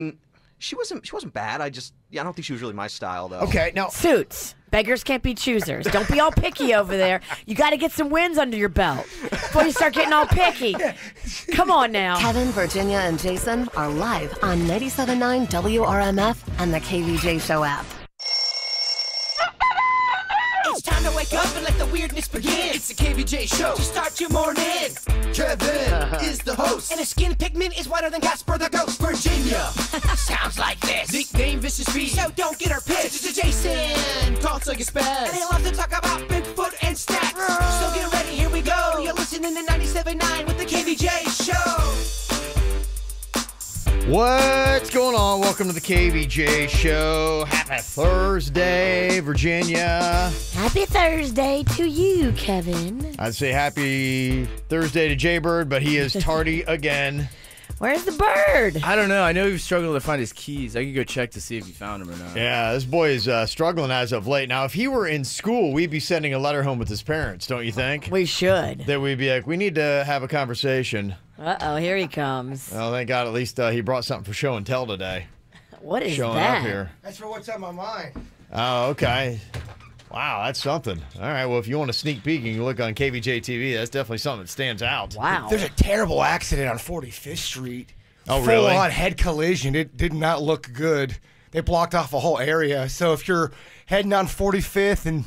Mm, She wasn't bad. I don't think she was really my style though. Okay, now Suits. Beggars can't be choosers. Don't be all picky over there. You got to get some wins under your belt before you start getting all picky. Come on now. Kevin, Virginia, and Jason are live on 97.9 WRMF and the KVJ Show app. It's time to wake up and let the weirdness begin. It's the KVJ Show to start your morning. Kevin is the host, and his skin pigment is whiter than Casper the Ghost. Virginia sounds like this. Nickname Vicious V, so don't get her pissed. Jason talks like a spaz, and he loves to talk about Bigfoot and stats. So get ready, here we go. You're listening to 97.9 with the KVJ Show. what's going on? Welcome to the KVJ Show. Happy Thursday, Virginia. Happy Thursday to you, Kevin. I'd say happy Thursday to Jaybird, but he is tardy again. Where's the bird? I don't know. I know he was struggling to find his keys. I could go check to see if he found them or not. Yeah, this boy is struggling as of late. Now, if he were in school, we'd be sending a letter home with his parents, don't you think? We should. That we'd be like, we need to have a conversation. Uh-oh, here he comes. Well, thank God at least he brought something for show and tell today. What is Showing that? up here. That's for what's on my mind. Oh, okay. Wow, that's something. All right, well, if you want a sneak peek and you look on KVJ TV, that's definitely something that stands out. Wow. There's a terrible accident on 45th Street. Oh, really? Full-on head collision. It did not look good. They blocked off a whole area. So if you're heading on 45th and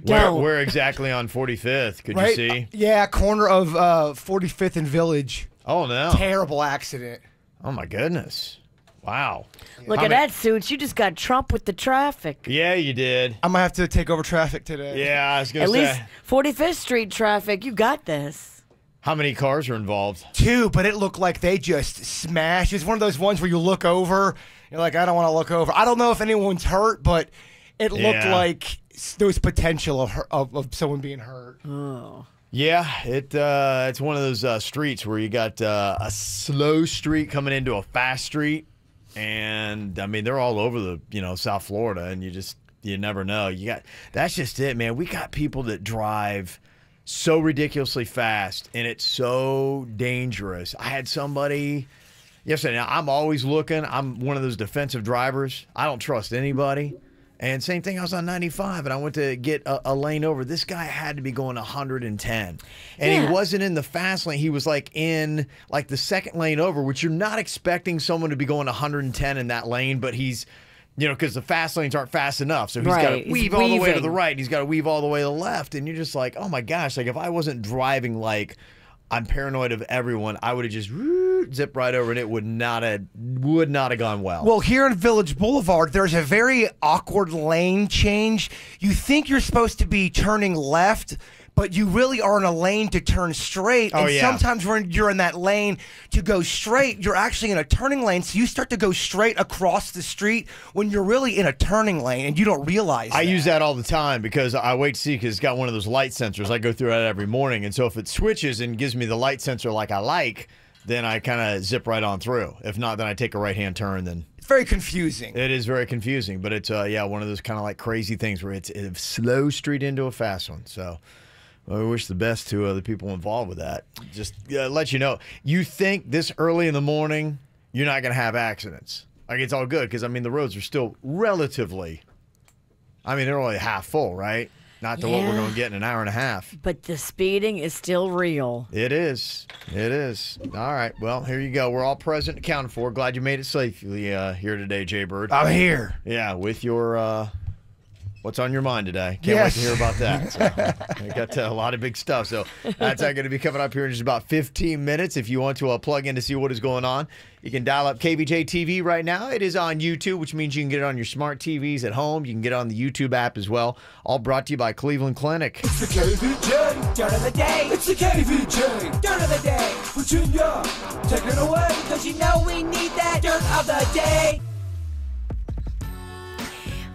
Where exactly on 45th? Could right, you see? yeah, corner of 45th and Village. Oh, no. Terrible accident. Oh, my goodness. Wow. Look How at many- that, Suits. You just got Trump with the traffic. Yeah, you did. I'm going to have to take over traffic today. Yeah, I was going At to say. least 45th Street traffic, you got this. How many cars are involved? 2, but it looked like they just smashed. It's one of those ones where you look over, you're like, I don't want to look over. I don't know if anyone's hurt, but it looked Yeah. like there was potential of someone being hurt. Oh. Yeah, it's one of those streets where you got a slow street coming into a fast street, and I mean they're all over the South Florida, and you never know. That's just it, man. We got people that drive so ridiculously fast, and it's so dangerous. I had somebody yesterday. Now I'm always looking. I'm one of those defensive drivers. I don't trust anybody. And same thing, I was on 95, and I went to get a lane over. This guy had to be going 110. And he wasn't in the fast lane. He was like in like the second lane over, which you're not expecting someone to be going 110 in that lane, but he's, because the fast lanes aren't fast enough. So he's got to weave all the way to the right, and he's got to weave all the way to the left. And you're just like, oh my gosh, like if I wasn't driving like I'm paranoid of everyone, I would have just zipped right over, and it would not have gone well. Well, here in Village Boulevard, there's a very awkward lane change. You think you're supposed to be turning left, but you really are in a lane to turn straight. Oh, and yeah. sometimes when you're in that lane to go straight, you're actually in a turning lane, so you start to go straight across the street when you're really in a turning lane, and you don't realize I use that all the time because I wait to see, because it's got one of those light sensors. I go through it every morning, and so if it switches and gives me the light sensor like I like, then I kind of zip right on through. If not, then I take a right-hand turn. Then It's very confusing. it is very confusing, but it's one of those kind of like crazy things where it's a slow street into a fast one. So I wish the best to the people involved with that. Just let you know, you think this early in the morning you're not going to have accidents. Like it's all good because I mean the roads are still relatively. I mean they're only half full, right? Not to what we're going to get in an hour and a half. But the speeding is still real. It is. It is. All right. Well, here you go. We're all present, accounted for. Glad you made it safely here today, Jaybird. I'm here. Yeah, with your what's on your mind today. Can't wait to hear about that. So, I got a lot of big stuff. So that's going to be coming up here in just about 15 minutes. If you want to plug in to see what is going on, you can dial up KVJ TV right now. It is on YouTube, which means you can get it on your smart TVs at home. You can get it on the YouTube app as well. All brought to you by Cleveland Clinic. It's the KVJ Dirt of the Day. It's the KVJ Dirt of the Day. Virginia, take it away, because you know we need that Dirt of the Day.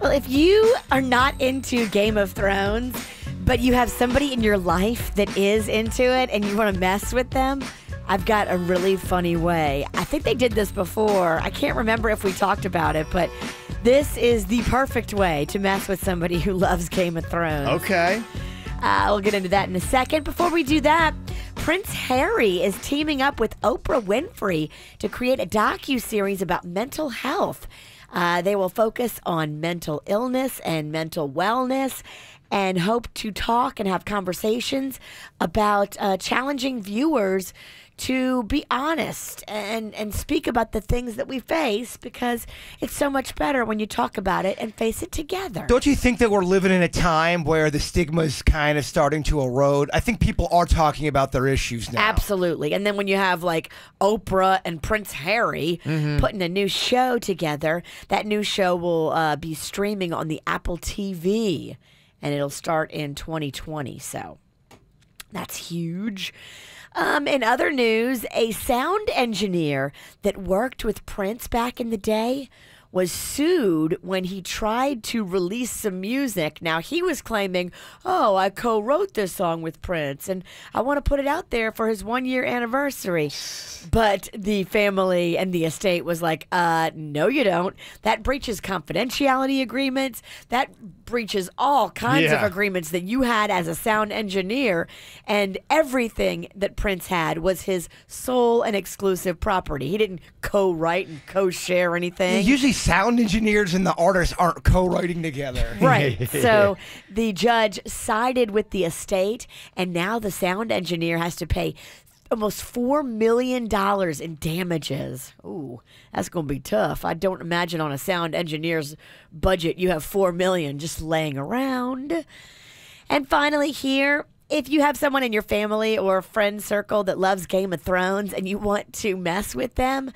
Well, if you are not into Game of Thrones, but you have somebody in your life that is into it and you want to mess with them, I've got a really funny way. I think they did this before. I can't remember if we talked about it, but this is the perfect way to mess with somebody who loves Game of Thrones. Okay. We'll get into that in a second. Before we do that, Prince Harry is teaming up with Oprah Winfrey to create a docuseries about mental health. They will focus on mental illness and mental wellness and hope to talk and have conversations about challenging viewers to be honest and speak about the things that we face, because it's so much better when you talk about it and face it together. Don't you think that we're living in a time where the stigma is kind of starting to erode? I think people are talking about their issues now. Absolutely. And then when you have like Oprah and Prince Harry putting a new show together, that new show will be streaming on the Apple TV, and it'll start in 2020. So that's huge. In other news, a sound engineer that worked with Prince back in the day was sued when he tried to release some music. Now, he was claiming, oh, I co-wrote this song with Prince, and I want to put it out there for his 1-year anniversary. But the family and the estate was like, no, you don't. That breaches confidentiality agreements. That breaches all kinds of agreements that you had as a sound engineer, and everything that Prince had was his sole and exclusive property. He didn't co-write and co-share anything. Usually sound engineers and the artists aren't co-writing together. Right. So the judge sided with the estate, and now the sound engineer has to pay almost $4 million in damages. Ooh, that's going to be tough. I don't imagine on a sound engineer's budget you have $4 million just laying around. And finally here, if you have someone in your family or a friend circle that loves Game of Thrones and you want to mess with them,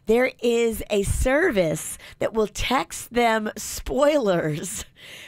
there is a service that will text them spoilers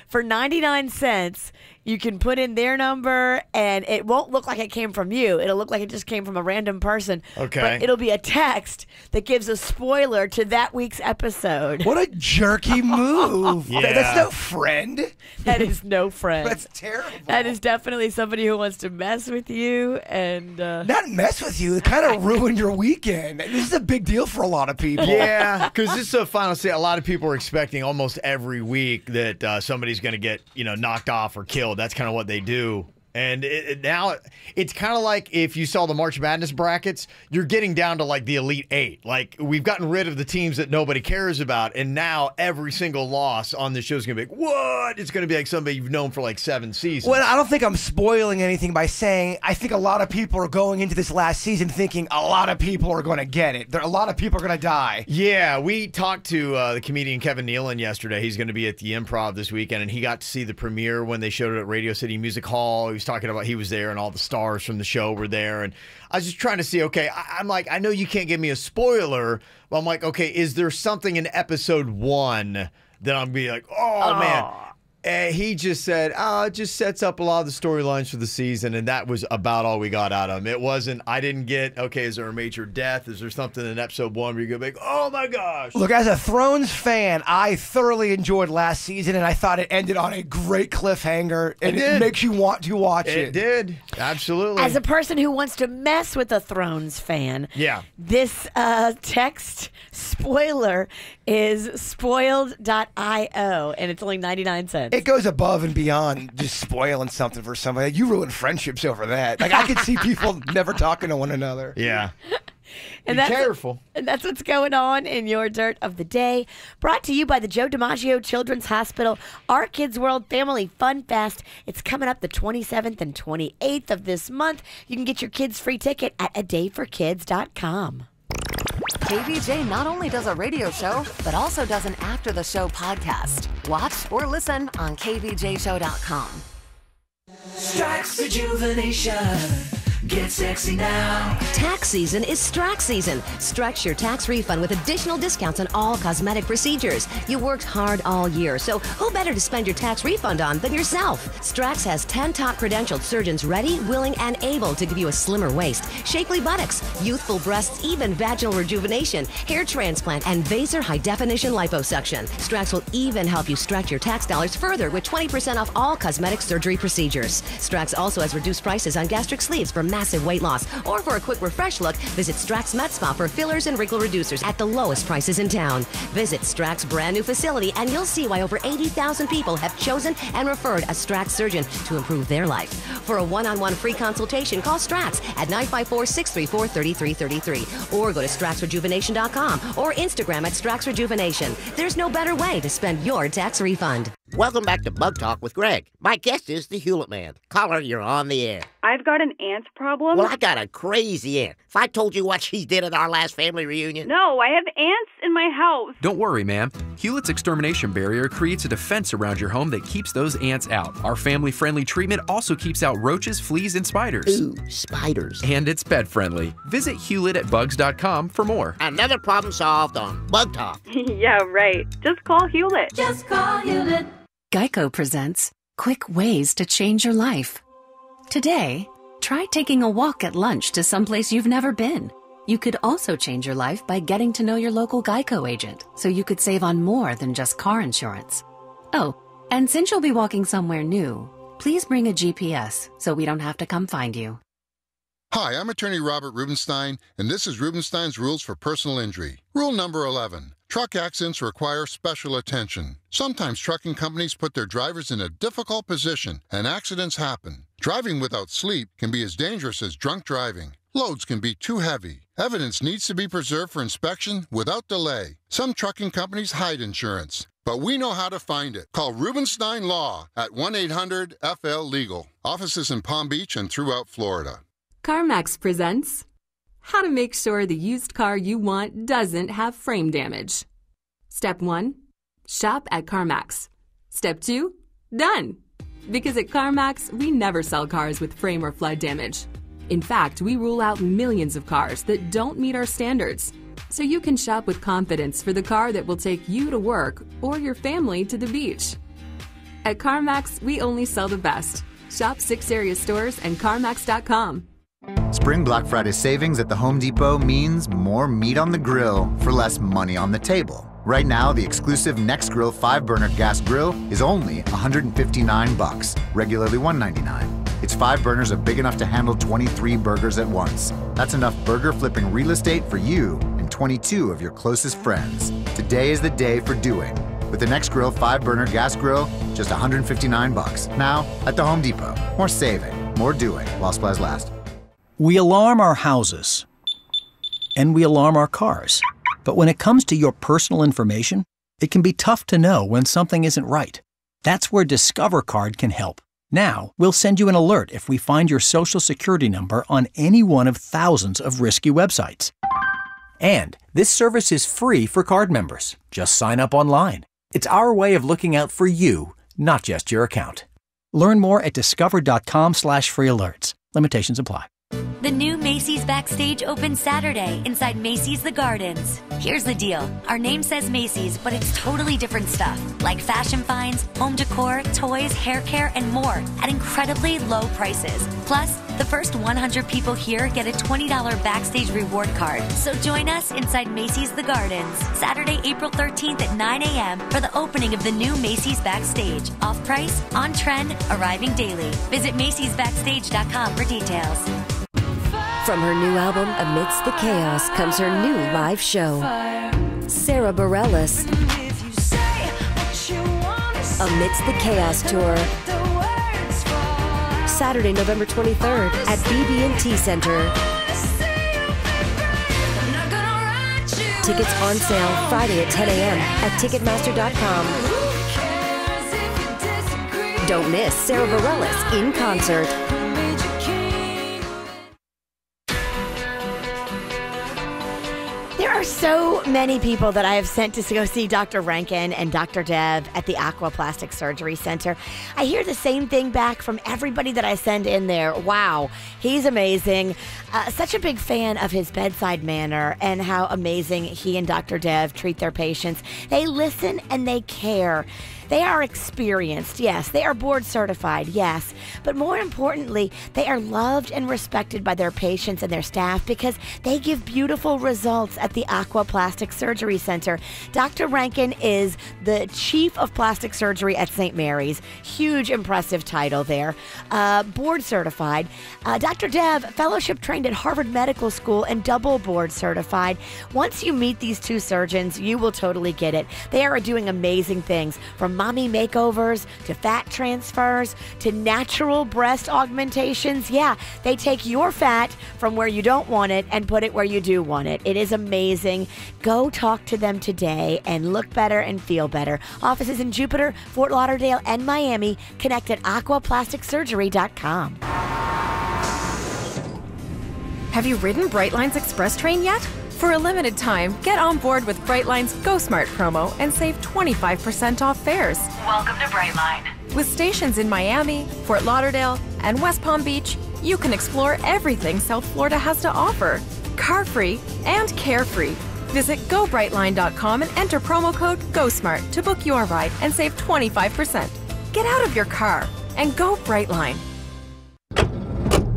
for 99 cents. You can put in their number, and it won't look like it came from you. It'll look like it just came from a random person. Okay. But it'll be a text that gives a spoiler to that week's episode. What a jerky move. Yeah. That's no friend. That is no friend. That's terrible. That is definitely somebody who wants to mess with you and Not mess with you. It kind of ruined your weekend. This is a big deal for a lot of people. Yeah, because this is a final say. A lot of people are expecting almost every week that somebody's going to get, knocked off or killed. That's kind of what they do. And now it's kind of like if you saw the March Madness brackets, you're getting down to like the Elite Eight. Like we've gotten rid of the teams that nobody cares about, and now every single loss on this show is going to be like, what? It's going to be like somebody you've known for like 7 seasons. Well, I don't think I'm spoiling anything by saying I think a lot of people are going into this last season thinking a lot of people are going to get it. A lot of people are going to die. Yeah, we talked to the comedian Kevin Nealon yesterday. He's going to be at the Improv this weekend, and he got to see the premiere when they showed it at Radio City Music Hall. He was talking about he was there and all the stars from the show were there, and I was just trying to see, okay, I'm like, I know you can't give me a spoiler, but I'm like, okay, is there something in episode 1 that I'm be like, oh man. And he just said, it just sets up a lot of the storylines for the season, and that was about all we got out of him. It wasn't, I didn't get, okay, is there a major death? Is there something in episode 1 where you're going to be like, oh my gosh. Look, as a Thrones fan, I thoroughly enjoyed last season, and I thought it ended on a great cliffhanger, and it makes you want to watch it. It did. Absolutely. as a person who wants to mess with a Thrones fan, this text spoiler is spoiled.io, and it's only 99 cents. It goes above and beyond just spoiling something for somebody. You ruin friendships over that. Like, I could see people never talking to one another. Yeah. And Be careful. And that's what's going on in your Dirt of the Day. Brought to you by the Joe DiMaggio Children's Hospital, Our Kids World Family Fun Fest. It's coming up the 27th and 28th of this month. You can get your kids' free ticket at adayforkids.com. KVJ not only does a radio show, but also does an after-the-show podcast. Watch or listen on kvjshow.com. Strikes rejuvenation. Get sexy now. Tax season is Strax season. Strax your tax refund with additional discounts on all cosmetic procedures. You worked hard all year, so who better to spend your tax refund on than yourself? Strax has 10 top credentialed surgeons ready, willing, and able to give you a slimmer waist, shapely buttocks, youthful breasts, even vaginal rejuvenation, hair transplant, and Vaser high-definition liposuction. Strax will even help you stretch your tax dollars further with 20% off all cosmetic surgery procedures. Strax also has reduced prices on gastric sleeves for massive weight loss. Or for a quick refresh look, visit Strax Med Spa for fillers and wrinkle reducers at the lowest prices in town. Visit Strax's brand new facility and you'll see why over 80,000 people have chosen and referred a Strax surgeon to improve their life. For a one-on-one free consultation, call Strax at 954-634-3333 or go to StraxRejuvenation.com or Instagram at StraxRejuvenation. There's no better way to spend your tax refund. Welcome back to Bug Talk with Greg. My guest is the Hewlett Man. Caller, you're on the air. I've got an ant problem. Well, I got a crazy aunt. If I told you what she did at our last family reunion. No, I have ants in my house. Don't worry, ma'am. Hewlett's extermination barrier creates a defense around your home that keeps those ants out. Our family-friendly treatment also keeps out roaches, fleas, and spiders. Ooh, spiders. And it's pet-friendly. Visit Hewlett@bugs.com for more. Another problem solved on Bug Talk. Yeah, right. Just call Hewlett. Just call Hewlett. Geico presents quick ways to change your life. Today, try taking a walk at lunch to someplace you've never been. You could also change your life by getting to know your local Geico agent, so you could save on more than just car insurance. Oh, and since you'll be walking somewhere new, please bring a GPS so we don't have to come find you. Hi, I'm attorney Robert Rubenstein, and this is Rubenstein's Rules for Personal Injury. Rule number 11. Truck accidents require special attention. Sometimes trucking companies put their drivers in a difficult position, and accidents happen. Driving without sleep can be as dangerous as drunk driving. Loads can be too heavy. Evidence needs to be preserved for inspection without delay. Some trucking companies hide insurance, but we know how to find it. Call Rubenstein Law at 1-800-FL-LEGAL. Offices in Palm Beach and throughout Florida. CarMax presents how to make sure the used car you want doesn't have frame damage. Step 1, shop at CarMax. Step 2, done. Because at CarMax, we never sell cars with frame or flood damage. In fact, we rule out millions of cars that don't meet our standards. So you can shop with confidence for the car that will take you to work or your family to the beach. At CarMax, we only sell the best. Shop 6 area stores and CarMax.com. Spring Black Friday savings at the Home Depot means more meat on the grill for less money on the table. Right now, the exclusive Nextgrill 5-burner gas grill is only $159, regularly $199. Its 5 burners are big enough to handle 23 burgers at once. That's enough burger flipping real estate for you and 22 of your closest friends. Today is the day for doing. With the Nextgrill 5-burner gas grill, just $159. Now at the Home Depot. More saving, more doing while supplies last. We alarm our houses, and we alarm our cars. But when it comes to your personal information, it can be tough to know when something isn't right. That's where Discover Card can help. Now, we'll send you an alert if we find your Social Security number on any one of thousands of risky websites. And this service is free for card members. Just sign up online. It's our way of looking out for you, not just your account. Learn more at discover.com/free alerts. Limitations apply. The new Macy's Backstage opens Saturday inside Macy's The Gardens. Here's the deal. Our name says Macy's, but it's totally different stuff, like fashion finds, home decor, toys, hair care, and more at incredibly low prices. Plus, the first 100 people here get a $20 Backstage reward card. So join us inside Macy's The Gardens, Saturday, April 13th at 9 a.m. for the opening of the new Macy's Backstage. Off price, on trend, arriving daily. Visit Macy'sBackstage.com for details. From her new album, Amidst the Chaos, comes her new live show. Sarah Bareilles. Amidst the Chaos Tour. Saturday, November 23rd at BB&T Center. Tickets on sale Friday at 10 a.m. at Ticketmaster.com. Don't miss Sarah Bareilles in concert. There are so many people that I have sent to go see Dr. Rankin and Dr. Dev at the Aquaplastic Surgery Center. I hear the same thing back from everybody that I send in there. Wow, he's amazing. Such a big fan of his bedside manner and how amazing he and Dr. Dev treat their patients. They listen and they care. They are experienced, yes. They are board certified, yes. But more importantly, they are loved and respected by their patients and their staff because they give beautiful results at the Aqua Plastic Surgery Center. Dr. Rankin is the Chief of Plastic Surgery at St. Mary's. Huge, impressive title there. Board certified. Dr. Dev, fellowship trained at Harvard Medical School and double board certified. Once you meet these two surgeons, you will totally get it. They are doing amazing things, from mommy makeovers to fat transfers to natural breast augmentations. Yeah, they take your fat from where you don't want it and put it where you do want it. It is amazing. Go talk to them today and look better and feel better. Offices in Jupiter, Fort Lauderdale, and Miami. Connect at aquaplasticsurgery.com. Have you ridden Brightline's Express Train yet? For a limited time, get on board with Brightline's Go Smart promo and save 25% off fares. Welcome to Brightline. With stations in Miami, Fort Lauderdale, and West Palm Beach, you can explore everything South Florida has to offer. Car-free and carefree. Visit GoBrightline.com and enter promo code GoSmart to book your ride and save 25%. Get out of your car and go Brightline.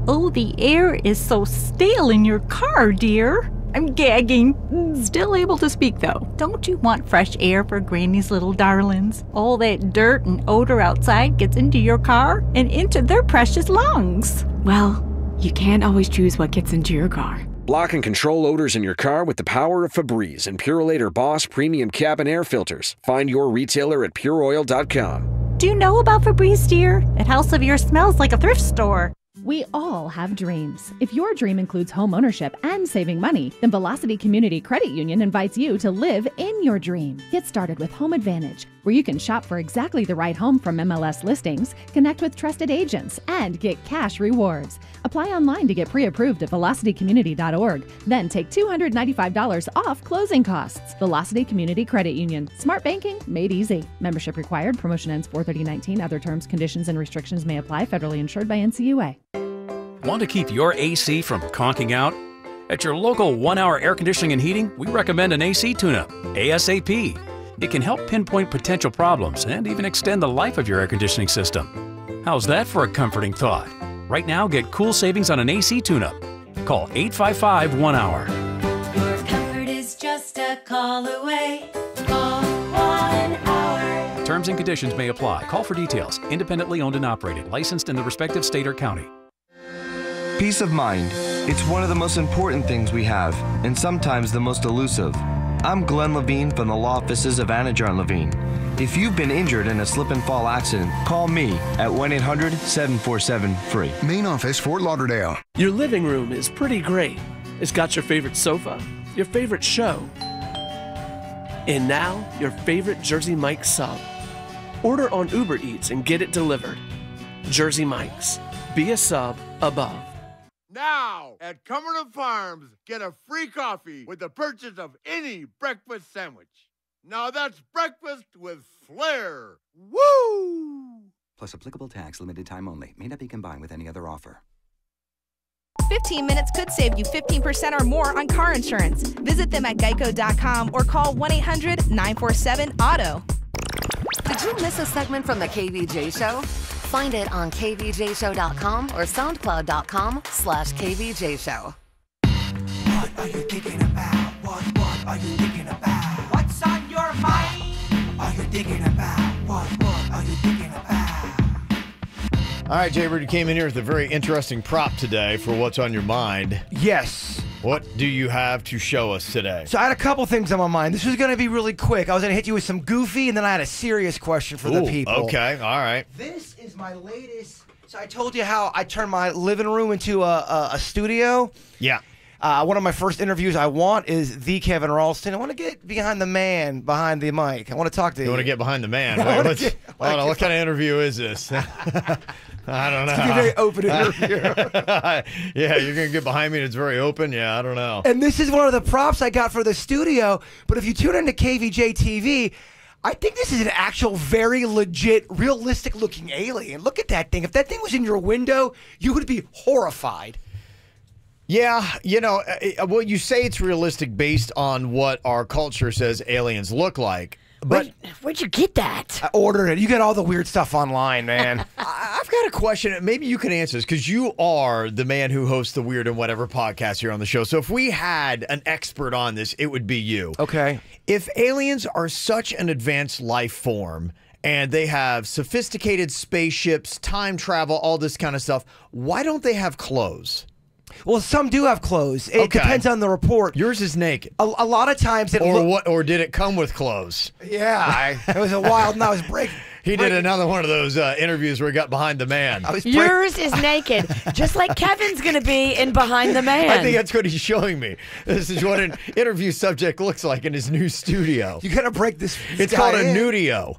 Oh, the air is so stale in your car, dear. I'm gagging. Still able to speak, though. Don't you want fresh air for Granny's little darlings? All that dirt and odor outside gets into your car and into their precious lungs. Well, you can't always choose what gets into your car. Block and control odors in your car with the power of Febreze and Purolator Boss Premium Cabin Air Filters. Find your retailer at pureoil.com. Do you know about Febreze, dear? At House of Your smells like a thrift store. We all have dreams. If your dream includes home ownership and saving money, then Velocity Community Credit Union invites you to live in your dream. Get started with Home Advantage, where you can shop for exactly the right home from MLS listings, connect with trusted agents, and get cash rewards. Apply online to get pre-approved at velocitycommunity.org. Then take $295 off closing costs. Velocity Community Credit Union. Smart banking made easy. Membership required. Promotion ends 4/30/19. Other terms, conditions, and restrictions may apply. Federally insured by NCUA. Want to keep your AC from conking out? At your local 1-hour air conditioning and heating, we recommend an AC tune-up, ASAP. It can help pinpoint potential problems and even extend the life of your air conditioning system. How's that for a comforting thought? Right now, get cool savings on an AC tune-up. Call 855-1-HOUR. Your comfort is just a call away. Call 1-HOUR. Terms and conditions may apply. Call for details. Independently owned and operated. Licensed in the respective state or county. Peace of mind. It's one of the most important things we have, and sometimes the most elusive. I'm Glenn Levine from the law offices of Anajar and Levine. If you've been injured in a slip and fall accident, call me at 1-800-747-FREE. Main office, Fort Lauderdale. Your living room is pretty great. It's got your favorite sofa, your favorite show, and now your favorite Jersey Mike's sub. Order on Uber Eats and get it delivered. Jersey Mike's. Be a sub above. Now, at Cumberland Farms, get a free coffee with the purchase of any breakfast sandwich. Now that's breakfast with flair. Woo! Plus applicable tax, limited time only. May not be combined with any other offer. 15 minutes could save you 15% or more on car insurance. Visit them at geico.com or call 1-800-947-AUTO. Did you miss a segment from the KVJ Show? Find it on kvjshow.com or soundcloud.com/KVJ Show. What are you thinking about? What are you thinking about? What's on your mind? Are you thinking about? What are you thinking about? All right, Jay Bird, you came in here with a very interesting prop today for What's on Your Mind. Yes. What do you have to show us today? So I had a couple things on my mind. This was going to be really quick. I was going to hit you with some goofy, and then I had a serious question for the people. Okay, all right. This is my latest. So I told you how I turned my living room into a studio. Yeah. One of my first interviews I want is the Kevin Ralston. I want to get behind the man behind the mic. I want to talk to you. You want to get behind the man? Wait, what kind of interview is this? I don't know. It's going to be a very open interview. Yeah, you're going to get behind me and it's very open? Yeah, I don't know. And this is one of the props I got for the studio. But if you tune into KVJ TV, I think this is an actual, very legit, realistic-looking alien. Look at that thing. If that thing was in your window, you would be horrified. Yeah, you know, well, you say it's realistic based on what our culture says aliens look like. But where'd you get that? I ordered it. You get all the weird stuff online, man. I've got a question. Maybe you can answer this because you are the man who hosts the Weird and Whatever podcast here on the show. So if we had an expert on this, it would be you. Okay. If aliens are such an advanced life form and they have sophisticated spaceships, time travel, all this kind of stuff, why don't they have clothes? Well, some do have clothes. It depends on the report. Yours is naked. A lot of times it or did it come with clothes? Yeah, it was a wild and I was breaking. He did another one of those interviews where he got behind the man. Yours is naked, just like Kevin's going to be in Behind the Man. I think that's what he's showing me. This is what an interview subject looks like in his new studio. You got to break this. It's called a nudio.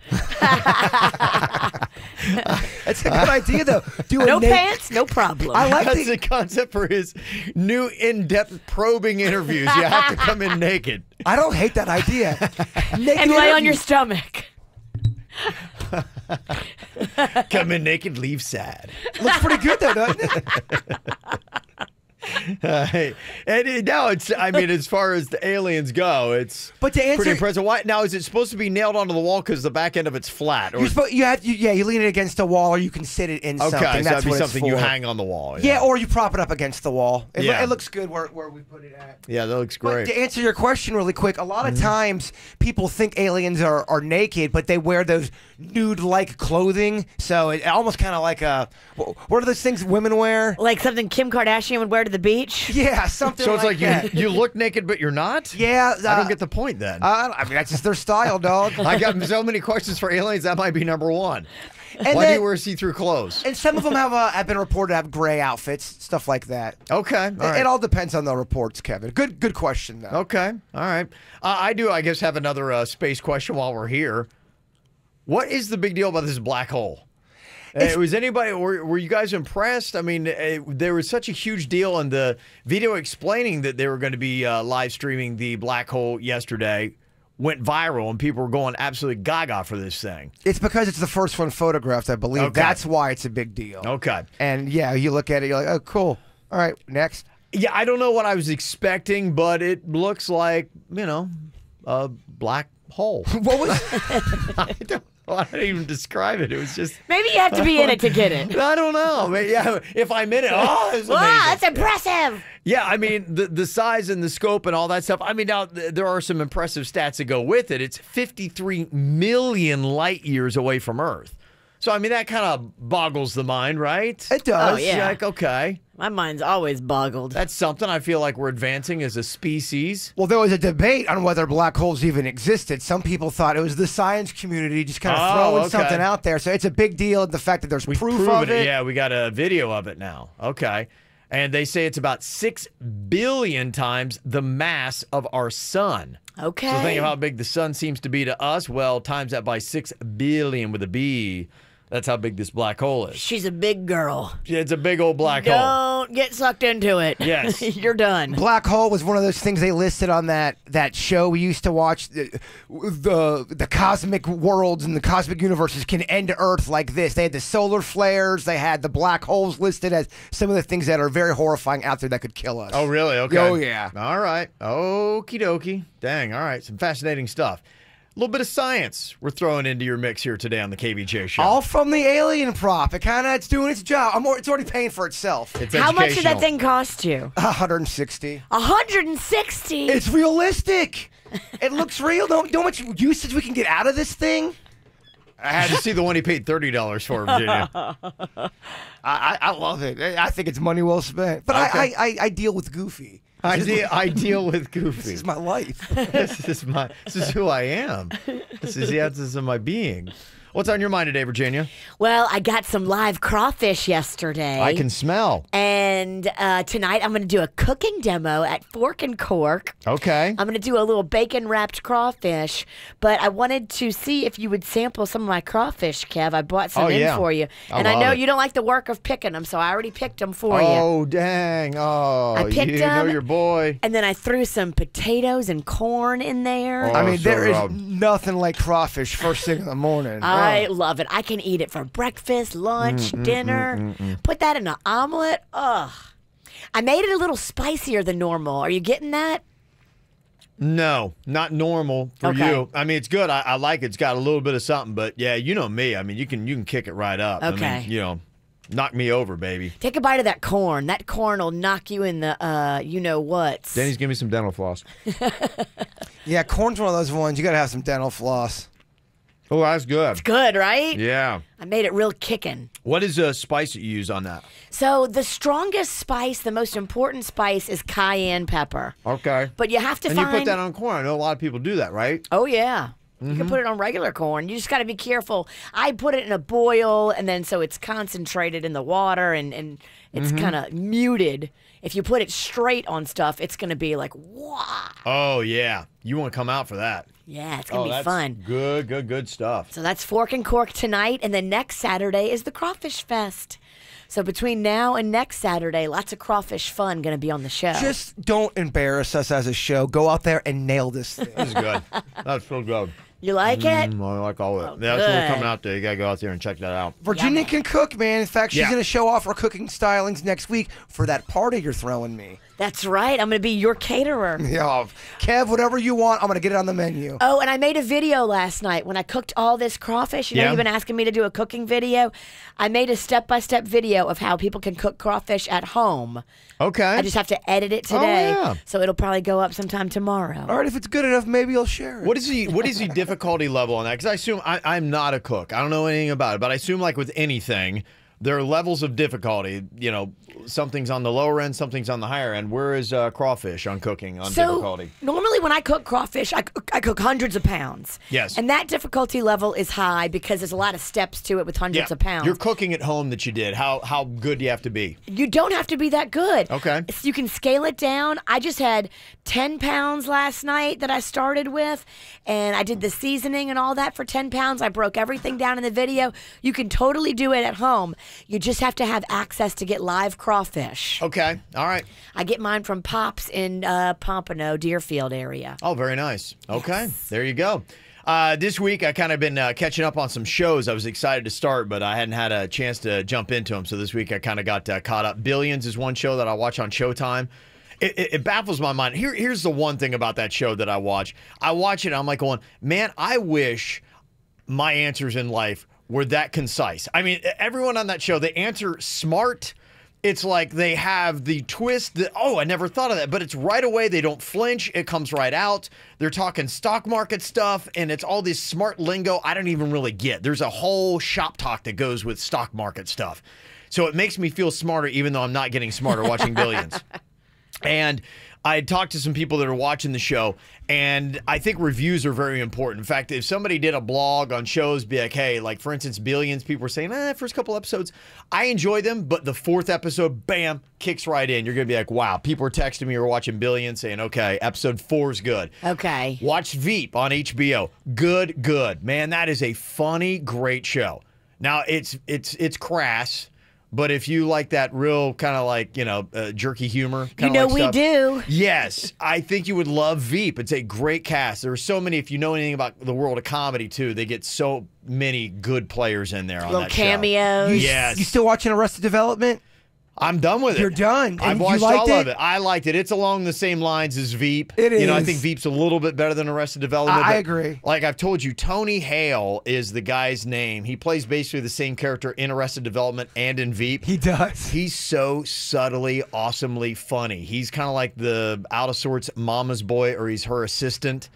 That's a good idea, though. No pants, no problem. I like That's the concept for his new in-depth probing interviews. You have to come in naked. I don't hate that idea. Naked and lay on your stomach. Come in naked, leave sad. Looks pretty good though, doesn't it? And now it's, I mean, as far as the aliens go, it's pretty impressive. Why, now, is it supposed to be nailed onto the wall because the back end of it's flat? Or You lean it against a wall or you can sit it in something. Okay, so That's that'd be what something it's you for. hang on the wall. Yeah, or you prop it up against the wall. Yeah. It looks good where we put it at. Yeah, that looks great. But to answer your question really quick, a lot of times people think aliens are naked, but they wear those nude-like clothing. So it almost kind of like what are those things women wear? Like something Kim Kardashian would wear to the beach? Yeah, something So it's like that. you look naked, but you're not? Yeah. I don't get the point then. I mean, that's just their style, dog. I got so many questions for aliens. That might be number one. And Why do then- you wear see-through clothes? And some of them have been reported to have gray outfits, stuff like that. Okay. All right. It all depends on the reports, Kevin. Good question, though. Okay. All right. I do, I guess, have another space question while we're here. What is the big deal about this black hole? Was anybody, were you guys impressed? I mean, there was such a huge deal in the video explaining that they were going to be live streaming the black hole yesterday. Went viral and people were going absolutely gaga for this thing. It's because it's the first one photographed, I believe. Okay. That's why it's a big deal. Okay. And yeah, you look at it, you're like, oh, cool. All right, next. Yeah, I don't know what I was expecting, but it looks like, a black hole. What was I don't even describe it. It was just... Maybe you have to be in it to get it. I don't know. I mean, yeah, if I'm in it, it's amazing. Wow, that's impressive. Yeah, I mean, the size and the scope and all that stuff. I mean, now, there are some impressive stats that go with it. It's 53 million light years away from Earth. So, I mean, that kind of boggles the mind, right? It does. Oh, yeah. You're like, okay. My mind's always boggled. That's something I feel like we're advancing as a species. Well, there was a debate on whether black holes even existed. Some people thought it was the science community just kind of throwing something out there. So it's a big deal, the fact that there's proof of it. Yeah, we got a video of it now. Okay. And they say it's about 6 billion times the mass of our sun. Okay. So think of how big the sun seems to be to us. Well, times that by 6 billion with a B. That's how big this black hole is. She's a big girl. It's a big old black hole. Don't get sucked into it. Yes. You're done. Black hole was one of those things they listed on that show we used to watch. The cosmic worlds and the cosmic universes can end Earth like this. They had the solar flares. They had the black holes listed as some of the things that are very horrifying out there that could kill us. Oh, really? Okay. Oh, yeah. All right. Okie dokie. Dang. All right. Some fascinating stuff. A little bit of science we're throwing into your mix here today on the KVJ show. All from the alien prop. It's doing its job. It's already paying for itself. It's How much did that educational. thing cost you? 160. 160. It's realistic. It looks real. Know how much usage we can get out of this thing? I had to see the one he paid $30 for, Virginia. I love it. I think it's money well spent. But Okay. I deal with Goofy. I deal with Goofy. This is my life. This is who I am. This is the essence of my being. What's on your mind today, Virginia? Well, I got some live crawfish yesterday. I can smell. And tonight I'm going to do a cooking demo at Fork and Cork. Okay. I'm going to do a little bacon-wrapped crawfish, but I wanted to see if you would sample some of my crawfish, Kev. I bought some in for you. And I know you don't like the work of picking them, so I already picked them for you. Oh, dang. Oh, I picked you them, know your boy. And then I threw some potatoes and corn in there. Oh, I mean, so there is Rob. nothing like crawfish first thing in the morning. I love it. I can eat it for breakfast, lunch, dinner. Put that in an omelet. Ugh. I made it a little spicier than normal. Are you getting that? No, not normal for you. I mean, it's good. I like it. It's got a little bit of something, but yeah, you know me. I mean, you can kick it right up. Okay. I mean, you know, knock me over, baby. Take a bite of that corn. That corn will knock you in the you know what. Denny's, give me some dental floss. Yeah, corn's one of those ones. You got to have some dental floss. Oh, that's good. It's good, right? Yeah. I made it real kicking. What is the spice that you use on that? So the strongest spice, the most important spice is cayenne pepper. Okay. But you have to and find... you put that on corn. I know a lot of people do that, right? Oh, yeah. You can put it on regular corn. You just got to be careful. I put it in a boil, and then so it's concentrated in the water, and it's kind of muted. If you put it straight on stuff, it's going to be like, wow. Oh, yeah. You want to come out for that. Yeah, it's going to be fun. Good stuff. So that's Fork and Cork tonight, and then next Saturday is the Crawfish Fest. So between now and next Saturday, lots of crawfish fun going to be on the show. Just don't embarrass us as a show. Go out there and nail this thing. This is good. That's so good. You like it? I like all of it. Oh, yeah, that's good. coming out there. You got to go out there and check that out. Virginia can cook, man. In fact, she's Yeah. going to show off her cooking stylings next week for that party you're throwing me. That's right. I'm going to be your caterer. Yeah, Kev, whatever you want, I'm going to get it on the menu. Oh, and I made a video last night when I cooked all this crawfish. You know, you've been asking me to do a cooking video. I made a step-by-step video of how people can cook crawfish at home. Okay. I just have to edit it today. Oh, yeah. So it'll probably go up sometime tomorrow. All right, if it's good enough, maybe you'll share it. What is the difficulty level on that? Because I assume I'm not a cook. I don't know anything about it, but I assume like with anything, there are levels of difficulty. You know, something's on the lower end, something's on the higher end. Where is crawfish on cooking on difficulty? Normally when I cook crawfish, I cook hundreds of pounds. Yes. And that difficulty level is high because there's a lot of steps to it with hundreds of pounds. You're cooking at home that you did. How good do you have to be? You don't have to be that good. Okay. So you can scale it down. I just had 10 pounds last night that I started with, and I did the seasoning and all that for 10 pounds. I broke everything down in the video. You can totally do it at home. You just have to have access to get live crawfish. Okay. All right. I get mine from Pops in Pompano, Deerfield area. Oh, very nice. Okay. There you go. This week, I kind of been catching up on some shows I was excited to start, but I hadn't had a chance to jump into them. So this week, I kind of got caught up. Billions is one show that I watch on Showtime. It baffles my mind. Here's the one thing about that show that I watch. I watch it, and I'm like going, man, I wish my answers in life were that concise. I mean, everyone on that show, they answer smart. It's like they have the twist that, oh, I never thought of that. But it's right away. They don't flinch. It comes right out. They're talking stock market stuff, and it's all this smart lingo I don't even really get. There's a whole shop talk that goes with stock market stuff. So it makes me feel smarter, even though I'm not getting smarter watching Billions. And I talked to some people that are watching the show, and I think reviews are very important. In fact, if somebody did a blog on shows, be like, hey, like for instance, Billions, people were saying, first couple episodes, I enjoy them, but the fourth episode, bam, kicks right in. You're going to be like, wow, people are texting me or watching Billions saying, okay, episode 4 is good. Okay. Watch Veep on HBO. Good. Man, that is a funny, great show. Now, it's crass. But if you like that real kind of like, jerky humor. You know like we stuff, do. Yes. I think you would love Veep. It's a great cast. There are so many, if you know anything about the world of comedy, too, they get so many good players in there on little that cameos. show. Yes. You still watching Arrested Development? I'm done with it. You're done. I've And you watched liked all it? of it. I liked it. It's along the same lines as Veep. It I is. think Veep's a little bit better than Arrested Development. I but agree. Like I've told you, Tony Hale is the guy's name. He plays basically the same character in Arrested Development and in Veep. He does. He's so subtly, awesomely funny. He's kind of like the out of sorts mama's boy, or he's her assistant.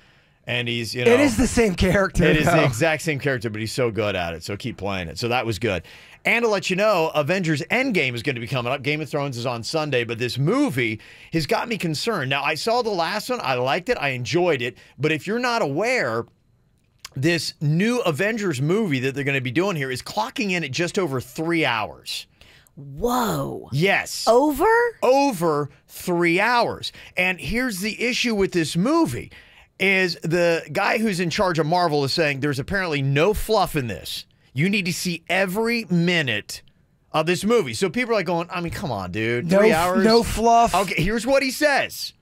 And he's, It is the same character. It is the though. exact same character, but he's so good at it. So keep playing it. So that was good. And to let you know, Avengers Endgame is going to be coming up. Game of Thrones is on Sunday, but this movie has got me concerned. Now, I saw the last one. I liked it. I enjoyed it. But if you're not aware, this new Avengers movie that they're going to be doing here is clocking in at just over 3 hours. Whoa. Yes. Over? Over 3 hours. And here's the issue with this movie. Is the guy who's in charge of Marvel is saying there's apparently no fluff in this. You need to see every minute of this movie. So people are like going, I mean, come on, dude. 3 hours? No fluff. Okay, here's what he says.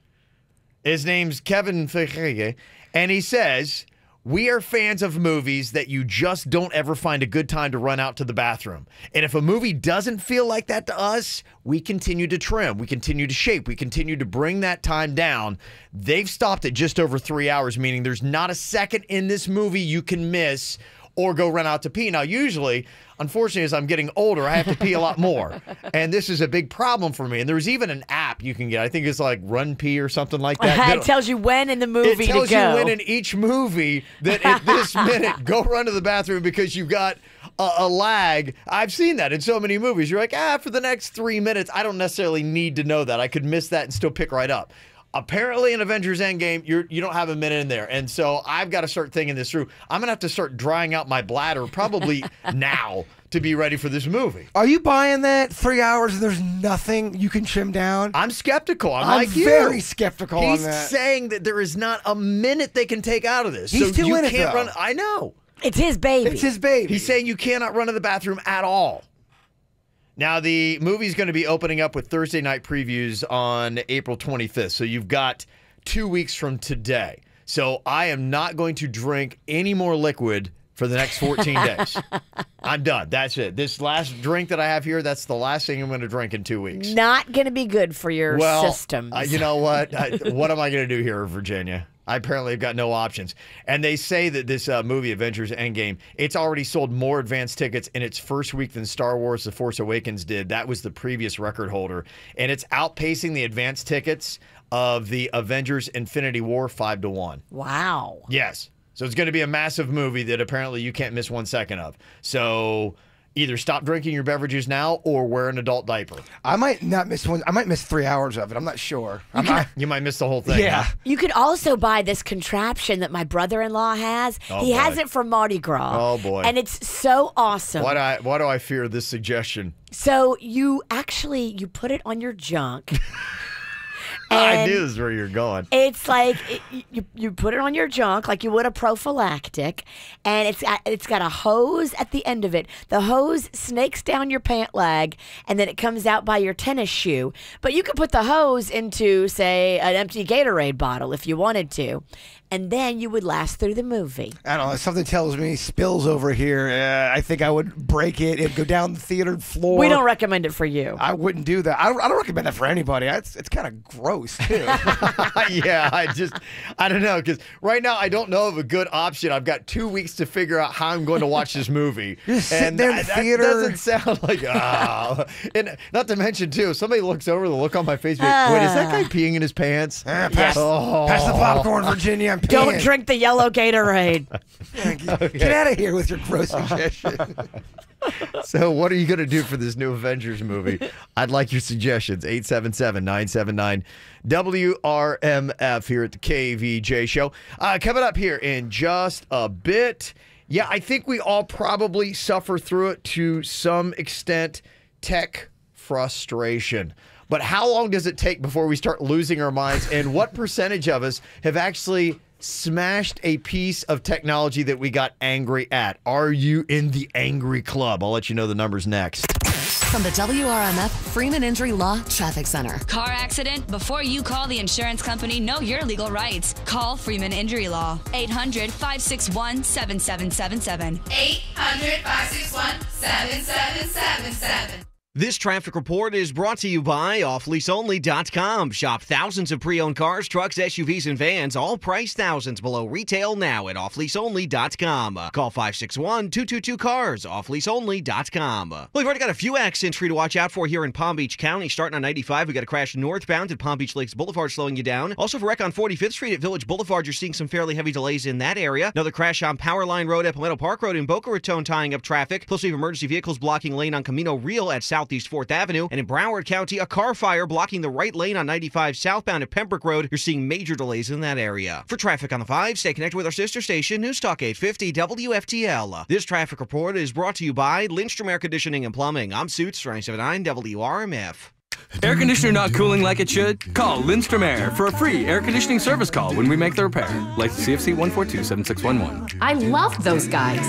His name's Kevin Feige, and he says, We are fans of movies that you just don't ever find a good time to run out to the bathroom. And if a movie doesn't feel like that to us, we continue to trim, we continue to shape, we continue to bring that time down. They've stopped at just over 3 hours, meaning there's not a second in this movie you can miss or go run out to pee. Now, usually, unfortunately, as I'm getting older, I have to pee a lot more. And this is a big problem for me. And there's even an app you can get. I think it's like Run Pee or something like that. It tells you when in the movie to go. It tells you when in each movie that at this minute, go run to the bathroom because you've got a lag. I've seen that in so many movies. You're like, for the next 3 minutes, I don't necessarily need to know that. I could miss that and still pick right up. Apparently in Avengers Endgame, you don't have a minute in there. And so I've got to start thinking this through. I'm going to have to start drying out my bladder probably now to be ready for this movie. Are you buying that 3 hours and there's nothing you can trim down? I'm skeptical. I'm like you. Very skeptical on that. He's saying that there is not a minute they can take out of this. He's so too you in it, can't though. run. I know. It's his baby. It's his baby. He's saying you cannot run to the bathroom at all. Now, the movie's going to be opening up with Thursday night previews on April 25th. So you've got 2 weeks from today. So I am not going to drink any more liquid for the next 14 days. I'm done. That's it. This last drink that I have here, that's the last thing I'm going to drink in 2 weeks. Not going to be good for your systems. You know what? What am I going to do here in Virginia? I apparently have got no options. And they say that this movie, Avengers Endgame, it's already sold more advance tickets in its first week than Star Wars The Force Awakens did. That was the previous record holder. And it's outpacing the advance tickets of the Avengers Infinity War 5-1. Wow. Yes. So it's going to be a massive movie that apparently you can't miss 1 second of. So either stop drinking your beverages now or wear an adult diaper. I might not miss one. I might miss 3 hours of it. I'm not sure. You might miss the whole thing. Yeah. Huh? You could also buy this contraption that my brother-in-law has. He has it for Mardi Gras. Oh, boy. And it's so awesome. Why do I fear this suggestion? So you put it on your junk. I knew this is where you're going. It's like you put it on your junk like you would a prophylactic, and it's got a hose at the end of it. The hose snakes down your pant leg, and then it comes out by your tennis shoe. But you could put the hose into, say, an empty Gatorade bottle if you wanted to, and then you would last through the movie. I don't know. Something tells me spills over here. I think I would break it and go down the theater floor. We don't recommend it for you. I wouldn't do that. I don't recommend that for anybody. It's kind of gross, too. Yeah, I don't know, because right now I don't know of a good option. I've got 2 weeks to figure out how I'm going to watch this movie. Just sitting there in the theater. That doesn't sound like, and not to mention, too, if somebody looks over, they'll look on my Facebook, wait, is that guy peeing in his pants? Pass the popcorn, Virginia. I'm peeing. Don't drink the yellow Gatorade. Get out of here with your gross suggestion. So what are you going to do for this new Avengers movie? I'd like your suggestions. 877-979-WRMF here at the KVJ Show. Coming up here in just a bit. Yeah, I think we all probably suffer through it to some extent. Tech frustration. But how long does it take before we start losing our minds? And what percentage of us have actually smashed a piece of technology that we got angry at? Are you in the angry club? I'll let you know the numbers next. From the WRMF Freeman Injury Law Traffic Center. Car accident? Before you call the insurance company, know your legal rights. Call Freeman Injury Law. 800-561-7777. 800-561-7777. This traffic report is brought to you by offleaseonly.com. Shop thousands of pre-owned cars, trucks, SUVs, and vans, all priced thousands below retail now at offleaseonly.com. Call 561-222-CARS, offleaseonly.com. Well, we've already got a few accidents for you to watch out for here in Palm Beach County. Starting on 95, we got a crash northbound at Palm Beach Lakes Boulevard slowing you down. Also for wreck on 45th Street at Village Boulevard, you're seeing some fairly heavy delays in that area. Another crash on Powerline Road at Palmetto Park Road in Boca Raton tying up traffic. Plus we have emergency vehicles blocking lane on Camino Real at Southeast 4th Avenue. And in Broward County, a car fire blocking the right lane on 95 southbound at Pembroke Road. You're seeing major delays in that area. For traffic on the 5, stay connected with our sister station, News Talk 850 WFTL. This traffic report is brought to you by Lindstrom Air Conditioning and Plumbing. I'm Suits, 979 WRMF. Air conditioner not cooling like it should? Call Lindstrom Air for a free air conditioning service call when we make the repair. License CFC 1427611. I love those guys.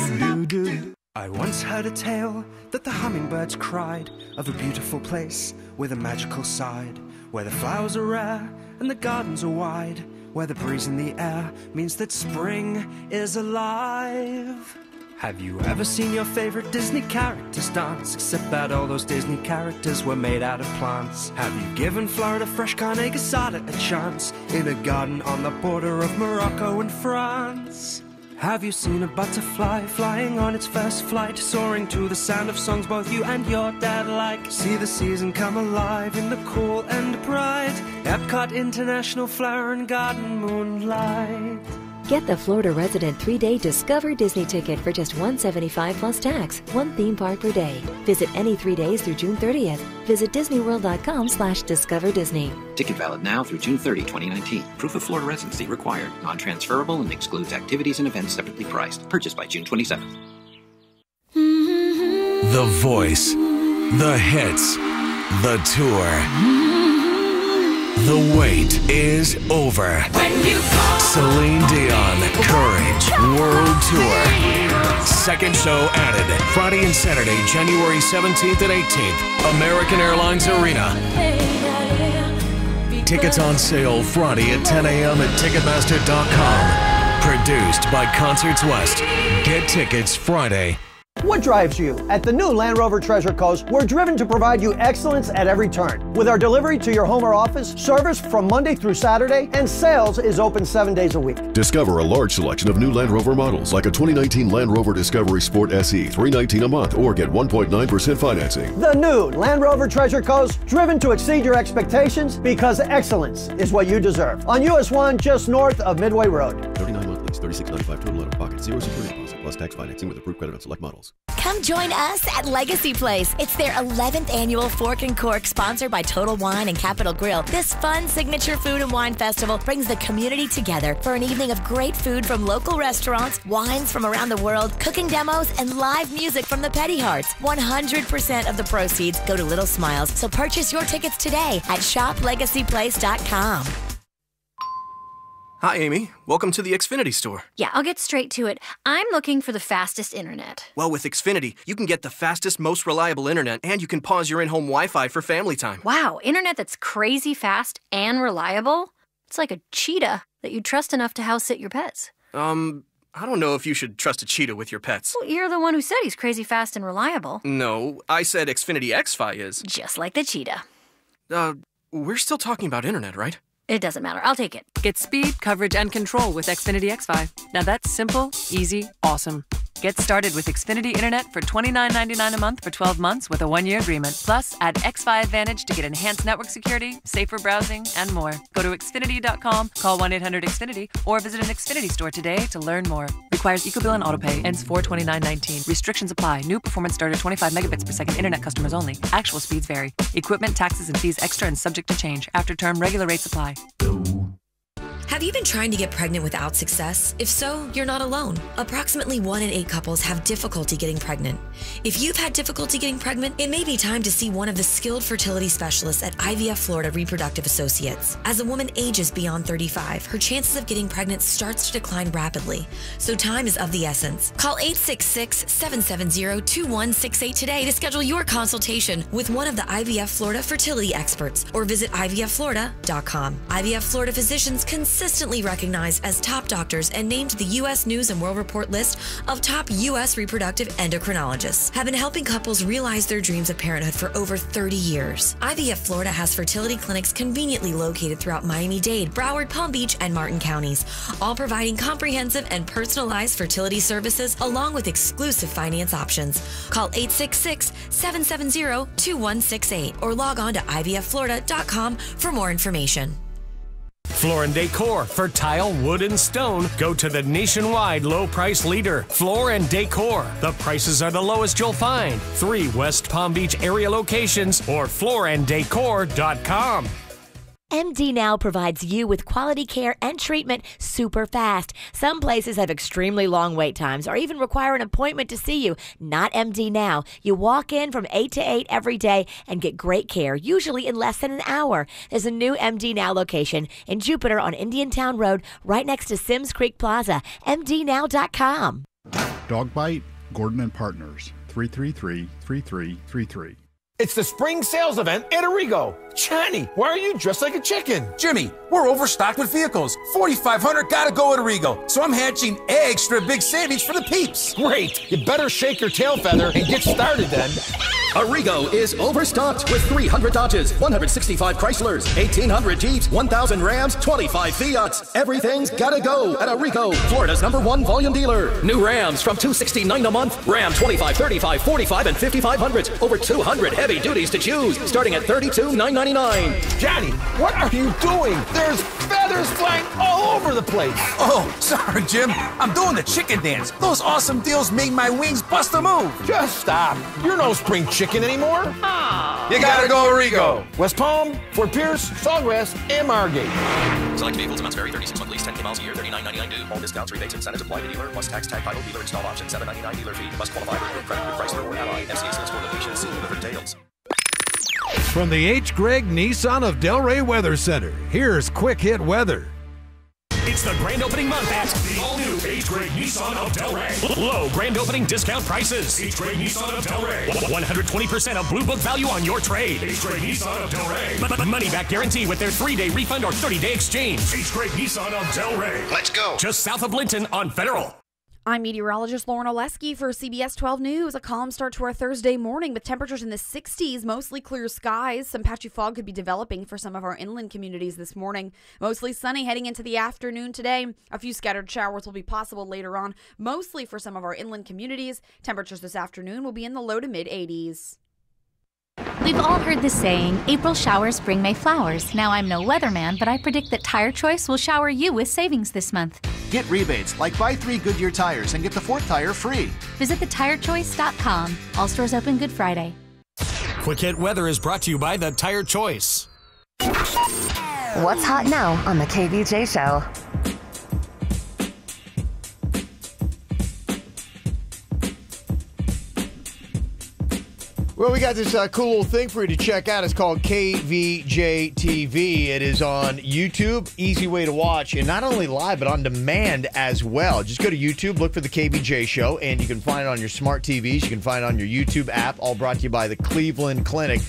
I once heard a tale that the hummingbirds cried of a beautiful place with a magical side, where the flowers are rare and the gardens are wide, where the breeze in the air means that spring is alive. Have you ever seen your favorite Disney characters dance? Except that all those Disney characters were made out of plants. Have you given Florida fresh carne asada a chance in a garden on the border of Morocco and France? Have you seen a butterfly flying on its first flight, soaring to the sound of songs both you and your dad like? See the season come alive in the cool and bright Epcot International Flower and Garden moonlight. Get the Florida resident 3-day Discover Disney ticket for just $175 plus tax, one theme park per day. Visit any 3 days through June 30th. Visit DisneyWorld.com/Discover Disney. Ticket valid now through June 30, 2019. Proof of Florida residency required. Non-transferable and excludes activities and events separately priced. Purchased by June 27th. The voice, the hits, the tour. The wait is over. Celine Dion, Courage, World Tour. Second show added. Friday and Saturday, January 17th and 18th. American Airlines Arena. Tickets on sale Friday at 10 a.m. at Ticketmaster.com. Produced by Concerts West. Get tickets Friday. What drives you? At the new Land Rover Treasure Coast, we're driven to provide you excellence at every turn. With our delivery to your home or office, service from Monday through Saturday, and sales is open 7 days a week. Discover a large selection of new Land Rover models, like a 2019 Land Rover Discovery Sport SE, $319 a month, or get 1.9% financing. The new Land Rover Treasure Coast, driven to exceed your expectations because excellence is what you deserve. On US 1, just north of Midway Road. 39 month lease, $36.95 total out of pocket, 0 security deposit, plus tax financing with approved credit on select models. Come join us at Legacy Place. It's their 11th annual Fork and Cork, sponsored by Total Wine and Capital Grill. This fun signature food and wine festival brings the community together for an evening of great food from local restaurants, wines from around the world, cooking demos, and live music from the Petty Hearts. 100% of the proceeds go to Little Smiles, so purchase your tickets today at shoplegacyplace.com. Hi, Amy. Welcome to the Xfinity store. Yeah, I'll get straight to it. I'm looking for the fastest internet. Well, with Xfinity, you can get the fastest, most reliable internet, and you can pause your in-home Wi-Fi for family time. Wow, internet that's crazy fast and reliable? It's like a cheetah that you trust enough to house sit your pets. I don't know if you should trust a cheetah with your pets. Well, you're the one who said he's crazy fast and reliable. No, I said Xfinity XFi is. Just like the cheetah. We're still talking about internet, right? It doesn't matter. I'll take it. Get speed, coverage, and control with Xfinity XFi. Now that's simple, easy, awesome. Get started with Xfinity Internet for $29.99 a month for 12 months with a 1-year agreement. Plus, add XFi Advantage to get enhanced network security, safer browsing, and more. Go to Xfinity.com, call 1-800-XFINITY, or visit an Xfinity store today to learn more. Requires EcoBill and AutoPay. Ends 4/29/19. Restrictions apply. New performance starter 25 megabits per second internet customers only. Actual speeds vary. Equipment, taxes, and fees extra and subject to change. After term, regular rates apply. Have you been trying to get pregnant without success? If so, you're not alone. Approximately 1 in 8 couples have difficulty getting pregnant. If you've had difficulty getting pregnant, it may be time to see one of the skilled fertility specialists at IVF Florida Reproductive Associates. As a woman ages beyond 35, her chances of getting pregnant starts to decline rapidly, so time is of the essence. Call 866-770-2168 today to schedule your consultation with one of the IVF Florida fertility experts, or visit IVFFlorida.com. IVF Florida physicians consistently recognized as top doctors and named to the U.S. News and World Report list of top U.S. reproductive endocrinologists, have been helping couples realize their dreams of parenthood for over 30 years. IVF Florida has fertility clinics conveniently located throughout Miami-Dade, Broward, Palm Beach, and Martin counties, all providing comprehensive and personalized fertility services along with exclusive finance options. Call 866-770-2168 or log on to IVFFlorida.com for more information. Floor and Decor for tile, wood, and stone. Go to the nationwide low price leader, Floor and Decor. The prices are the lowest you'll find. 3 West Palm Beach area locations or flooranddecor.com. MD Now provides you with quality care and treatment super fast. Some places have extremely long wait times or even require an appointment to see you. Not MD Now. You walk in from 8 to 8 every day and get great care, usually in less than an hour. There's a new MD Now location in Jupiter on Indiantown Road, right next to Sims Creek Plaza. MDNow.com. Dog Bite, Gordon and Partners, 333-3333. It's the spring sales event at Arrigo. Johnny, why are you dressed like a chicken? Jimmy, we're overstocked with vehicles. 4,500 gotta go at Arrigo. So I'm hatching extra big savings for the peeps. Great. You better shake your tail feather and get started then. Arrigo is overstocked with 300 Dodges, 165 Chryslers, 1,800 Jeeps, 1,000 Rams, 25 Fiats. Everything's gotta go at Arrigo, Florida's #1 volume dealer. New Rams from $269 a month. Ram 25, 35, 45, and 5,500. Over 200 heavy duties to choose, starting at $32,999. Johnny, what are you doing? There's feathers flying all over the place. Oh, sorry, Jim. I'm doing the chicken dance. Those awesome deals made my wings bust a move. Just stop. You're no spring chicken anymore. You gotta go Arrigo. West Palm, Fort Pierce, Sawgrass, and Margate. Select vehicles, amounts vary. 36 month lease, 10K miles a year, $39.99 due. All discounts, rebates, incentives apply to dealer. Plus tax, tag, title, dealer install option, $7.99 dealer fee. Must qualify for credit with Chrysler or Ally. FCA stands for location. See dealer for details. From the H. Gregg Nissan of Delray Weather Center, here's Quick Hit Weather. It's the grand opening month at the all-new H. Gregg Nissan of Delray. Low grand opening discount prices. H. Gregg Nissan of Delray. 120% of Blue Book value on your trade. H. Gregg Nissan of Delray. Money back guarantee with their 3-day refund or 30-day exchange. H. Gregg Nissan of Delray. Let's go. Just south of Linton on Federal. I'm meteorologist Lauren Oleski for CBS 12 News. A calm start to our Thursday morning with temperatures in the 60s, mostly clear skies. Some patchy fog could be developing for some of our inland communities this morning. Mostly sunny heading into the afternoon today. A few scattered showers will be possible later on, mostly for some of our inland communities. Temperatures this afternoon will be in the low to mid 80s. We've all heard the saying, April showers bring May flowers. Now, I'm no weatherman, but I predict that Tire Choice will shower you with savings this month. Get rebates like buy 3 Goodyear tires and get the 4th tire free. Visit thetirechoice.com. All stores open Good Friday. Quick Hit Weather is brought to you by the Tire Choice. What's hot now on the KVJ Show? Well, we got this cool little thing for you to check out. It's called KVJ TV. It is on YouTube. Easy way to watch. And not only live, but on demand as well. Just go to YouTube, look for the KVJ Show, and you can find it on your smart TVs. You can find it on your YouTube app, all brought to you by the Cleveland Clinic.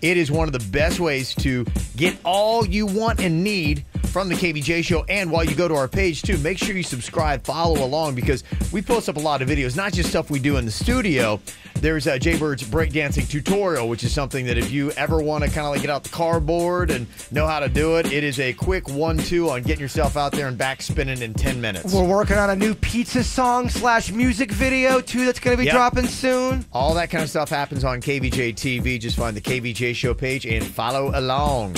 It is one of the best ways to get all you want and need from the KVJ Show. And while you go to our page, too, make sure you subscribe, follow along, because we post up a lot of videos, not just stuff we do in the studio. There's Jay Bird's breakdancing tutorial, which is something that if you ever want to kind of like get out the cardboard and know how to do it, it is a quick 1-2 on getting yourself out there and back spinning in 10 minutes. We're working on a new pizza song / music video, too, that's going to be dropping soon. All that kind of stuff happens on KVJ TV. Just find the KVJ Show page and follow along.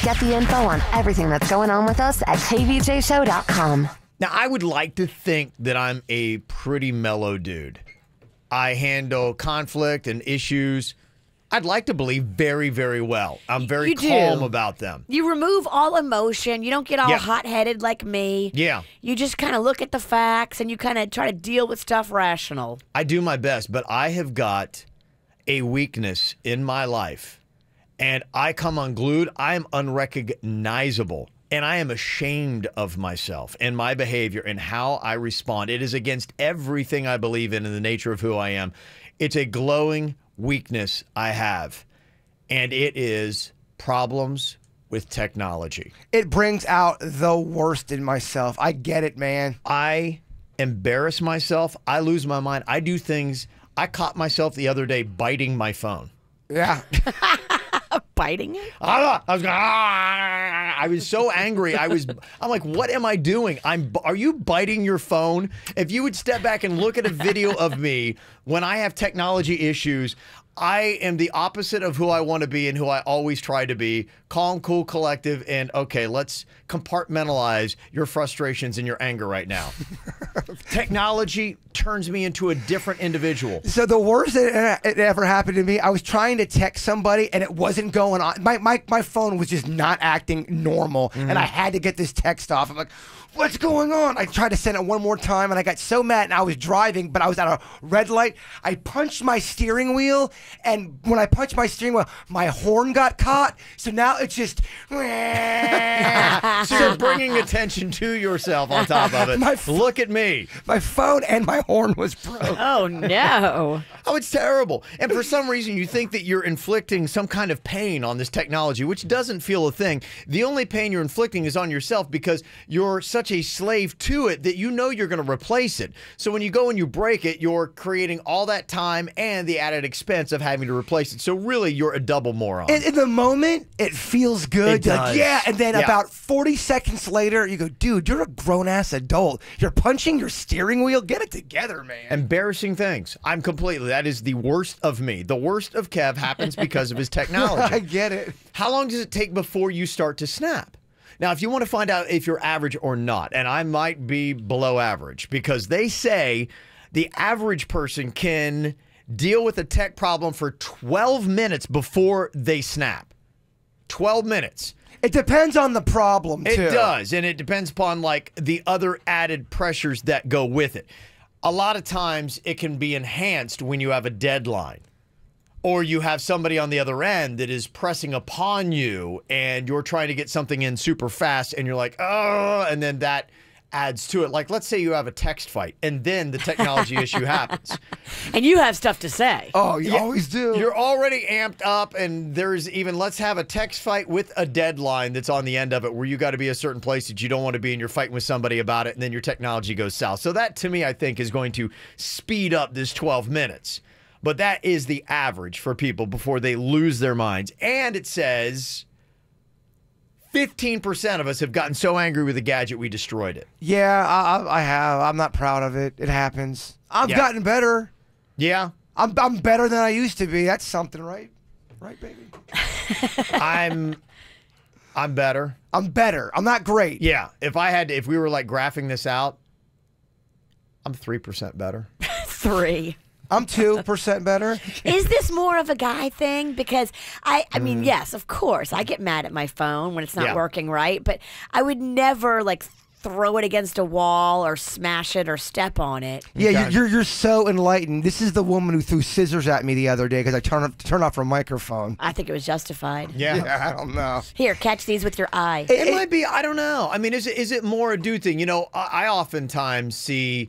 Get the info on everything that's going on with us at kvjshow.com. Now, I would like to think that I'm a pretty mellow dude. I handle conflict and issues, I'd like to believe, very, very well. I'm very calm about them. You remove all emotion. You don't get all hot-headed like me. Yeah. You just kind of look at the facts and you kind of try to deal with stuff rational. I do my best, but I have got a weakness in my life, and I come unglued. I am unrecognizable. And I am ashamed of myself and my behavior and how I respond. It is against everything I believe in and the nature of who I am. It's a glowing weakness I have, and it is problems with technology. It brings out the worst in myself. I get it, man. I embarrass myself. I lose my mind. I do things. I caught myself the other day biting my phone. Yeah. Biting it? I was so angry. I'm like, what am I doing? Are you biting your phone? If you would step back and look at a video of me when I have technology issues, I am the opposite of who I want to be and who I always try to be. Calm, cool, collective, and okay, let's compartmentalize your frustrations and your anger right now. Technology turns me into a different individual. So the worst that it ever happened to me, I was trying to text somebody and it wasn't going on. My phone was just not acting normal, and I had to get this text off. I'm like, what's going on? I tried to send it one more time, and I got so mad, and I was driving, but I was at a red light. I punched my steering wheel, and when I punched my steering wheel, my horn got caught, so now it's just... So you're bringing attention to yourself on top of it. Look at me. My phone and my horn was broke. Oh, no. Oh, it's terrible. And for some reason, you think that you're inflicting some kind of pain on this technology, which doesn't feel a thing. The only pain you're inflicting is on yourself because you're such a slave to it that you know you're going to replace it. So when you go and you break it, you're creating all that time and the added expense of having to replace it. So really, you're a double moron. In the moment, it feels good. It does. Yeah, and then about 40 seconds later, you go, dude, you're a grown-ass adult. You're punching your steering wheel. Get it together, man. Embarrassing things. That is the worst of me. The worst of Kev happens because of his technology. I get it. How long does it take before you start to snap? Now, if you want to find out if you're average or not, and I might be below average, because they say the average person can deal with a tech problem for 12 minutes before they snap. 12 minutes. It depends on the problem, too. It does, and it depends upon, like, the other added pressures that go with it. A lot of times, it can be enhanced when you have a deadline. Or you have somebody on the other end that is pressing upon you and you're trying to get something in super fast and you're like, oh, and then that adds to it. Like, let's say you have a text fight and then the technology issue happens. And you have stuff to say. Oh, you always do. You're already amped up and there's even, let's have a text fight with a deadline that's on the end of it where you got to be a certain place that you don't want to be and you're fighting with somebody about it and then your technology goes south. So that, to me, I think is going to speed up this 12 minutes. But that is the average for people before they lose their minds. And it says 15% of us have gotten so angry with the gadget we destroyed it. Yeah, I have. I'm not proud of it. It happens. I've gotten better. Yeah? I'm better than I used to be. That's something, right? Right, baby? I'm better. I'm better. I'm not great. Yeah. If we were like graphing this out, I'm 3% better. 3. I'm 2% better. Is this more of a guy thing? Because I mean, yes, of course, I get mad at my phone when it's not working right, but I would never like throw it against a wall or smash it or step on it. Yeah, you're so enlightened. This is the woman who threw scissors at me the other day because I turned off her microphone. I think it was justified. Yeah, I don't know. Here, catch these with your eye. It might be. I don't know. I mean, is it more a dude thing? You know, I oftentimes see.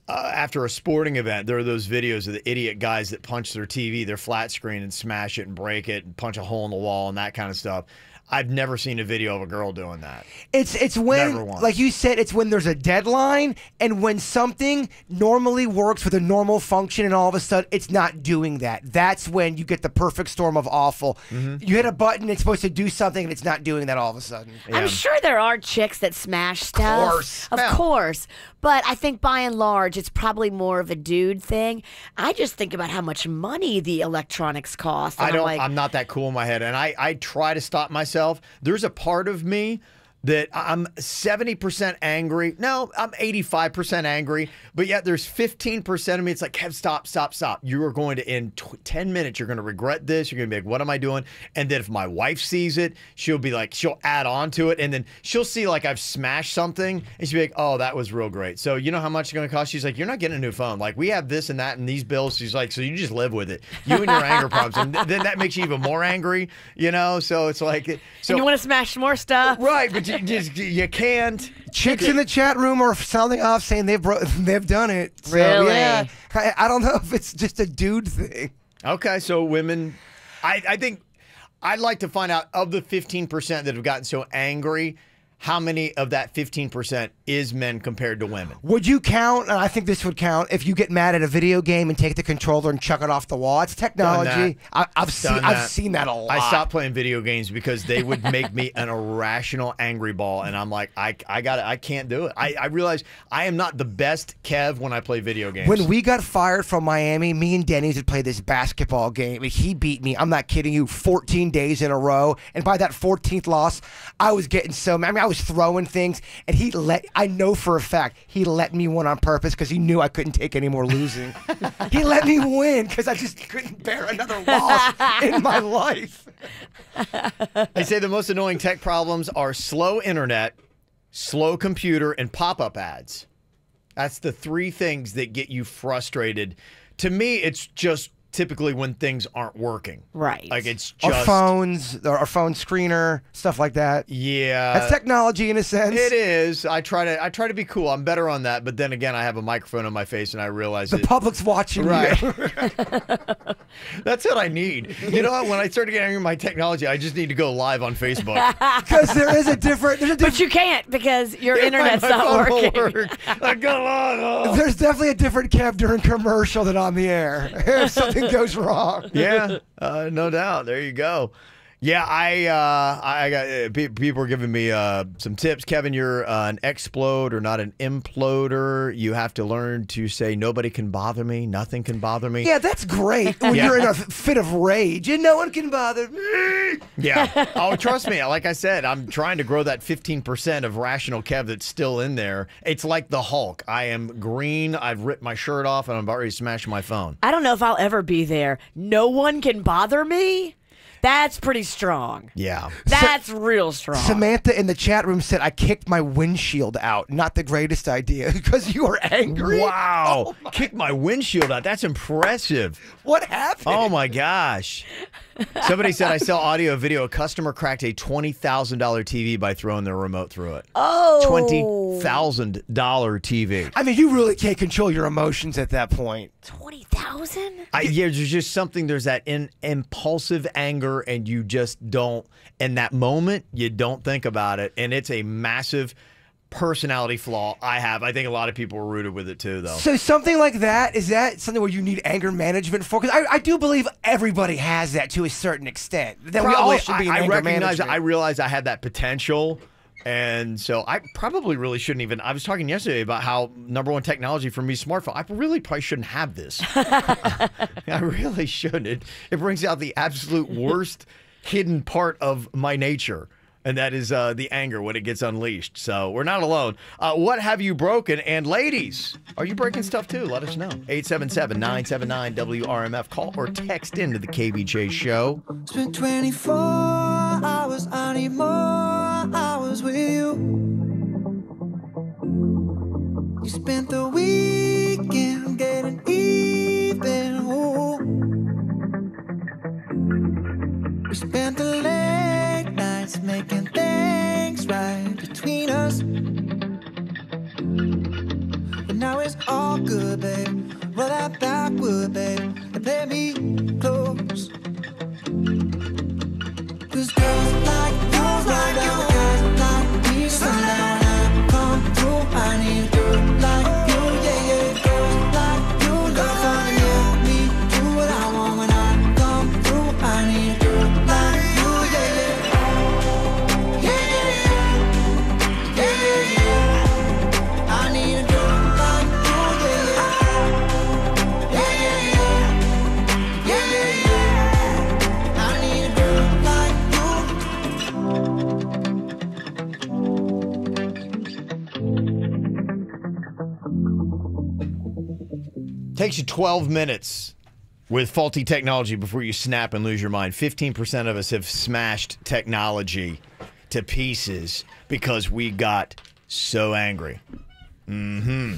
After a sporting event, there are those videos of the idiot guys that punch their TV, their flat screen, and smash it and break it and punch a hole in the wall and that kind of stuff. I've never seen a video of a girl doing that. It's when, like you said, it's when there's a deadline and when something normally works with a normal function and all of a sudden it's not doing that. That's when you get the perfect storm of awful. You hit a button, it's supposed to do something and it's not doing that all of a sudden. Yeah. I'm sure there are chicks that smash stuff. Of course. But I think by and large, it's probably more of a dude thing. I just think about how much money the electronics cost. And I'm not that cool in my head. And I try to stop myself. There's a part of me that I'm 70% angry. No, I'm 85% angry. But yet there's 15% of me. It's like, Kev, stop. You are going to, in 10 minutes, you're going to regret this. You're going to be like, what am I doing? And then if my wife sees it, she'll be like, she'll add on to it. And then she'll see like I've smashed something. And she'll be like, oh, that was real great. So you know how much it's going to cost? She's like, you're not getting a new phone. Like we have this and that and these bills. She's like, so you just live with it. You and your anger problems. And then that makes you even more angry, you know? So it's like. So, and you want to smash more stuff. Right, but you can't. Chicks in the chat room are sounding off saying they've done it. So, really? Yeah, I don't know if it's just a dude thing. Okay, so women, I think I'd like to find out of the 15% that have gotten so angry, how many of that 15% is men compared to women? Would you count, and I think this would count, if you get mad at a video game and take the controller and chuck it off the wall? It's technology. I've seen that a lot. I stopped playing video games because they would make me an irrational angry ball, and I'm like, I can't do it. I realize I am not the best Kev when I play video games. When we got fired from Miami, me and Denny's would play this basketball game, and he beat me, I'm not kidding you, 14 days in a row, and by that 14th loss, I was getting so mad. I mean, I was throwing things, and I know for a fact, he let me win on purpose because he knew I couldn't take any more losing. He let me win because I just couldn't bear another loss in my life. They say the most annoying tech problems are slow internet, slow computer, and pop-up ads. That's the three things that get you frustrated. To me, it's just typically when things aren't working. Right. Like it's just our phones, our phone screener, stuff like that. Yeah. That's technology in a sense. It is. I try to be cool. I'm better on that, but then again, I have a microphone on my face and I realize the public's watching right. you. That's what I need. You know what? When I started getting my technology, I just need to go live on Facebook. Because there's a different But you can't because your internet's not working. I go on. There's definitely a different Kev during commercial than on the air. If something goes wrong. Yeah, no doubt. There you go. Yeah, I got people are giving me some tips. Kevin, you're an explode or not an imploder. You have to learn to say nobody can bother me, nothing can bother me. Yeah, that's great when you're in a fit of rage and no one can bother me. Yeah. Oh, trust me. Like I said, I'm trying to grow that 15% of rational Kev that's still in there. It's like the Hulk. I am green. I've ripped my shirt off and I'm already smashing my phone. I don't know if I'll ever be there. No one can bother me? That's pretty strong. Yeah. That's real strong. Samantha in the chat room said, I kicked my windshield out. Not the greatest idea because you were angry. Wow. Kicked my windshield out. That's impressive. What happened? Oh, my gosh. Somebody said I sell audio video. A customer cracked a $20,000 TV by throwing their remote through it. Oh. $20,000 TV. I mean, you really can't control your emotions at that point. 20,000? Yeah, there's just something, there's that impulsive anger, and you just don't, in that moment, you don't think about it. And it's a massive personality flaw I have. I think a lot of people are rooted with it too, though. So something like that, is that something where you need anger management for? Because I do believe everybody has that to a certain extent. That Probably, we all should be in I anger recognize, management. I realized I had that potential. And so I probably really shouldn't even. I was talking yesterday about how #1 technology for me is smartphone. I really probably shouldn't have this. I really shouldn't. It brings out the absolute worst hidden part of my nature. And that is the anger when it gets unleashed. So we're not alone. What have you broken? And ladies, are you breaking stuff too? Let us know. 877-979-WRMF. Call or text into the KVJ show. It's been 24 hours. I need more hours with you. You spent the weekend getting even. Ooh. We spent the late nights making things right between us. But now it's all good, babe. Roll that backward, babe, and play me close. 'Cause girls like you, guys like me, so now when I come through, I need a girl like you, yeah, yeah. Girls like you, love to let me do what I want when I come through. I need a girl like you, yeah, yeah. Yeah, yeah, yeah. Yeah, yeah, yeah. I need a girl like you, yeah, yeah. Yeah, yeah, yeah. Yeah, yeah, yeah. I need a girl like Takes you 12 minutes with faulty technology before you snap and lose your mind. 15% of us have smashed technology to pieces because we got so angry. Mm-hmm.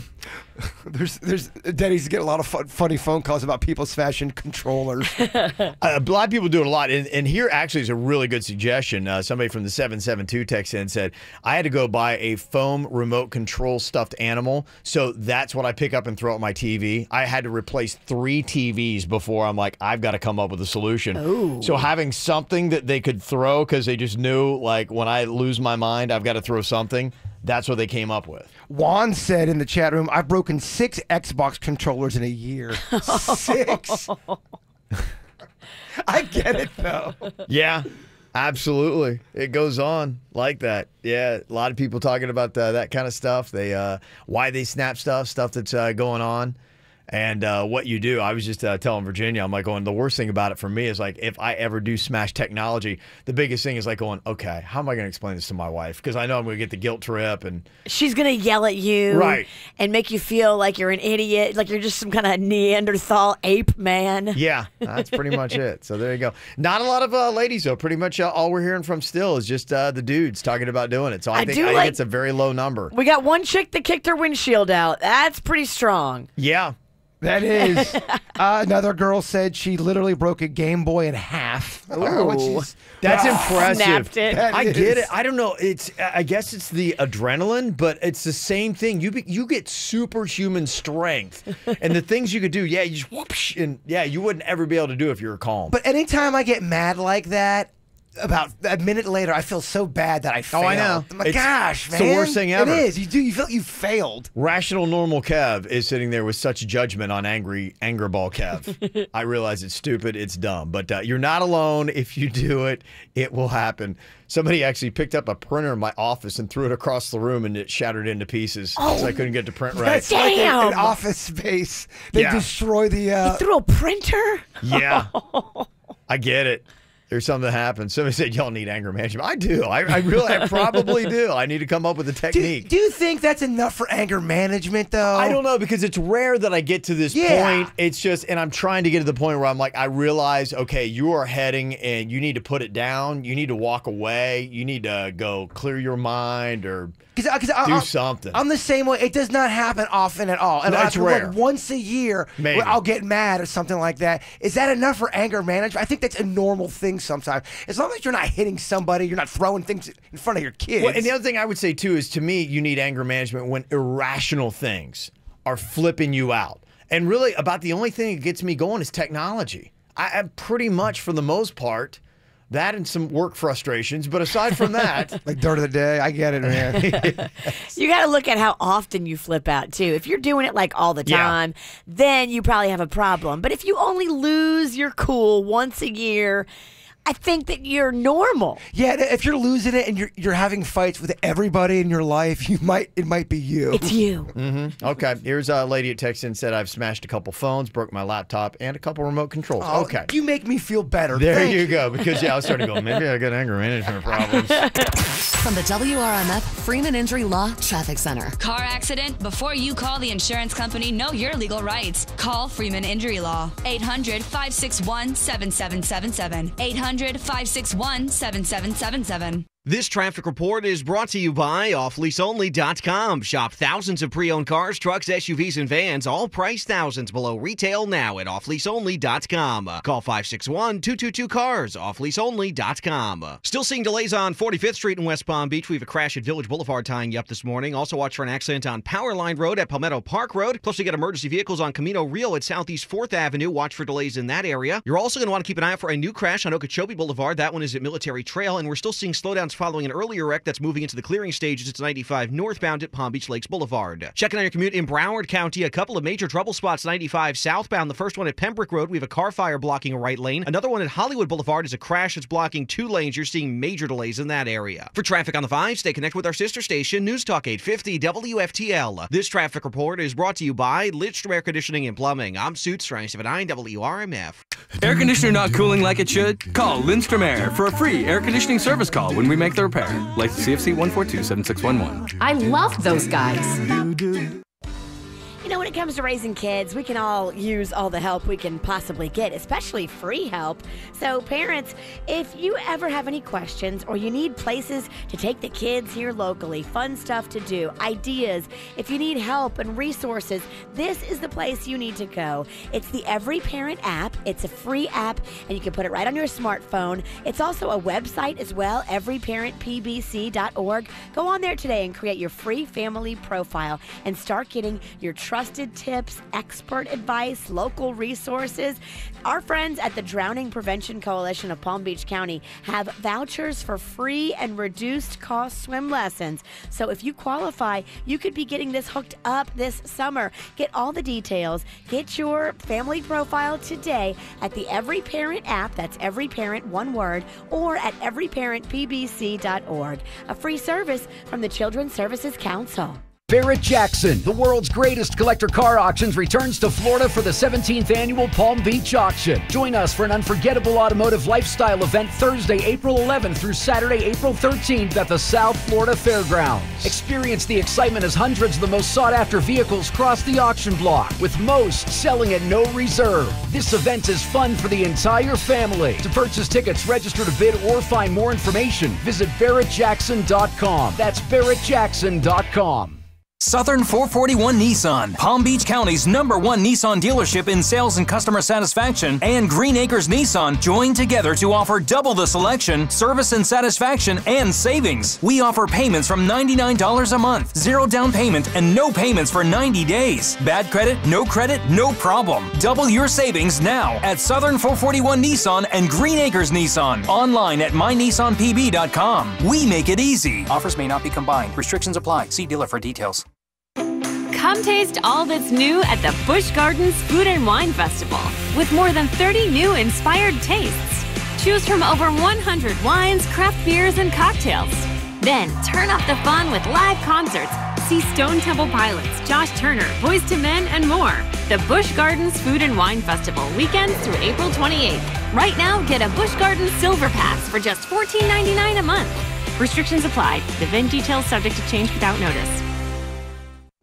There's Denny's get a lot of funny phone calls about people smashing controllers. A lot of people do it a lot, and here actually is a really good suggestion. Somebody from the 772 text in said, I had to go buy a foam remote control stuffed animal, so that's what I pick up and throw at my TV. I had to replace 3 TVs before I'm like, I've got to come up with a solution. Ooh. So having something that they could throw because they just knew, like, when I lose my mind, I've got to throw something. That's what they came up with. Juan said in the chat room, I've broken 6 Xbox controllers in a year. 6. I get it, though. Yeah, absolutely. It goes on like that. Yeah, a lot of people talking about that kind of stuff. They why they snap stuff that's going on. And what you do, I was just telling Virginia, I'm like going, the worst thing about it for me is like if I ever do smash technology, the biggest thing is like going, okay, how am I going to explain this to my wife? Because I know I'm going to get the guilt trip. And she's going to yell at you. Right. And make you feel like you're an idiot, like you're just some kind of Neanderthal ape man. Yeah, that's pretty much it. So there you go. Not a lot of ladies, though. Pretty much all we're hearing from still is just the dudes talking about doing it. So I think it's a very low number. We got one chick that kicked her windshield out. That's pretty strong. Yeah. That is. Another girl said she literally broke a Game Boy in half. That's impressive. Snapped it. I get it. I don't know. I guess it's the adrenaline, but it's the same thing. You get superhuman strength, and the things you could do. Yeah, you just whoosh, and yeah, you wouldn't ever be able to do if you were calm. But anytime I get mad like that, about a minute later, I feel so bad that I failed. Oh, I know. I'm like, gosh, man. It's the worst thing ever. It is. You feel like you failed. Rational, normal Kev is sitting there with such judgment on anger ball Kev. I realize it's stupid, it's dumb, but you're not alone. If you do it, it will happen. Somebody actually picked up a printer in my office and threw it across the room, and it shattered into pieces because I couldn't get to print right. That's like an office space. They destroy the... You threw a printer? Yeah. I get it. There's something that happens. Somebody said, y'all need anger management. I do. I probably do. I need to come up with a technique. Do you think that's enough for anger management, though? I don't know, because it's rare that I get to this point. It's just, and I'm trying to get to the point where I'm like, I realize, okay, you are heading and you need to put it down. You need to walk away. You need to go clear your mind or do something. I'm the same way. It does not happen often at all. And That's rare. Like once a year, Maybe. I'll get mad or something like that. Is that enough for anger management? I think that's a normal thing sometimes. As long as you're not hitting somebody, you're not throwing things in front of your kids. Well, and the other thing I would say, too, is to me, you need anger management when irrational things are flipping you out. And really, about the only thing that gets me going is technology. I pretty much, for the most part, that and some work frustrations. But aside from that... like dirt of the day, I get it, man. You got to look at how often you flip out, too. If you're doing it like all the time, then you probably have a problem. But if you only lose your cool once a year... I think that you're normal. Yeah, if you're losing it and you're having fights with everybody in your life, it might be you. It's you. Mm-hmm. Okay, here's a lady that texted and said, I've smashed a couple phones, broke my laptop, and a couple remote controls. Oh, okay. You make me feel better. There you go, because I was starting to go, maybe I got anger management problems. From the WRMF Freeman Injury Law Traffic Center. Car accident? Before you call the insurance company, know your legal rights. Call Freeman Injury Law. 800-561-7777. 800-561-7777. This traffic report is brought to you by offleaseonly.com. Shop thousands of pre-owned cars, trucks, SUVs, and vans, all priced thousands below retail now at offleaseonly.com. Call 561-222-CARS, offleaseonly.com. Still seeing delays on 45th Street in West Palm Beach. We have a crash at Village Boulevard tying you up this morning. Also watch for an accident on Powerline Road at Palmetto Park Road. Plus, we get emergency vehicles on Camino Rio at Southeast 4th Avenue. Watch for delays in that area. You're also going to want to keep an eye out for a new crash on Okeechobee Boulevard. That one is at Military Trail, and we're still seeing slowdowns following an earlier wreck that's moving into the clearing stages. It's 95 northbound at Palm Beach Lakes Boulevard. Checking on your commute in Broward County, a couple of major trouble spots. 95 southbound, the first one at Pembroke Road. We have a car fire blocking a right lane. Another one at Hollywood Boulevard is a crash that's blocking 2 lanes. You're seeing major delays in that area. For traffic on the 5, stay connected with our sister station, News Talk 850 WFTL. This traffic report is brought to you by Lidstrom Air Conditioning and Plumbing. I'm Suits 979 WRMF. Air conditioner not cooling like it should? Call Lindstrom Air for a free air conditioning service call when we make the repair. License CFC 1427611. I love those guys. You know, when it comes to raising kids, we can all use all the help we can possibly get, especially free help. So parents, if you ever have any questions or you need places to take the kids here locally, fun stuff to do, ideas, if you need help and resources, this is the place you need to go. It's the Every Parent app. It's a free app, and you can put it right on your smartphone. It's also a website as well, everyparentpbc.org. Go on there today and create your free family profile and start getting your trusted tips, expert advice, local resources. Our friends at the Drowning Prevention Coalition of Palm Beach County have vouchers for free and reduced cost swim lessons. So if you qualify, you could be getting this hooked up this summer. Get all the details. Get your family profile today at the Every Parent app. That's Every Parent, one word, or at everyparentpbc.org. A free service from the Children's Services Council. Barrett-Jackson, the world's greatest collector car auctions, returns to Florida for the 17th annual Palm Beach Auction. Join us for an unforgettable automotive lifestyle event Thursday, April 11th through Saturday, April 13th at the South Florida Fairgrounds. Experience the excitement as hundreds of the most sought-after vehicles cross the auction block, with most selling at no reserve. This event is fun for the entire family. To purchase tickets, register to bid, or find more information, visit barrettjackson.com. That's barrettjackson.com. Southern 441 Nissan, Palm Beach County's #1 Nissan dealership in sales and customer satisfaction, and Green Acres Nissan join together to offer double the selection, service and satisfaction, and savings. We offer payments from $99 a month, 0 down payment, and no payments for 90 days. Bad credit, no problem. Double your savings now at Southern 441 Nissan and Green Acres Nissan. Online at mynissanpb.com. We make it easy. Offers may not be combined. Restrictions apply. See dealer for details. Come taste all that's new at the Busch Gardens Food and Wine Festival with more than 30 new inspired tastes. Choose from over 100 wines, craft beers, and cocktails. Then turn up the fun with live concerts. See Stone Temple Pilots, Josh Turner, Boyz II Men, and more. The Busch Gardens Food and Wine Festival weekends through April 28th. Right now, get a Busch Gardens Silver Pass for just $14.99 a month. Restrictions apply. Event details subject to change without notice.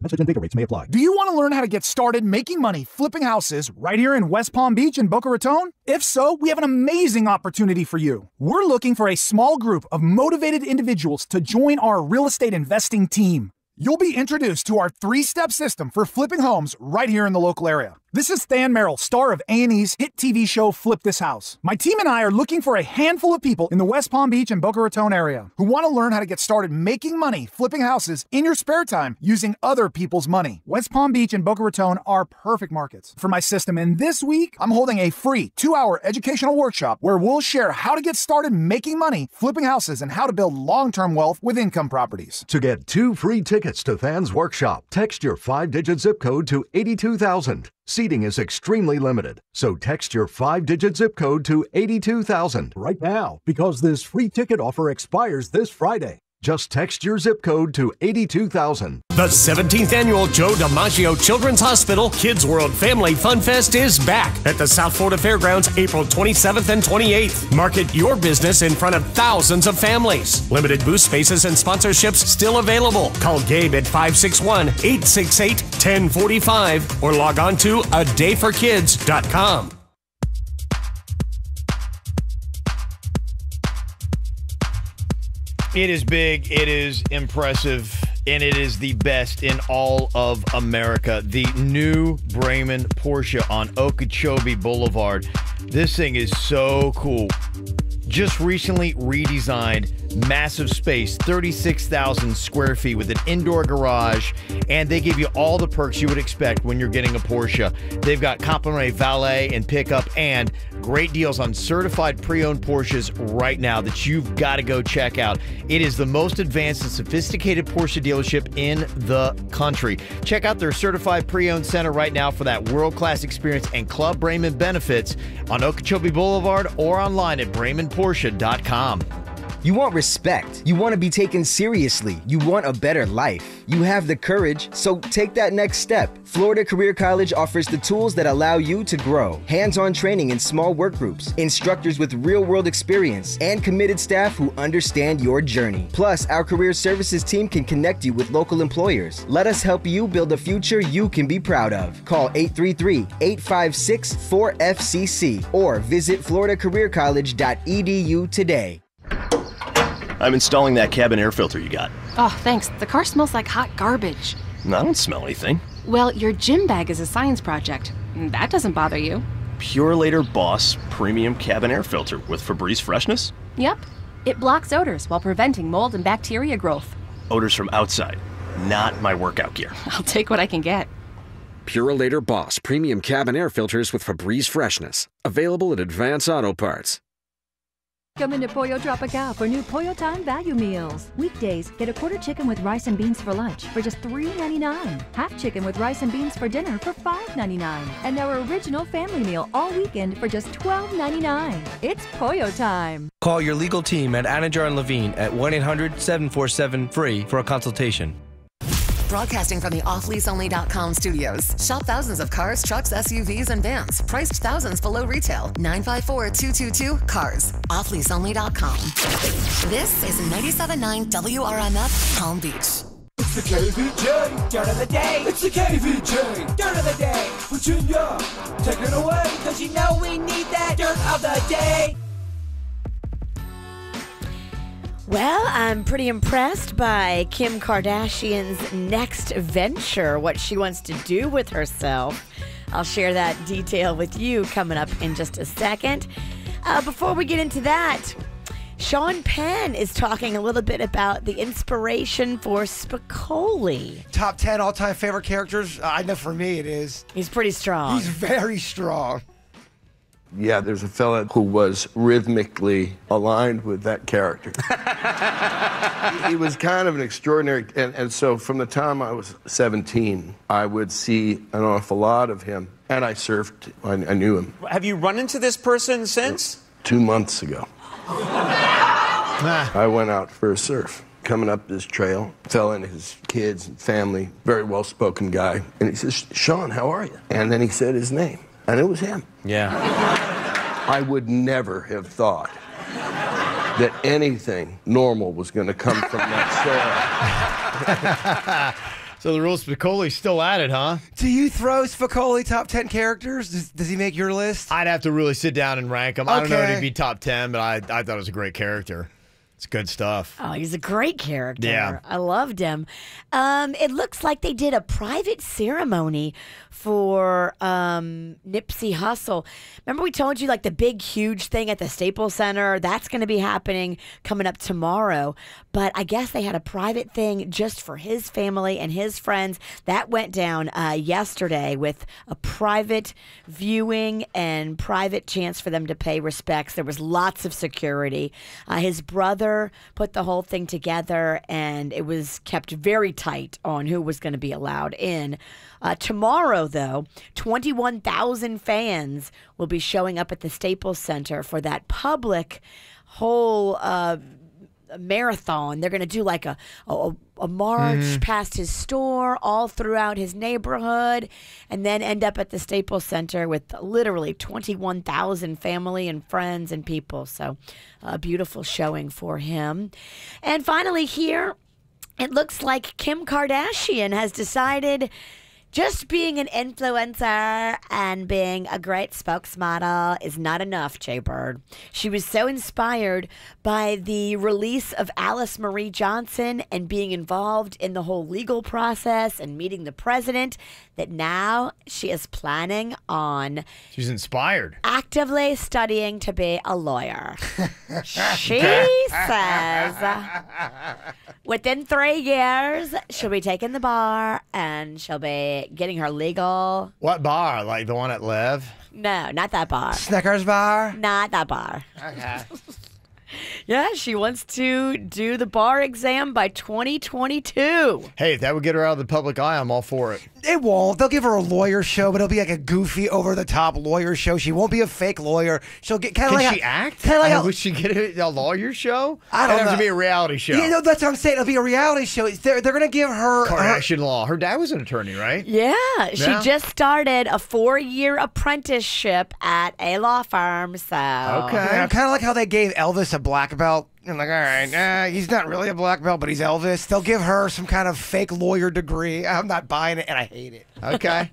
Message and data rates may apply. Do you want to learn how to get started making money flipping houses right here in West Palm Beach and Boca Raton? If so, we have an amazing opportunity for you. We're looking for a small group of motivated individuals to join our real estate investing team. You'll be introduced to our 3-step system for flipping homes right here in the local area. This is Than Merrill, star of A&E's hit TV show Flip This House. My team and I are looking for a handful of people in the West Palm Beach and Boca Raton area who want to learn how to get started making money flipping houses in your spare time using other people's money. West Palm Beach and Boca Raton are perfect markets for my system, and this week I'm holding a free 2-hour educational workshop where we'll share how to get started making money flipping houses and how to build long-term wealth with income properties. To get 2 free tickets to Than's workshop, text your 5-digit zip code to 82,000. Seating is extremely limited, so text your 5-digit zip code to 82,000 right now, because this free ticket offer expires this Friday. Just text your zip code to 82,000. The 17th annual Joe DiMaggio Children's Hospital Kids World Family Fun Fest is back at the South Florida Fairgrounds April 27th and 28th. Market your business in front of thousands of families. Limited booth spaces and sponsorships still available. Call Gabe at 561-868-1045 or log on to adayforkids.com. It is big, it is impressive, and it is the best in all of America. The new Brayman Porsche on Okeechobee Boulevard. This thing is so cool. Just recently redesigned, massive space, 36,000 square feet with an indoor garage, and they give you all the perks you would expect when you're getting a Porsche. They've got complimentary valet and pickup and great deals on certified pre-owned Porsches right now that you've got to go check out. It is the most advanced and sophisticated Porsche dealership in the country. Check out their certified pre-owned center right now for that world-class experience and Club Brayman benefits on Okeechobee Boulevard or online at BraymanPorsche.com. You want respect. You want to be taken seriously. You want a better life. You have the courage, so take that next step. Florida Career College offers the tools that allow you to grow. Hands-on training in small work groups, instructors with real-world experience, and committed staff who understand your journey. Plus, our career services team can connect you with local employers. Let us help you build a future you can be proud of. Call 833-856-4FCC or visit floridacareercollege.edu today. I'm installing that cabin air filter you got. Oh, thanks. The car smells like hot garbage. I don't smell anything. Well, your gym bag is a science project. That doesn't bother you. Purelator Boss Premium Cabin Air Filter with Febreze Freshness? Yep. It blocks odors while preventing mold and bacteria growth. Odors from outside, not my workout gear. I'll take what I can get. Purelator Boss Premium Cabin Air Filters with Febreze Freshness. Available at Advance Auto Parts. Come into Pollo Tropical for new Pollo Time value meals. Weekdays, get a quarter chicken with rice and beans for lunch for just $3.99. Half chicken with rice and beans for dinner for $5.99. And our original family meal all weekend for just $12.99. It's Pollo Time. Call your legal team at Anajar and Levine at 1-800-747-FREE for a consultation. Broadcasting from the offleaseonly.com studios. Shop thousands of cars, trucks, SUVs, and vans. Priced thousands below retail. 954-222-CARS. Offleaseonly.com. This is 97.9 WRMF Palm Beach. It's the KVJ Dirt of the Day. It's the KVJ Dirt of the Day. Virginia, take it away, because you know we need that Dirt of the Day. Well, I'm pretty impressed by Kim Kardashian's next venture, what she wants to do with herself. I'll share that detail with you coming up in just a second. Before we get into that, Sean Penn is talking a little bit about the inspiration for Spicoli. Top 10 all-time favorite characters? I know for me it is. He's pretty strong. He's very strong. Yeah, there's a fella who was rhythmically aligned with that character. He was kind of an extraordinary, and so from the time I was 17, I would see an awful lot of him, and I surfed. I knew him. Have you run into this person since? 2 months ago. I went out for a surf. Coming up this trail, fell into his kids and family, very well-spoken guy, and he says, "Sean, how are you?" And then he said his name. And it was him. Yeah. I would never have thought that anything normal was going to come from that story. So the real Spicoli's still at it, huh? Do you throw Spicoli top 10 characters? Does he make your list? I'd have to really sit down and rank him. Okay. I don't know if he'd be top 10, but I thought it was a great character. It's good stuff. Oh, he's a great character. Yeah. I loved him. It looks like they did a private ceremony for Nipsey Hussle. Remember we told you like the big, huge thing at the Staples Center? That's going to be happening coming up tomorrow. But I guess they had a private thing just for his family and his friends. That went down yesterday with a private viewing and private chance for them to pay respects. There was lots of security. His brother put the whole thing together, and it was kept very tight on who was going to be allowed in. Tomorrow, though, 21,000 fans will be showing up at the Staples Center for that public whole marathon. They're going to do like a march past his store all throughout his neighborhood, and then end up at the Staples Center with literally 21,000 family and friends and people. So a beautiful showing for him. And finally here, it looks like Kim Kardashian has decided just being an influencer and being a great spokesmodel is not enough, Jay Bird. She was so inspired by the release of Alice Marie Johnson and being involved in the whole legal process and meeting the president that now she is planning on She's inspired. actively studying to be a lawyer. She says within 3 years, she'll be taking the bar and she'll be getting her legal. What bar? Like the one at Lev? No, not that bar. Snickers bar? Not that bar. Okay. Yeah, she wants to do the bar exam by 2022. Hey, if that would get her out of the public eye, I'm all for it. It won't. They'll give her a lawyer show, but it'll be like a goofy, over-the-top lawyer show. She won't be a fake lawyer. She'll get kind of Can like she act? Kind of like would she get a lawyer show? I don't It'd know. have to be a reality show. Yeah, no, that's what I'm saying. It'll be a reality show. They're going to give her Kardashian law. Her dad was an attorney, right? Yeah, she Yeah. just started a 4-year apprenticeship at a law firm. So Yeah, kind of like how they gave Elvis a black belt. And like, all right, he's not really a black belt, but he's Elvis. They'll give her some kind of fake lawyer degree. I'm not buying it, and I hate it. Okay.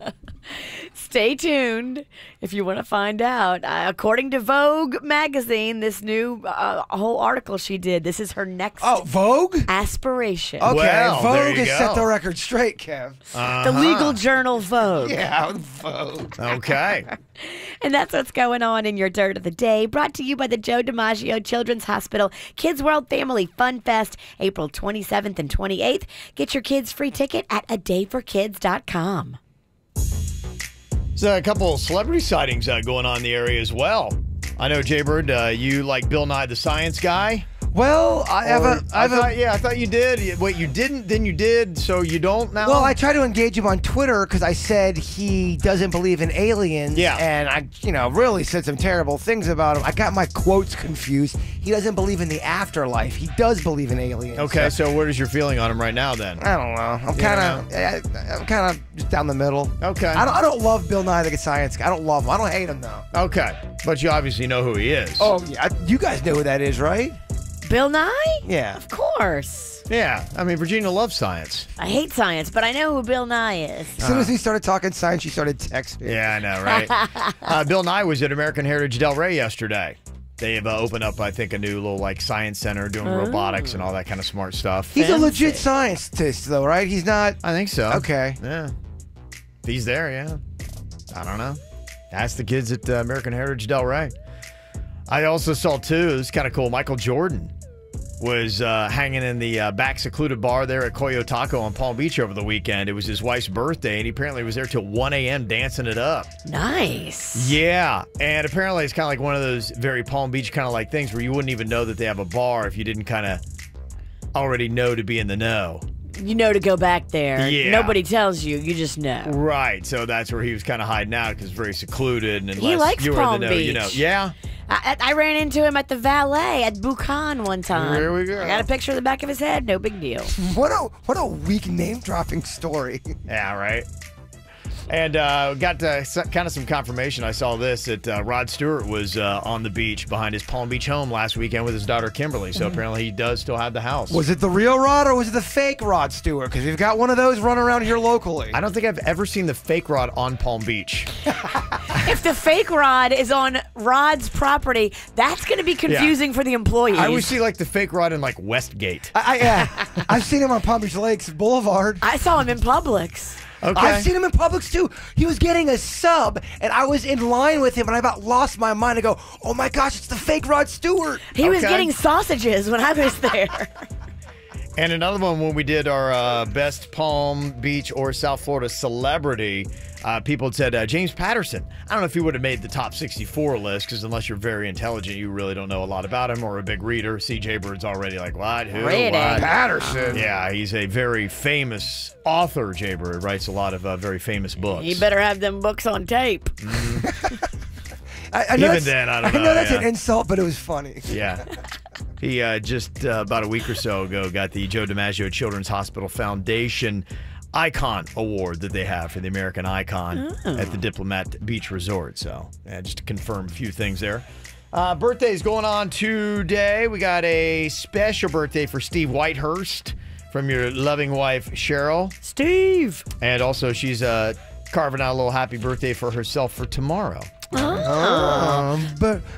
Stay tuned if you want to find out. According to Vogue magazine, this new whole article she did, this is her next Vogue aspiration. Okay, Well, there Vogue you has set go. the record straight, Kev. The legal journal Vogue. Yeah, Vogue. Okay. And that's what's going on in your Dirt of the Day. Brought to you by the Joe DiMaggio Children's Hospital Kids World Family Fun Fest, April 27th and 28th. Get your kids' free ticket at adayforkids.com. So a couple celebrity sightings going on in the area as well. I know, Jay Bird, you like Bill Nye the Science Guy. Well, I thought you did. Wait, you didn't, then you did, so you don't now? Well, I tried to engage him on Twitter because I said he doesn't believe in aliens. Yeah. And I, really said some terrible things about him. I got my quotes confused. He doesn't believe in the afterlife. He does believe in aliens. Okay, so what is your feeling on him right now then? I don't know. I'm kind of just down the middle. Okay. I don't love Bill Nye the Science Guy. I don't love him. I don't hate him though. Okay, but you obviously know who he is. Oh yeah, you guys know who that is, right? Bill Nye? Yeah. Of course. Yeah, I mean, Virginia loves science. I hate science, but I know who Bill Nye is. As soon as he started talking science, she started texting. Yeah, I know, right? Bill Nye was at American Heritage Del Rey yesterday. They have opened up, I think, a new little science center doing robotics and all that kind of smart stuff. He's a legit scientist, though, right? He's not. I think so. Okay. Yeah. If he's there, yeah. I don't know. Ask the kids at American Heritage Del Rey. I also saw, too, this is kind of cool, Michael Jordan was hanging in the back secluded bar there at Kvj Taco on Palm Beach over the weekend. It was his wife's birthday, and he apparently was there till 1 a.m. dancing it up. Nice. Yeah, and apparently it's kind of like one of those very Palm Beach kind of like things where you wouldn't even know that they have a bar if you didn't kind of already know to be in the know. You know to go back there. Yeah. Nobody tells you. You just know. Right, so that's where he was kind of hiding out because it's very secluded. And unless He likes you were Palm in the know, Beach. you know. Yeah. I ran into him at the valet at Bucan one time. There we go. I got a picture of the back of his head. No big deal. What a weak name dropping story. Yeah, right. And got kind of some confirmation. I saw this that Rod Stewart was on the beach behind his Palm Beach home last weekend with his daughter Kimberly. So apparently he does still have the house. Was it the real Rod or was it the fake Rod Stewart? Because we've got one of those running around here locally. I don't think I've ever seen the fake Rod on Palm Beach. If the fake Rod is on Rod's property, that's going to be confusing for the employees. I always see the fake Rod in Westgate. I've seen him on Palm Beach Lakes Boulevard. I saw him in Publix. Okay. I've seen him in Publix too. He was getting a sub, and I was in line with him, and I about lost my mind. I go, "Oh my gosh, it's the fake Rod Stewart." He was getting sausages when I was there. And another one when we did our best Palm Beach or South Florida celebrity, people had said James Patterson. I don't know if he would have made the top 64 list because unless you're very intelligent, you really don't know a lot about him or a big reader. CJ Bird's already like, what? Who? Rated. What? Patterson. Yeah, he's a very famous author, Jay Bird. Writes a lot of very famous books. He better have them books on tape. I know Even then, I don't know. I know that's an insult, but it was funny. Yeah. He just about a week or so ago got the Joe DiMaggio Children's Hospital Foundation Icon Award that they have for the American Icon at the Diplomat Beach Resort. So, just to confirm a few things there. Birthdays going on today. We got a special birthday for Steve Whitehurst from your loving wife, Cheryl. Steve. And also, she's carving out a little happy birthday for herself for tomorrow.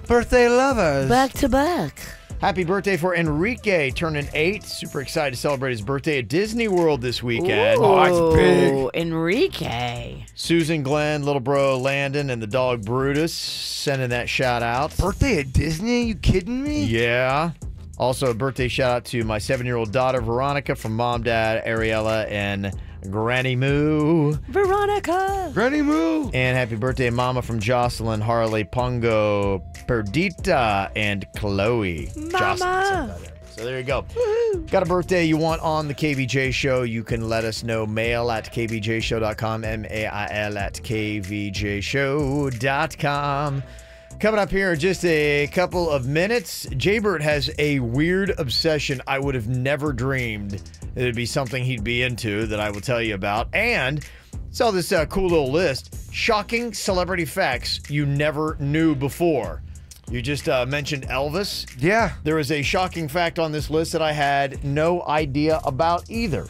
Birthday lovers. Back to back. Happy birthday for Enrique, turning 8. Super excited to celebrate his birthday at Disney World this weekend. Ooh, it's big. Enrique. Susan, Glenn, little bro Landon, and the dog Brutus sending that shout out. Birthday at Disney? You kidding me? Yeah. Also, a birthday shout out to my 7-year-old daughter Veronica from Mom, Dad, Ariella, and Granny Moo. Veronica. Granny Moo. And happy birthday, Mama, from Jocelyn, Harley, Pongo, Perdita, and Chloe. Mama. So there you go. Woo-hoo. Got a birthday you want on the KVJ show, you can let us know. Mail at kvjshow.com, mail at kvjshow.com. Coming up here in just a couple of minutes, Jaybird has a weird obsession I would have never dreamed that it'd be something he'd be into that I will tell you about. And saw this cool little list. Shocking celebrity facts you never knew before. You just mentioned Elvis. Yeah. There was a shocking fact on this list that I had no idea about either.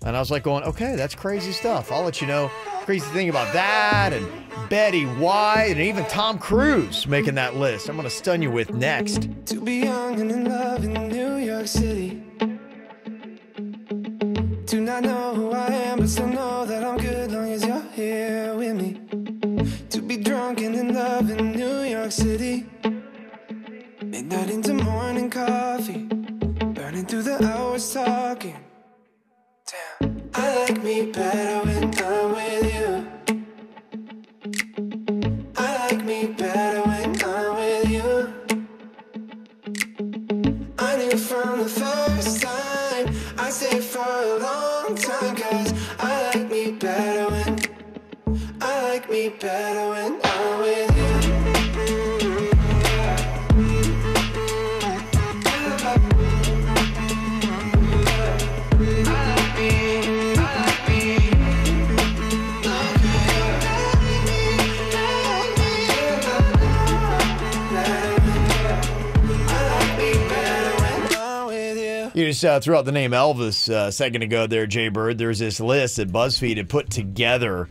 And I was like going, okay, that's crazy stuff. I'll let you know crazy thing about that and Betty White and even Tom Cruise making that list. I'm going to stun you with next. To be young and in love in New York City. Do not know who I am, but still know that I'm good long as you're here with me. To be drunk and in love in New York City. Midnight into morning coffee. Burning through the hours talking. Damn. I like me better when I'm with you. I like me better when I'm with you. I knew You just threw out the name Elvis a second ago there, Jay Bird. There's this list that BuzzFeed had put together,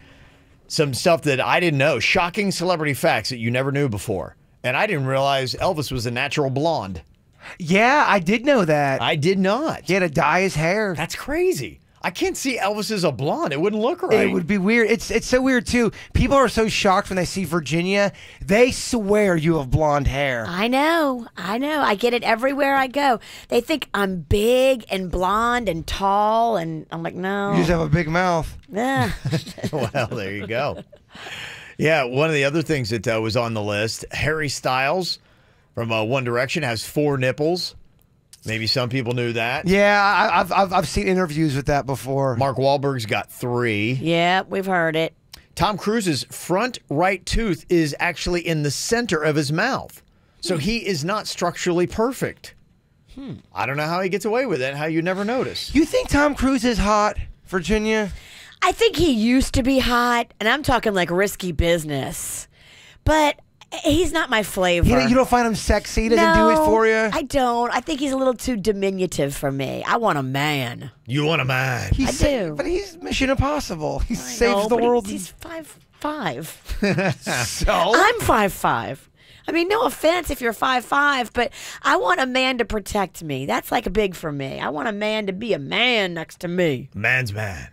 some stuff that I didn't know, shocking celebrity facts that you never knew before. And I didn't realize Elvis was a natural blonde. Yeah, I did know that. I did not. He had to dye his hair. That's crazy. I can't see Elvis as a blonde. It wouldn't look right. It would be weird. It's so weird, too. People are so shocked when they see Virginia. They swear you have blonde hair. I know. I get it everywhere I go. They think I'm big and blonde and tall, and I'm like, no. You just have a big mouth. Yeah. Well, there you go. Yeah, one of the other things that was on the list, Harry Styles from One Direction has 4 nipples. Maybe some people knew that. Yeah, I've seen interviews with that before. Mark Wahlberg's got 3. Yeah, we've heard it. Tom Cruise's front right tooth is actually in the center of his mouth. So he is not structurally perfect. I don't know how he gets away with it, how you never notice. You think Tom Cruise is hot, Virginia? I think he used to be hot, and I'm talking like risky business. But he's not my flavor. You don't find him sexy? He doesn't do it for you? I don't. I think he's a little too diminutive for me. I want a man. You want a man? I do. But he's Mission Impossible. He saves the world. He's 5'5". So? I'm 5'5". I mean, no offense if you're 5'5", but I want a man to protect me. That's like big for me. I want a man to be a man next to me. Man's man.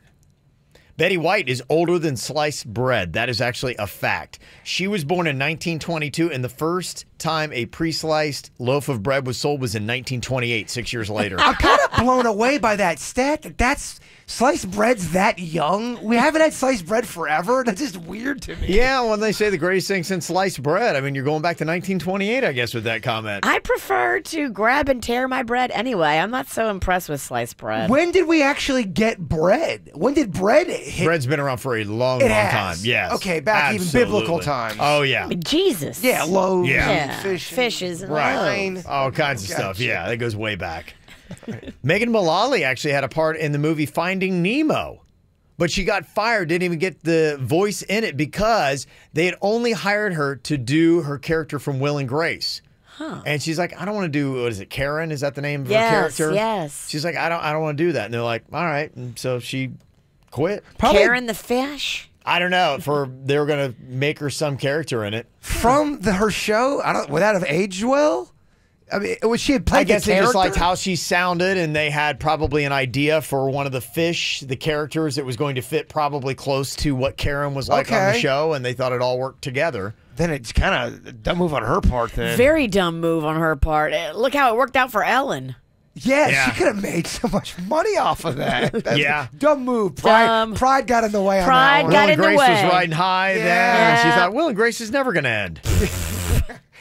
Betty White is older than sliced bread. That is actually a fact. She was born in 1922, and the first time a pre-sliced loaf of bread was sold was in 1928, 6 years later. I'm kind of blown away by that stat. That's sliced bread's that young. We haven't had sliced bread forever. That's just weird to me. Yeah, when they say the greatest thing since sliced bread, I mean, you're going back to 1928, I guess, with that comment. I prefer to grab and tear my bread anyway. I'm not so impressed with sliced bread. When did we actually get bread? When did bread hit? Bread's been around for a long time. Yes. Okay, back absolutely. even biblical times. Oh, yeah. Jesus. Yeah, loaves, Yeah. fishes, and Right. wine. All kinds of stuff. Yeah, that goes way back. Megan Mullally actually had a part in the movie Finding Nemo, but she got fired, didn't even get the voice in it because they had only hired her to do her character from Will and Grace. And she's like, I don't want to do, what is it, Karen? Is that the name of her character? Yes. She's like, I don't want to do that. And they're like, all right. And so she quit. Karen the fish? I don't know. They were going to make her some character in it. From her show? Would that have aged well? I mean, was she had played I guess the they just character? liked how she sounded, and they had probably an idea for one of the fish, the characters that was going to fit probably close to what Karen was like on the show, and they thought it all worked together. Then it's kind of a dumb move on her part then. Very dumb move on her part. Look how it worked out for Ellen. Yeah, she could have made so much money off of that. That's dumb move. Pride got in the way on that Pride one. got Will in and the Grace way. was riding high then, and she thought, Will and Grace is never going to end.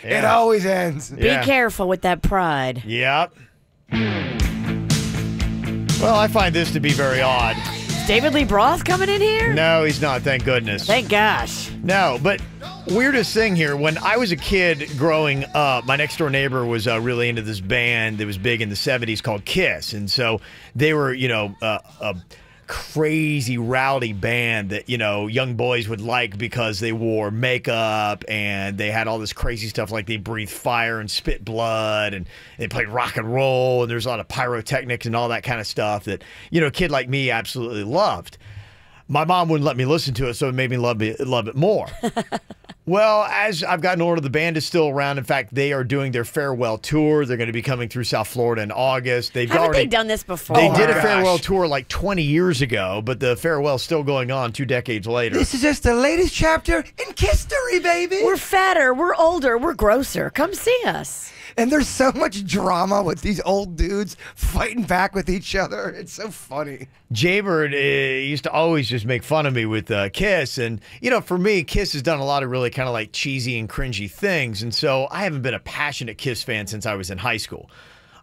It always ends. Be careful with that pride. Yep. Well, I find this to be very odd. Is David Lee Roth coming in here? No, he's not, thank goodness. Thank gosh. No, but weirdest thing here, when I was a kid growing up, my next door neighbor was really into this band that was big in the 70s called Kiss. And so they were, a crazy rowdy band that, young boys would like because they wore makeup and they had all this crazy stuff like they breathed fire and spit blood and they played rock and roll and there's a lot of pyrotechnics and all that kind of stuff that, a kid like me absolutely loved. My mom wouldn't let me listen to it, so it made me love it more. Well, as I've gotten older, the band is still around. In fact, they are doing their farewell tour. They're going to be coming through South Florida in August. Haven't they done this before? They did a farewell tour like 20 years ago, but the farewell's still going on 2 decades later. This is just the latest chapter in history, baby. We're fatter, we're older, we're grosser. Come see us. And there's so much drama with these old dudes fighting back with each other. It's so funny. Jaybird used to always just make fun of me with Kiss. And, for me, Kiss has done a lot of really kind of like cheesy and cringy things. And so I haven't been a passionate Kiss fan since I was in high school.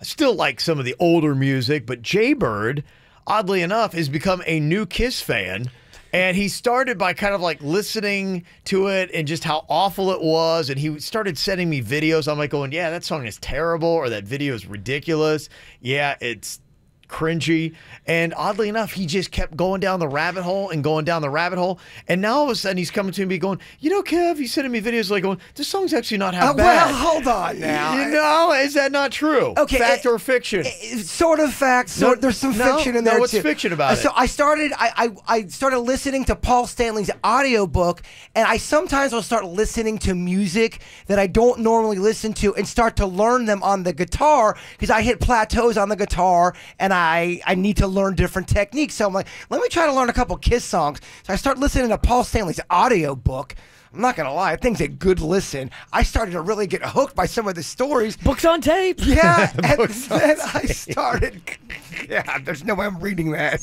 I still like some of the older music, but Jaybird, oddly enough, has become a new Kiss fan. And he started by kind of like listening to it and just how awful it was. And he started sending me videos. I'm like going, yeah, that song is terrible, or that video is ridiculous. Yeah, it's cringy. And oddly enough, he just kept going down the rabbit hole and going down the rabbit hole. And now all of a sudden he's coming to me going, you know, Kev, he's sending me videos like going, this song's actually not half bad. Well, hold on now. You know, is that not true? Okay, fact or fiction? Sort of fact. There's some fiction in there what's too. fiction about it? So I started listening to Paul Stanley's audiobook, and I sometimes will start listening to music that I don't normally listen to and start to learn them on the guitar because I hit plateaus on the guitar and I need to learn different techniques. So I'm like, let me try to learn a couple Kiss songs. So I start listening to Paul Stanley's audiobook. I'm not gonna lie, I think it's a good listen. I started to really get hooked by some of the stories. Books on tape. Yeah, and then I started. Yeah, there's no way I'm reading that.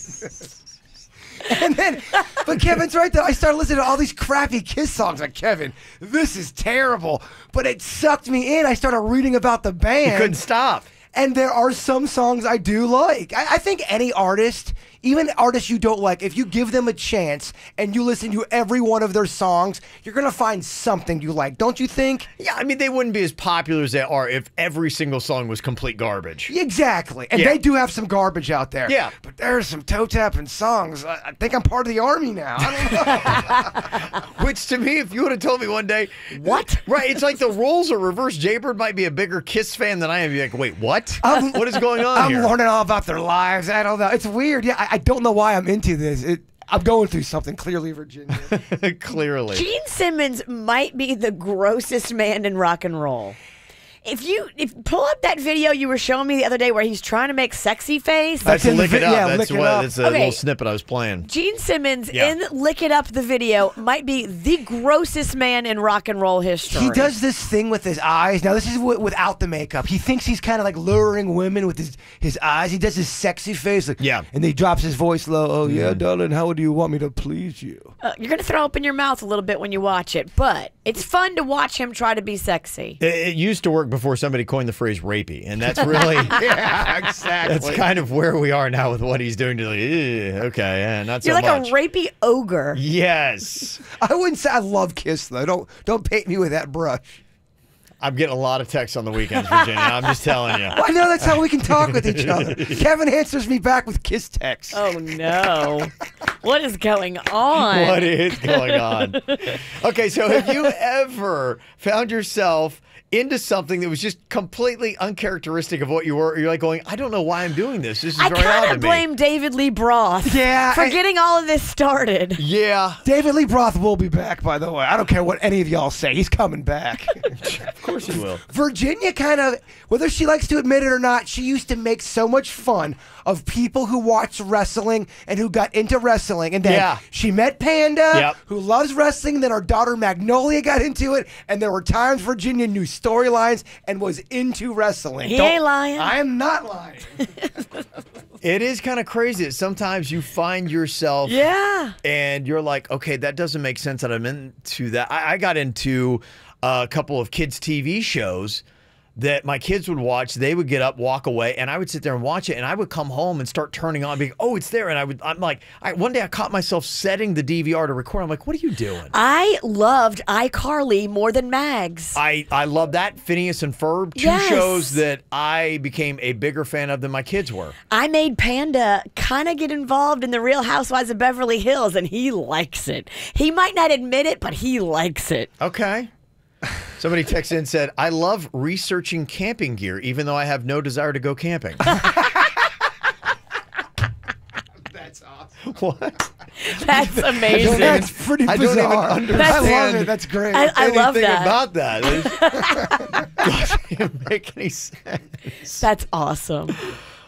And then, but Kevin's right though. I started listening to all these crappy Kiss songs. Like, Kevin, this is terrible. But it sucked me in. I started reading about the band. You couldn't stop. And there are some songs I do like. I think any artist, even artists you don't like, if you give them a chance and you listen to every one of their songs, you're going to find something you like. Don't you think? Yeah, I mean, they wouldn't be as popular as they are if every single song was complete garbage. Exactly. And they do have some garbage out there. Yeah. But there's some toe-tapping songs. I think I'm part of the army now. I don't know. Which to me, if you would have told me one day, what? Right, it's like the roles are reversed. Jaybird might be a bigger Kiss fan than I am. You're like, wait, what? What is going on here? I'm learning all about their lives. I don't know. It's weird. Yeah, I don't know why I'm into this. I'm going through something. Clearly, Virginia. Clearly. Gene Simmons might be the grossest man in rock and roll. If pull up that video you were showing me the other day where he's trying to make sexy face. That's Lick It Up. Yeah, that's a little snippet I was playing. Gene Simmons in Lick It Up, the video, might be the grossest man in rock and roll history. He does this thing with his eyes. Now, this is without the makeup. He thinks he's kind of like luring women with his eyes. He does his sexy face. Like, yeah. And he drops his voice low. Oh, yeah, darling, how do you want me to please you? You're going to throw up in your mouth a little bit when you watch it, but it's fun to watch him try to be sexy. It used to work before somebody coined the phrase rapey, and that's really yeah, exactly. That's kind of where we are now with what he's doing. To okay, not so much. You're like a rapey ogre. Yes. I wouldn't say I love Kiss though. Don't paint me with that brush. I'm getting a lot of texts on the weekends, Virginia. I'm just telling you. Well, I know that's how we can talk with each other. Kevin answers me back with Kiss texts. Oh no. What is going on? What is going on? Okay, so have you ever found yourself into something that was just completely uncharacteristic of what you were? You're like going, I don't know why I'm doing this. This is very odd to me. I kind of blame David Lee Roth for getting all of this started. Yeah. David Lee Roth will be back, by the way. I don't care what any of y'all say. He's coming back. Of course he will. Virginia kind of, whether she likes to admit it or not, she used to make so much fun of people who watched wrestling and who got into wrestling. And then she met Panda, who loves wrestling. Then our daughter Magnolia got into it. And there were times Virginia knew storylines and was into wrestling. He ain't lying. I am not lying. It is kind of crazy that sometimes you find yourself and you're like, okay, that doesn't make sense that I'm into that. I got into a couple of kids' TV shows that my kids would watch. They would get up, walk away, and I would sit there and watch it, and I would come home and start turning on, being, oh, it's there. And I'm like, one day I caught myself setting the DVR to record. I'm like, what are you doing? I loved iCarly more than Mags. I love that. Phineas and Ferb, two shows that I became a bigger fan of than my kids were. I made Panda kind of get involved in the Real Housewives of Beverly Hills, and he likes it. He might not admit it, but he likes it. Okay. Somebody texted in and said, I love researching camping gear, even though I have no desire to go camping. That's awesome. What? That's amazing. That's pretty bizarre. I don't even understand. I love it. That's great. I love that. About that. It doesn't make any sense. That's awesome.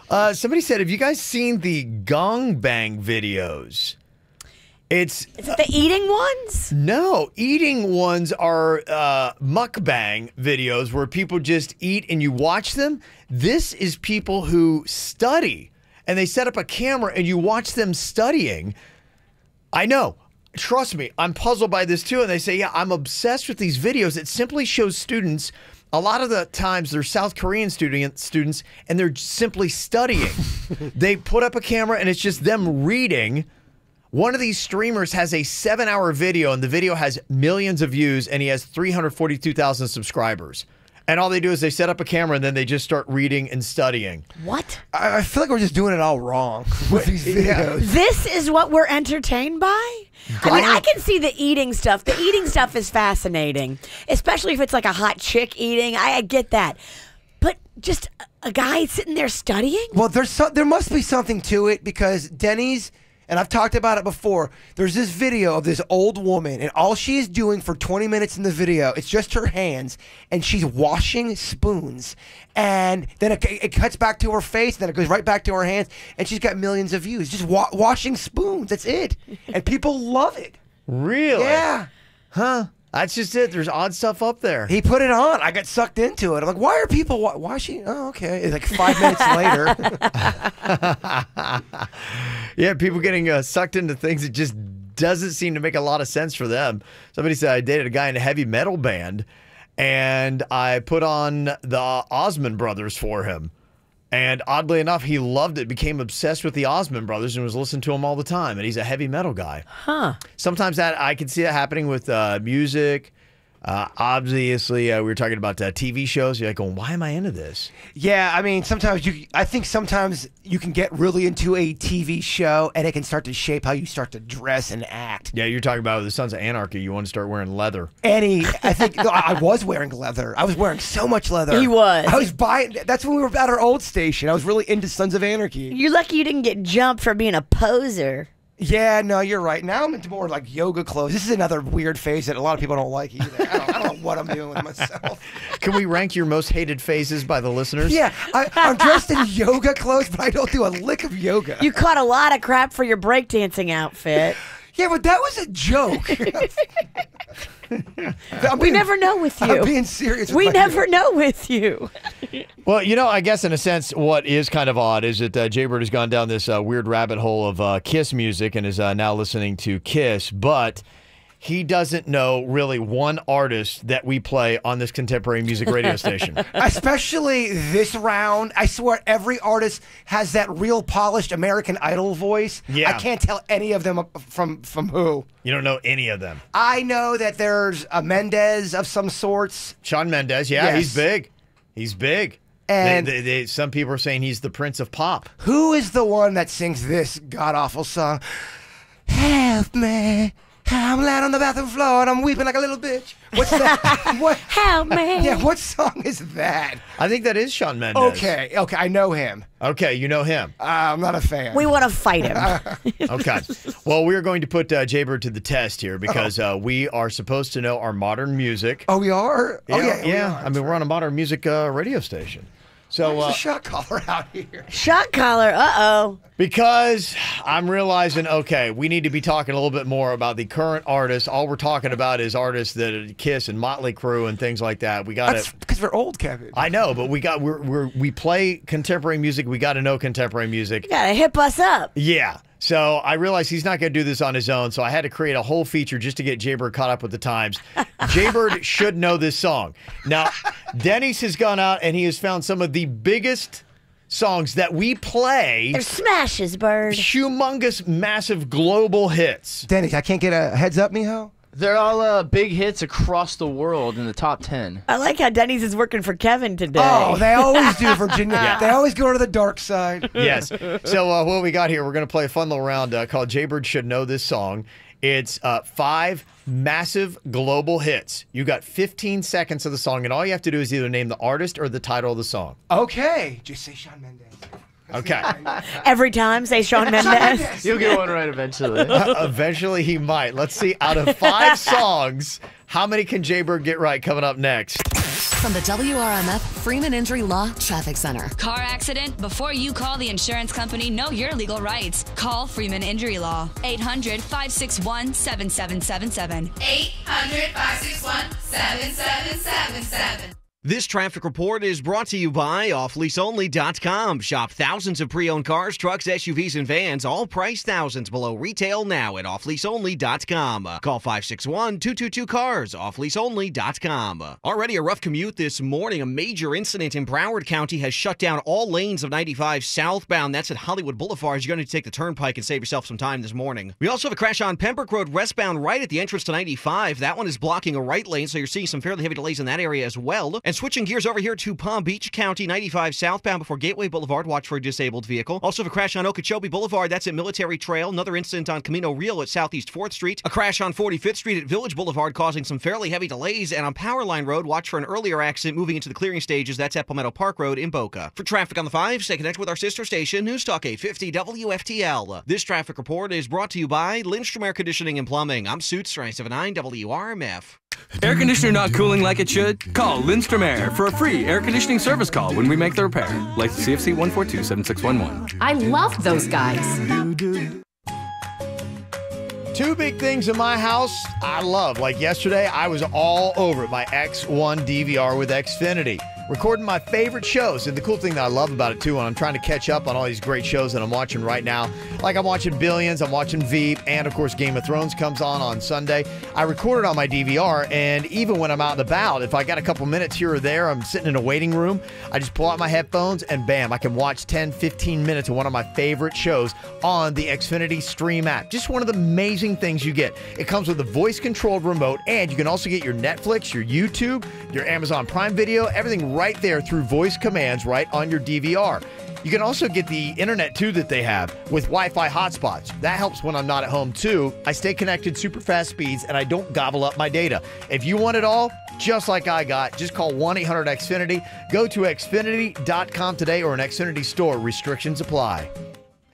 Somebody said, have you guys seen the Gong Bang videos? Is it the eating ones? No, eating ones are mukbang videos where people just eat and you watch them. This is people who study and they set up a camera and you watch them studying. I know. Trust me, I'm puzzled by this too. And they say, yeah, I'm obsessed with these videos. It simply shows students. A lot of the times they're South Korean students and they're simply studying. They put up a camera and it's just them reading. One of these streamers has a 7-hour video, and the video has millions of views, and he has 342,000 subscribers. And all they do is they set up a camera and then they just start reading and studying. What? I feel like we're just doing it all wrong with these videos. This is what we're entertained by? I mean, I can see the eating stuff. The eating stuff is fascinating, especially if it's like a hot chick eating. I get that. But just a guy sitting there studying? Well, there must be something to it because Denny's, and I've talked about it before, there's this video of this old woman, and all she is doing for 20 minutes in the video, it's just her hands, and she's washing spoons. And then it cuts back to her face, then it goes right back to her hands, and she's got millions of views. Just washing spoons, that's it. And people love it. Really? Yeah. Huh? That's just it. There's odd stuff up there. He put it on. I got sucked into it. I'm like, why are people washing? Oh, okay. It's like 5 minutes later. Yeah, people getting sucked into things that just doesn't seem to make a lot of sense for them. Somebody said I dated a guy in a heavy metal band, and I put on the Osmond Brothers for him. And oddly enough, he loved it, became obsessed with the Osmond Brothers, and was listening to them all the time. And he's a heavy metal guy. Huh. Sometimes that I can see that happening with music. Obviously, we were talking about TV shows. You're like going, why am I into this? Yeah, I mean, I think sometimes you can get really into a TV show, and it can start to shape how you start to dress and act. Yeah, you're talking about the Sons of Anarchy. You want to start wearing leather. I think no, I was wearing leather. I was wearing so much leather. He was. I was buying. That's when we were at our old station. I was really into Sons of Anarchy. You're lucky you didn't get jumped for being a poser. Yeah, no, you're right. Now I'm into more like yoga clothes. This is another weird phase that a lot of people don't like either. I don't know what I'm doing with myself. Can we rank your most hated phases by the listeners? Yeah, I'm dressed in yoga clothes, but I don't do a lick of yoga. You caught a lot of crap for your breakdancing outfit. Yeah, but that was a joke. We never know with you. I'm being serious. We never know with you. Well, you know, I guess in a sense, what is kind of odd is that Jaybird has gone down this weird rabbit hole of Kiss music and is now listening to Kiss, but he doesn't know really one artist that we play on this contemporary music radio station. Especially this round. I swear every artist has that real polished American Idol voice. Yeah. I can't tell any of them from who. You don't know any of them. I know that there's a Mendez of some sorts. Shawn Mendes, yeah, Yes. he's big. He's big. And some people are saying he's the Prince of Pop. Who is the one that sings this god-awful song? Help me. I'm laying on the bathroom floor and I'm weeping like a little bitch. What's that? What? Help me. Yeah, what song is that? I think that is Shawn Mendes. Okay, I know him. Okay, you know him. I'm not a fan. We want to fight him. Okay. Well, we're going to put Jaybird to the test here because we are supposed to know our modern music. Oh, we are? Yeah, we are. I mean, we're on a modern music radio station. So There's a shot caller out here. Shot collar. Uh-oh. Because I'm realizing, okay, we need to be talking a little bit more about the current artists. All we're talking about is artists that Kiss and Motley Crue and things like that. We got That's because we're old, Kevin. I know, but we play contemporary music. We got to know contemporary music. You gotta hip us up. Yeah. So I realized he's not going to do this on his own, so I had to create a whole feature just to get Jaybird caught up with the times. Jaybird should know this song. Now, Denny's has gone out and he has found some of the biggest songs that we play. They're smashes, Bird. Humongous, massive global hits. Denny's, I can't get a heads up, mijo? They're all big hits across the world in the top 10. I like how Denny's is working for Kevin today. Oh, they always do, Virginia. Yeah. They always go to the dark side. Yes. So what we got here, we're going to play a fun little round called Jaybird Should Know This Song. It's 5 massive global hits. You got 15 seconds of the song, and all you have to do is either name the artist or the title of the song. Okay. Just say Shawn Mendes. Okay. Every time, say Shawn Mendes. You'll get one right eventually. Eventually he might. Let's see, out of 5 songs, how many can Jaybird get right coming up next? From the WRMF Freeman Injury Law Traffic Center. Car accident? Before you call the insurance company, know your legal rights. Call Freeman Injury Law. 800-561-7777. 800-561-7777. This traffic report is brought to you by OffLeaseOnly.com. Shop thousands of pre-owned cars, trucks, SUVs, and vans, all priced thousands below retail now at OffLeaseOnly.com. Call 561-222-CARS, OffLeaseOnly.com. Already a rough commute this morning. A major incident in Broward County has shut down all lanes of 95 southbound. That's at Hollywood Boulevard. You're going to take the turnpike and save yourself some time this morning. We also have a crash on Pembroke Road westbound right at the entrance to 95. That one is blocking a right lane, so you're seeing some fairly heavy delays in that area as well. And switching gears over here to Palm Beach County, 95 southbound before Gateway Boulevard. Watch for a disabled vehicle. Also, a crash on Okeechobee Boulevard. That's at Military Trail. Another incident on Camino Real at Southeast 4th Street. A crash on 45th Street at Village Boulevard causing some fairly heavy delays. And on Powerline Road, watch for an earlier accident moving into the clearing stages. That's at Palmetto Park Road in Boca. For traffic on the 5, stay connected with our sister station, News Talk 850 WFTL. This traffic report is brought to you by Lindstrom Air Conditioning and Plumbing. I'm Suits 979 WRMF. Air conditioner not cooling like it should? Call Lindstrom Air for a free air conditioning service call when we make the repair. License CFC 1427611. I love those guys. Two big things in my house I love. Like yesterday, I was all over it. My X1 DVR with Xfinity. Recording my favorite shows. And the cool thing that I love about it, too, when I'm trying to catch up on all these great shows that I'm watching right now, like I'm watching Billions, I'm watching Veep, and, of course, Game of Thrones comes on Sunday. I record it on my DVR, and even when I'm out and about, if I got a couple minutes here or there, I'm sitting in a waiting room, I just pull out my headphones, and bam, I can watch 10, 15 minutes of one of my favorite shows on the Xfinity Stream app. Just one of the amazing things you get. It comes with a voice-controlled remote, and you can also get your Netflix, your YouTube, your Amazon Prime Video, everything right there through voice commands right on your DVR. You can also get the internet, too, that they have with Wi-Fi hotspots. That helps when I'm not at home, too. I stay connected super fast speeds, and I don't gobble up my data. If you want it all, just like I got, just call 1-800-XFINITY. Go to Xfinity.com today or an Xfinity store. Restrictions apply.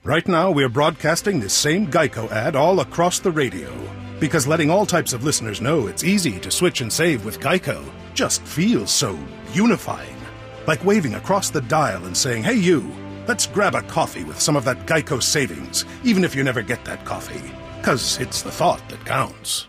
Right now, we're broadcasting this same Geico ad all across the radio. Because letting all types of listeners know it's easy to switch and save with Geico just feels so unifying. Like waving across the dial and saying, hey you, let's grab a coffee with some of that Geico savings, even if you never get that coffee. 'Cause it's the thought that counts.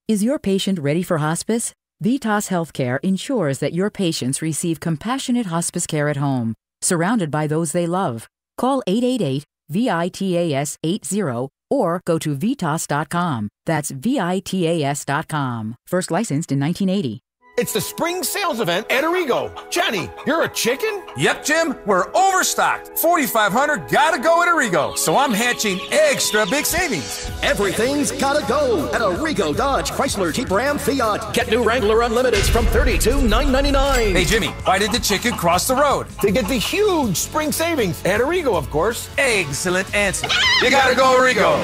Is your patient ready for hospice? Vitas Healthcare ensures that your patients receive compassionate hospice care at home, surrounded by those they love. Call 888-VITAS-80 or go to Vitas.com. That's VITAS.com. First licensed in 1980. It's the spring sales event at Arrigo. Johnny, you're a chicken? Yep, Jim, we're overstocked. 4,500 gotta go at Arrigo. So I'm hatching extra big savings. Everything's gotta go at Arrigo Dodge, Chrysler, Jeep, Ram, Fiat. Get new Wrangler Unlimiteds from $32,999. Hey, Jimmy, why did the chicken cross the road? To get the huge spring savings at Arrigo, of course. Excellent answer. You gotta go Arrigo.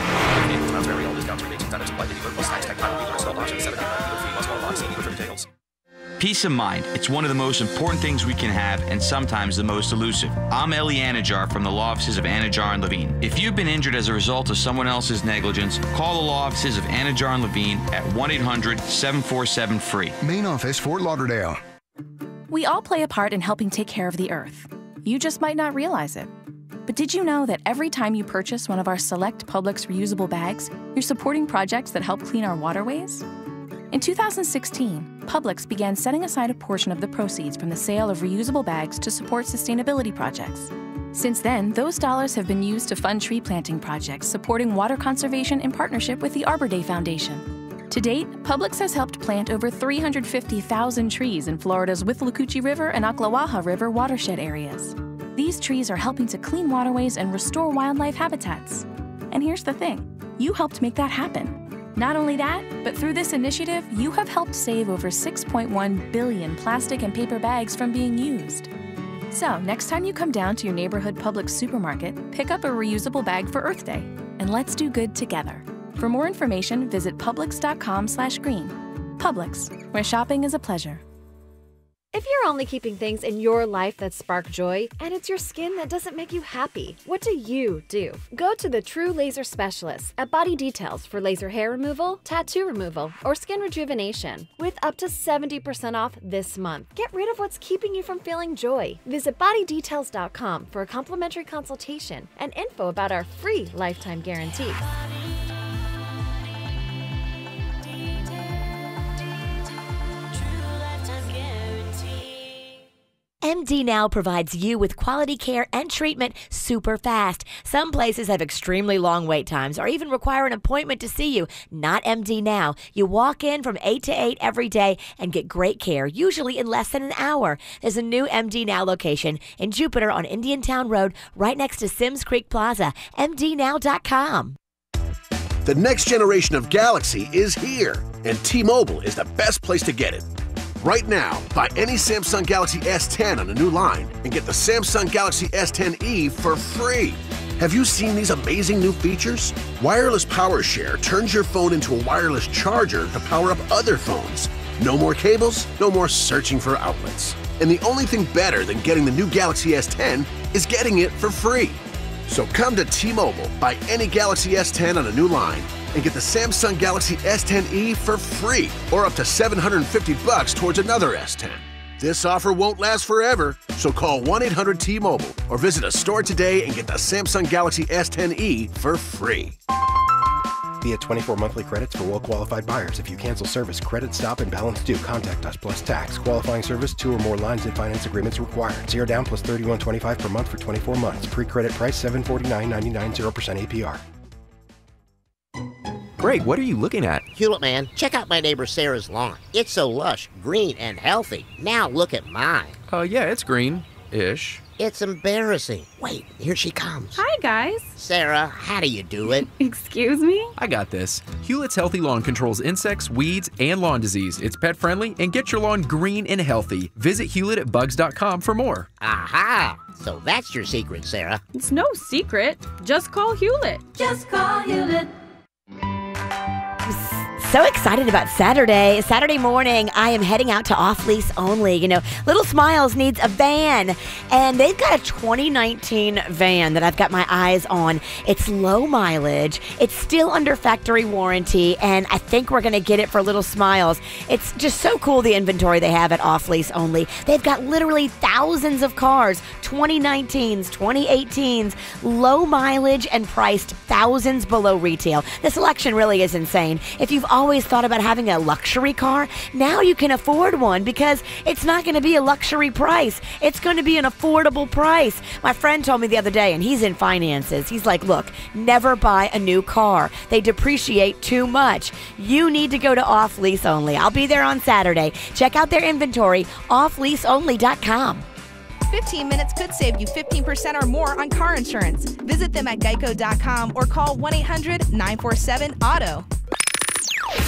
Peace of mind. It's one of the most important things we can have and sometimes the most elusive. I'm Eli Anajar from the law offices of Anajar and Levine. If you've been injured as a result of someone else's negligence, call the law offices of Anajar and Levine at 1-800-747-FREE. Main office, Fort Lauderdale. We all play a part in helping take care of the earth. You just might not realize it. But did you know that every time you purchase one of our select Publix reusable bags, you're supporting projects that help clean our waterways? In 2016, Publix began setting aside a portion of the proceeds from the sale of reusable bags to support sustainability projects. Since then, those dollars have been used to fund tree planting projects supporting water conservation in partnership with the Arbor Day Foundation. To date, Publix has helped plant over 350,000 trees in Florida's Withlacoochee River and Ocklawaha River watershed areas. These trees are helping to clean waterways and restore wildlife habitats. And here's the thing, you helped make that happen. Not only that, but through this initiative, you have helped save over 6.1 billion plastic and paper bags from being used. So, next time you come down to your neighborhood Publix supermarket, pick up a reusable bag for Earth Day, and let's do good together. For more information, visit Publix.com/green. Publix, where shopping is a pleasure. If you're only keeping things in your life that spark joy, and it's your skin that doesn't make you happy, what do you do? Go to the True Laser Specialist at Body Details for laser hair removal, tattoo removal, or skin rejuvenation, with up to 70% off this month. Get rid of what's keeping you from feeling joy. Visit bodydetails.com for a complimentary consultation and info about our free lifetime guarantee. MD Now provides you with quality care and treatment super fast. Some places have extremely long wait times or even require an appointment to see you. Not MD Now. You walk in from 8 to 8 every day and get great care, usually in less than an hour. There's a new MD Now location in Jupiter on Indiantown Road, right next to Sims Creek Plaza. MDNow.com. The next generation of Galaxy is here, and T-Mobile is the best place to get it. Right now, buy any Samsung Galaxy S10 on a new line and get the Samsung Galaxy S10e for free. Have you seen these amazing new features? Wireless Power Share turns your phone into a wireless charger to power up other phones. No more cables, no more searching for outlets. And the only thing better than getting the new Galaxy S10 is getting it for free. So come to T-Mobile, buy any Galaxy S10 on a new line, and get the Samsung Galaxy S10e for free, or up to $750 towards another S10. This offer won't last forever, so call 1-800-T-Mobile or visit a store today and get the Samsung Galaxy S10e for free. Via 24 monthly credits for well-qualified buyers. If you cancel service, credit stop and balance due. Contact us plus tax. Qualifying service, 2 or more lines and finance agreements required. 0 down plus $31.25 per month for 24 months. Pre-credit price $749.99, 0% APR. Great, what are you looking at? Hewlett, man, check out my neighbor Sarah's lawn. It's so lush, green, and healthy. Now look at mine. Yeah, it's green-ish. It's embarrassing. Wait, here she comes. Hi, guys. Sarah, how do you do it? Excuse me? I got this. Hewlett's Healthy Lawn controls insects, weeds, and lawn disease. It's pet-friendly and gets your lawn green and healthy. Visit Hewlett@bugs.com for more. Aha! So that's your secret, Sarah. It's no secret. Just call Hewlett. Just call Hewlett. So excited about Saturday. Saturday morning, I am heading out to Off Lease Only. You know, Little Smiles needs a van, and they've got a 2019 van that I've got my eyes on. It's low mileage. It's still under factory warranty, and I think we're going to get it for Little Smiles. It's just so cool, the inventory they have at Off Lease Only. They've got literally thousands of cars, 2019s, 2018s, low mileage and priced thousands below retail. The selection really is insane. If you've always thought about having a luxury car, now you can afford one because it's not going to be a luxury price. It's going to be an affordable price. My friend told me the other day, and he's in finances, he's like, look, never buy a new car. They depreciate too much. You need to go to Off Lease Only. I'll be there on Saturday. Check out their inventory, offleaseonly.com. 15 minutes could save you 15% or more on car insurance. Visit them at geico.com or call 1-800-947-AUTO.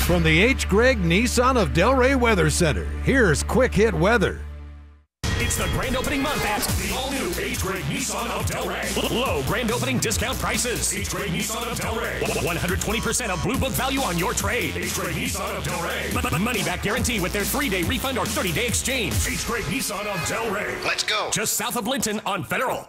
From the H. Gregg Nissan of Delray Weather Center, here's Quick Hit Weather. It's the grand opening month at the all-new H. Gregg Nissan of Delray. Low grand opening discount prices. H. Gregg Nissan of Delray. 120% of Blue Book value on your trade. H. Gregg Nissan of Delray. Money back guarantee with their 3-day refund or 30-day exchange. H. Gregg Nissan of Delray. Let's go. Just south of Linton on Federal.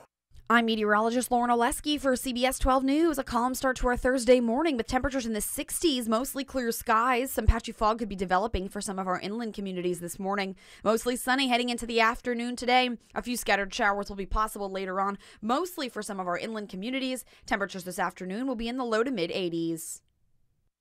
I'm meteorologist Lauren Oleski for CBS 12 News. A calm start to our Thursday morning with temperatures in the 60s, mostly clear skies. Some patchy fog could be developing for some of our inland communities this morning. Mostly sunny heading into the afternoon today. A few scattered showers will be possible later on, mostly for some of our inland communities. Temperatures this afternoon will be in the low to mid 80s.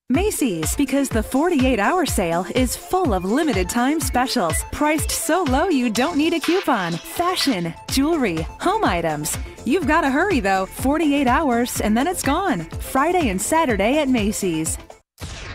Macy's, because the 48-hour sale is full of limited time specials. Priced so low you don't need a coupon. Fashion, jewelry, home items. You've got to hurry though. 48 hours and then it's gone. Friday and Saturday at Macy's.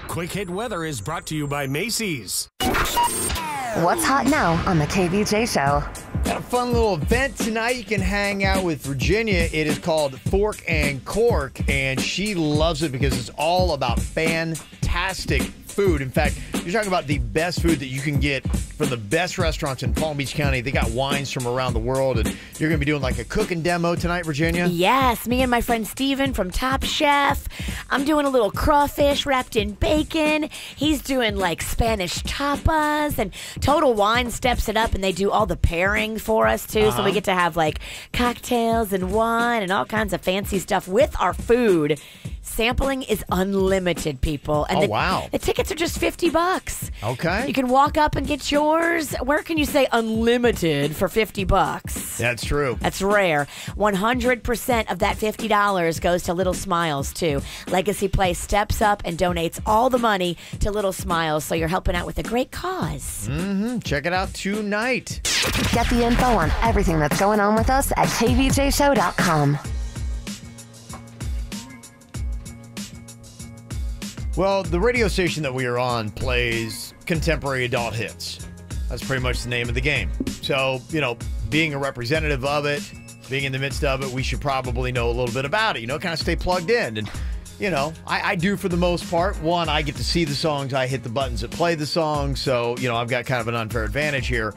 Quick Hit Weather is brought to you by Macy's. What's hot now on the KVJ Show? Got a fun little event tonight. You can hang out with Virginia. It is called Fork and Cork, and she loves it because it's all about fantastic food. In fact, you're talking about the best food that you can get from the best restaurants in Palm Beach County. They got wines from around the world, and you're going to be doing like a cooking demo tonight, Virginia? Yes, me and my friend Steven from Top Chef. I'm doing a little crawfish wrapped in bacon. He's doing like Spanish tapas, and Total Wine steps it up, and they do all the pairing for us too. So we get to have like cocktails and wine and all kinds of fancy stuff with our food. Sampling is unlimited, people. And wow. The tickets are just $50. Okay. You can walk up and get yours. Where can you say unlimited for $50? That's true. That's rare. 100% of that $50 goes to Little Smiles, too. Legacy Place steps up and donates all the money to Little Smiles, so you're helping out with a great cause. Mm-hmm. Check it out tonight. Get the info on everything that's going on with us at kvjshow.com. Well, the radio station that we are on plays contemporary adult hits. That's pretty much the name of the game. So, you know, being a representative of it, being in the midst of it, we should probably know a little bit about it, you know, kind of stay plugged in. And you know, I do for the most part. One, I get to see the songs. I hit the buttons that play the songs. So, you know, I've got kind of an unfair advantage here.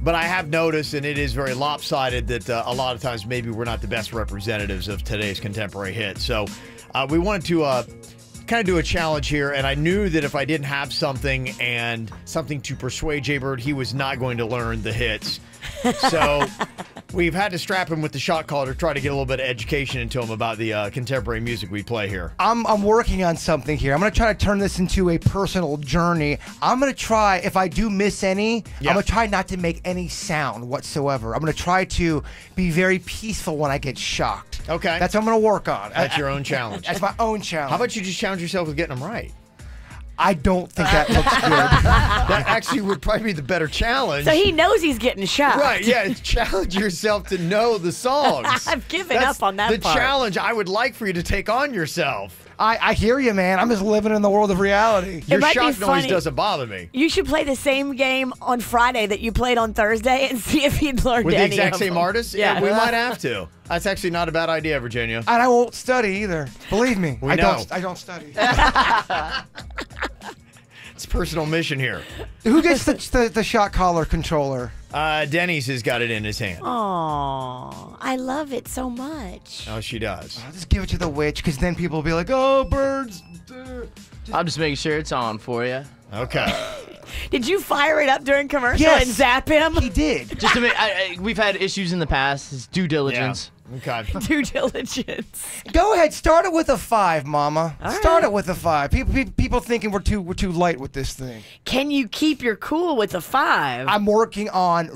But I have noticed, and it is very lopsided, that a lot of times maybe we're not the best representatives of today's contemporary hits. So we wanted to kind of do a challenge here, and I knew that if I didn't have something to persuade Jaybird, he was not going to learn the hits. So we've had to strap him with the shot caller to try to get a little bit of education into him about the contemporary music we play here. I'm working on something here. I'm going to try to turn this into a personal journey. I'm going to try, if I do miss any, I'm going to try not to make any sound whatsoever. I'm going to try to be very peaceful when I get shocked. Okay. That's what I'm going to work on. That's your own challenge. That's my own challenge. How about you just challenge yourself with getting them right? I don't think that looks good. That actually would probably be the better challenge. So he knows he's getting shot. Right, yeah. Challenge yourself to know the songs. I've given up on that the part. challenge I would like for you to take on yourself. I hear you, man. I'm just living in the world of reality. Your might be shock noise funny. doesn't bother me. You should play the same game on Friday that you played on Thursday and see if he'd learned With the any exact of same them. artist? Yeah. We might have to. That's actually not a bad idea, Virginia. And I won't study either. Believe me. We know. I don't study. It's a personal mission here. Who gets the shot collar controller? Denny's has got it in his hand. Aw, I love it so much. Oh, she does. I'll just give it to the witch, because then people will be like, oh, birds. I'm just making sure it's on for you. Okay. Did you fire it up during commercial Yes. and zap him? He did. Just to make, we've had issues in the past. It's due diligence. Okay. Due diligence. Go ahead, start it with a 5, Mama. All Start right. it with a 5. People thinking we're too light with this thing. Can you keep your cool with a 5? I'm working on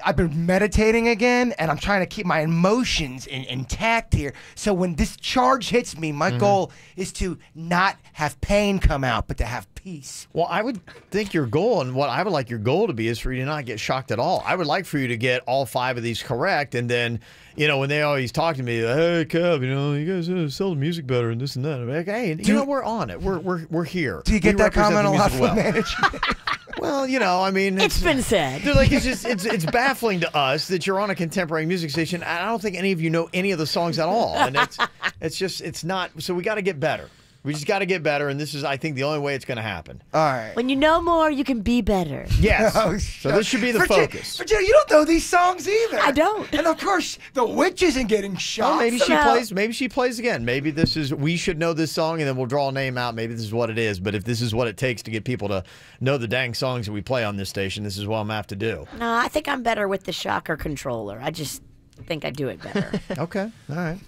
I've been meditating again, and I'm trying to keep my emotions intact here. So when this charge hits me, my goal is to not have pain come out, but to have peace. Well, I would think your goal, and what I would like your goal to be, is for you to not get shocked at all. I would like for you to get all 5 of these correct, and then, you know, when they always talk to me, hey, Kev, you know, you guys sell the music better and this and that. I'm like, hey, you know, we're on it. We're here. Do you get We that represent comment the a lot music from well. management? Well, you know, I mean, It's been said. They're like, it's baffling to us that you're on a contemporary music station. And I don't think any of you know any of the songs at all, and it's not. So we got to get better. We just got to get better, and this is, I think, the only way it's going to happen. All right. When you know more, you can be better. Yes. Oh, So this should be the focus. Virginia, you don't know these songs either. I don't. And of course, the witch isn't getting shot. Well, maybe she No. plays. Maybe she plays again. Maybe this is. We should know this song, and then we'll draw a name out. Maybe this is what it is. But if this is what it takes to get people to know the dang songs that we play on this station, this is what I'm gonna have to do. No, I think I'm better with the shocker controller. I just think I do it better. Okay. All right.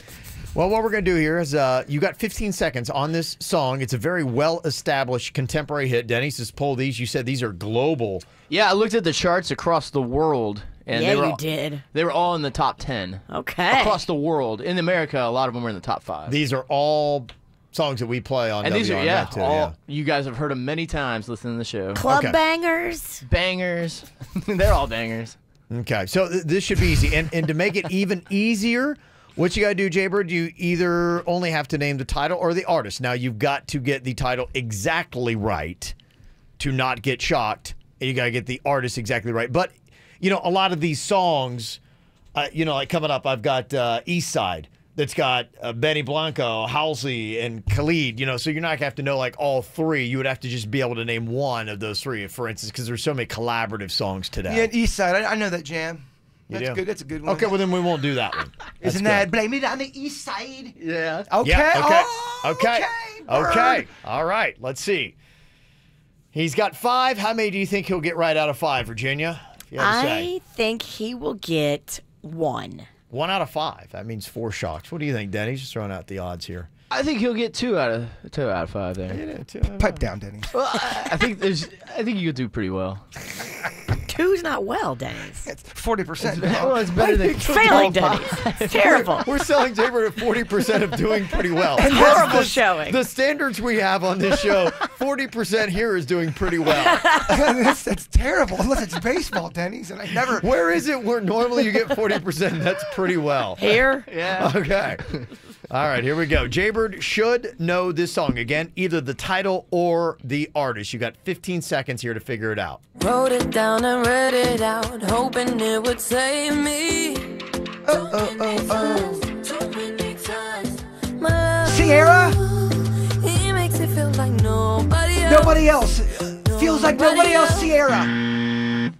Well, what we're going to do here is you got 15 seconds on this song. It's a very well-established contemporary hit. Denny's has pulled these. You said these are global. Yeah, I looked at the charts across the world. And Yeah, they were you all, did. They were all in the top 10. Okay. Across the world. In America, a lot of them were in the top 5. These are all songs that we play on And these are, WRNet too. all, you guys have heard them many times listening to the show. Club Okay. bangers. Bangers. They're all bangers. Okay, so this should be easy. And to make it even easier, what you got to do, Jaybird, you either only have to name the title or the artist. Now, you've got to get the title exactly right to not get shocked. And you got to get the artist exactly right. But, you know, a lot of these songs, you know, like coming up, I've got East Side. That's got Benny Blanco, Halsey, and Khalid, you know, so you're not going to have to know, like, all 3. You would have to just be able to name one of those 3, for instance, because there's so many collaborative songs today. Yeah, East Side. I know that jam. You That's do? good. That's a good one. Okay, well, then we won't do that one. That's Isn't good. that blame it on the East Side? Yeah. Okay. Yeah, okay. Oh, okay. Bird. Okay. All right. Let's see. He's got 5. How many do you think he'll get right out of 5, Virginia? If you had to say. I think he will get 1. 1 out of 5. That means 4 shocks. What do you think, Denny? Just throwing out the odds here. I think he'll get 2 out of 5 there. Yeah, 2 out of Pipe down, Denny. Well, I think you'll do pretty well. 2's not well, Denny's. It's 40%. Well, it's better than Failing, Denny's. It's terrible. We're selling Jaybird at 40% of doing pretty well. Horrible showing. The standards we have on this show, 40% here is doing pretty well. That's terrible. Unless it's baseball, Denny's, and I never. Where is it where normally you get 40%? That's pretty well. Here? Yeah. Okay. All right, here we go. Jaybird should know this song. Again, either the title or the artist. You got 15 seconds here to figure it out. Wrote it down and read it out, hoping it would save me. Sierra? like nobody else. Nobody else. Feels like nobody else, Sierra.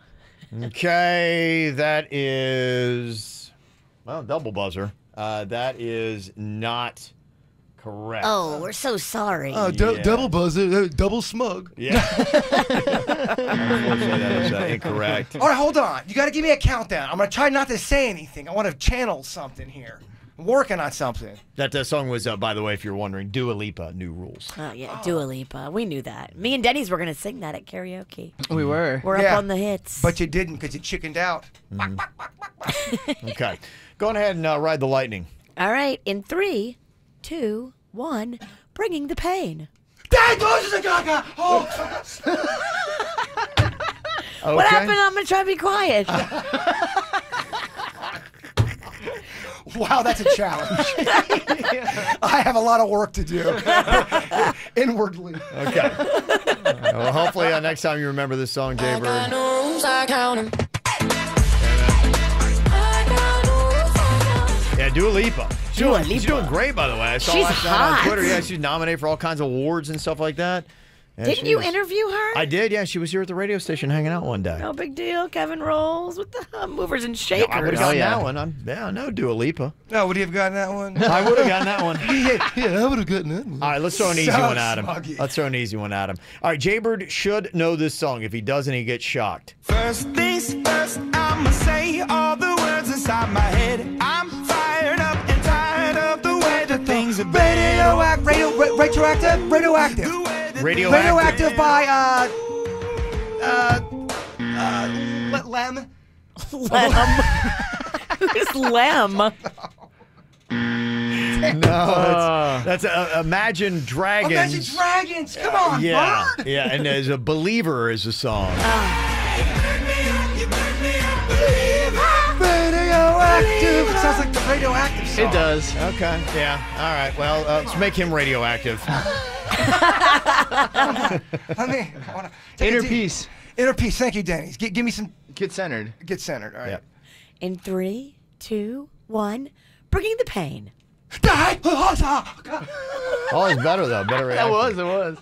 Okay, that is, well, double buzzer. That is not correct. Oh, we're so sorry. Oh, double buzzer, double smug. Yeah. Unfortunately, that is incorrect. All right, hold on. You got to give me a countdown. I'm going to try not to say anything. I want to channel something here. I'm working on something. That song was, by the way, if you're wondering, Dua Lipa, New Rules. Oh, yeah, Dua Lipa. We knew that. Me and Denny's were going to sing that at karaoke. We were. We're up on the hits. But you didn't because you chickened out. Okay. Go ahead and ride the lightning. All right, in 3, 2, 1, bringing the pain. Dad goes to the gaga. Oh. Okay. What happened? I'm going to try to be quiet. Wow, that's a challenge. I have a lot of work to do inwardly. Okay. Well, hopefully next time you remember this song, Jay Bird. I know rules, I count 'em. Yeah, Dua Lipa. She's doing great, by the way. I saw She's last night on hot. Twitter. Yeah, she's nominated for all kinds of awards and stuff like that. Yeah, Didn't she you is. interview her? I did, yeah. She was here at the radio station hanging out one day. No big deal. Kevin Rolls with the movers and shakers. I would have gotten that one. I know Dua Lipa. No, would you have gotten that one? I would have gotten that one. Yeah, I would have gotten that one. All right, let's throw an easy one at him. Let's throw an easy one at him. All right, Jaybird should know this song. If he doesn't, he gets shocked. First things first, I'ma say all the words inside my head. I'm fired up and tired of the way that things are Radioactive by Lem. Who's Lem? No, that's Imagine Dragons. Imagine Dragons. Come on, yeah, Bird. yeah, and as a Believer is a song. Radioactive. It sounds like the radioactive song. It does. Okay. Yeah. All right. Well, let's make him radioactive. Inner peace. Inner peace. Thank you, Denny's. Give me some. Get centered. Get centered. All right. Yep. In 3, 2, 1, bringing the pain. Oh, it's better though. Better reaction. It was.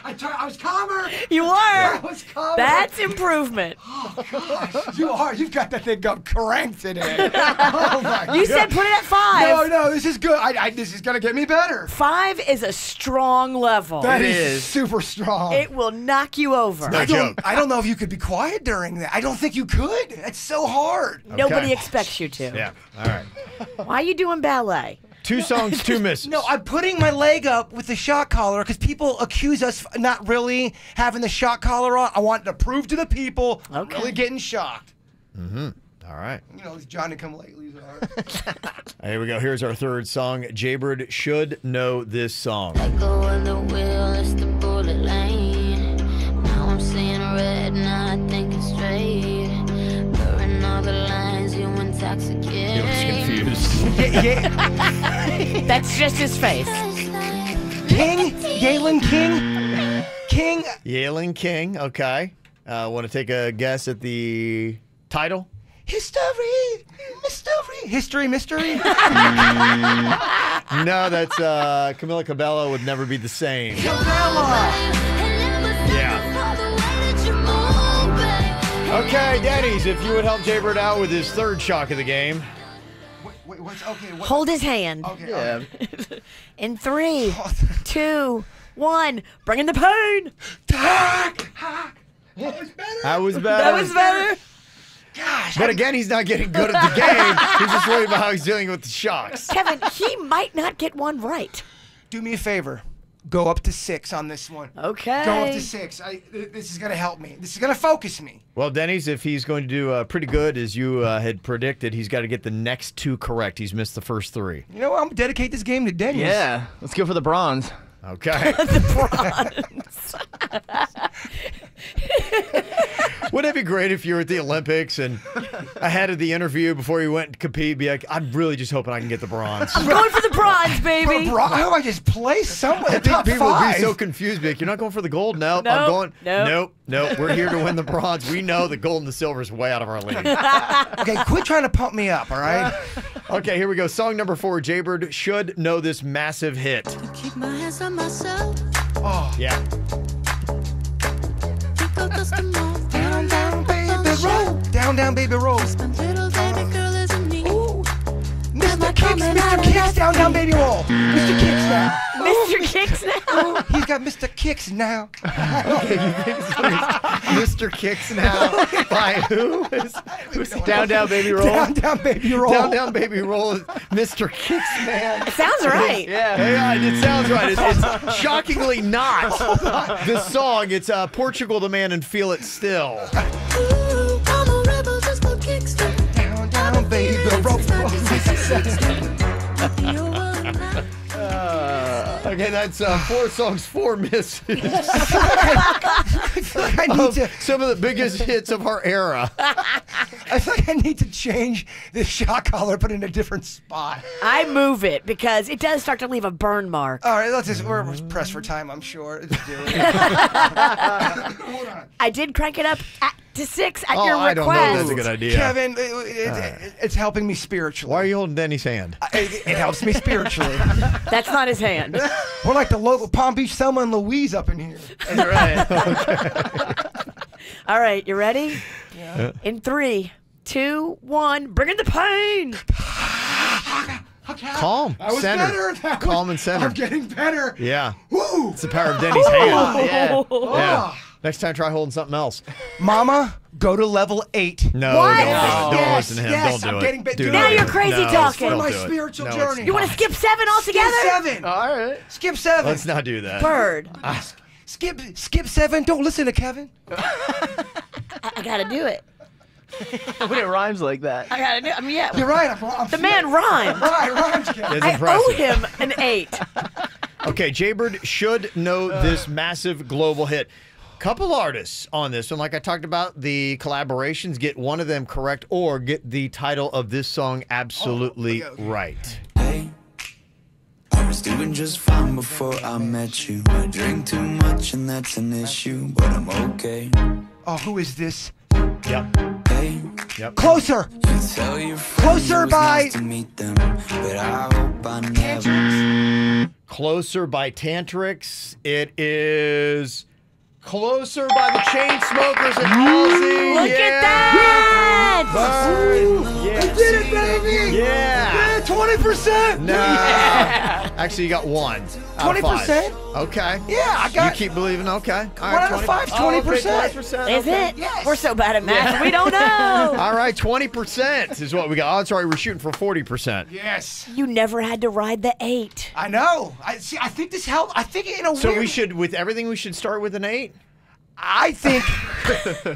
I was calmer. You were. I was calmer. That's improvement. Oh gosh, you are. You've got that thing cranked today. Oh my You God. said put it at 5. No, this is good. This is gonna get me better. 5 is a strong level. That is super strong. It will knock you over. No joke. I don't know if you could be quiet during that. I don't think you could. That's so hard. Nobody expects you to. Yeah. All right. Why are you doing ballet? 2 songs, 2 misses. No, I'm putting my leg up with the shock collar because people accuse us of not really having the shock collar on. I want to prove to the people I'm really getting shocked. Mm-hmm. All right. You know, these Johnny-come-latelys are. Here we go. Here's our third song. Jaybird should know this song. Let go of the wheel, it's the bullet lane. Now I'm seeing red, now I think it's straight. Blurring all the lines, you intoxicate. He looks confused. That's just his face. Yalen King. Yalen King. Okay. Want to take a guess at the title? History. Mystery. No, that's Camila Cabello Would Never Be the Same. Yeah. Okay, Denny's, if you would help Jaybird out with his third shock of the game. Wait, Hold his hand. Okay. Yeah. In 3, 2, 1, bringing the pain. That was better. Gosh. But again, he's not getting good at the game. He's just worried about how he's dealing with the shocks. Kevin, he might not get one right. Do me a favor. Go up to 6 on this one. Okay. Go up to 6. This is going to help me. This is going to focus me. Well, Denny's, if he's going to do pretty good, as you had predicted, he's got to get the next 2 correct. He's missed the first 3. You know what? I'm going to dedicate this game to Denny's. Yeah. Let's go for the bronze. Okay. Wouldn't it be great if you were at the Olympics and ahead of the interview before you went to compete, be like, I'm really just hoping I can get the bronze. I'm going for the bronze, baby. I hope I just place somewhere. I think people would be so confused. Be like, you're not going for the gold? No, I'm going. Nope. We're here to win the bronze. We know the gold and the silver is way out of our league. Okay, quit trying to pump me up, all right? Okay, here we go. Song number 4. Jaybird should know this massive hit. Keep my hands on myself. Oh. Yeah. Down, down, baby, roll. Down, down, baby, roll. Mr. Kicks, down, down, baby, roll. Mr. Kicks now. Mr. Kicks now. He's got Mr. Kicks now. Mr. Kicks now. By who? Who's Down, down, baby, roll. Down, down, baby, roll. Down, down, baby, roll. Mr. Kicks, man. It sounds right. Yeah, it sounds right. It's shockingly not this song. It's Portugal the Man and Feel It Still. Down, down, baby, roll. Okay, that's 4 songs, 4 misses. I need to. Some of the biggest hits of our era. I feel like I need to change this shot collar, put it in a different spot. I move it because it does start to leave a burn mark. All right, we're pressed for time, I'm sure. Let's do it. I did crank it up to 6 at your request. I don't know if that's a good idea. Kevin, it's helping me spiritually. Why are you holding Denny's hand? It helps me spiritually. That's not his hand. We're like the local Palm Beach Selma and Louise up in here. That's right. All right, you ready? Yeah. In 3, 2, 1, bring in the pain. Calm. I was Center. better. Calm and center. I'm getting better. Yeah. Woo! It's the power of Denny's hand. Yeah. Yeah. Next time, try holding something else. Mama, go to level 8. No, What? don't listen to him. Yes, don't do I'm it. getting bit. Do Now it. you're crazy talking. For my Don't do it. spiritual No, it's journey. You want to skip 7 altogether? Skip 7. All right. Skip 7. Let's not do that. Bird. Skip 7. Don't listen to Kevin. I got to do it. When it rhymes like that. I got to do it. I mean, yeah. You're right. The man rhymed. Right, rhymes, Kevin. That's I owe impressive. him an 8. Okay, Jaybird should know this massive global hit. Couple artists on this one, like I talked about, the collaborations, get one of them correct or get the title of this song absolutely right. Hey, I was doing just fine before I met you. I drink too much and that's an issue, but I'm okay. Oh, who is this? Yep. Hey, Yep. Closer. you tell your friends Closer it was by- nice to meet them, but I hope I never. Closer by Tantrix. It is Closer by the Chainsmokers and Halsey. Look at that! Bird. Yeah. I did it, baby! Yeah. 20%! No. Actually, you got 1. 20%? Okay. Yeah, I got You keep believing? Okay. All 1 out of 5's 20%. 20%. Is okay. it? Yes. We're so bad at math. We don't know. All right, 20% is what we got. Oh, sorry, we're shooting for 40%. Yes. You never had to ride the 8. I know. I think this helped. I think in a So weird... we should, with everything, we should start with an 8? I think...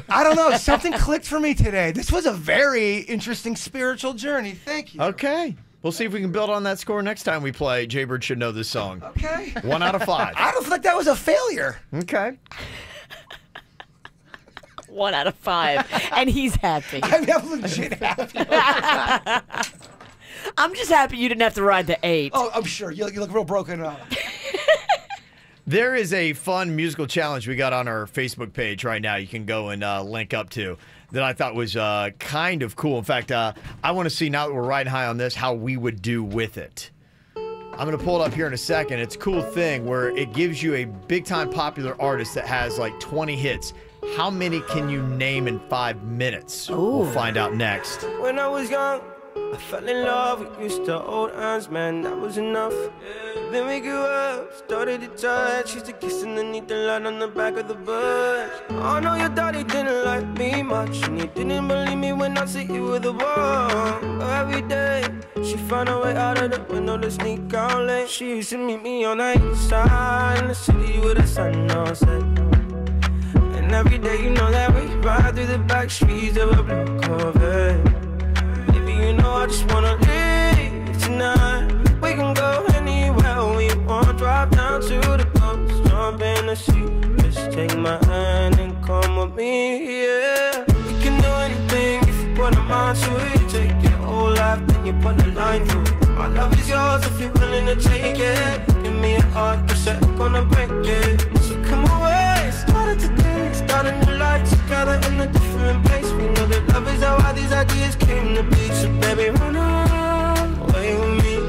I don't know. Something clicked for me today. This was a very interesting spiritual journey. Thank you. Okay. We'll see if we can build on that score next time we play. Jaybird should know this song. Okay. 1 out of 5. I don't feel like that was a failure. Okay. 1 out of 5. And he's happy. I'm legit happy. I'm just happy you didn't have to ride the 8. Oh, I'm sure. You look real broken up. There is a fun musical challenge we got on our Facebook page right now. You can go and link up to that I thought was kind of cool. In fact, I want to see, now that we're riding high on this, how we would do with it. I'm going to pull it up here in a second. It's a cool thing where it gives you a big-time popular artist that has like 20 hits. How many can you name in 5 minutes? We'll find out next. When I was young, I fell in love. We used to hold hands, man, that was enough. Then we grew up, started to touch. Used to kiss underneath the light on the back of the bus. I know your daddy didn't like me much, and he didn't believe me when I said you were the one. But every day, she found a way out of the window to sneak out late. She used to meet me on the east side in the city with the sun on set. And every day, you know that we ride through the back streets of a blue Corvette. Baby, you know I just wanna leave tonight. We can go anywhere we want. Drive down to the coast, jump in the sea. Just take my hand and come with me, yeah. We can do anything if you put a mind to it. Take your whole life, then you put a line through it. My love is yours if you're willing to take it. Give me a heart, 'cause I'm gonna break it. So come away, start it today. Start a new life together in a different place. We know that love is how these ideas came to be. So baby, run away with me.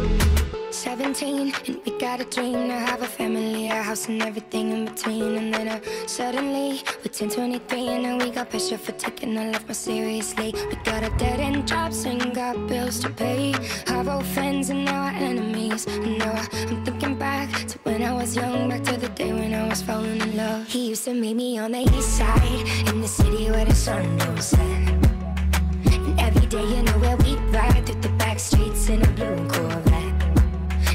17 and we got a dream to have a family, a house house and everything in between. And then suddenly, we're 10:23 and now we got pressure for taking our life more seriously. We got our dead-end jobs and got bills to pay. Our old friends and now our enemies. And now I'm thinking back to when I was young, back to the day when I was falling in love. He used to meet me on the east side, in the city where the sun don't set. And every day, you know where we ride through the back streets in a blue Corvette.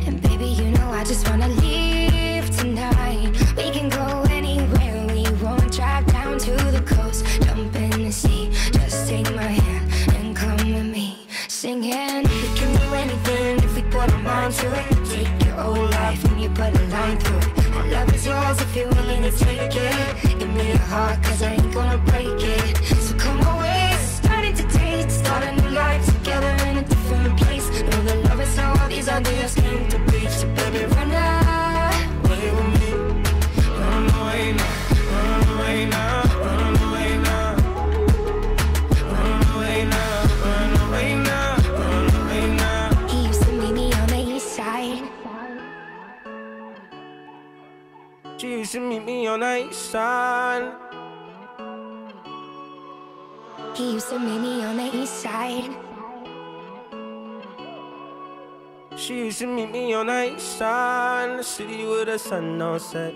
And baby, you know I just wanna leave tonight. We can go anywhere we want. Drive down to the coast, jump in the sea. Just take my hand and come with me. Singing, we can do anything if we put our mind to it. Take your whole life and you put a line through it. My love is yours if you're willing to take it. Give me your heart, cause I ain't gonna break it. So come away, starting to taste. Start a new life together in a different place. Know that love is how all these ideas came to be. So baby, run away with me. Run away now, run away now, run away now. Run away now, run away now, run away now. He used to meet me on the east side. She used to meet me on the east side. He used to meet me on the east side. She used to meet me on the east side, in the city where the sun don't set.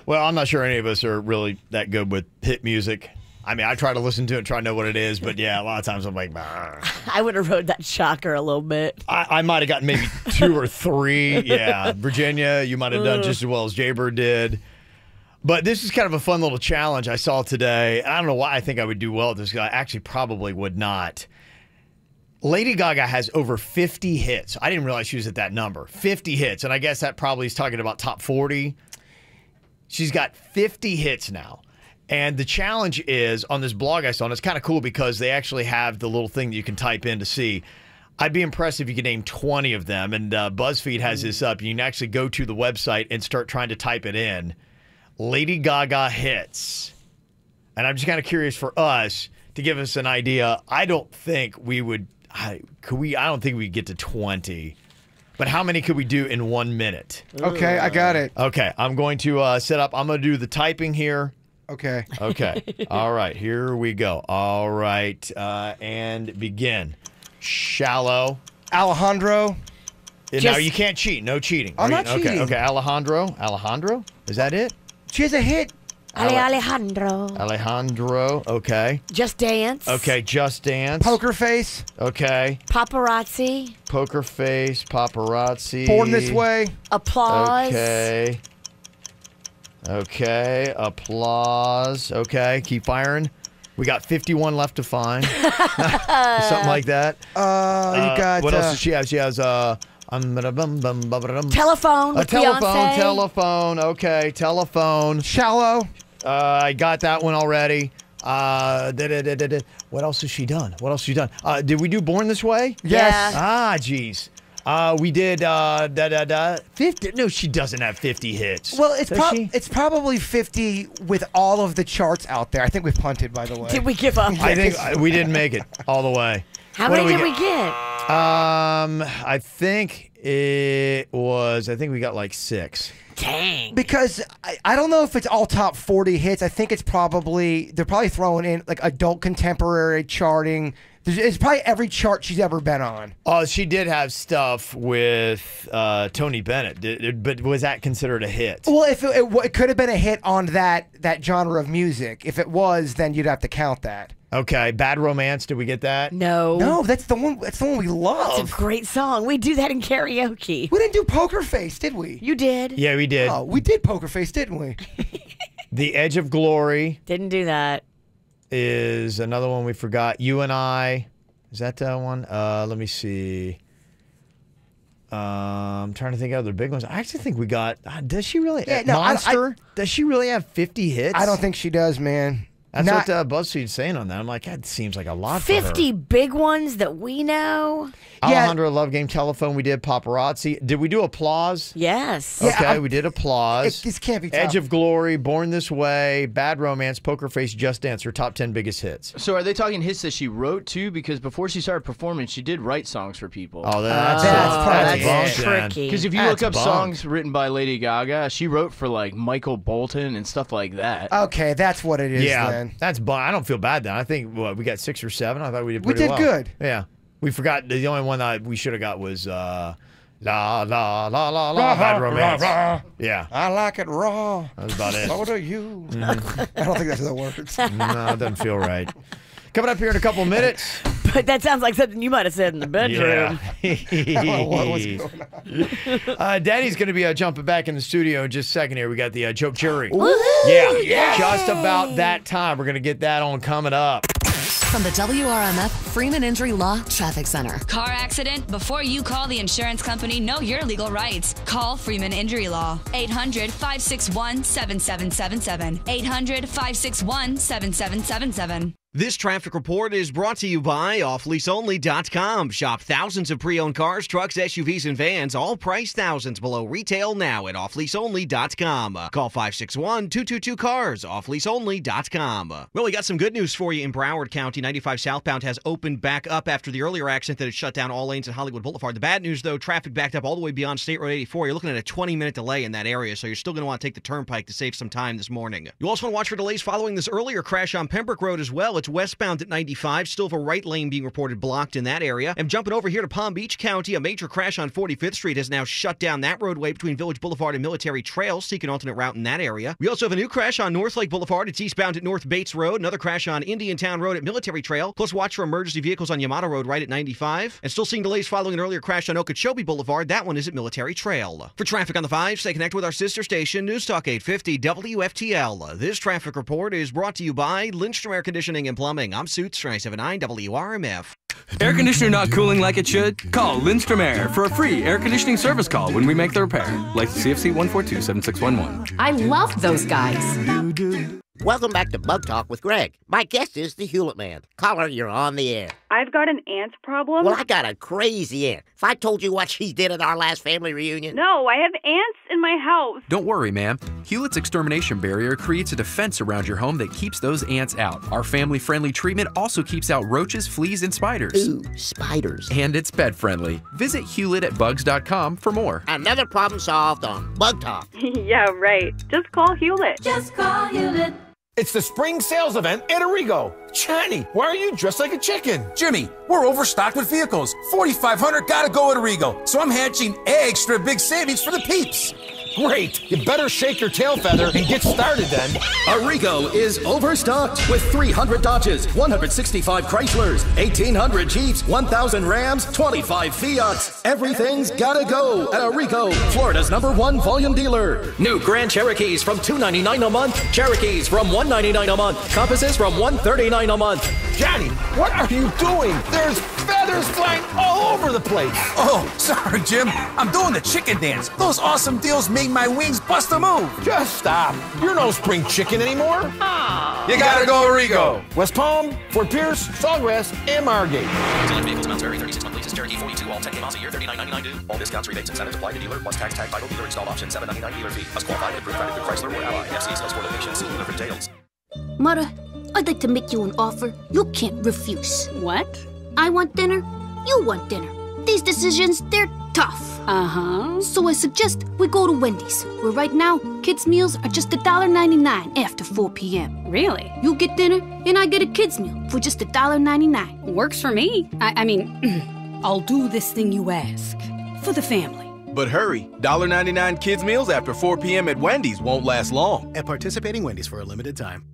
Well, I'm not sure any of us are really that good with hit music. I mean, I try to listen to it, try to know what it is, but yeah, a lot of times I'm like, bah. I would have rode that shocker a little bit. I might have gotten maybe 2 or 3. Yeah, Virginia, you might have done just as well as Jaybird did. But this is kind of a fun little challenge I saw today. I don't know why I think I would do well at this. I actually probably would not. Lady Gaga has over 50 hits. I didn't realize she was at that number. 50 hits. And I guess that probably is talking about top 40. She's got 50 hits now. And the challenge is on this blog I saw, and it's kind of cool because they actually have the little thing that you can type in to see. I'd be impressed if you could name 20 of them. And BuzzFeed has this up. You can actually go to the website and start trying to type it in. Lady Gaga hits. And I'm just kind of curious for us to give us an idea. I don't think we would. I don't think we'd get to 20. But how many could we do in 1 minute? Okay, I got it. Okay, I'm going to set up. I'm going to do the typing here. Okay. Okay. All right, here we go. All right, and begin. Shallow. Alejandro. Now, you can't cheat. No cheating. I'm not cheating. Okay, Alejandro. Alejandro? Is that it? She has a hit. Alejandro. Alejandro. Okay. Just Dance. Okay, Just Dance. Poker Face. Okay. Paparazzi. Poker Face. Paparazzi. Born This Way. Applause. Okay. Okay. Applause. Okay. Keep firing. We got 51 left to find. Something like that. You got. What else does she have? She has Telephone. A telephone. Okay, telephone. Shallow. I got that one already. What else has she done? Did we do Born This Way? Yes. Ah, jeez. We did 50. No, she doesn't have 50 hits. Well, it's probably 50 with all of the charts out there. I think we punted, by the way. Did we give up? I think we didn't make it all the way. How many did we get? I think it was. I think we got like 6. Dang. Because I don't know if it's all top 40 hits. I think they're probably throwing in like adult contemporary charting. It's probably every chart she's ever been on. Oh, she did have stuff with Tony Bennett, but was that considered a hit? Well, if it could have been a hit on that genre of music. If it was, then you'd have to count that. Okay, Bad Romance. Did we get that? No, that's the one. That's the one we love. It's a great song. We do that in karaoke. We didn't do Poker Face, did we? You did. Yeah, we did. Oh, we did Poker Face, didn't we? The Edge of Glory. Didn't do that. Is another one we forgot. You and I. Is that that one? Let me see. I'm trying to think of other big ones. I actually think we got. Does she really? Yeah, no, Monster? Does she really have 50 hits? I don't think she does, man. That's what BuzzFeed's saying on that. I'm like, that seems like a lot for her. 50 big ones that we know. Alejandro Love Game Telephone. We did Paparazzi. Did we do Applause? Yes. Okay, we did Applause. This can't be tough. Edge of Glory, Born This Way, Bad Romance, Poker Face, Just Dance. Her top 10 biggest hits. So are they talking hits that she wrote too? Because before she started performing, she did write songs for people. Oh, that's tricky. Because if you look up songs written by Lady Gaga, she wrote for like Michael Bolton and stuff like that. Okay, that's what it is. Yeah, then. that's. I don't feel bad then. I think we got 6 or 7. I thought we did pretty well. We did good. Yeah, we forgot. The only one that we should have got was La La La La La Bad Romance. Yeah, I like it raw. That was about it. So do you. I don't think that's the words. No, it doesn't feel right. Coming up here in a couple minutes. But that sounds like something you might have said in the bedroom. I don't know what was going on. Daddy's going to be jumping back in the studio in just a second here. We got the choke cherry. Yeah. Just about that time. We're going to get that on coming up. From the WRMF Freeman Injury Law Traffic Center. Car accident? Before you call the insurance company, know your legal rights. Call Freeman Injury Law. 800-561-7777. 800-561-7777. This traffic report is brought to you by offleaseonly.com. Shop thousands of pre-owned cars, trucks, SUVs, and vans, all priced thousands below retail now at offleaseonly.com. Call 561-222-CARS, offleaseonly.com. Well, we got some good news for you in Broward County. 95 southbound has opened back up after the earlier accident that had shut down all lanes at Hollywood Boulevard. The bad news, though, traffic backed up all the way beyond State Road 84. You're looking at a 20-minute delay in that area, so you're still going to want to take the turnpike to save some time this morning. You also want to watch for delays following this earlier crash on Pembroke Road as well. It's westbound at 95, still have a right lane being reported blocked in that area. And jumping over here to Palm Beach County, a major crash on 45th Street has now shut down that roadway between Village Boulevard and Military Trail. Seek an alternate route in that area. We also have a new crash on North Lake Boulevard. It's eastbound at North Bates Road. Another crash on Indian Town Road at Military Trail. Plus watch for emergency vehicles on Yamato Road right at 95. And still seeing delays following an earlier crash on Okeechobee Boulevard. That one is at Military Trail. For traffic on the 5, stay connected with our sister station, News Talk 850 WFTL. This traffic report is brought to you by Lindstrom Air Conditioning and Plumbing. I'm Suits 979 WRMF. Air conditioner not cooling like it should? Call Lindstrom Air for a free air conditioning service call when we make the repair. Like CFC 142-7611. I love those guys. Welcome back to Bug Talk with Greg. My guest is the Hewlett Man. Caller, you're on the air. I've got an ant problem. Well, I got a crazy aunt. If I told you what she did at our last family reunion. No, I have ants in my house. Don't worry, ma'am. Hewlett's extermination barrier creates a defense around your home that keeps those ants out. Our family-friendly treatment also keeps out roaches, fleas, and spiders. Ooh, spiders. And it's pet-friendly. Visit Hewlett@bugs.com for more. Another problem solved on Bug Talk. Yeah, right. Just call Hewlett. Just call Hewlett. It's the spring sales event at Arrigo. Johnny, why are you dressed like a chicken? Jimmy, we're overstocked with vehicles. 4,500 gotta go at Arrigo. So I'm hatching extra big savings for the peeps. Great. You better shake your tail feather and get started then. Arrigo is overstocked with 300 Dodges, 165 Chryslers, 1,800 Jeeps, 1,000 Rams, 25 Fiats. Everything's gotta go at Arrigo, Florida's #1 volume dealer. New Grand Cherokees from $299 a month. Cherokees from $199 a month. Compasses from $139 a month. Johnny, what are you doing? There's feathers flying all over the place. Oh, sorry, Jim. I'm doing the chicken dance. Those awesome deals make my wings bust a move. Just stop. You're no spring chicken anymore. You gotta go Arrigo. West Palm, Fort Pierce, Sawgrass, and Margate. Select vehicles amounts vary. 36 month leases. Cherokee 42. All 10K miles a year. $39.99 due. All discounts, rebates, incentives apply to dealer. Plus tax, tag, title, dealer install option. $7.99 dealer fee. Must qualify and approved credit through Chrysler or Ally. FC sales for locations. See dealer for details. Mother, I'd like to make you an offer you can't refuse. What? I want dinner. You want dinner. These decisions, they're tough. Uh-huh. So I suggest we go to Wendy's, where right now, kids' meals are just $1.99 after 4 p.m. Really? You get dinner, and I get a kids' meal for just $1.99. Works for me. I mean, I'll do this thing you ask. For the family. But hurry, $1.99 kids' meals after 4 p.m. at Wendy's won't last long. At participating Wendy's for a limited time.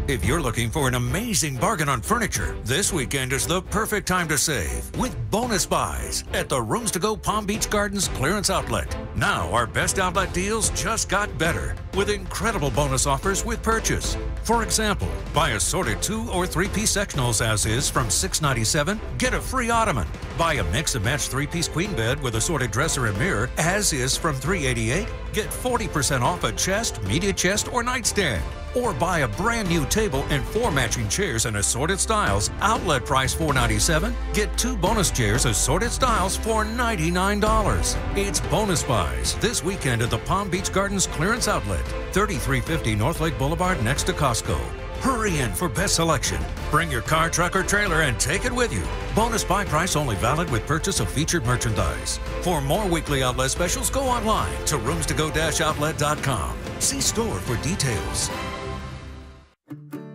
If you're looking for an amazing bargain on furniture, this weekend is the perfect time to save with bonus buys at the Rooms to Go Palm Beach Gardens clearance outlet. Now our best outlet deals just got better with incredible bonus offers with purchase. For example, buy assorted 2 or 3-piece sectionals as is from $697, get a free ottoman. Buy a mix and match 3-piece queen bed with assorted dresser and mirror as is from $388, get 40% off a chest, media chest, or nightstand. Or buy a brand new table and 4 matching chairs in assorted styles, outlet price $497. Get 2 bonus chairs, assorted styles for $99. It's Bonus Buys this weekend at the Palm Beach Gardens Clearance Outlet, 3350 North Lake Boulevard next to Costco. Hurry in for best selection. Bring your car, truck, or trailer and take it with you. Bonus buy price only valid with purchase of featured merchandise. For more weekly outlet specials, go online to roomstogo-outlet.com. See store for details.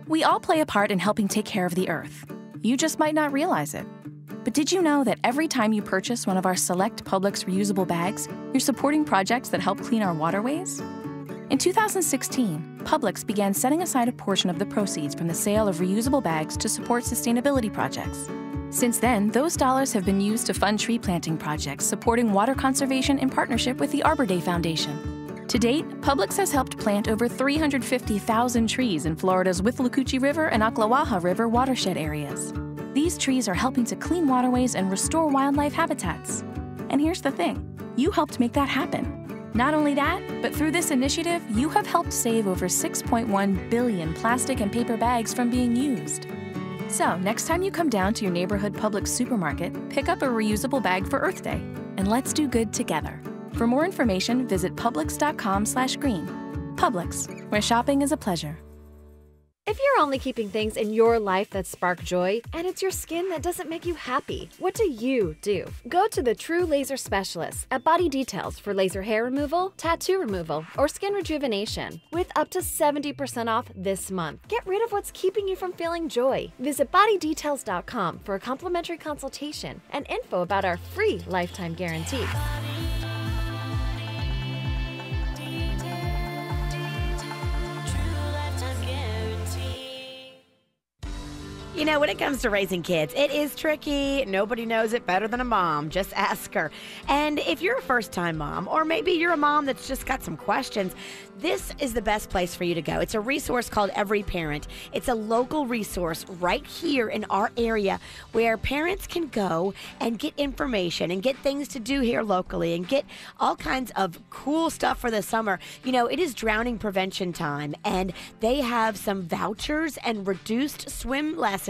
We all play a part in helping take care of the Earth. You just might not realize it. But did you know that every time you purchase one of our select Publix reusable bags, you're supporting projects that help clean our waterways? In 2016, Publix began setting aside a portion of the proceeds from the sale of reusable bags to support sustainability projects. Since then, those dollars have been used to fund tree planting projects supporting water conservation in partnership with the Arbor Day Foundation. To date, Publix has helped plant over 350,000 trees in Florida's Withlacoochee River and Ocklawaha River watershed areas. These trees are helping to clean waterways and restore wildlife habitats. And here's the thing, you helped make that happen. Not only that, but through this initiative, you have helped save over 6.1 billion plastic and paper bags from being used. So, next time you come down to your neighborhood Publix supermarket, pick up a reusable bag for Earth Day, and let's do good together. For more information, visit Publix.com/green. Publix, where shopping is a pleasure. If you're only keeping things in your life that spark joy, and it's your skin that doesn't make you happy, what do you do? Go to the True Laser Specialist at Body Details for laser hair removal, tattoo removal, or skin rejuvenation, with up to 70% off this month. Get rid of what's keeping you from feeling joy. Visit bodydetails.com for a complimentary consultation and info about our free lifetime guarantee. You know, when it comes to raising kids, it is tricky. Nobody knows it better than a mom. Just ask her. And if you're a first-time mom, or maybe you're a mom that's just got some questions, this is the best place for you to go. It's a resource called Every Parent. It's a local resource right here in our area where parents can go and get information and get things to do here locally and get all kinds of cool stuff for the summer. You know, it is drowning prevention time, and they have some vouchers and reduced swim lessons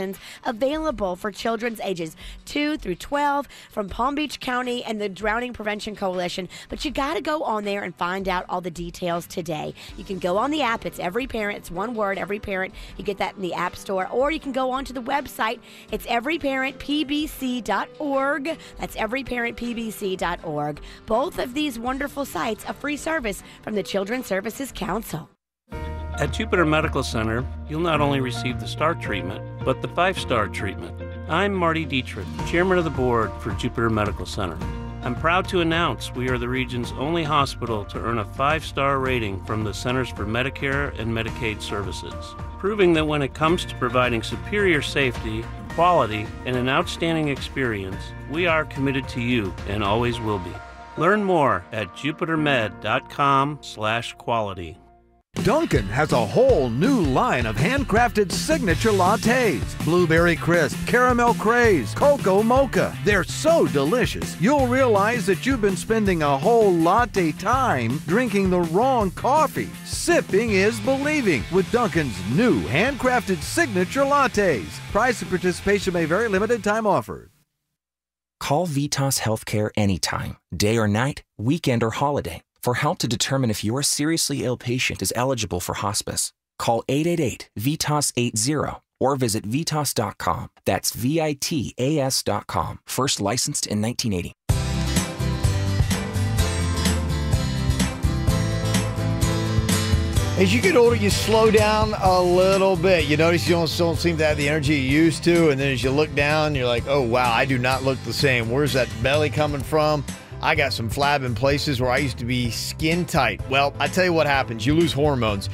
available for children's ages 2 through 12 from Palm Beach County and the Drowning Prevention Coalition. But you got to go on there and find out all the details today. You can go on the app. It's Every Parent. It's one word, Every Parent. You get that in the App Store. Or you can go onto the website. It's everyparentpbc.org. That's everyparentpbc.org. Both of these wonderful sites, a free service from the Children's Services Council. At Jupiter Medical Center, you'll not only receive the STAR treatment, but the 5-star treatment. I'm Marty Dietrich, Chairman of the Board for Jupiter Medical Center. I'm proud to announce we are the region's only hospital to earn a 5-star rating from the Centers for Medicare and Medicaid Services, proving that when it comes to providing superior safety, quality, and an outstanding experience, we are committed to you and always will be. Learn more at jupitermed.com/quality. Dunkin' has a whole new line of handcrafted signature lattes. Blueberry crisp, caramel craze, cocoa mocha. They're so delicious, you'll realize that you've been spending a whole latte time drinking the wrong coffee. Sipping is believing with Dunkin's new handcrafted signature lattes. Price and participation may vary, limited time offered. Call Vitas Healthcare anytime, day or night, weekend or holiday, for help to determine if your seriously ill patient is eligible for hospice. Call 888-VITAS-80 or visit Vitas.com. That's VITAS.com. First licensed in 1980. As you get older, you slow down a little bit. You notice you don't seem to have the energy you used to, and then as you look down, you're like, oh, wow, I do not look the same. Where's that belly coming from? I got some flab in places where I used to be skin tight. Well, I tell you what happens. You lose hormones.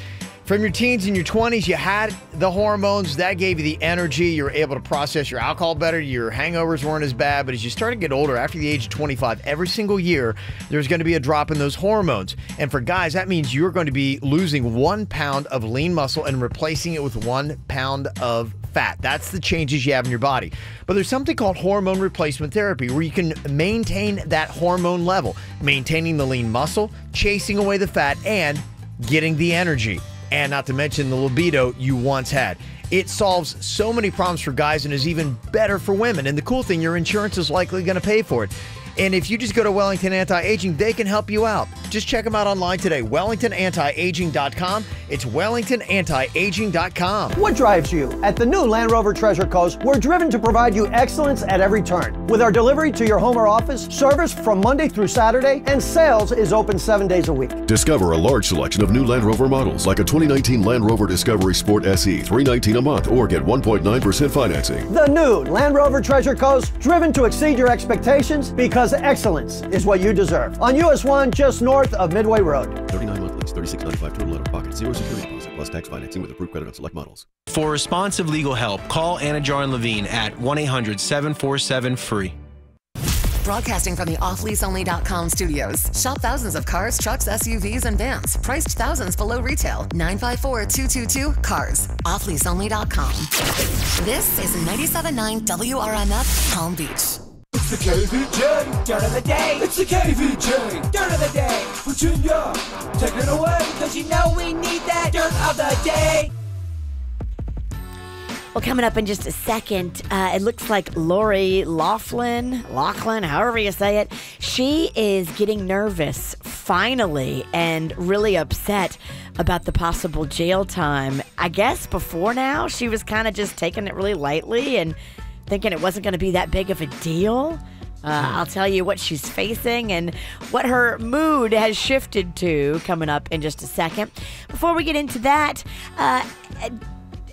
From your teens and your 20s, you had the hormones. That gave you the energy. You were able to process your alcohol better. Your hangovers weren't as bad. But as you start to get older, after the age of 25, every single year, there's going to be a drop in those hormones. And for guys, that means you're going to be losing 1 pound of lean muscle and replacing it with 1 pound of fat. That's the changes you have in your body. But there's something called hormone replacement therapy where you can maintain that hormone level, maintaining the lean muscle, chasing away the fat, and getting the energy. and not to mention the libido you once had. It solves so many problems for guys and is even better for women. And the cool thing, your insurance is likely going to pay for it. And if you just go to Wellington Anti-Aging, they can help you out. Just check them out online today, WellingtonAntiAging.com. It's WellingtonAntiAging.com. What drives you? At the new Land Rover Treasure Coast, we're driven to provide you excellence at every turn. With our delivery to your home or office, service from Monday through Saturday, and sales is open 7 days a week. Discover a large selection of new Land Rover models like a 2019 Land Rover Discovery Sport SE, $319 a month, or get 1.9% financing. The new Land Rover Treasure Coast, driven to exceed your expectations because excellence is what you deserve. On US 1, just north of Midway Road. 39 month lease, $36.95 total out of pocket, 0 security deposit, plus tax financing with approved credit on select models. For responsive legal help, call Anna Jar Levine at 1-800-747-FREE. Broadcasting from the offleaseonly.com studios. Shop thousands of cars, trucks, SUVs, and vans. Priced thousands below retail. 954-222-CARS. Offleaseonly.com. This is 97.9 WRMF Palm Beach. It's the KVJ Dirt of the Day. It's the KVJ Dirt of the Day. Virginia, take it away, because you know we need that Dirt of the Day. Well, coming up in just a second, it looks like Lori Laughlin, however you say it, she is getting nervous, finally, and really upset about the possible jail time. I guess before now, she was kind of just taking it really lightly and thinking it wasn't going to be that big of a deal. I'll tell you what she's facing and what her mood has shifted to coming up in just a second. Before we get into that,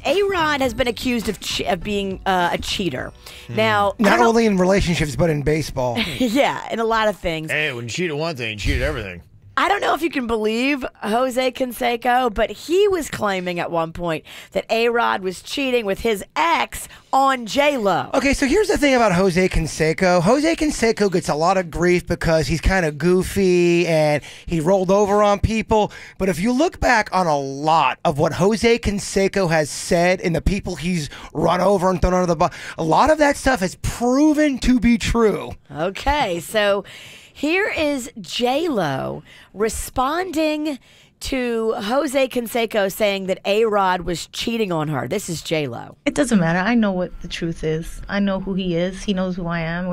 A-Rod has been accused of being a cheater. Now, not only in relationships, but in baseball. Yeah, in a lot of things. Hey, when you cheated one thing, you cheated everything. I don't know if you can believe Jose Canseco, but he was claiming at one point that A-Rod was cheating with his ex on J-Lo. Okay, so here's the thing about Jose Canseco. Jose Canseco gets a lot of grief because he's kind of goofy and he rolled over on people. But if you look back on a lot of what Jose Canseco has said and the people he's run over and thrown under the bus, a lot of that stuff has proven to be true. Okay, so here is J-Lo responding to Jose Canseco saying that A-Rod was cheating on her. This is J-Lo. It doesn't matter. I know what the truth is. I know who he is. He knows who I am.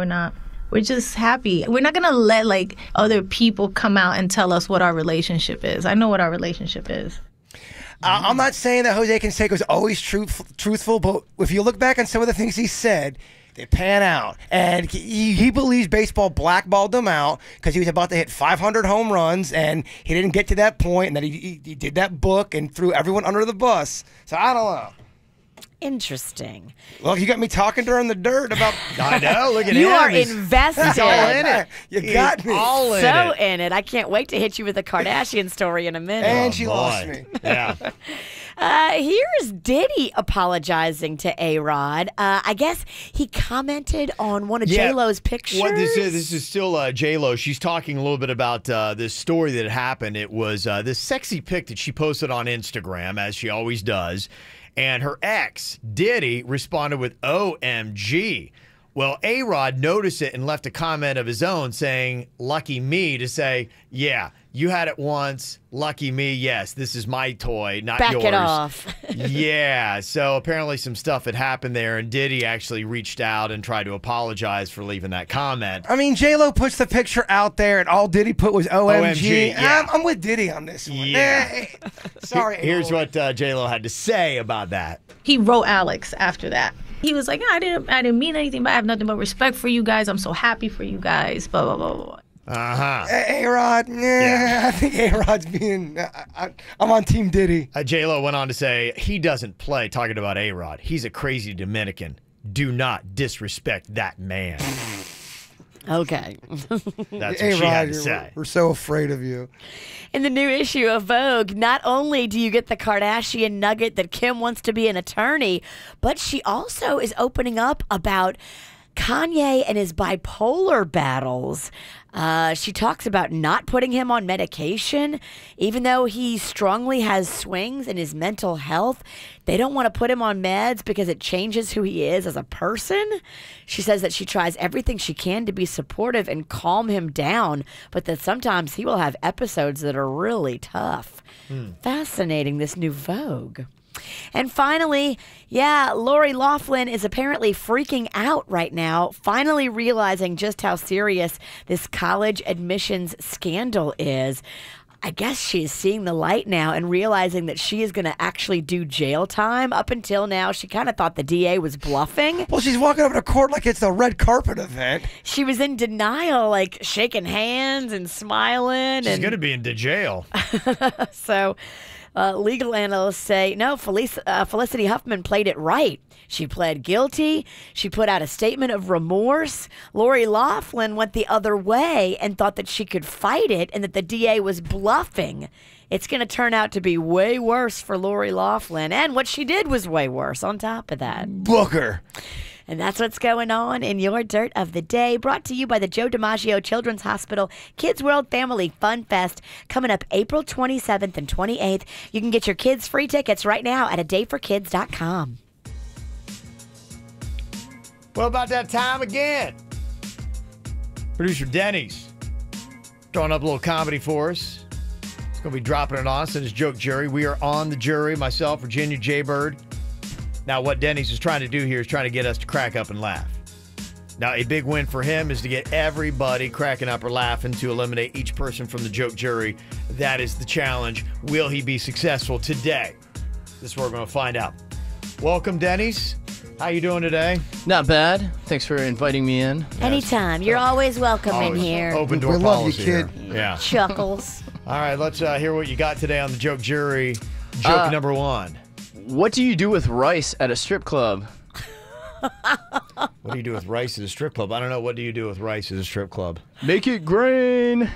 We're just happy. We're not going to let other people come out and tell us what our relationship is. I know what our relationship is. I'm not saying that Jose Canseco is always truthful, but if you look back on some of the things he said, they pan out. And he believes baseball blackballed him out because he was about to hit 500 home runs and he didn't get to that point, and that he did that book and threw everyone under the bus. So I don't know. Interesting. Well, you got me talking during the dirt about... I know, look at him. You are invested. He's all in it. You got me. All in so it. in it. I can't wait to hit you with a Kardashian story in a minute. And she lost me. Yeah. Here's Diddy apologizing to A-Rod. I guess he commented on one of J-Lo's pictures. What this is still J-Lo. She's talking a little bit about this story that happened. It was this sexy pic that she posted on Instagram, as she always does. And her ex, Diddy, responded with OMG. Well, A-Rod noticed it and left a comment of his own saying, lucky me, to say, yeah, you had it once. Lucky me. Yes, this is my toy, not yours. Back it off. Yeah. So apparently some stuff had happened there, and Diddy actually reached out and tried to apologize for leaving that comment. I mean, J-Lo puts the picture out there, and all Diddy put was OMG. Yeah. I'm with Diddy on this one. Yeah. Sorry. Here's what J-Lo had to say about that. He wrote Alex after that. He was like, I didn't mean anything, but I have nothing but respect for you guys. I'm so happy for you guys. Blah, blah, blah, blah. Uh-huh. A-Rod, I think A-Rod's being... I'm on Team Diddy. J-Lo went on to say, he doesn't play, talking about A-Rod. He's a crazy Dominican. Do not disrespect that man. Okay. That's what she had to say. We're so afraid of you. In the new issue of Vogue, not only do you get the Kardashian nugget that Kim wants to be an attorney, but she also is opening up about Kanye and his bipolar battles. She talks about not putting him on medication, even though he strongly has swings in his mental health. They don't want to put him on meds because it changes who he is as a person. She says that she tries everything she can to be supportive and calm him down, but that sometimes he will have episodes that are really tough. Fascinating, this new Vogue. And finally, Lori Loughlin is apparently freaking out right now, finally realizing just how serious this college admissions scandal is. I guess she is seeing the light now and realizing that she is going to actually do jail time. Up until now, she kind of thought the DA was bluffing. Well, she's walking over to court like it's a red carpet event. She was in denial, like shaking hands and smiling. She's going to be in jail. So... legal analysts say, no, Felicity Huffman played it right. She pled guilty. She put out a statement of remorse. Lori Loughlin went the other way and thought that she could fight it and that the DA was bluffing. It's going to turn out to be way worse for Lori Loughlin. And what she did was way worse on top of that. Booker. And that's what's going on in your Dirt of the Day, brought to you by the Joe DiMaggio Children's Hospital Kids World Family Fun Fest, coming up April 27th and 28th. You can get your kids' free tickets right now at adayforkids.com. Well, about that time again. Producer Denny's throwing up a little comedy for us. It's going to be dropping it on us in his joke jury. We are on the jury, myself, Virginia Jaybird. Now, what Denny's is trying to do here is trying to get us to crack up and laugh. Now, a big win for him is to get everybody cracking up or laughing to eliminate each person from the joke jury. That is the challenge. Will he be successful today? This is what we're going to find out. Welcome, Denny's. How you doing today? Not bad. Thanks for inviting me in. Anytime. You're always welcome in here. Open door policy. We love you, kid. Yeah. Chuckles. All right, let's hear what you got today on the joke jury. Joke number one. What do you do with rice at a strip club? What do you do with rice at a strip club? I don't know. What do you do with rice at a strip club? Make it grain.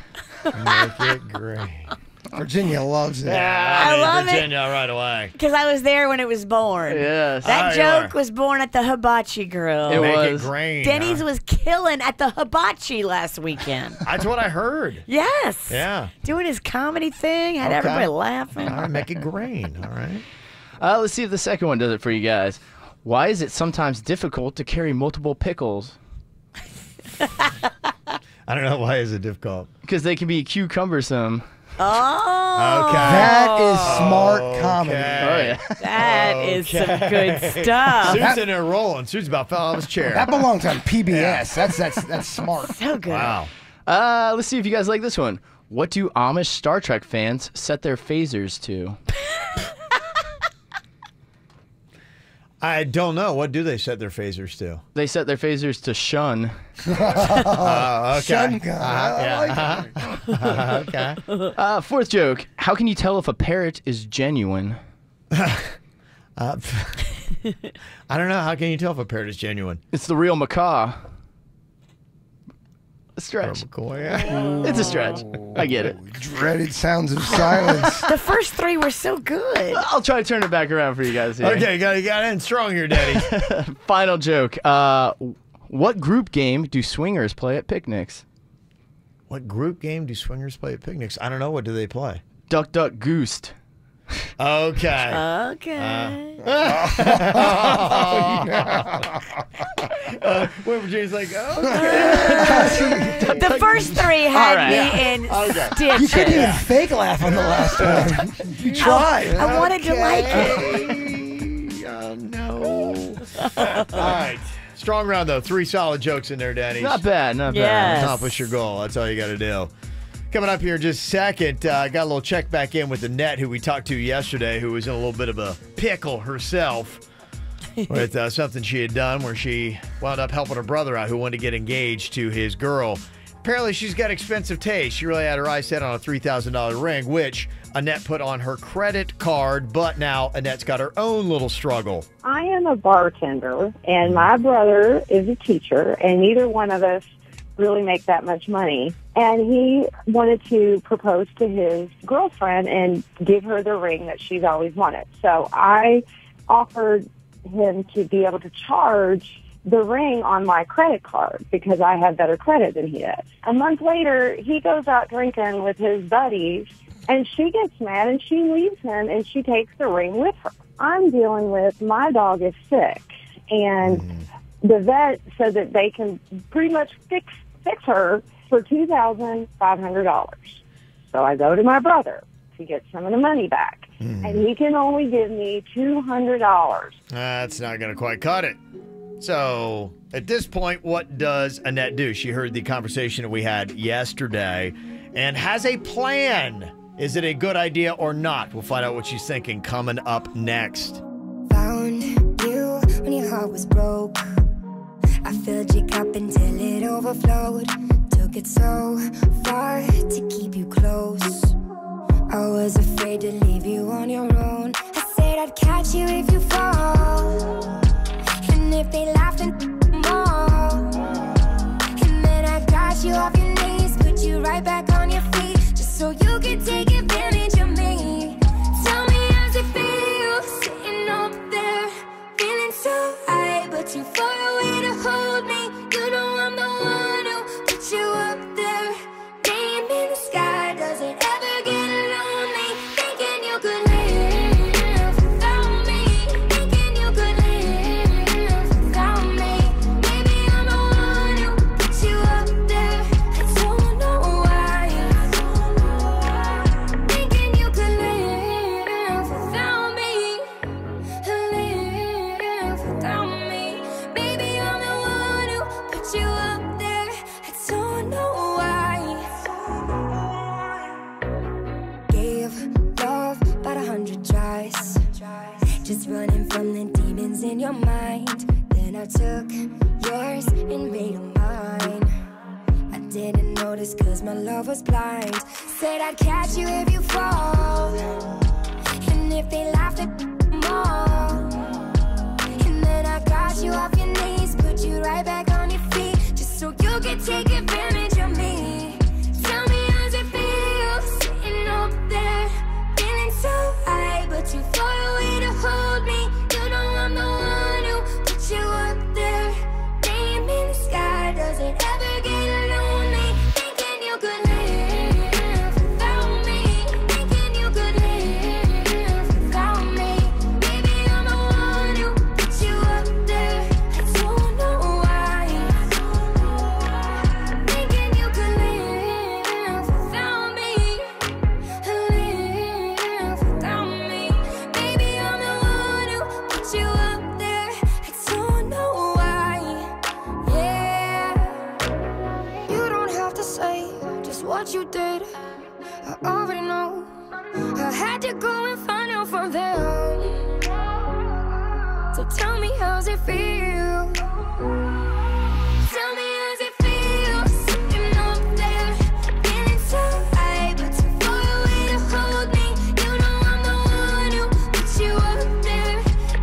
Make it grain. Virginia loves it. Yeah, I love Virginia right away. Because I was there when it was born. Yes. That joke was born at the Hibachi Grill. It Make was. it grain. Denny's was killing at the Hibachi last weekend. That's what I heard. Yes. Yeah. Doing his comedy thing, had everybody laughing. All right, make it grain. All right. Let's see if the second one does it for you guys. Why is it sometimes difficult to carry multiple pickles? I don't know. Why is it difficult? Because they can be cucumbersome. Oh. Okay. That is smart comedy. Oh, yeah. That is some good stuff. Suit's in there rolling. Suit's about fell off his chair. That belongs on PBS. Yeah. That's smart. So good. Wow. Let's see if you guys like this one. What do Amish Star Trek fans set their phasers to? I don't know. What do they set their phasers to? They set their phasers to shun. Okay. Shun gun. Okay. Fourth joke. How can you tell if a parrot is genuine? I don't know. How can you tell if a parrot is genuine? It's the real macaw. A stretch. It's a stretch. I get it. Dreaded sounds of silence. The first three were so good. I'll try to turn it back around for you guys here. Okay, you got in strong here, Daddy. Final joke. What group game do swingers play at picnics? What group game do swingers play at picnics? I don't know. What do they play? Duck, duck, goosed. Okay. Okay. When Virginia's like, okay. The first three had me in stitches. You couldn't even fake laugh on the last one. You tried. I wanted to like it. Oh, no. All right. Strong round, though. 3 solid jokes in there, Danny. Not bad, not bad. Yes. Accomplish your goal. That's all you got to do. Coming up here in just a second, got a little check back in with Annette, who we talked to yesterday, who was in a little bit of a pickle herself with something she had done where she wound up helping her brother out who wanted to get engaged to his girl. Apparently, she's got expensive taste. She really had her eyes set on a $3,000 ring, which Annette put on her credit card, but now Annette's got her own little struggle. I am a bartender, and my brother is a teacher, and neither one of us really make that much money. And he wanted to propose to his girlfriend and give her the ring that she's always wanted. So I offered him to be able to charge the ring on my credit card because I have better credit than he does. A month later, he goes out drinking with his buddies, and she gets mad, and she leaves him, and she takes the ring with her. I'm dealing with my dog is sick, and the vet said that they can pretty much fix her for $2,500. So I go to my brother to get some of the money back, and he can only give me $200. That's not going to quite cut it. So at this point, what does Annette do? She heard the conversation that we had yesterday and has a plan. Is it a good idea or not? We'll find out what she's thinking coming up next. Found you when your heart was broke. I filled your cup until it overflowed. Took it so far to keep you close. I was afraid to leave you on your own. I said I'd catch you if you fall. And if they laughed and more. And then I got you off your knees, put you right back on your feet, just so you could take advantage of me. Tell me how's it feel, sitting up there, feeling so high, but too far away to hold me. You know I'm the one who put you up there. Name in the sky, does it ever get lonely? Thinking you could live without me. Thinking you could live without me. Maybe I'm the one who put you up there. I don't know why. Thinking you could live without me. Live without me. Maybe I'm the one who put you up there. I don't know why. Gave love about 100 tries, just running from the demons in your mind. Then I took yours and made them mine. I didn't notice cause my love was blind. Said I'd catch you if you fall. And if they laughed at more. And then I got you off your knees, put you right back on your feet, just so you could take advantage of me. Tell me how's it feel, sitting up there, feeling so high, but too far away to hold me. You know I'm the one who put you up there. Name in the sky, does it ever get lonely? Thinking you could live without me. Thinking you could live without me. Maybe I'm the one who put you up there. I don't know why. Thinking you could live without me. Live without me. Maybe I'm the one who put you up there. I don't know why. Yeah. You don't have to say just what you did. I already know. I had to go and find out from them. So tell me how's it feel? Tell me how's it feel, sitting up there, feeling so high, but too far away to hold me. You know I'm the one who put you up there.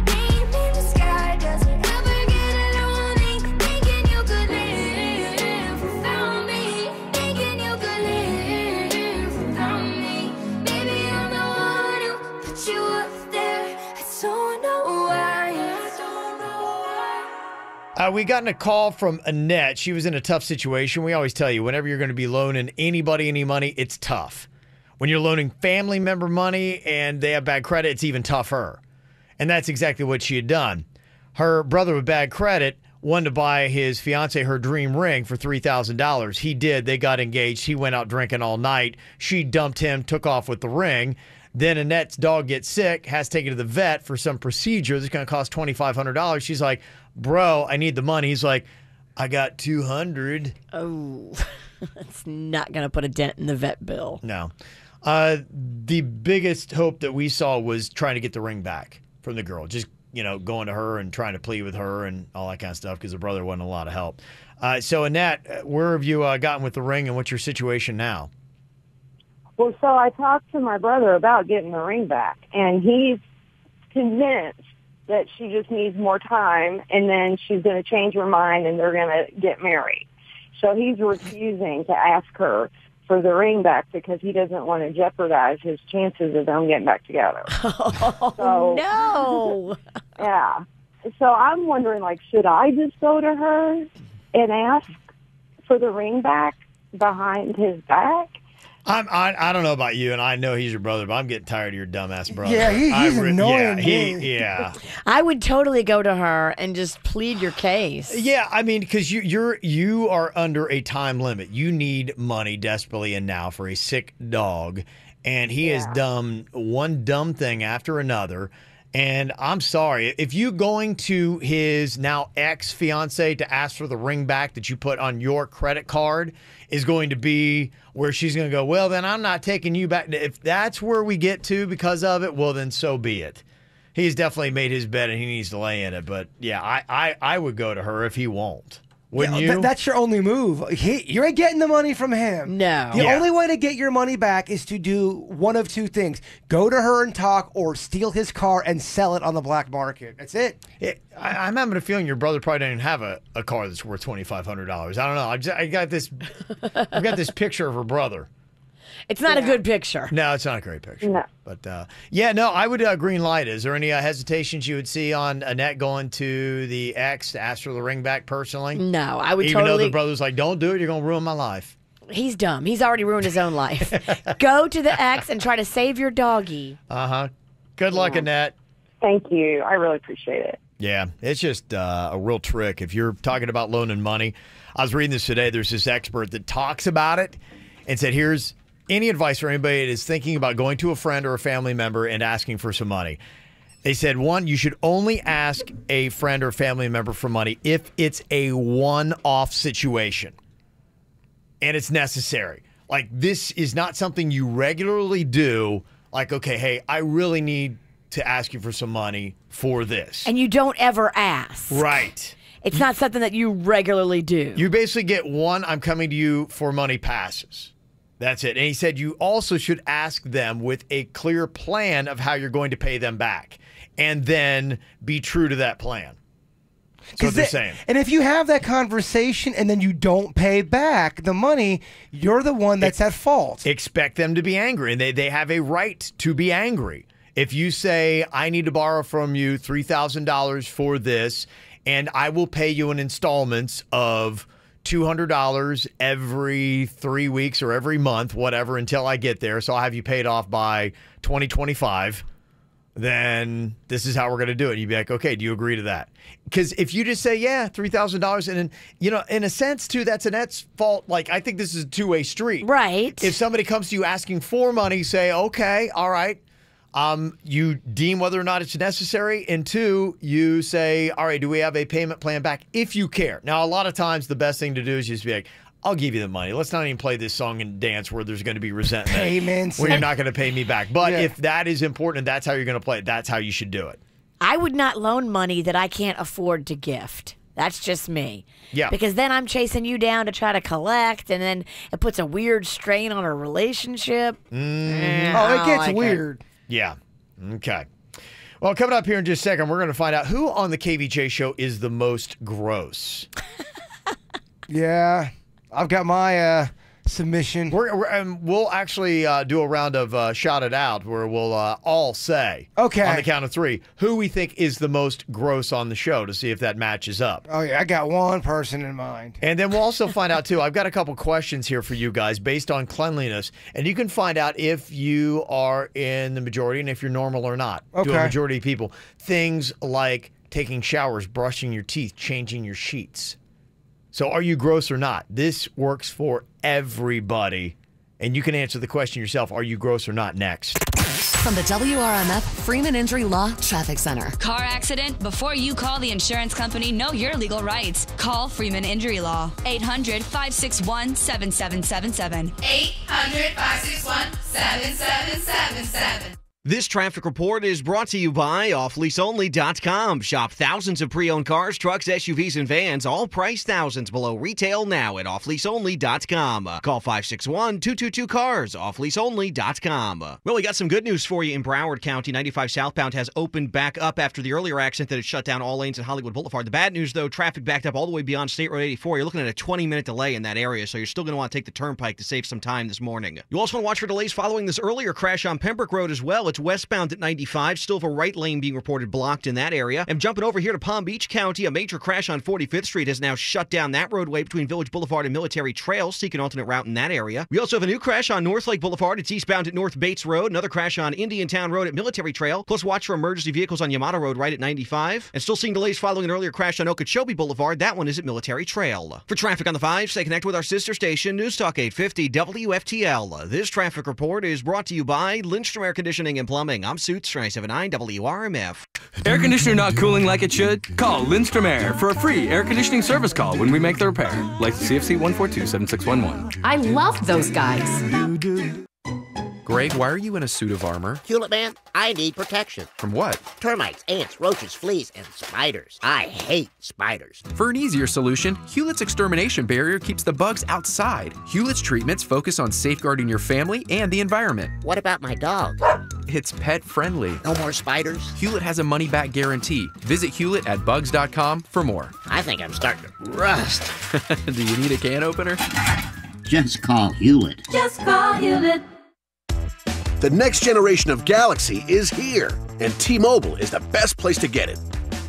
Name in the sky, does it ever get lonely? Thinking you could live without me. Thinking you could live without me. Maybe I'm the one who put you up there. I don't know why. We gotten a call from Annette. She was in a tough situation. We always tell you, whenever you're going to be loaning anybody any money, it's tough. When you're loaning family member money and they have bad credit, it's even tougher. And that's exactly what she had done. Her brother with bad credit wanted to buy his fiance her dream ring for $3,000. He did. They got engaged. He went out drinking all night. She dumped him, took off with the ring. Then Annette's dog gets sick, has to take it to the vet for some procedure that's going to cost $2,500. She's like, bro, I need the money. He's like, I got $200. Oh, that's not going to put a dent in the vet bill. No. The biggest hope that we saw was trying to get the ring back from the girl. Just, going to her and trying to plead with her and all that kind of stuff because the brother wasn't a lot of help. So, Annette, where have you gotten with the ring and what's your situation now? Well, so I talked to my brother about getting the ring back, and he's convinced that she just needs more time, and then she's going to change her mind, and they're going to get married. So he's refusing to ask her for the ring back because he doesn't want to jeopardize his chances of them getting back together. Oh, no. Yeah. So I'm wondering, like, should I just go to her and ask for the ring back behind his back? I don't know about you, and I know he's your brother, but I'm getting tired of your dumbass brother. Yeah, he's annoying. Yeah. I would totally go to her and just plead your case. Yeah, I mean, because you are under a time limit. You need money desperately and now for a sick dog, and he has done one dumb thing after another. And I'm sorry, if you going to his now ex-fiance to ask for the ring back that you put on your credit card is going to be where she's going to go, well, then I'm not taking you back. If that's where we get to because of it, well, then so be it. He's definitely made his bed and he needs to lay in it. But, yeah, I would go to her if he won't. Wouldn't you? That's your only move. You're getting the money from him. No. The only way to get your money back is to do one of two things. Go to her and talk, or steal his car and sell it on the black market. That's it. I'm having a feeling your brother probably doesn't have a car that's worth $2,500. I don't know. I've got this picture of her brother. It's not a good picture. No, it's not a great picture. No. But, I would green light. Is there any hesitations you would see on Annette going to the ex to ask for the ring back personally? No, I would Even though the brother's like, don't do it, you're going to ruin my life. He's dumb. He's already ruined his own life. Go to the ex and try to save your doggy. Uh-huh. Good luck, Annette. Thank you. I really appreciate it. Yeah, it's just a real trick. If you're talking about loaning money, I was reading this today. There's this expert that talks about it and said, here's any advice for anybody that is thinking about going to a friend or a family member and asking for some money. They said, one, you should only ask a friend or family member for money if it's a one-off situation and it's necessary. Like, this is not something you regularly do. Like, okay, hey, I really need to ask you for some money for this. And you don't ever ask. Right. It's not something that you regularly do. You basically get one, I'm coming to you for money passes. That's it. And he said you also should ask them with a clear plan of how you're going to pay them back and then be true to that plan. That's what they're saying. And if you have that conversation and then you don't pay back the money, you're the one that's at fault. Expect them to be angry, and they have a right to be angry. If you say, I need to borrow from you $3,000 for this, and I will pay you in installments of $200 every 3 weeks or every month, whatever, until I get there. So I'll have you paid off by 2025. Then this is how we're going to do it. You'd be like, okay, do you agree to that? Because if you just say, yeah, $3,000, and then, in a sense, too, that's Annette's fault. Like, I think this is a two-way street. Right. If somebody comes to you asking for money, say, okay, all right. You deem whether or not it's necessary, and two, you say, all right, do we have a payment plan back if you care? Now, a lot of times the best thing to do is just be like, I'll give you the money. Let's not even play this song and dance where there's going to be resentment. Payments. Where you're not going to pay me back. But if that is important, that's how you're going to play it. That's how you should do it. I would not loan money that I can't afford to gift. That's just me. Yeah. Because then I'm chasing you down to try to collect, and then it puts a weird strain on our relationship. It gets weird. Yeah. Okay. Well, coming up here in just a second, we're going to find out who on the KVJ show is the most gross. Yeah. I've got my submission. We'll actually do a round of Shout It Out where we'll all say, on the count of three, who we think is the most gross on the show to see if that matches up. Oh, yeah. I got one person in mind. And then we'll also find out, too, I've got a couple questions here for you guys based on cleanliness. And you can find out if you are in the majority and if you're normal or not. Okay. To a majority of people. Things like taking showers, brushing your teeth, changing your sheets. So are you gross or not? This works for everybody. And you can answer the question yourself, are you gross or not, next. From the WRMF Freeman Injury Law Traffic Center. Car accident? Before you call the insurance company, know your legal rights. Call Freeman Injury Law. 800-561-7777. 800-561-7777. This traffic report is brought to you by offleaseonly.com. Shop thousands of pre-owned cars, trucks, SUVs, and vans, all priced thousands below retail now at offleaseonly.com. Call 561-222-CARS, offleaseonly.com. Well, we got some good news for you in Broward County. 95 southbound has opened back up after the earlier accident that had shut down all lanes at Hollywood Boulevard. The bad news, though, traffic backed up all the way beyond State Road 84. You're looking at a 20-minute delay in that area, so you're still going to want to take the turnpike to save some time this morning. You also want to watch for delays following this earlier crash on Pembroke Road as well. Hewlett's westbound at 95. Still have a right lane being reported blocked in that area. And jumping over here to Palm Beach County, a major crash on 45th Street has now shut down that roadway between Village Boulevard and Military Trail. Seek an alternate route in that area. We also have a new crash on North Lake Boulevard. It's eastbound at North Bates Road. Another crash on Indian Town Road at Military Trail. Close watch for emergency vehicles on Yamato Road right at 95. And still seeing delays following an earlier crash on Okeechobee Boulevard. That one is at Military Trail. For traffic on the 5, stay connected with our sister station, News Talk 850 WFTL. This traffic report is brought to you by Lindstrom Air Conditioning and Plumbing. I'm Suits 979 WRMF. Air conditioner not cooling like it should? Call Lindstrom Air for a free air conditioning service call when we make the repair. Like CFC 142-7611. I love those guys. Greg, why are you in a suit of armor? Hewlett man, I need protection. From what? Termites, ants, roaches, fleas, and spiders. I hate spiders. For an easier solution, Hewlett's Extermination Barrier keeps the bugs outside. Hewlett's treatments focus on safeguarding your family and the environment. What about my dog? It's pet friendly. No more spiders? Hewlett has a money-back guarantee. Visit Hewlett at bugs.com for more. I think I'm starting to rust. Do you need a can opener? Just call Hewlett. Just call Hewlett. The next generation of Galaxy is here, and T-Mobile is the best place to get it.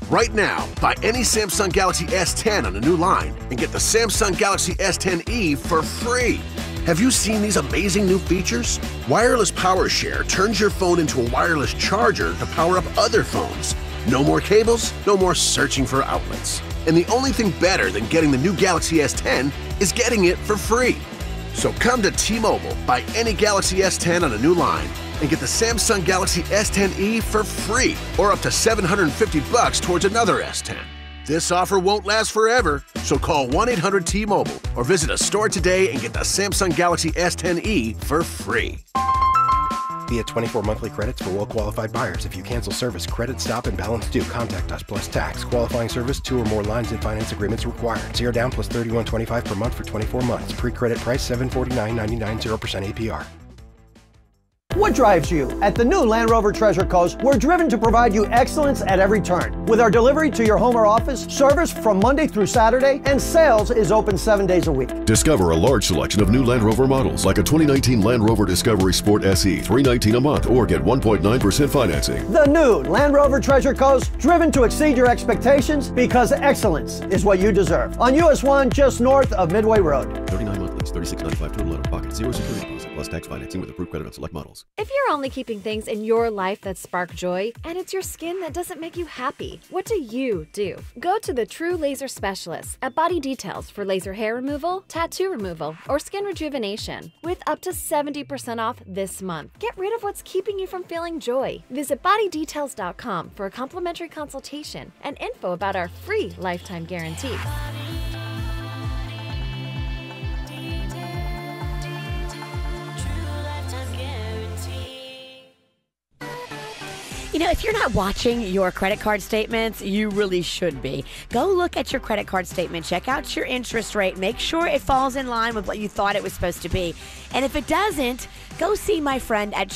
Right now, buy any Samsung Galaxy S10 on a new line and get the Samsung Galaxy S10e for free. Have you seen these amazing new features? Wireless Power Share turns your phone into a wireless charger to power up other phones. No more cables, no more searching for outlets. And the only thing better than getting the new Galaxy S10 is getting it for free. So come to T-Mobile, buy any Galaxy S10 on a new line, and get the Samsung Galaxy S10e for free, or up to $750 towards another S10. This offer won't last forever, so call 1-800-T-Mobile or visit a store today and get the Samsung Galaxy S10e for free. Via 24 monthly credits for well-qualified buyers. If you cancel service, credit stop and balance due. Contact us plus tax. Qualifying service, 2 or more lines and finance agreements required. 0 down plus $31.25 per month for 24 months. Pre-credit price $749.99, 0% APR. What drives you? At the new Land Rover Treasure Coast, we're driven to provide you excellence at every turn. With our delivery to your home or office, service from Monday through Saturday, and sales is open 7 days a week. Discover a large selection of new Land Rover models like a 2019 Land Rover Discovery Sport SE, $319 a month, or get 1.9% financing. The new Land Rover Treasure Coast, driven to exceed your expectations because excellence is what you deserve. On US 1, just north of Midway Road. 39-month lease, $36.95 total out of pocket, 0 security deposit plus tax financing with approved credit on select models. If you're only keeping things in your life that spark joy, and it's your skin that doesn't make you happy, what do you do? Go to the True Laser Specialist at Body Details for laser hair removal, tattoo removal, or skin rejuvenation, with up to 70% off this month. Get rid of what's keeping you from feeling joy. Visit bodydetails.com for a complimentary consultation and info about our free lifetime guarantee. You know, if you're not watching your credit card statements, you really should be. Go look at your credit card statement, check out your interest rate, make sure it falls in line with what you thought it was supposed to be. And if it doesn't, go see my friend at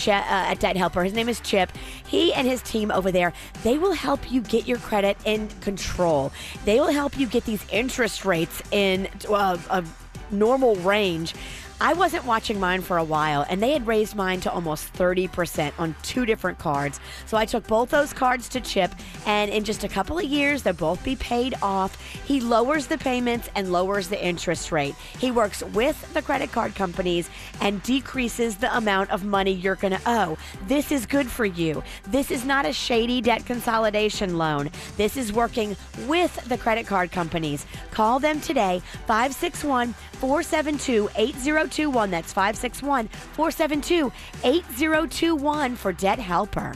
Debt Helper. His name is Chip. He and his team over there, they will help you get your credit in control. They will help you get these interest rates in a normal range. I wasn't watching mine for a while, and they had raised mine to almost 30% on 2 different cards. So I took both those cards to Chip, and in just a couple of years, they'll both be paid off. He lowers the payments and lowers the interest rate. He works with the credit card companies and decreases the amount of money you're going to owe. This is good for you. This is not a shady debt consolidation loan. This is working with the credit card companies. Call them today, 561-472-8021. That's 561-472-8021 for Debt Helper.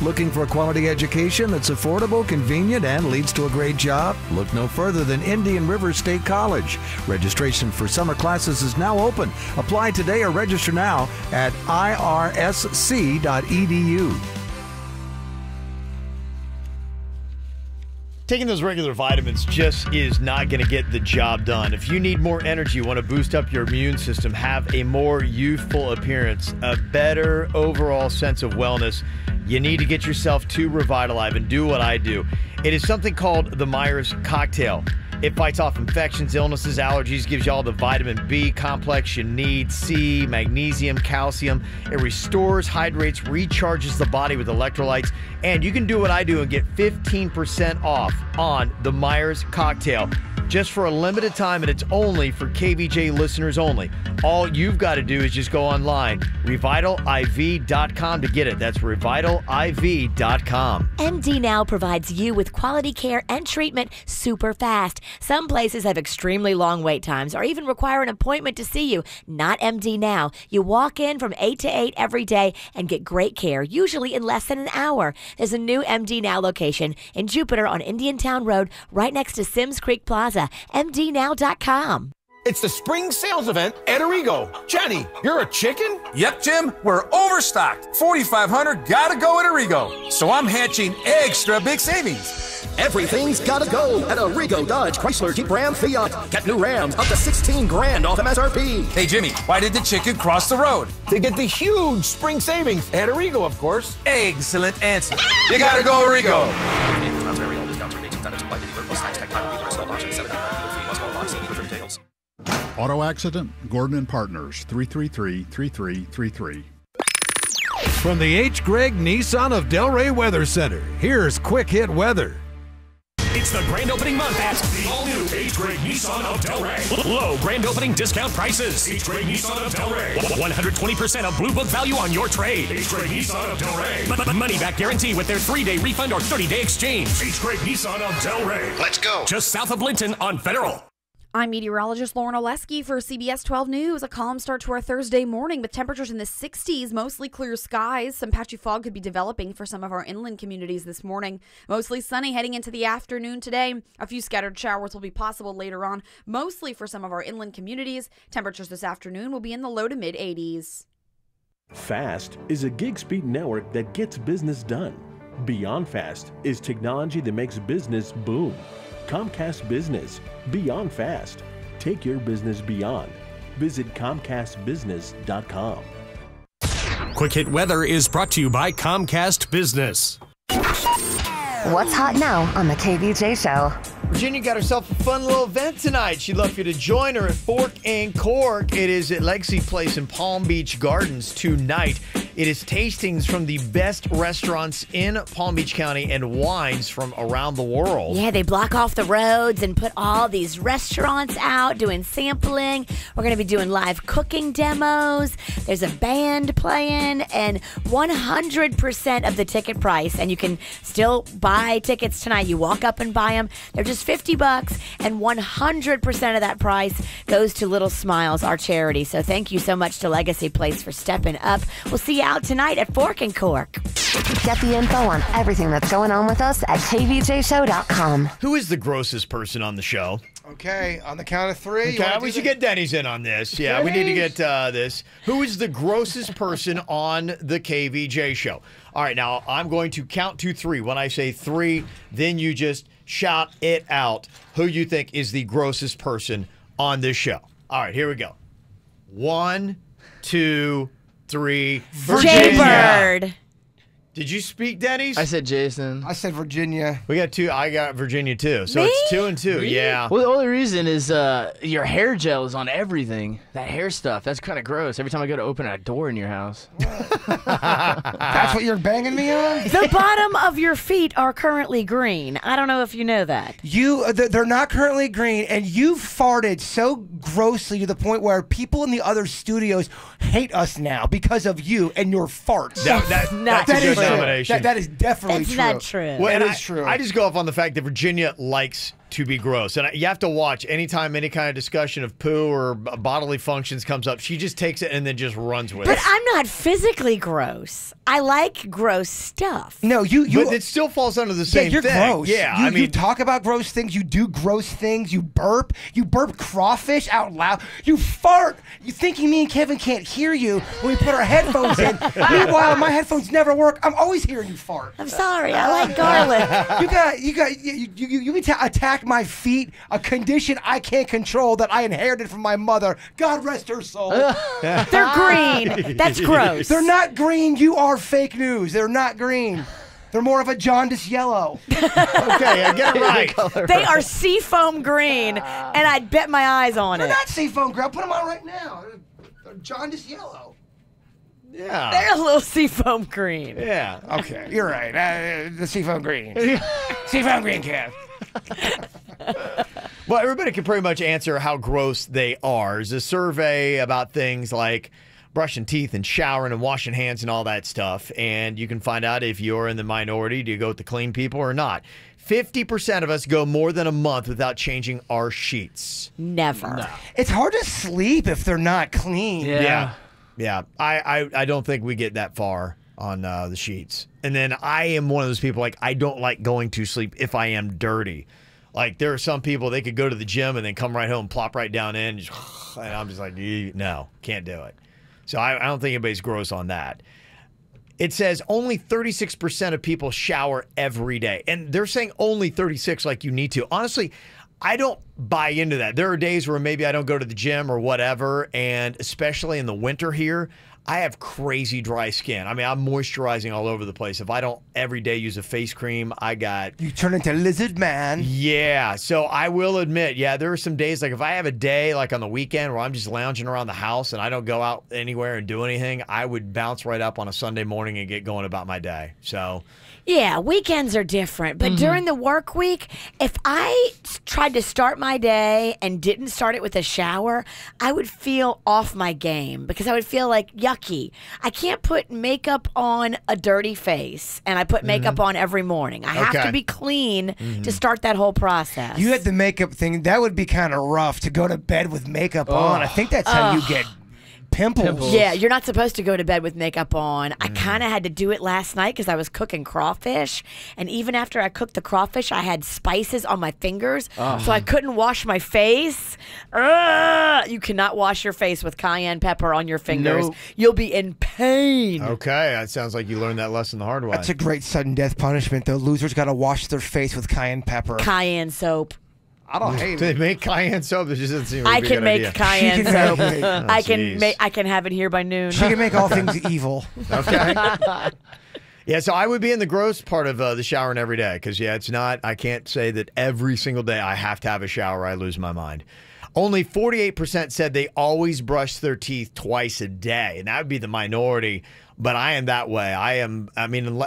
Looking for a quality education that's affordable, convenient, and leads to a great job? Look no further than Indian River State College. Registration for summer classes is now open. Apply today or register now at irsc.edu. Taking those regular vitamins just is not going to get the job done. If you need more energy, want to boost up your immune system, have a more youthful appearance, a better overall sense of wellness, you need to get yourself to Revitalive and do what I do. It is something called the Myers Cocktail. It fights off infections, illnesses, allergies, gives you all the vitamin B complex you need, C, magnesium, calcium. It restores, hydrates, recharges the body with electrolytes. And you can do what I do and get 15% off on the Myers cocktail. Just for a limited time, and it's only for KVJ listeners only. All you've got to do is just go online, revitaliv.com to get it. That's revitaliv.com. MD Now provides you with quality care and treatment super fast. Some places have extremely long wait times or even require an appointment to see you. Not MD Now. You walk in from 8 to 8 every day and get great care, usually in less than an hour. There's a new MD Now location in Jupiter on Indiantown Road, right next to Sims Creek Plaza. MDNow.com. It's the spring sales event at Arrigo. Johnny, you're a chicken? Yep, Jim. We're overstocked. 4,500 gotta go at Arrigo. So I'm hatching extra big savings. Everything's gotta go at Arrigo Dodge, Chrysler, Jeep, Ram, Fiat. Get new Rams up to 16 grand off MSRP. Hey, Jimmy, why did the chicken cross the road? To get the huge spring savings at Arrigo, of course. Excellent answer. You gotta go Arrigo. Auto accident, Gordon and Partners, 333-3333. From the H. Gregg Nissan of Delray Weather Center, here's Quick Hit Weather. It's the grand opening month at the all-new H. Gregg Nissan of Delray. Low grand opening discount prices. H. Gregg Nissan of Delray. 120% of Blue Book value on your trade. H. Gregg Nissan of Delray. Money back guarantee with their 3-day refund or 30-day exchange. H. Gregg Nissan of Delray. Let's go. Just south of Linton on Federal. I'm meteorologist Lauren Oleski for CBS 12 News. A calm start to our Thursday morning with temperatures in the 60s, mostly clear skies. Some patchy fog could be developing for some of our inland communities this morning. Mostly sunny heading into the afternoon today. A few scattered showers will be possible later on, mostly for some of our inland communities. Temperatures this afternoon will be in the low to mid 80s. FAST is a gig speed network that gets business done. Beyond FAST is technology that makes business boom. Comcast Business. Beyond Fast. Take your business beyond. Visit ComcastBusiness.com. Quick Hit Weather is brought to you by Comcast Business. What's hot now on the KVJ Show? Virginia got herself a fun little event tonight. She'd love for you to join her at Fork and Cork. It is at Legacy Place in Palm Beach Gardens tonight. It is tastings from the best restaurants in Palm Beach County and wines from around the world. Yeah, they block off the roads and put all these restaurants out doing sampling. We're going to be doing live cooking demos. There's a band playing, and 100% of the ticket price, and you can still buy tickets tonight. You walk up and buy them. They're just $50, and 100% of that price goes to Little Smiles, our charity. So thank you so much to Legacy Place for stepping up. We'll see you out tonight at Fork and Cork. Get the info on everything that's going on with us at kvjshow.com. Who is the grossest person on the show? Okay, on the count of three. Okay, we should get Denny's in on this. Yeah, we need to get this. Who is the grossest person on the KVJ show? All right, now I'm going to count to 3. When I say 3, then you just shout it out who you think is the grossest person on this show. All right, here we go. 1, 2, 3. Jaybird. Did you speak, Denny's? I said Jason. I said Virginia. We got 2. I got Virginia too. So Me? it's 2 and 2. Really? Yeah. Well, the only reason is your hair gel is on everything. That hair stuff. That's kind of gross. Every time I go to open a door in your house. That's what you're banging me on? The bottom of your feet are currently green. I don't know if you know that. They're not currently green, and you farted so grossly to the point where people in the other studios hate us now because of you and your farts. That's a good nomination. That is definitely It's true. not true. Well, It it is is true. I just go off on the fact that Virginia likes to be gross. And you have to watch anytime any kind of discussion of poo or bodily functions comes up, she just takes it and then just runs with But it. I'm not physically gross. I like gross stuff. No, you But it still falls under the same you're thing. gross. Yeah, you talk about gross things. You do gross things. You burp crawfish out loud. You fart. You thinking me and Kevin can't hear you when we put our headphones in. Meanwhile, my headphones never work. I'm always hearing you fart. I'm sorry. I like garlic. You attack my feet, a condition I can't control that I inherited from my mother. God rest her soul. They're green. That's gross. They're not green. You are fake news. They're not green. They're more of a jaundice yellow. Okay, get it right. They are seafoam green, and I'd bet my eyes on They're it. not seafoam green. I'll put them on right now. They're jaundice yellow. Yeah. They're a little seafoam green. Yeah. Okay, you're right. The seafoam green. Seafoam green, Kev. Well, everybody can pretty much answer how gross they are. There's a survey about things like brushing teeth and showering and washing hands and all that stuff. And you can find out if you're in the minority, do you go with the clean people or not? 50% of us go more than a month without changing our sheets. Never. No. It's hard to sleep if they're not clean. Yeah. I don't think we get that far on the sheets. And then I am one of those people, like, I don't like going to sleep if I am dirty. Like, there are some people, they could go to the gym and then come right home, plop right down in, and I'm just like, no, can't do it. So I don't think anybody's gross on that. It says only 36% of people shower every day. And they're saying only 36 like you need to. Honestly, I don't buy into that. There are days where maybe I don't go to the gym or whatever, and especially in the winter here, I have crazy dry skin. I mean, I'm moisturizing all over the place. If I don't every day use a face cream, You turn into lizard man. Yeah, so I will admit, there are some days, like if I have a day like on the weekend where I'm just lounging around the house and I don't go out anywhere and do anything, I would bounce right up on a Sunday morning and get going about my day. So... Yeah, weekends are different. But during the work week, if I tried to start my day and didn't start it with a shower, I would feel off my game because I would feel like yucky. I can't put makeup on a dirty face, and I put makeup on every morning. I have to be clean to start that whole process. You had the makeup thing. That would be kind of rough to go to bed with makeup on. I think that's how you get pimples. Yeah, you're not supposed to go to bed with makeup on. I kind of had to do it last night because I was cooking crawfish, and even after I cooked the crawfish, I had spices on my fingers, so I couldn't wash my face. You cannot wash your face with cayenne pepper on your fingers. Nope. You'll be in pain. Okay, that sounds like you learned that lesson the hard way. That's a great sudden death punishment, though. Losers got to wash their face with cayenne pepper. Cayenne soap. I don't hate They it. make cayenne soap. It just doesn't seem I like a can good make idea. cayenne soap. Oh, I can have it here by noon. She can make all things evil. Okay. Yeah, so I would be in the gross part of the showering every day because, it's not, I can't say that every single day I have to have a shower. I lose my mind. Only 48% said they always brush their teeth twice a day, and that would be the minority. But I am that way.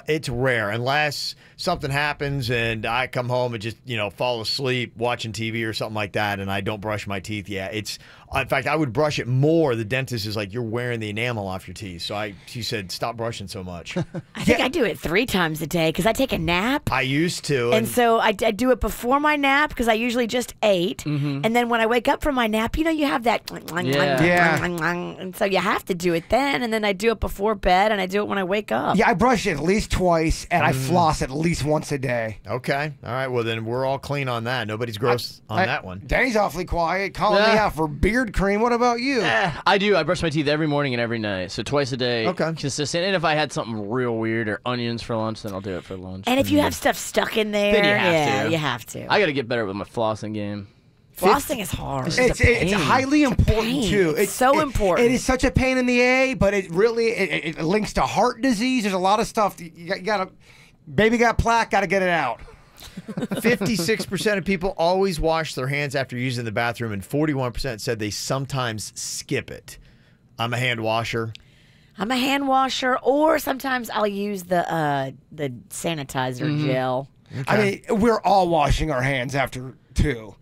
It's rare unless something happens and I come home and just, fall asleep watching TV or something like that and I don't brush my teeth. Yeah, in fact, I would brush it more. The dentist is like, you're wearing the enamel off your teeth. So she said, stop brushing so much. I think I do it 3 times a day because I take a nap. I used to. And so I do it before my nap because I usually just ate. And then when I wake up from my nap, you have that. And so you have to do it then. And then I do it before bed and I do it when I wake up. Yeah, I brush it at least twice and I floss at least once a day. Okay. All right. Well, then we're all clean on that. Nobody's gross on that one. Danny's awfully quiet, calling me out for beard cream. What about you? I do. I brush my teeth every morning and every night. So twice a day. Okay. Consistent. And if I had something real weird or onions for lunch, then I'll do it for lunch. And if you have stuff stuck in there, then you have to. I got to get better with my flossing game. Flossing is hard. It's highly important too. It's so important. It is such a pain in the A, but it really it links to heart disease. There's a lot of stuff. You gotta, baby got plaque, gotta get it out. 56% of people always wash their hands after using the bathroom, and 41% said they sometimes skip it. I'm a hand washer. I'm a hand washer, or sometimes I'll use the sanitizer gel. Okay. I mean, we're all washing our hands after 2.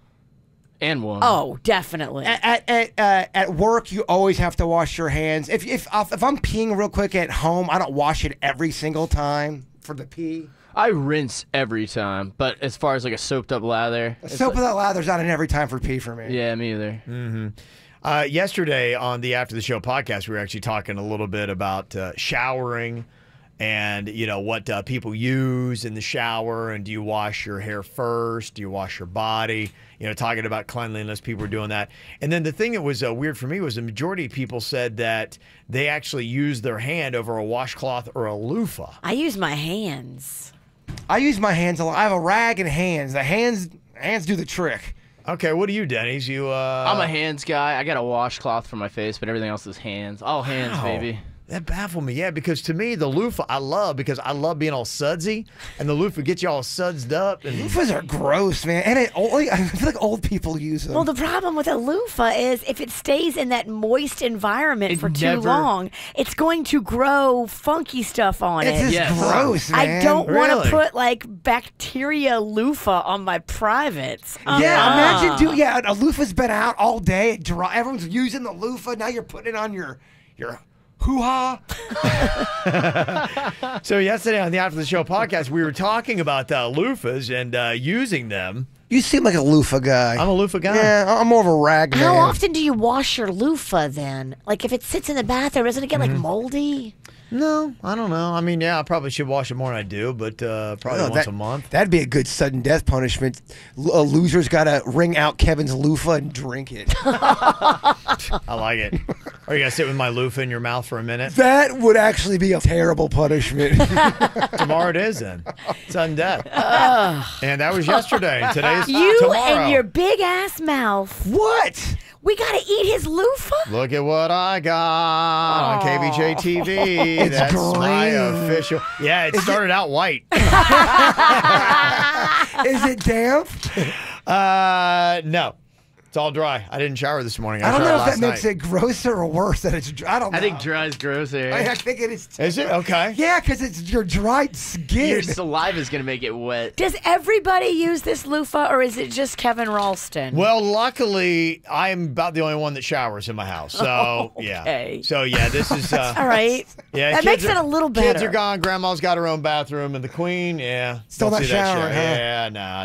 And 1. Oh, definitely. At work, you always have to wash your hands. If I'm peeing real quick at home, I don't wash it every single time for the pee. I rinse every time, but as far as like a soaped up lather, soap without lather's not an every time for pee for me. Yeah, me either. Mm-hmm. Yesterday on the After the Show podcast, we were actually talking a little bit about showering and what people use in the shower, and do you wash your hair first? Do you wash your body? Talking about cleanliness, people were doing that. And then the thing that was weird for me was the majority of people said that they actually use their hand over a washcloth or a loofah. I use my hands. I use my hands a lot. I have a rag and hands. The hands do the trick. Okay, what do you, Denny's? I'm a hands guy. I got a washcloth for my face, but everything else is hands. All hands, baby. That baffled me, yeah, because to me, the loofah I love because I love being all sudsy, and the loofah gets you all sudsed up. And Loofahs are gross, man. And I feel like old people use them. Well, the problem with a loofah is if it stays in that moist environment for too long, it's going to grow funky stuff on It's it. just gross, man. I don't want Really? to put like bacteria loofah on my privates. Yeah, imagine a loofah's been out all day. Everyone's using the loofah. Now you're putting it on your hoo-ha. So yesterday on the After the Show podcast, we were talking about loofahs and using them. You seem like a loofah guy. I'm a loofah guy. Yeah, I'm more of a rag man. How often do you wash your loofah then? Like if it sits in the bathroom, doesn't it get like moldy? No, I don't know. I mean, yeah, I probably should wash it more than I do, but probably once a month. That'd be a good sudden death punishment. A loser's got to wring out Kevin's loofah and drink it. I like it. Or you got to sit with my loofah in your mouth for a minute? That would actually be a terrible punishment. Tomorrow it is then. Sudden death. And that was yesterday. Today's You tomorrow. and your big ass mouth. What? We gotta eat his loofah? Look at what I got on KVJ TV. It's That's my green. official. Yeah, it started out white. Is it damp? No. It's all dry. I didn't shower this morning. I don't know if that last makes night. it grosser or worse that it's dry. I don't know. I think dry is grosser. I think it is. Is it? Okay. Yeah, because it's your dried skin. Your saliva is going to make it wet. Does everybody use this loofah or is it just Kevin Ralston? Well, luckily, I'm about the only one that showers in my house. So, Okay. yeah. So, yeah, this is... All right. Yeah, That makes it a little Kids better. are gone. Grandma's got her own bathroom. And the queen, Still don't not see that showering, shower. huh? Yeah, no.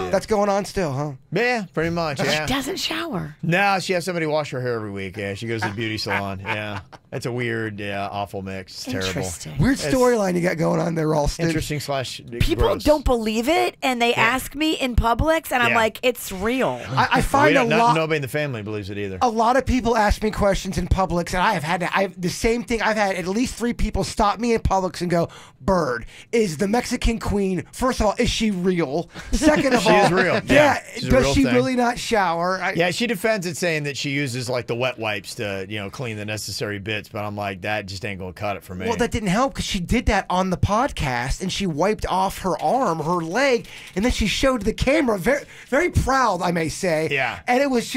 That's going on still, huh? Yeah, pretty much, yeah. She doesn't shower. No, she has somebody wash her hair every week. Yeah, she goes to the beauty salon. Yeah, that's a weird, awful mix. It's terrible. Interesting. Weird It's storyline you got going on there, Ralston. Interesting slash People gross. don't believe it, and they ask me in Publix, and I'm Yeah. like, it's real. I find Nobody in the family believes it either. A lot of people ask me questions in Publix, and I have the same thing. I've had at least 3 people stop me in Publix and go, "Bird, is the Mexican queen? First of all, is she real? Second of She all, is real. Yeah, she's a does real she thing. really not shower? Yeah, she defends it saying that she uses like the wet wipes to, clean the necessary bits, but I'm like, that just ain't gonna cut it for me. Well, that didn't help because she did that on the podcast, and she wiped off her arm, her leg, and then she showed the camera, very, very proud, I may say. Yeah. And it was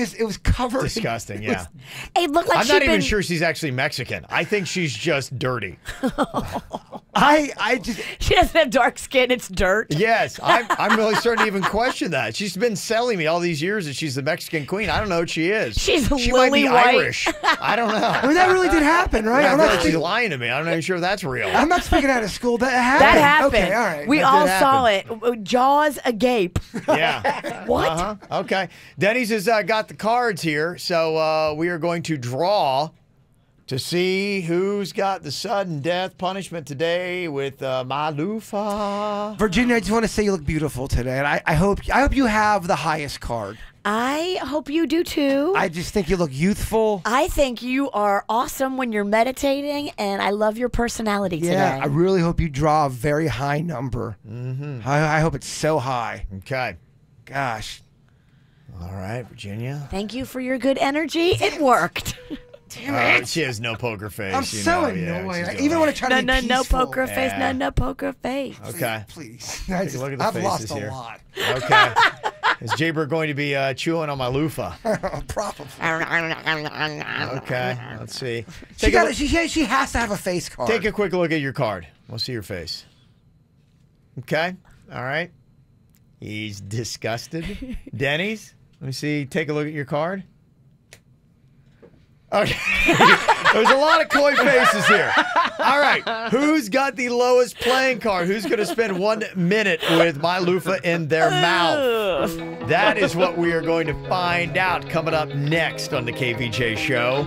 covered. Disgusting, yeah. It looked like I'm she'd not even been- sure she's actually Mexican. I think she's just dirty. I just She doesn't have dark skin, it's dirt. Yes, I'm really starting to even question that. She's been selling me all these years that she's the Mexican queen. I don't know what she is. She's she might be lily white. Irish. I don't know. I mean, that really did happen, right? I I'm feel not like she's speaking- lying to me. I'm not even sure if that's real. I'm not speaking out of school. That happened. That happened. Okay, all right. We That all did saw it. Jaws agape. Yeah. What? Uh-huh. Okay. Denny's has got the cards here, so we are going to draw to see who's got the sudden death punishment today with my loofah. Virginia, I just want to say you look beautiful today, and I hope you have the highest card. I hope you do too. I just think you look youthful. I think you are awesome when you're meditating, and I love your personality Yeah, today. I really hope you draw a very high number. Mm-hmm. I hope it's so high. Okay. Gosh. All right, Virginia. Thank you for your good energy. It worked. Damn She has no poker face. I'm so annoyed. Even when I try to be No peaceful. poker face. Yeah. No poker face. Okay. Please. Take a look at the I've faces lost here. a lot. Okay. Is Jaber going to be chewing on my loofah? Probably. Okay. Let's see. She has to have a face card. Take a quick look at your card. We'll see your face. Okay. All right. He's disgusted. Denny's. Let me see. Take a look at your card. Okay. There's a lot of coy faces here. All right. Who's got the lowest playing card? Who's going to spend 1 minute with my loofah in their mouth? That is what we are going to find out coming up next on the KVJ show.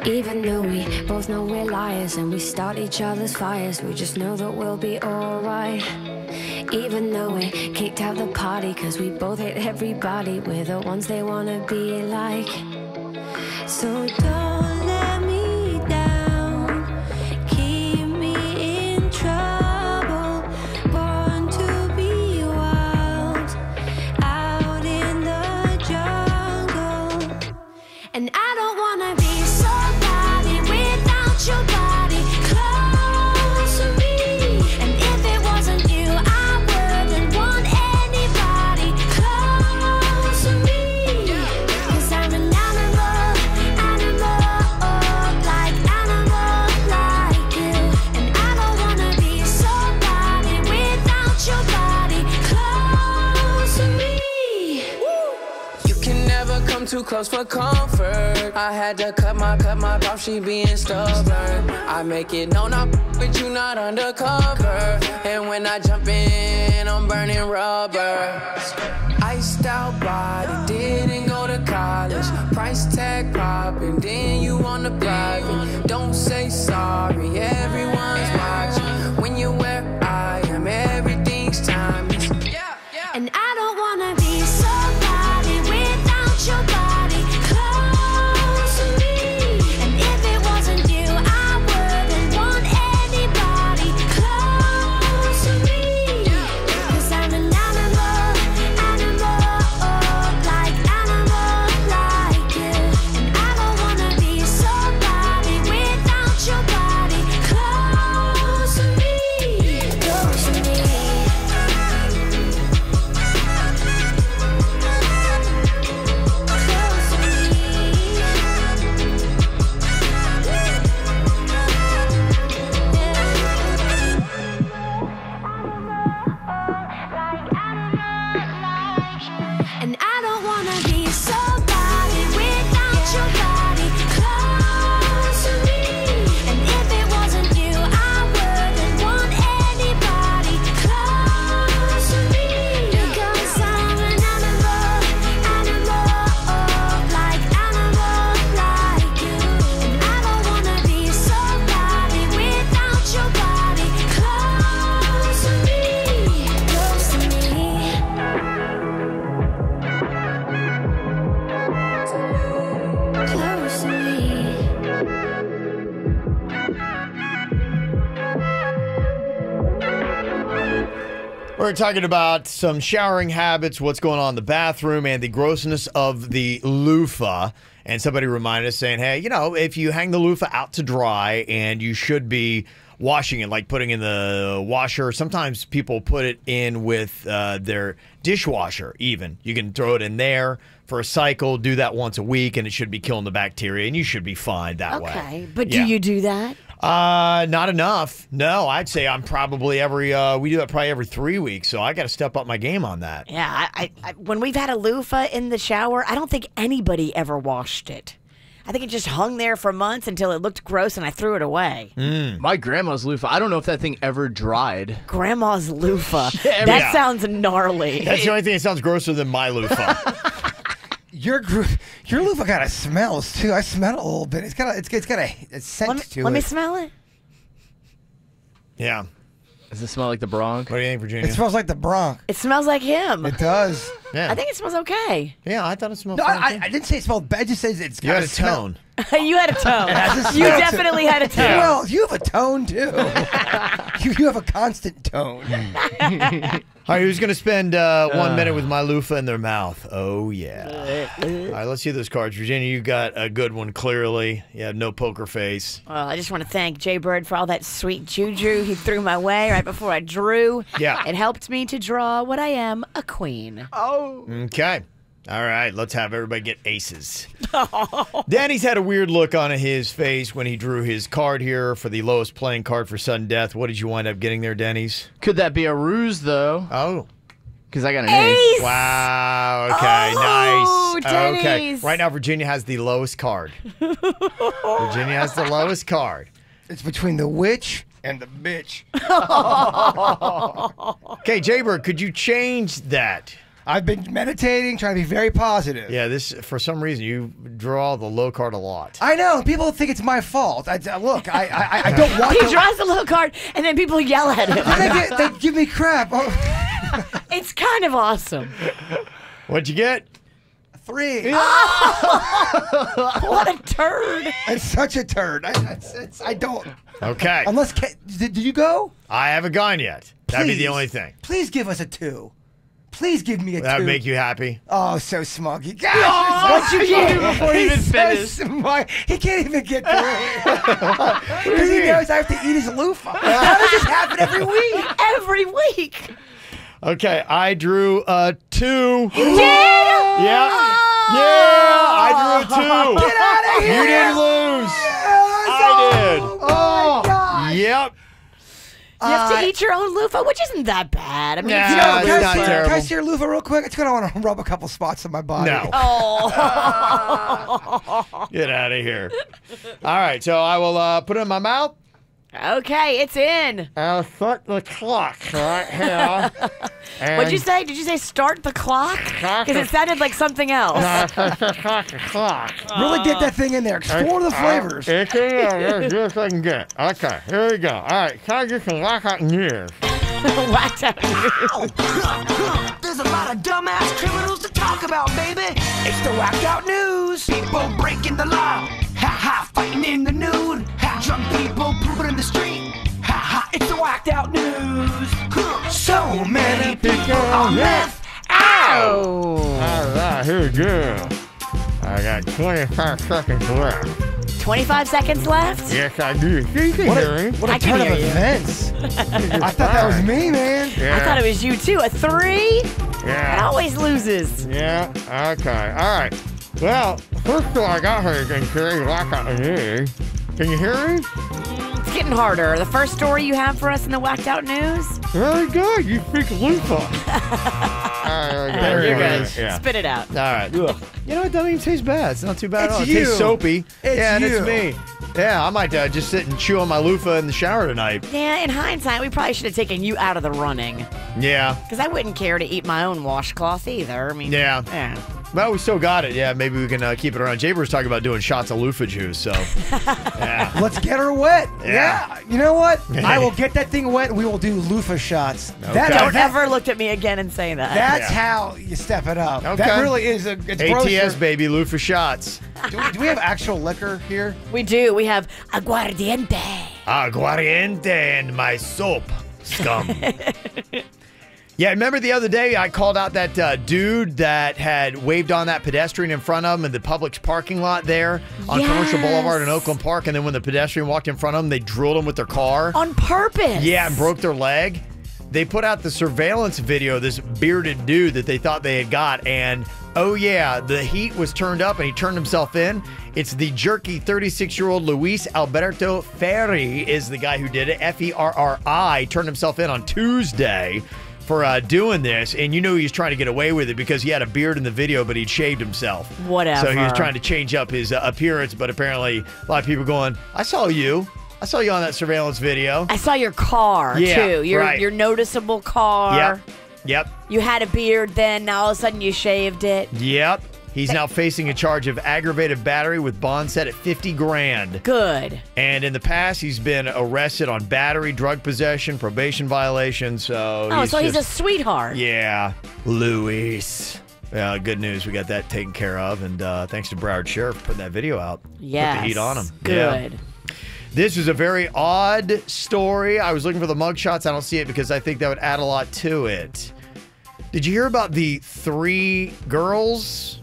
Even though we both know we're liars and we start each other's fires, we just know that we'll be alright. Even though we kicked out the party cause we both hate everybody, we're the ones they wanna be like. So don't let me down, keep me in trouble, born to be wild, out in the jungle. And I don't wanna be somebody without your body. clothes for comfort. I had to cut my off, she being stubborn. I make it known I'm but you not undercover. And when I jump in, I'm burning rubber. Iced out body, didn't go to college. Price tag popping, then you on the private. Don't say sorry, everyone's watching. When you're where I am, everything's timeless. And I don't wanna be somebody without your body close to me. And if it wasn't you, I wouldn't want anybody close to me. 'Cause I'm an animal, like you. And I don't wanna be somebody without your body close to me. Close to me. And I don't wanna be somebody without your body close to me. And if it wasn't you, I wouldn't want anybody close to me. Because I'm an animal, like you. And I don't wanna be somebody without your body close to me. Close to me. Close to me. We're talking about some showering habits, what's going on in the bathroom, and the grossness of the loofah. And somebody reminded us saying, hey, you know, if you hang the loofah out to dry and you should be washing it, like putting in the washer. Sometimes people put it in with their dishwasher even. You can throw it in there for a cycle, do that once a week, and it should be killing the bacteria, and you should be fine that way. Okay, but do you do that? Not enough. No, I'd say I'm probably we do that probably every 3 weeks, so I got to step up my game on that. Yeah, I when we've had a loofah in the shower, I don't think anybody ever washed it. I think it just hung there for months until it looked gross and I threw it away. My grandma's loofah, I don't know if that thing ever dried. Grandma's loofah. That sounds gnarly. That's the only thing that sounds grosser than my loofah. Your loofah kind of smells too. I smell it a little bit. It's got a scent to it. Let me smell it. Yeah. Does it smell like the Bronx? What do you think, Virginia? It smells like the Bronx. It smells like him. It does. Yeah. I think it smells okay. Yeah, I thought it smelled No, fine. I didn't say it smelled bad. I just said it's You got had a a smell. tone. You had a tone. It has a You smell to it. definitely had a tone. Well, you have a tone too. you have a constant tone. All right, who's going to spend 1 minute with my loofah in their mouth? Oh, yeah. All right, let's see those cards. Virginia, you got a good one, clearly. You have no poker face. Well, I just want to thank Jay Bird for all that sweet juju he threw my way right before I drew. Yeah. It helped me to draw what I am, a queen. Oh. Okay. All right, let's have everybody get aces. Danny's had a weird look on his face when he drew his card here for the lowest playing card for sudden death. What did you wind up getting there, Denny's? Could that be a ruse, though? Oh. Because I got an ace. Wow. Okay, nice. Okay. Denny's. Right now, Virginia has the lowest card. Virginia has the lowest card. It's between the witch and the bitch. Okay, Jaybird, could you change that? I've been meditating, trying to be very positive. Yeah, this for some reason you draw the low card a lot. I know. People think it's my fault. Look, I don't want He to. draws the low card, and then people yell at him. They give me crap. Oh. It's kind of awesome. What'd you get? 3. What a turd. It's such a turd. I don't. Okay. Unless, did you go? I haven't gone yet. That'd be the Please. only thing. Please give us a 2. Please give me a 2. That'd make you happy. Oh, so smug. Gosh, what'd you get? Before you even finished. He can't even get through it. Because he knows I have to eat his loofah. How does this happen every week? Every week. Okay, I drew a 2. You did? Yeah. Yeah, I drew a 2. Get out of here. You didn't lose. Yes, I did. Oh, my gosh. Yep. You have to eat your own loofah, which isn't that bad. I mean, Nah, it's not it's not loofah. terrible. Can I see your loofah real quick? It's gonna want to rub a couple spots on my body. No. Oh. Get out of here. All right, so I will put it in my mouth. Okay, it's in. I'll start the clock right here. What'd you say? Did you say start the clock? Because it sounded like something else. Clock. Really get that thing in there. Explore the flavors. It's in there. As good as I can get. Okay, here we go. All right, can I get some whack out news? Whacked out news. There's a lot of dumbass criminals to talk about, baby. It's the whacked out news. People breaking the law. Ha ha, fighting in the nude. Ha, drunk people pooping in the street. Ha ha, it's the whacked out news. So many people on meth. Ow! All right, here we go. I got 25 seconds left. 25 seconds left? Yes, I do. You can hear me. What a turn of events. I thought that was me, man. Yeah. I thought it was you, too. A 3? Yeah. It always loses. Yeah, okay. All right. Well, first of all, I got her again, Carrie. Like I knew. Can you hear me? It's getting harder. The first story you have for us in the Whacked Out News? Very good. You speak loofah. All right, You're good. Yeah. Spit it out. All right. You know, it doesn't even taste bad. It's not too bad at all. It It's tastes you. soapy. Yeah, and you. it's me. Yeah, I might just sit and chew on my loofah in the shower tonight. Yeah, in hindsight, we probably should have taken you out of the running. Yeah. Because I wouldn't care to eat my own washcloth either. I mean, Yeah. yeah. Well, we still got it. Yeah, maybe we can keep it around. Jaber was talking about doing shots of loofah juice, so. Yeah. Let's get her wet. Yeah. You know what? I will get that thing wet and we will do loofah shots. Okay. Don't ever look at me again and say that. That's how you step it up. Okay. That really is it's ATS, baby, loofah shots. do we have actual liquor here? We do. We have aguardiente. Aguardiente and my soap, scum. Yeah, remember the other day I called out that dude that had waved on that pedestrian in front of him in the Publix parking lot there on Commercial Boulevard in Oakland Park, and then when the pedestrian walked in front of him, they drilled him with their car. On purpose. Yeah, and broke their leg. They put out the surveillance video of this bearded dude that they thought they had got, and oh yeah, the heat was turned up and he turned himself in. It's the jerky 36-year-old Luis Alberto Ferri is the guy who did it. Ferri turned himself in on Tuesday for doing this, and you knew he was trying to get away with it because he had a beard in the video, but he'd shaved himself. Whatever. So he was trying to change up his appearance, but apparently a lot of people going, I saw you on that surveillance video. I saw your car, too. Your noticeable car. Yep. You had a beard then, now all of a sudden you shaved it. Yep. He's now facing a charge of aggravated battery with bond set at $50,000. Good. And in the past, he's been arrested on battery, drug possession, probation violation. So he's a sweetheart. Yeah, Luis. Good news. We got that taken care of. And thanks to Broward Sheriff for putting that video out. Yes. Put the heat on him. Good. Yeah. This is a very odd story. I was looking for the mugshots. I don't see it because I think that would add a lot to it. Did you hear about the 3 girls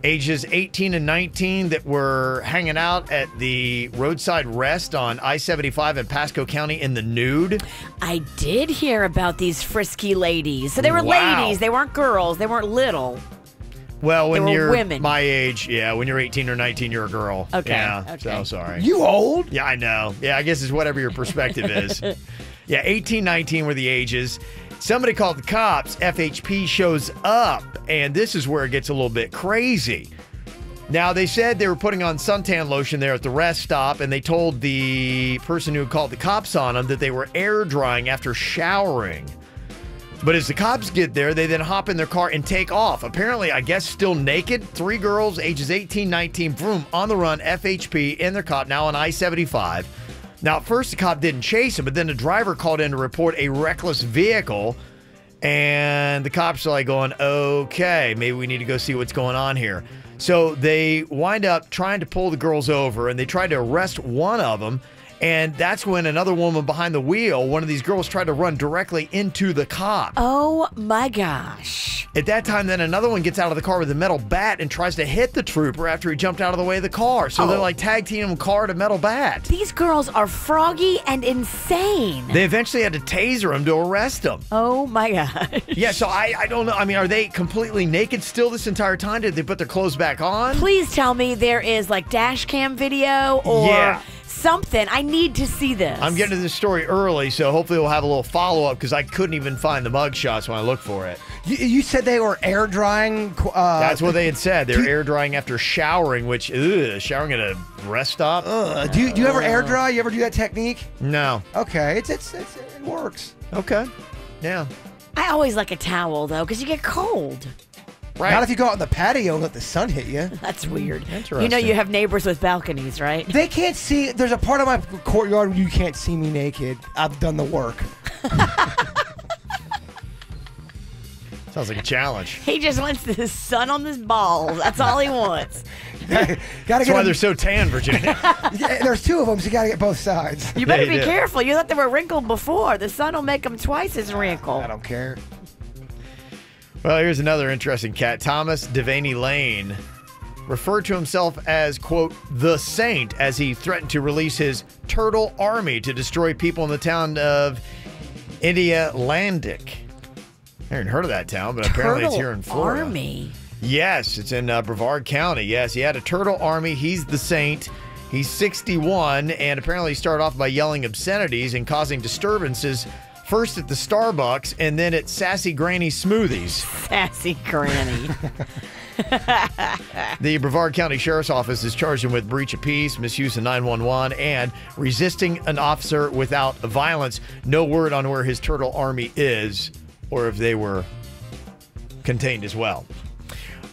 ages 18 and 19 that were hanging out at the roadside rest on I-75 in Pasco County in the nude? I did hear about these frisky ladies. So they were ladies. They weren't girls. They weren't little. Well, when They were you're women. my age, when you're 18 or 19, you're a girl. Okay, Yeah, okay. so sorry. You old? Yeah, I know. Yeah, I guess it's whatever your perspective is. Yeah, 18, 19 were the ages. Somebody called the cops. FHP shows up, and this is where it gets a little bit crazy. Now, they said they were putting on suntan lotion there at the rest stop, and they told the person who called the cops on them that they were air drying after showering. But as the cops get there, they then hop in their car and take off. Apparently, I guess still naked. 3 girls, ages 18, 19, vroom, on the run, FHP, in their cop, now on I-75. Now, at first, the cop didn't chase him, but then the driver called in to report a reckless vehicle. And the cops are like going, okay, maybe we need to go see what's going on here. So they wind up trying to pull the girls over, and they tried to arrest one of them. And that's when another woman behind the wheel, one of these girls, tried to run directly into the cop. Oh, my gosh. At that time, then another one gets out of the car with a metal bat and tries to hit the trooper after he jumped out of the way of the car. So they're like tag teaming car to metal bat. These girls are froggy and insane. They eventually had to taser him to arrest him. Oh, my gosh. Yeah, so I don't know. I mean, are they completely naked still this entire time? Did they put their clothes back on? Please tell me there is like dash cam video or something. I need to see this. I'm getting to this story early, so hopefully we'll have a little follow-up because I couldn't even find the mug shots when I looked for it. You said they were air drying. That's what they had said. They were air drying after showering, which, showering at a rest stop? Do you ever air dry? You ever do that technique? No. Okay, it works. Okay. Yeah. I always like a towel, though, because you get cold. Right. Not if you go out on the patio and let the sun hit you. That's weird. Interesting. You know you have neighbors with balconies, right? They can't see. There's a part of my courtyard where you can't see me naked. I've done the work. Sounds like a challenge. He just wants the sun on his balls. That's all he wants. That's why they're so tan, Virginia. Yeah, there's two of them, so you got to get both sides. You better be careful. You thought they were wrinkled before. The sun will make them twice as wrinkled. I don't care. Well, here's another interesting cat. Thomas Devaney Lane referred to himself as, quote, the saint as he threatened to release his turtle army to destroy people in the town of Indialandic. I haven't heard of that town, but apparently it's here in Florida. Army? Yes, it's in Brevard County. Yes, he had a turtle army. He's the saint. He's 61, and apparently he started off by yelling obscenities and causing disturbances, first at the Starbucks and then at Sassy Granny Smoothies. Sassy Granny. The Brevard County Sheriff's Office is charged him with breach of peace, misuse of 911, and resisting an officer without violence. No word on where his turtle army is or if they were contained as well.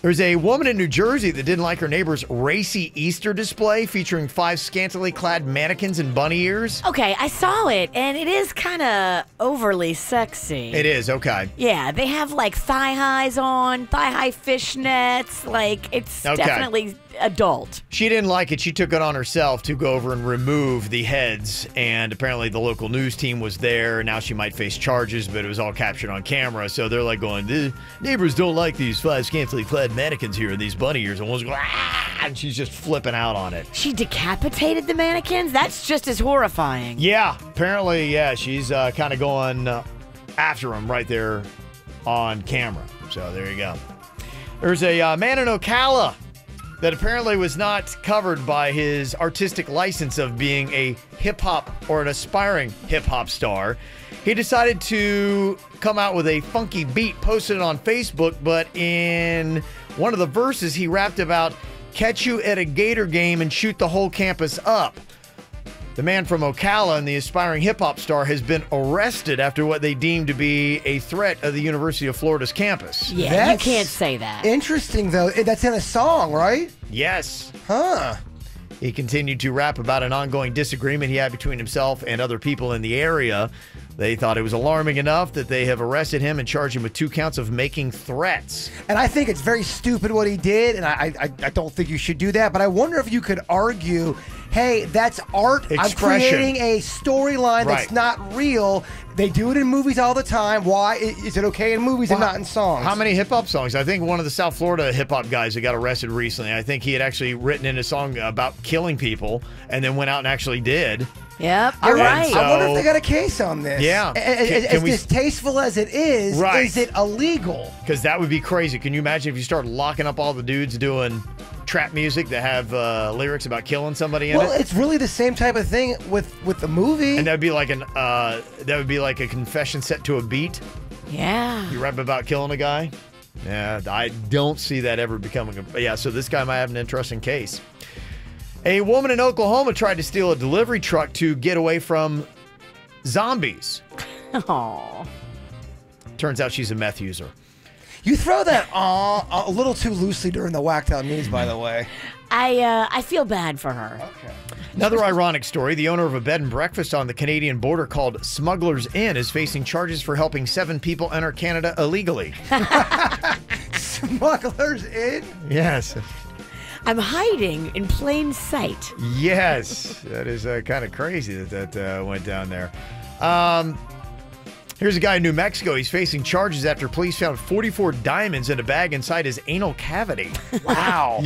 There's a woman in New Jersey that didn't like her neighbor's racy Easter display featuring 5 scantily clad mannequins in bunny ears. Okay, I saw it, and it is kind of overly sexy. It is, okay. Yeah, they have like thigh highs on, thigh high fishnets. Like, it's definitely adult. She didn't like it. She took it on herself to go over and remove the heads, and apparently the local news team was there. Now she might face charges, but it was all captured on camera. So they're like going, the neighbors don't like these 5 scantily clad mannequins here in these bunny ears. And one's going, ah, and she's just flipping out on it. She decapitated the mannequins? That's just as horrifying. Yeah, apparently, yeah, she's kind of going after him right there on camera. So there you go. There's a man in Ocala that apparently was not covered by his artistic license of being a hip-hop or an aspiring hip-hop star. He decided to come out with a funky beat, posted it on Facebook, but in one of the verses, he rapped about catch you at a Gator game and shoot the whole campus up. The man from Ocala and the aspiring hip-hop star has been arrested after what they deemed to be a threat of the University of Florida's campus. Yeah, you can't say that. Interesting, though. That's in a song, right? Yes. Huh. He continued to rap about an ongoing disagreement he had between himself and other people in the area. They thought it was alarming enough that they have arrested him and charged him with 2 counts of making threats. And I think it's very stupid what he did, and I don't think you should do that. But I wonder if you could argue, hey, that's art. Expression. I'm creating a storyline that's not real. They do it in movies all the time. Why is it okay in movies and not in songs? How many hip-hop songs? I think one of the South Florida hip-hop guys that got arrested recently, I think he had actually written in a song about killing people and then went out and actually did. Yep, you're right. I wonder if they got a case on this. Yeah. As distasteful as it is it illegal? Because that would be crazy. Can you imagine if you start locking up all the dudes doing trap music that have lyrics about killing somebody in it? Well, it's really the same type of thing with the movie. And that would be like a confession set to a beat. Yeah. You rap about killing a guy? Yeah, I don't see that ever becoming a... Yeah, so this guy might have an interesting case. A woman in Oklahoma tried to steal a delivery truck to get away from zombies. Aww. Turns out she's a meth user. You throw that a little too loosely during the Whacked Out News, by the way. I feel bad for her. Okay. Another ironic story. The owner of a bed and breakfast on the Canadian border called Smuggler's Inn is facing charges for helping 7 people enter Canada illegally. Smuggler's Inn? Yes. I'm hiding in plain sight. Yes. That is kind of crazy that went down there. Here's a guy in New Mexico. He's facing charges after police found 44 diamonds in a bag inside his anal cavity. Wow.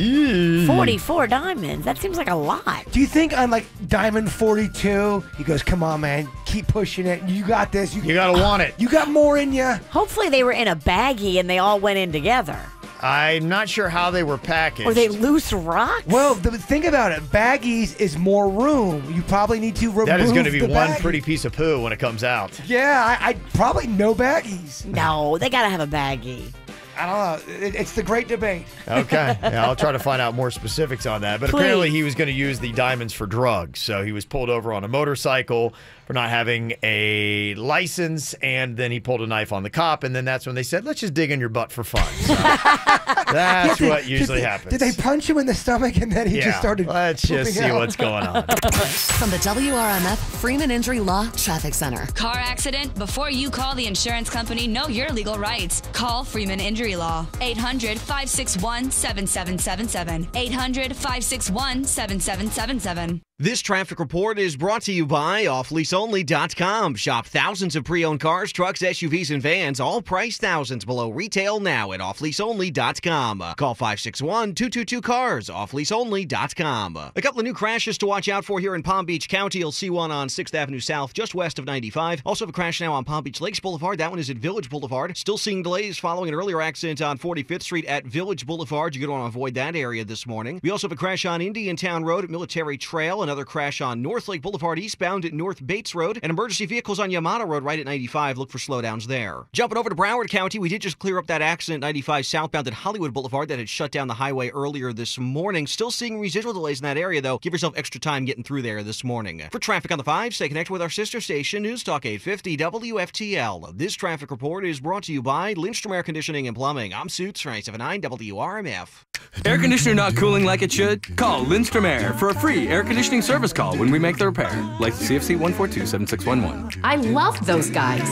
44 diamonds. That seems like a lot. Do you think on like diamond 42, he goes, come on, man, keep pushing it. You got this. You got to want it. You got more in you. Hopefully they were in a baggie and they all went in together. I'm not sure how they were packaged. Were they loose rocks? Well, think about it. Baggies is more room. You probably need to remove That is going to be the one baggie. pretty piece of poo when it comes out. Yeah, I probably no baggies. No, they got to have a baggie. I don't know. It's the great debate. Okay. Yeah, I'll try to find out more specifics on that. But apparently he was going to use the diamonds for drugs. So he was pulled over on a motorcycle for not having a license, and then he pulled a knife on the cop, and then that's when they said, let's just dig in your butt for fun. So that's what usually happens. Did they punch him in the stomach and then he just started let's just see pooping out? what's going on. From the WRMF Freeman Injury Law Traffic Center. Car accident? Before you call the insurance company, know your legal rights. Call Freeman Injury Law. 800-561-7777. 800-561-7777. This traffic report is brought to you by offleaseonly.com. Shop thousands of pre-owned cars, trucks, SUVs, and vans, all priced thousands below retail now at offleaseonly.com. Call 561-222-CARS, offleaseonly.com. A couple of new crashes to watch out for here in Palm Beach County. You'll see one on 6th Avenue South, just west of 95. Also have a crash now on Palm Beach Lakes Boulevard. That one is at Village Boulevard. Still seeing delays following an earlier accident on 45th Street at Village Boulevard. You're going to want to avoid that area this morning. We also have a crash on Indiantown Road at Military Trail. Another crash on North Lake Boulevard eastbound at North Bates Road, and emergency vehicles on Yamato Road right at 95. Look for slowdowns there. Jumping over to Broward County, we did just clear up that accident 95 southbound at Hollywood Boulevard that had shut down the highway earlier this morning. Still seeing residual delays in that area, though. Give yourself extra time getting through there this morning. For traffic on the 5, stay connected with our sister station, News Talk 850 WFTL. This traffic report is brought to you by Lindstrom Air Conditioning and Plumbing. I'm Suits, 979 WRMF. Air conditioner not cooling like it should? Call Lindstrom Air for a free air conditioning service call when we make the repair. Like CFC 142-7611. I love those guys.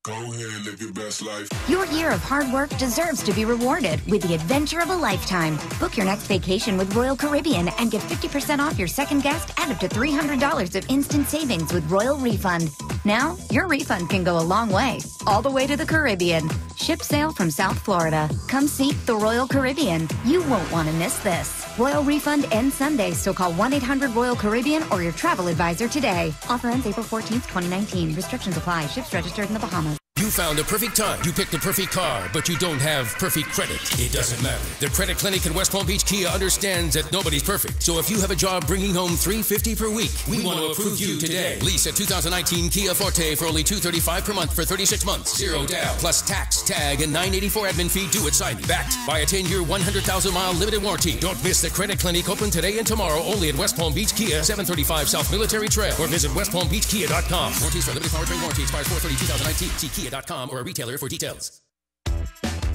Go ahead, live your best life. Your year of hard work deserves to be rewarded with the adventure of a lifetime. Book your next vacation with Royal Caribbean and get 50% off your second guest and up to $300 of instant savings with Royal Refund. Now, your refund can go a long way, all the way to the Caribbean. Ship sail from South Florida. Come seek the Royal Caribbean. You won't want to miss this. Royal Refund ends Sunday, so call 1-800-ROYAL-CARIBBEAN or your travel advisor today. Offer ends April 14th, 2019. Restrictions apply. Ships registered in the Bahamas. You found the perfect time. You picked the perfect car, but you don't have perfect credit. It doesn't matter. The Credit Clinic in West Palm Beach Kia understands that nobody's perfect. So if you have a job bringing home $350 per week, we want to approve you today. Lease a 2019 Kia Forte for only $235 per month for 36 months. 0 down, plus tax, tag, and $984 admin fee due at signing. Backed by a 10-year, 100,000-mile limited warranty. Don't miss the Credit Clinic, open today and tomorrow only at West Palm Beach Kia, 735 South Military Trail, or visit westpalmbeachkia.com. Warranties for limited powertrain warranty expires 4/30/2019. See kia.com or a retailer for details.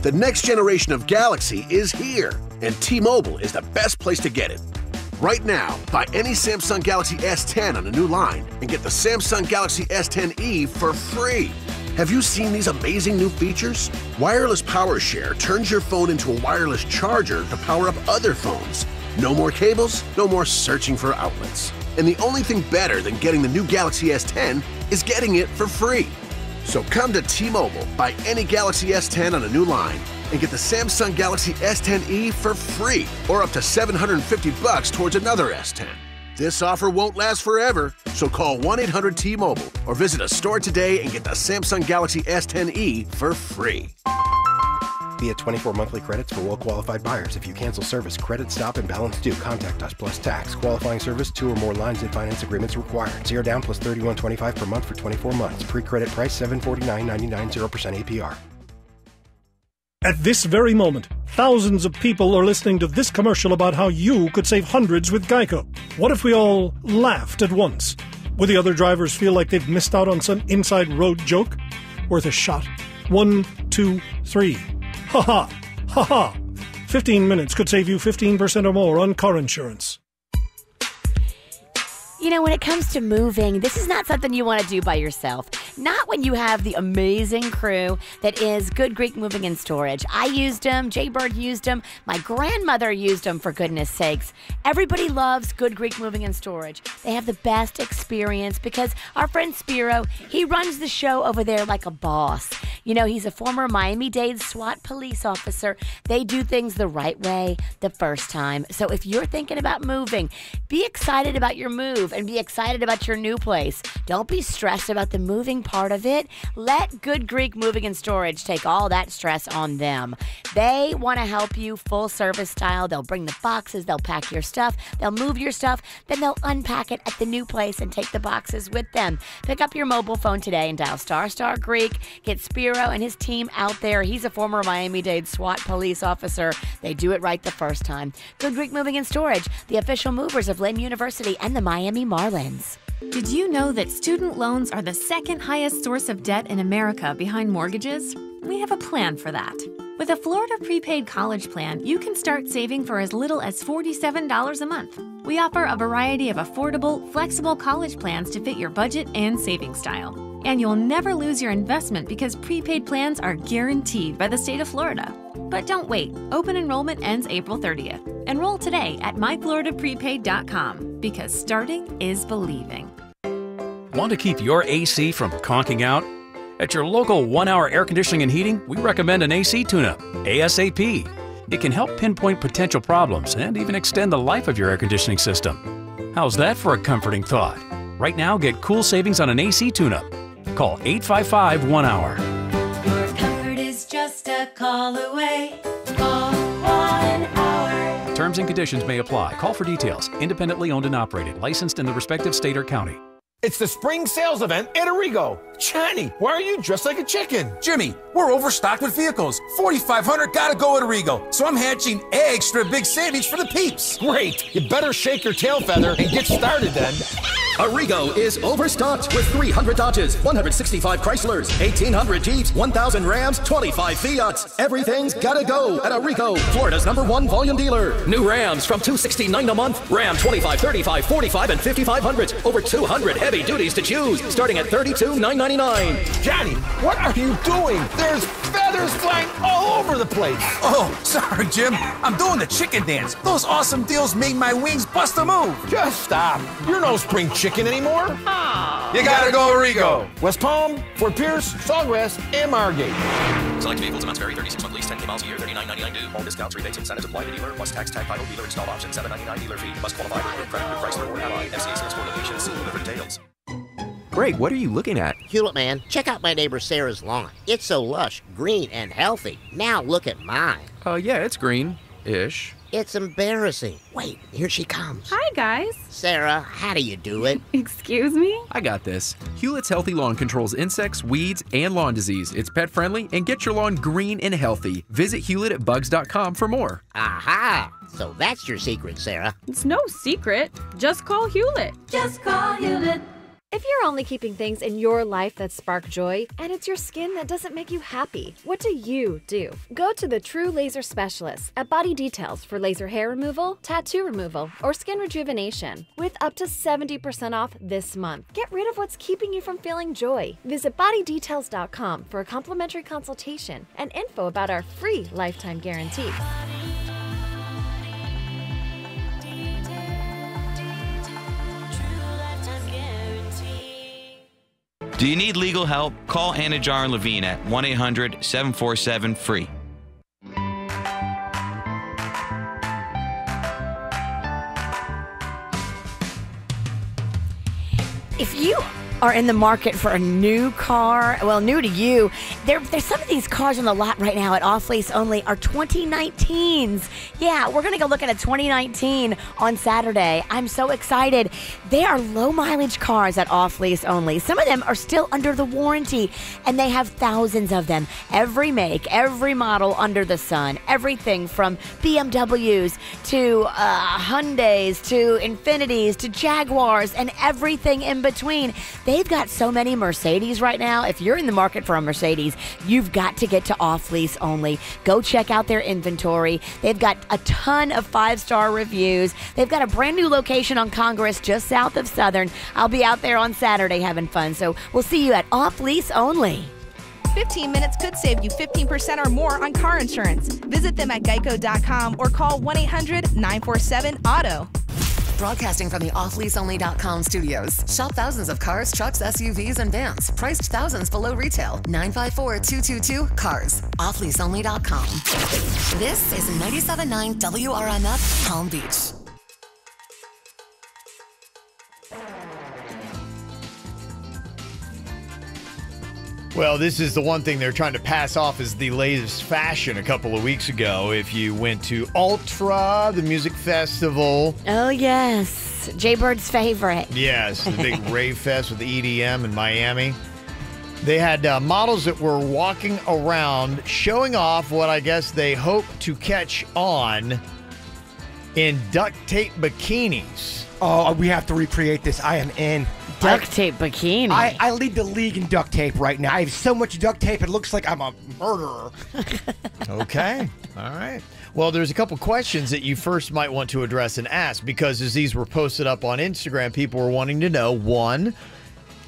The next generation of Galaxy is here, and T-Mobile is the best place to get it. Right now, buy any Samsung Galaxy S10 on a new line and get the Samsung Galaxy S10e for free. Have you seen these amazing new features? Wireless Power Share turns your phone into a wireless charger to power up other phones. No more cables, no more searching for outlets. And the only thing better than getting the new Galaxy S10 is getting it for free. So come to T-Mobile, buy any Galaxy S10 on a new line, and get the Samsung Galaxy S10e for free, or up to $750 towards another S10. This offer won't last forever, so call 1-800-T-Mobile or visit a store today and get the Samsung Galaxy S10e for free. Via 24 monthly credits for well-qualified buyers. If you cancel service, credit stop and balance due. Contact us plus tax. Qualifying service, 2 or more lines and finance agreements required. 0 down plus $31.25 per month for 24 months. Pre-credit price $749.99, 0% APR. At this very moment, thousands of people are listening to this commercial about how you could save hundreds with Geico. What if we all laughed at once? Would the other drivers feel like they've missed out on some inside road joke? Worth a shot. 1, 2, 3. Ha ha! Ha ha! 15 minutes could save you 15% or more on car insurance. You know, when it comes to moving, this is not something you want to do by yourself. Not when you have the amazing crew that is Good Greek Moving and Storage. I used them. Jay Bird used them. My grandmother used them, for goodness sakes. Everybody loves Good Greek Moving and Storage. They have the best experience because our friend Spiro, he runs the show over there like a boss. You know, he's a former Miami-Dade SWAT police officer. They do things the right way the first time. So if you're thinking about moving, be excited about your move and be excited about your new place. Don't be stressed about the moving part of it. Let Good Greek Moving and Storage take all that stress on them. They want to help you full service style. They'll bring the boxes, they'll pack your stuff, they'll move your stuff, then they'll unpack it at the new place and take the boxes with them. Pick up your mobile phone today and dial ** Greek. Get Spiro and his team out there. He's a former Miami-Dade SWAT police officer. They do it right the first time. Good Greek Moving and Storage, the official movers of Lynn University and the Miami Marlins. Did you know that student loans are the second highest source of debt in America behind mortgages? We have a plan for that. With a Florida prepaid college plan, you can start saving for as little as $47 a month. We offer a variety of affordable, flexible college plans to fit your budget and saving style. And you'll never lose your investment because prepaid plans are guaranteed by the state of Florida. But don't wait. Open enrollment ends April 30th. Enroll today at myfloridaprepaid.com because starting is believing. Want to keep your AC from conking out? At your local 1-Hour Air Conditioning and Heating, we recommend an AC tune-up, ASAP. It can help pinpoint potential problems and even extend the life of your air conditioning system. How's that for a comforting thought? Right now, get cool savings on an AC tune-up. Call 855-1-HOUR. Your comfort is just a call away. Call 1-Hour. Terms and conditions may apply. Call for details. Independently owned and operated. Licensed in the respective state or county. It's the spring sales event at Arrigo. Johnny, why are you dressed like a chicken? Jimmy, we're overstocked with vehicles. 4,500 gotta go at Arrigo. So I'm hatching extra big savings for the peeps. Great. You better shake your tail feather and get started then. Arrigo is overstocked with 300 Dodges, 165 Chryslers, 1,800 Jeeps, 1,000 Rams, 25 Fiats. Everything's gotta go at Arrigo, Florida's #1 volume dealer. New Rams from $269 a month. Ram 25, 35, 45, and 5,500s. Over 200 heavy duties to choose, starting at $32,999. Johnny, what are you doing? There's feathers flying all over the place. Oh, sorry, Jim. I'm doing the chicken dance. Those awesome deals made my wings bust a move. Just stop. You're no spring chicken anymore. You gotta go Arrigo. West Palm, Fort Pierce, Sawgrass, and Margate. Select vehicles, amounts vary. 36 month lease, 10 miles a year, $39.99 due. All discounts, rebates, incentives apply to dealer. Plus tax, tag, title, dealer installed option, $7.99 dealer fee. Must qualify for credit through Chrysler or Ally. FCA sales store locations. See delivered details. Greg, what are you looking at? Hewlett, man, check out my neighbor Sarah's lawn. It's so lush, green, and healthy. Now look at mine. Yeah, it's green-ish. It's embarrassing. Wait, here she comes. Hi, guys. Sarah, how do you do it? Excuse me? I got this. Hewlett's Healthy Lawn controls insects, weeds, and lawn disease. It's pet-friendly and gets your lawn green and healthy. Visit hewlett@bugs.com for more. Aha! So that's your secret, Sarah. It's no secret. Just call Hewlett. Just call Hewlett. If you're only keeping things in your life that spark joy, and it's your skin that doesn't make you happy, what do you do? Go to the True Laser Specialists at Body Details for laser hair removal, tattoo removal, or skin rejuvenation, with up to 70% off this month. Get rid of what's keeping you from feeling joy. Visit bodydetails.com for a complimentary consultation and info about our free lifetime guarantee. Do you need legal help? Call Anajar and Levine at 1-800-747-FREE. If you are in the market for a new car, well, new to you, there's some of these cars on the lot right now at Off Lease Only are 2019s. Yeah, we're going to go look at a 2019 on Saturday. I'm so excited. They are low mileage cars at Off Lease Only. Some of them are still under the warranty, and they have thousands of them. Every make, every model under the sun. Everything from BMWs to Hyundais to Infinitis to Jaguars and everything in between. They've got so many Mercedes right now. If you're in the market for a Mercedes, you've got to get to Off Lease Only. Go check out their inventory. They've got a ton of 5-star reviews. They've got a brand new location on Congress just south of Southern. I'll be out there on Saturday having fun. So we'll see you at Off Lease Only. 15 minutes could save you 15% or more on car insurance. Visit them at geico.com or call 1-800-947-AUTO. Broadcasting from the offleaseonly.com studios. Shop thousands of cars, trucks, SUVs, and vans. Priced thousands below retail. 954-222-CARS. Offleaseonly.com. This is 97.9 WRMF, Palm Beach. Well, this is the one thing they're trying to pass off as the latest fashion a couple of weeks ago. If you went to Ultra, the music festival. Oh, yes. Jay-Bird's favorite. Yes, the big rave fest with EDM in Miami. They had models that were walking around showing off what I guess they hope to catch on in duct tape bikinis. Oh, we have to recreate this. I am in. Duct tape bikini. I lead the league in duct tape right now. I have so much duct tape, it looks like I'm a murderer. Okay. All right. Well, there's a couple questions that you first might want to address and ask, because as these were posted up on Instagram, people were wanting to know, one,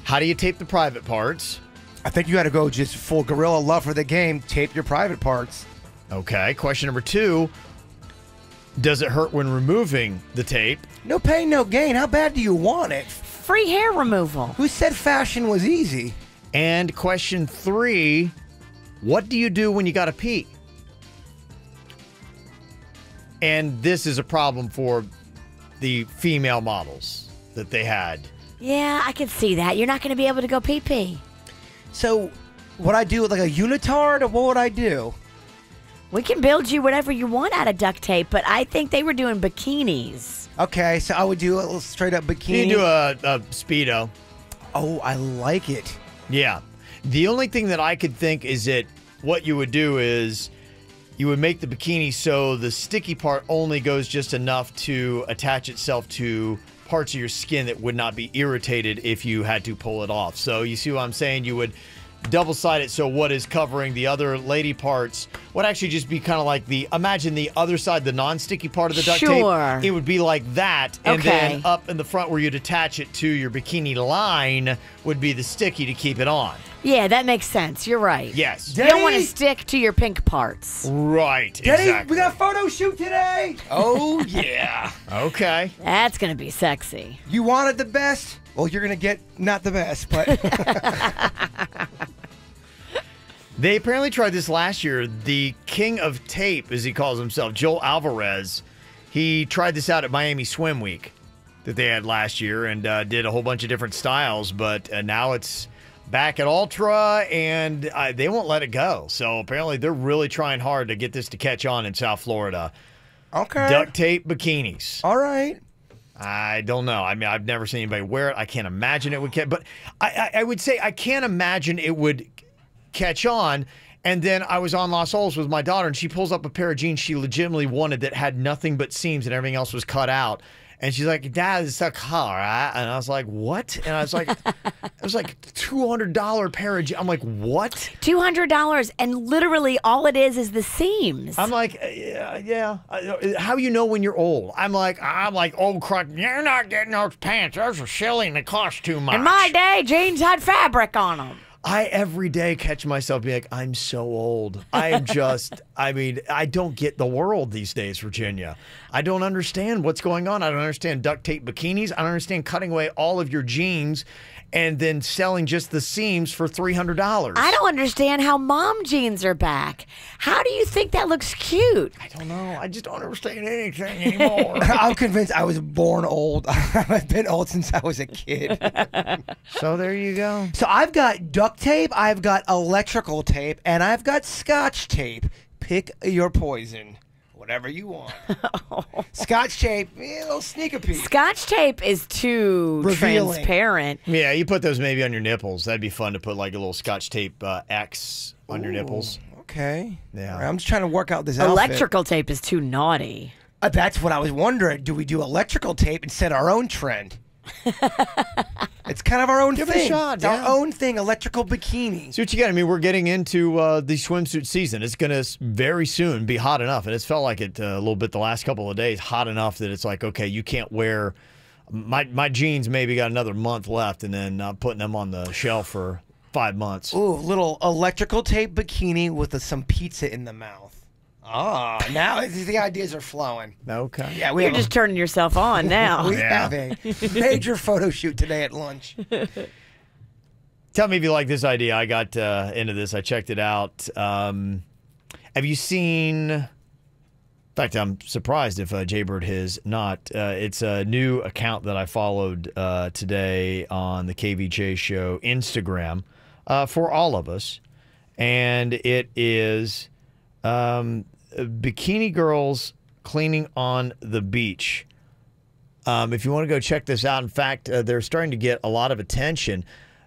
how do you tape the private parts? I think you got to go just full gorilla love for the game. Tape your private parts. Okay. Question number two, does it hurt when removing the tape? No pain, no gain. How bad do you want it? Free hair removal. Who said fashion was easy? And question three, what do you do when you got to pee? And this is a problem for the female models that they had. Yeah, I can see that. You're not going to be able to go pee-pee. So, would I do like a unitard, or what would I do? We can build you whatever you want out of duct tape, but I think they were doing bikinis. Okay, so I would do a little straight up bikini. You do a Speedo. Oh, I like it. Yeah. The only thing that I could think is that what you would do is you would make the bikini so the sticky part only goes just enough to attach itself to parts of your skin that would not be irritated if you had to pull it off. So you see what I'm saying? You would double side it so what is covering the other lady parts would actually just be kind of like imagine the other side, the non-sticky part of the duct tape. It would be like that. And then up in the front where you'd attach it to your bikini line would be the sticky to keep it on. Yeah, that makes sense. You're right. Yes. You don't want to stick to your pink parts. Right. Daddy, exactly. we got a photo shoot today. Oh, yeah. Okay. That's going to be sexy. You wanted the best? Well, you're going to get not the best, but... They apparently tried this last year. The king of tape, as he calls himself, Joel Alvarez, he tried this out at Miami Swim Week that they had last year and did a whole bunch of different styles, but now it's back at Ultra, and they won't let it go. So apparently they're really trying hard to get this to catch on in South Florida. Okay. Duct tape bikinis. All right. I don't know. I mean, I've never seen anybody wear it. I can't imagine it would catch, but I would say I can't imagine it would catch on. And then I was on Los Olas with my daughter, and she pulls up a pair of jeans she legitimately wanted that had nothing but seams and everything else was cut out. And she's like, Dad, it's a car, right? And I was like, what? And I was like, it was like $200 pair of jeans. I'm like, what? $200, and literally all it is the seams. I'm like, yeah. How you know when you're old? I'm like, old crap. You're not getting those pants. Those are silly and they cost too much. In my day, jeans had fabric on them. I every day catch myself being like, I'm so old. I don't get the world these days, Virginia. I don't understand what's going on. I don't understand duct tape bikinis. I don't understand cutting away all of your jeans and then selling just the seams for $300. I don't understand how mom jeans are back. How do you think that looks cute? I don't know. I just don't understand anything anymore. I'm convinced I was born old. I've been old since I was a kid. So there you go. So I've got duct tape, I've got electrical tape, and I've got Scotch tape. Pick your poison. Whatever you want. Scotch tape, a little sneak a peek. Scotch tape is too revealing. Transparent. Yeah, you put those maybe on your nipples. That'd be fun to put like a little Scotch tape X on your nipples. Okay. Yeah. I'm just trying to work out this outfit. Electrical tape is too naughty. That's what I was wondering. Do we do electrical tape and set our own trend? It's kind of our own Give thing. it a shot. It's our own thing, electrical bikini. See what you got. I mean, we're getting into the swimsuit season. It's going to very soon be hot enough, and it's felt like it a little bit the last couple of days, hot enough that it's like, okay, you can't wear my jeans maybe got another month left, and then putting them on the shelf for 5 months. Ooh, little electrical tape bikini with some pizza in the mouth. Now the ideas are flowing. Okay. Yeah, You're just turning yourself on now. We have a major photo shoot today at lunch. Tell me if you like this idea. I got into this. I checked it out. Have you seen... In fact, I'm surprised if Jaybird has not. It's a new account that I followed today on the KVJ show Instagram for all of us. And it is bikini girls cleaning on the beach. If you want to go check this out, in fact, they're starting to get a lot of attention.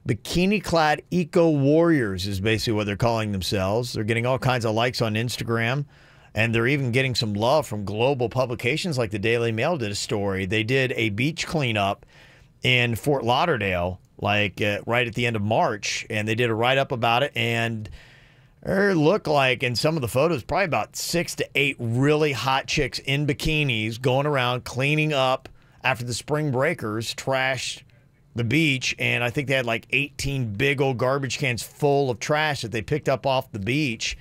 Bikini-clad eco-warriors is basically what they're calling themselves. They're getting all kinds of likes on Instagram, and they're even getting some love from global publications like the Daily Mail did a story. They did a beach cleanup in Fort Lauderdale, like right at the end of March, and they did a write-up about it, and it looked like in some of the photos, probably about 6 to 8 really hot chicks in bikinis going around cleaning up after the spring breakers trashed the beach, and I think they had like 18 big old garbage cans full of trash that they picked up off the beach.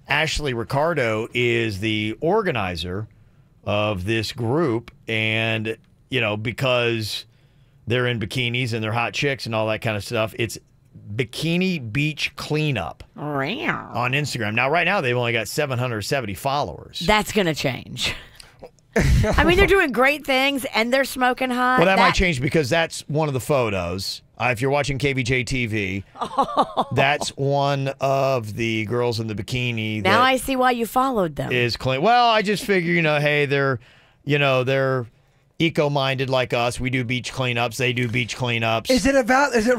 Ashley Ricardo is the organizer of this group, and, you know, because they're in bikinis and they're hot chicks and all that kind of stuff, it's Bikini Beach Cleanup on Instagram. Now, right now, they've only got 770 followers. That's going to change. I mean, they're doing great things, and they're smoking hot. Well, that might change because that's one of the photos. If you're watching KVJ TV, that's one of the girls in the bikini. Now I see why you followed them. Is clean. Well, I just figure, hey, they're eco-minded like us. We do beach cleanups. They do beach cleanups. Is it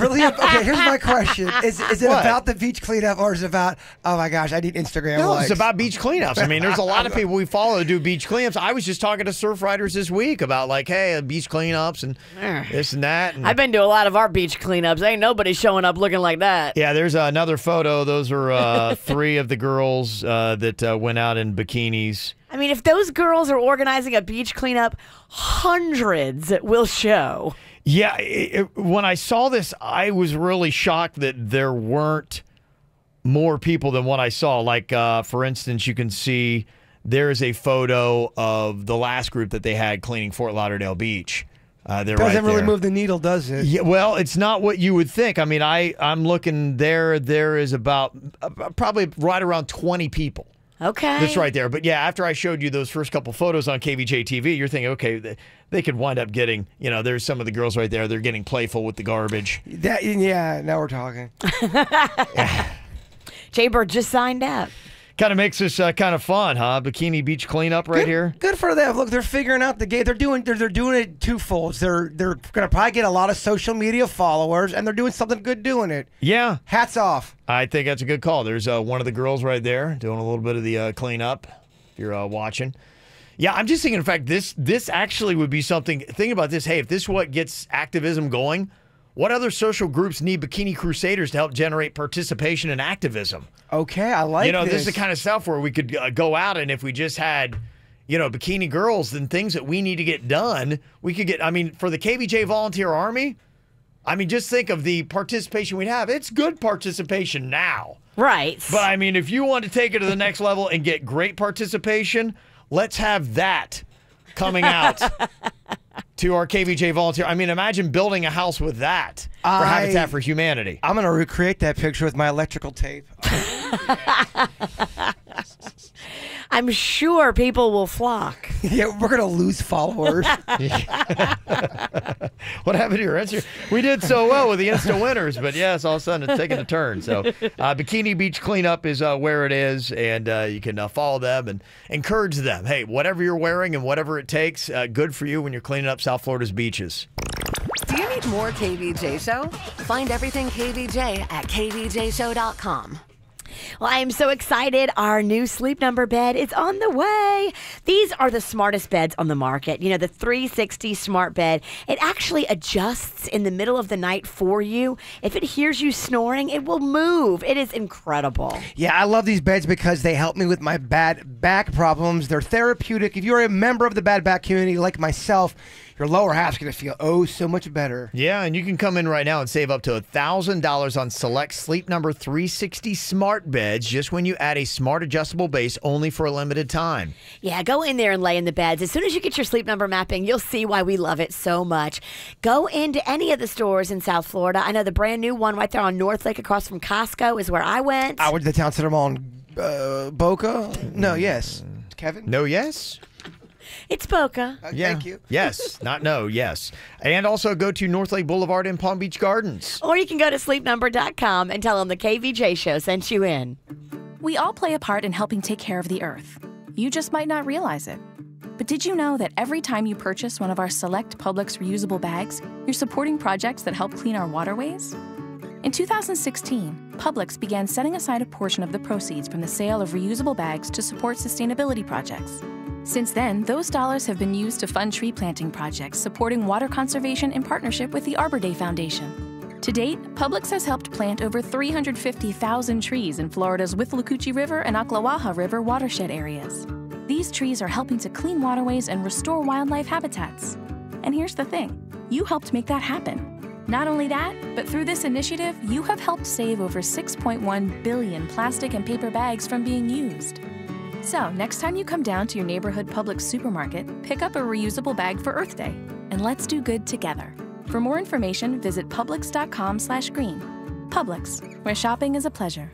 really? Okay, here's my question. Is it about the beach cleanup, or is it about, oh my gosh, I need Instagram likes? It's about beach cleanups. I mean, there's a lot of people we follow that do beach cleanups. I was just talking to surf riders this week about like, hey, beach cleanups and this and that. And I've been to a lot of our beach cleanups. Ain't nobody showing up looking like that. Yeah, there's another photo. Those are 3 of the girls that went out in bikinis. I mean, if those girls are organizing a beach cleanup, hundreds will show. Yeah, when I saw this, I was really shocked that there weren't more people than what I saw. Like, for instance, you can see there's a photo of the last group that they had cleaning Fort Lauderdale Beach. Doesn't really move the needle, does it? Yeah, well, it's not what you would think. I mean, I'm looking there. There is about probably right around 20 people. Okay. That's right there. But yeah, after I showed you those first couple photos on KVJ TV, you're thinking, okay, they could wind up getting, there's some of the girls right there. They're getting playful with the garbage. Yeah, now we're talking. Jaybird just signed up. Kind of makes this kind of fun, huh? Bikini Beach Cleanup right here. Good for them. Look, they're figuring out the game. They're doing it twofold. They're going to probably get a lot of social media followers, and they're doing something good doing it. Yeah. Hats off. I think that's a good call. There's one of the girls right there doing a little bit of the cleanup, if you're watching. Yeah, I'm just thinking, in fact, this actually would be something. Think about this. Hey, if this is what gets activism going, what other social groups need Bikini Crusaders to help generate participation and activism? Okay, I like this. This is the kind of stuff where we could go out, and if we just had, bikini girls, then things that we need to get done, we could get, for the KVJ Volunteer Army, just think of the participation we'd have. It's good participation now. Right. But, if you want to take it to the next level and get great participation, let's have that coming out to our KVJ Volunteer. Imagine building a house with that for Habitat for Humanity. I'm going to recreate that picture with my electrical tape. I'm sure people will flock. Yeah, we're going to lose followers. What happened to your Insta? We did so well with the Insta winners, but yes, all of a sudden it's taking a turn. So Bikini Beach Cleanup is where it is, and you can follow them and encourage them. Hey, whatever you're wearing and whatever it takes, good for you when you're cleaning up South Florida's beaches. Do you need more KVJ Show? Find everything KVJ at kvjshow.com. Well, I am so excited. Our new Sleep Number bed is on the way. These are the smartest beds on the market. The 360 smart bed. It actually adjusts in the middle of the night for you. If it hears you snoring, it will move. It is incredible. Yeah, I love these beds because they help me with my bad back problems. They're therapeutic. If you're a member of the bad back community like myself, your lower half's going to feel so much better. Yeah, and you can come in right now and save up to $1,000 on select Sleep Number 360 smart beds just when you add a smart adjustable base only for a limited time. Yeah, go in there and lay in the beds. As soon as you get your Sleep Number mapping, you'll see why we love it so much. Go into any of the stores in South Florida. I know the brand new one right there on North Lake across from Costco is where I went. I went to the Town Center Mall in Boca. No, yes. Kevin? No, yes? It's Boca. Yeah. Thank you. Yes, not no, yes. And also go to North Lake Boulevard in Palm Beach Gardens. Or you can go to sleepnumber.com and tell them the KVJ show sent you in. We all play a part in helping take care of the earth. You just might not realize it. But did you know that every time you purchase one of our select Publix reusable bags, you're supporting projects that help clean our waterways? In 2016, Publix began setting aside a portion of the proceeds from the sale of reusable bags to support sustainability projects. Since then, those dollars have been used to fund tree planting projects supporting water conservation in partnership with the Arbor Day Foundation. To date, Publix has helped plant over 350,000 trees in Florida's Withlacoochee River and Ocklawaha River watershed areas. These trees are helping to clean waterways and restore wildlife habitats. And here's the thing, you helped make that happen. Not only that, but through this initiative, you have helped save over 6.1 billion plastic and paper bags from being used. So, next time you come down to your neighborhood Publix supermarket, pick up a reusable bag for Earth Day, and let's do good together. For more information, visit Publix.com/green. Publix, where shopping is a pleasure.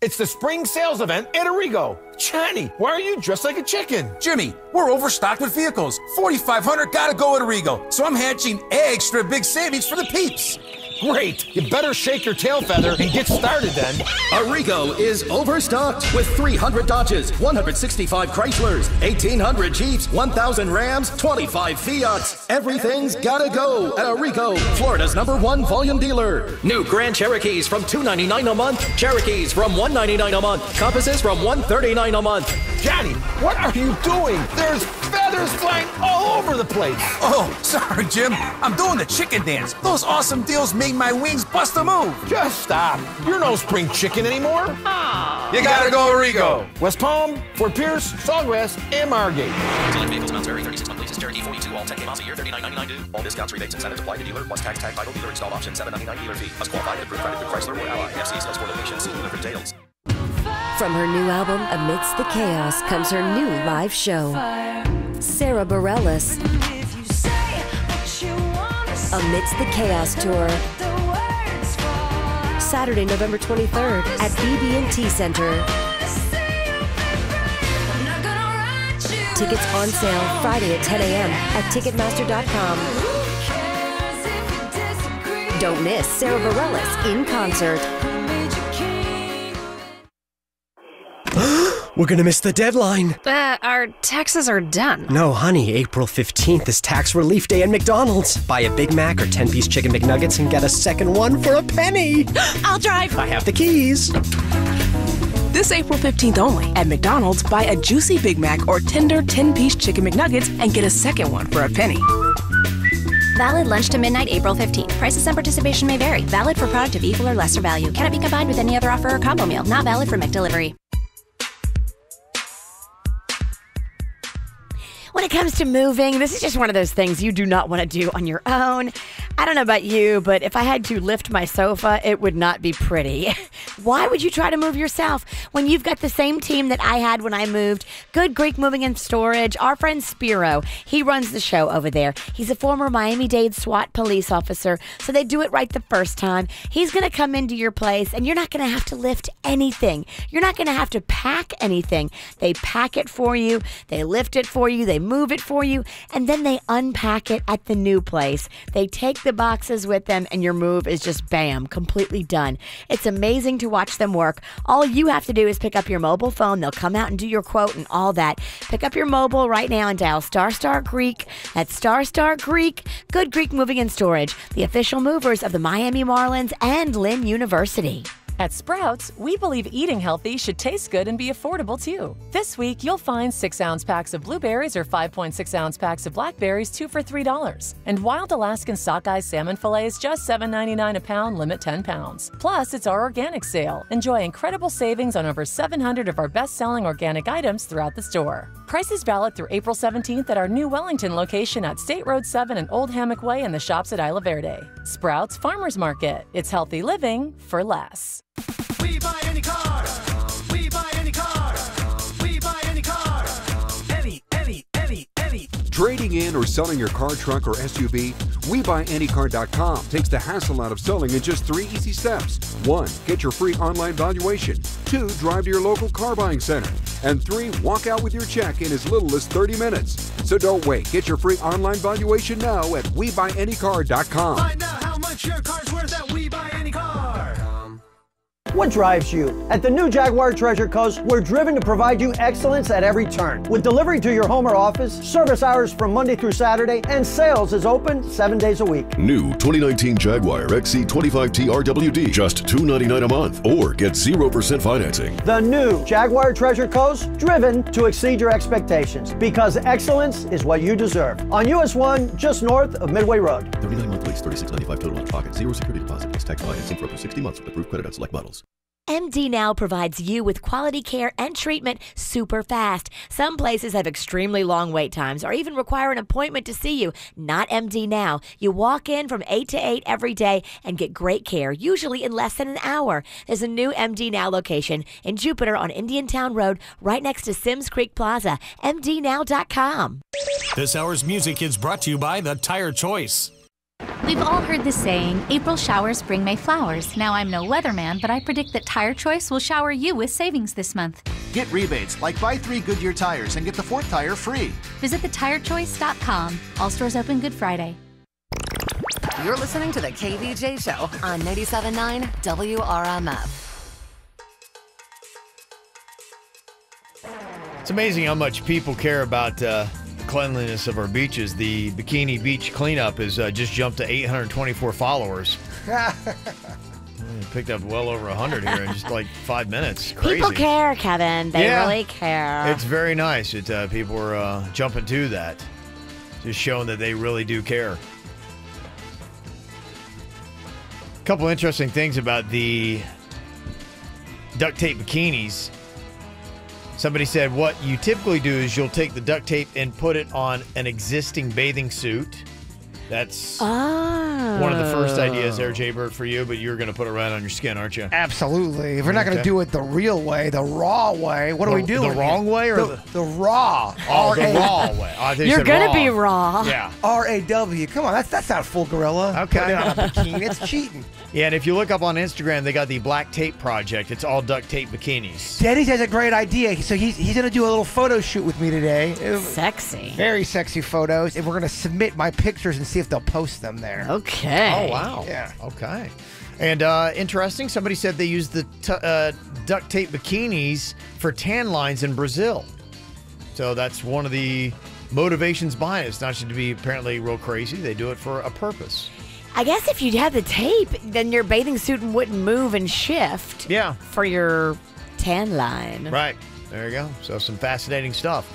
It's the spring sales event at Arrigo. Johnny, why are you dressed like a chicken? Jimmy, we're overstocked with vehicles. 4,500 gotta go at Arrigo. So I'm hatching extra big savings for the peeps. Great. You better shake your tail feather and get started then. Arrigo is overstocked with 300 Dodges, 165 Chryslers, 1,800 Jeeps, 1,000 Rams, 25 Fiats. Everything's gotta go at Arrigo, Florida's #1 volume dealer. New Grand Cherokees from $299 a month. Cherokees from $199 a month. Compasses from $139 a month. Johnny, what are you doing? There's feathers flying all over the place. Oh, sorry, Jim. I'm doing the chicken dance. Those awesome deals make my wings bust a move. Just stop. You're no spring chicken anymore. You gotta go Arrigo. West Palm, Fort Pierce, Sawgrass, and Margate. Select vehicles, Mount Airy, 36 month leases, Cherokee 42, all 10K miles a year, $39.99 due. All discounts, rebates, incentives apply to dealer, plus tax, tag, title, dealer, install option, $7.99 dealer fee. Must qualify to approved credit through Chrysler or Ally. FC sales for locations, see dealer for details. From her new album, Amidst the Chaos, comes her new live show. Sarah Bareilles, Amidst the Chaos Tour. Saturday, November 23rd at BB&T Center. Tickets on sale Friday at 10 a.m. at Ticketmaster.com. Don't miss Sarah Bareilles in concert. We're gonna miss the deadline. Our taxes are done. No, honey, April 15th is tax relief day at McDonald's. Buy a Big Mac or 10-piece chicken McNuggets and get a second one for a penny. I'll drive. I have the keys. This April 15th only at McDonald's, buy a juicy Big Mac or tender 10-piece chicken McNuggets and get a second one for a penny. Valid lunch to midnight, April 15th. Prices and participation may vary. Valid for product of equal or lesser value. Cannot be combined with any other offer or combo meal. Not valid for McDelivery. When it comes to moving, this is just one of those things you do not want to do on your own. I don't know about you, but if I had to lift my sofa, it would not be pretty. Why would you try to move yourself when you've got the same team that I had when I moved? Good Greek Moving and Storage. Our friend Spiro, he runs the show over there. He's a former Miami-Dade SWAT police officer, so they do it right the first time. He's going to come into your place, and you're not going to have to lift anything. You're not going to have to pack anything. They pack it for you. They lift it for you. They move it for you, and then they unpack it at the new place. They take the boxes with them, and your move is just bam, completely done. It's amazing to watch them work. All you have to do is pick up your mobile phone. They'll come out and do your quote and all that. Pick up your mobile right now and dial ** Greek. That's ** Greek. Good Greek Moving and Storage, the official movers of the Miami Marlins and Lynn University. At Sprouts, we believe eating healthy should taste good and be affordable too. This week, you'll find 6-ounce packs of blueberries or 5.6-ounce packs of blackberries, 2 for $3. And wild Alaskan sockeye salmon fillets, just $7.99 a pound, limit 10 pounds. Plus, it's our organic sale. Enjoy incredible savings on over 700 of our best-selling organic items throughout the store. Prices valid through April 17th at our new Wellington location at State Road 7 and Old Hammock Way and the shops at Isla Verde. Sprouts Farmers Market. It's healthy living for less. We buy any car. We buy any car. We buy any car. Any. Trading in or selling your car, truck, or SUV? WeBuyAnyCar.com takes the hassle out of selling in just 3 easy steps. 1. Get your free online valuation. 2. Drive to your local car buying center. And 3. Walk out with your check in as little as 30 minutes. So don't wait. Get your free online valuation now at WeBuyAnyCar.com. Find out how much your car's worth at WeBuyAnyCar. What drives you? At the new Jaguar Treasure Coast, we're driven to provide you excellence at every turn. With delivery to your home or office, service hours from Monday through Saturday, and sales is open 7 days a week. New 2019 Jaguar XC25T RWD, just $299 a month, or get 0% financing. The new Jaguar Treasure Coast, driven to exceed your expectations, because excellence is what you deserve. On US 1, just north of Midway Road. 39 month lease, $36.95 total out of pocket, 0 security deposit, plus tax financing for up to 60 months with approved credit on select models. MD Now provides you with quality care and treatment super fast. Some places have extremely long wait times or even require an appointment to see you. Not MD Now. You walk in from 8 to 8 every day and get great care, usually in less than an hour. There's a new MD Now location in Jupiter on Indiantown Road, right next to Sims Creek Plaza. MDNow.com. This hour's music is brought to you by The Tire Choice. We've all heard the saying, April showers bring May flowers. Now, I'm no weatherman, but I predict that Tire Choice will shower you with savings this month. Get rebates like buy 3 Goodyear tires and get the 4th tire free. Visit thetirechoice.com. All stores open Good Friday. You're listening to the KVJ Show on 97.9 WRMF. It's amazing how much people care about the cleanliness of our beaches. The Bikini Beach cleanup has just jumped to 824 followers. Picked up well over 100 here in just like 5 minutes. Crazy. People care, Kevin. They really care. It's very nice. People are jumping to that. Just showing that they really do care. A couple interesting things about the duct tape bikinis. Somebody said what you typically do is you'll take the duct tape and put it on an existing bathing suit. That's one of the first ideas there, Jay-Bird, for you, but you're going to put it right on your skin, aren't you? Absolutely. If we're not going to do it the real way, the raw way, what are we doing? The wrong way or the raw? Oh, the raw way. Oh, you're going to be raw. Yeah. R-A-W. Come on, that's not full gorilla. Okay. Put it on a bikini. It's cheating. Yeah, and if you look up on Instagram, they got the Black Tape Project. It's all duct tape bikinis. Denny's has a great idea. So he's going to do a little photo shoot with me today. Sexy. Very sexy photos. And we're going to submit my pictures and see if they'll post them there. Okay. Oh, wow. Yeah. Okay. And interesting, somebody said they use the duct tape bikinis for tan lines in Brazil. So that's one of the motivations behind it. It's not to be apparently real crazy. They do it for a purpose. I guess if you had the tape, then your bathing suit wouldn't move and shift. Yeah. For your tan line. Right. There you go. So some fascinating stuff.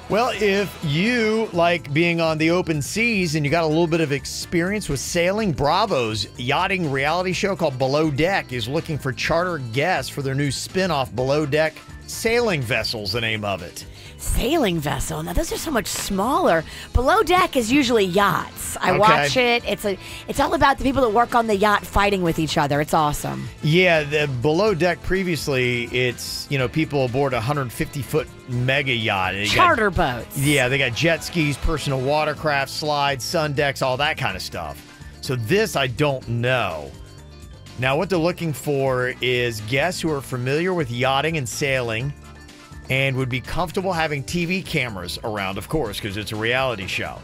Well, if you like being on the open seas and you got a little bit of experience with sailing, Bravo's yachting reality show called Below Deck is looking for charter guests for their new spin-off Below Deck Sailing Vessel's the name of it. Sailing vessel. Now those are so much smaller. Below Deck is usually yachts. I watch it. It's all about the people that work on the yacht fighting with each other. It's awesome. Yeah, the Below Deck previously, it's people aboard a 150-foot mega yacht. Charter boats. Yeah, they got jet skis, personal watercraft, slides, sun decks, all that kind of stuff. So this I don't know. Now what they're looking for is guests who are familiar with yachting and sailing and would be comfortable having TV cameras around, of course, because it's a reality show.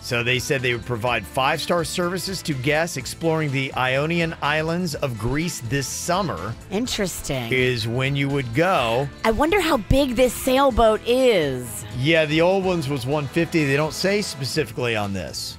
So they said they would provide 5-star services to guests exploring the Ionian Islands of Greece this summer. Interesting. Is when you would go. I wonder how big this sailboat is. Yeah, the old ones was 150. They don't say specifically on this.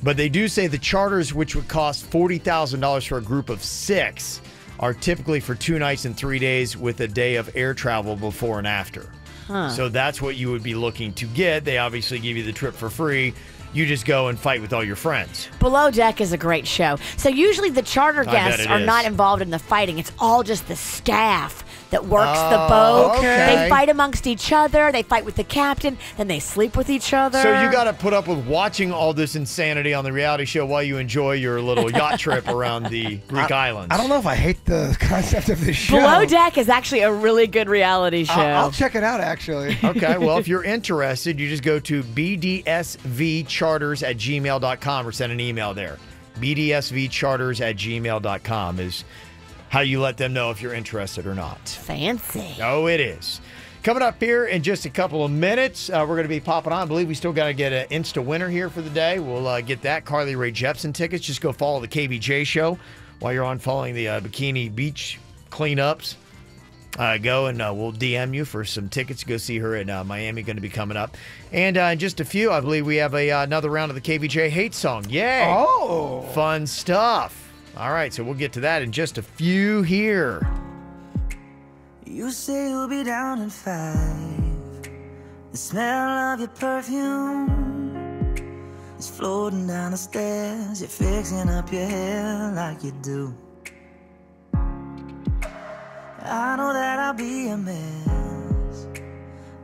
But they do say the charters, which would cost $40,000 for a group of 6, are typically for 2 nights and 3 days with a day of air travel before and after. So that's what you would be looking to get. They obviously give you the trip for free. You just go and fight with all your friends. Below Deck is a great show. So usually the charter guests are not involved in the fighting. It's all just the staff that works the boat. Okay. They fight amongst each other. They fight with the captain. Then they sleep with each other. So you got to put up with watching all this insanity on the reality show while you enjoy your little yacht trip around the Greek islands. I don't know if I hate the concept of this show. Below Deck is actually a really good reality show. I'll check it out, actually. Okay, well, if you're interested, you just go to bdsvcharters@gmail.com or send an email there. bdsvcharters@gmail.com is how you let them know if you're interested or not. Fancy. Oh, it is. Coming up here in just a couple of minutes, we're going to be popping on. I believe we still got to get an Insta winner here for the day. We'll get that. Carly Rae Jepsen tickets. Just go follow the KVJ show while you're on following the Bikini Beach cleanups. Go and we'll DM you for some tickets to go see her in Miami, going to be coming up. And in just a few, I believe we have another round of the KVJ hate song. Yay! Oh! Fun stuff. All right, so we'll get to that in just a few here. You say you'll be down in 5. The smell of your perfume is floating down the stairs. You're fixing up your hair like you do. I know that I'll be a mess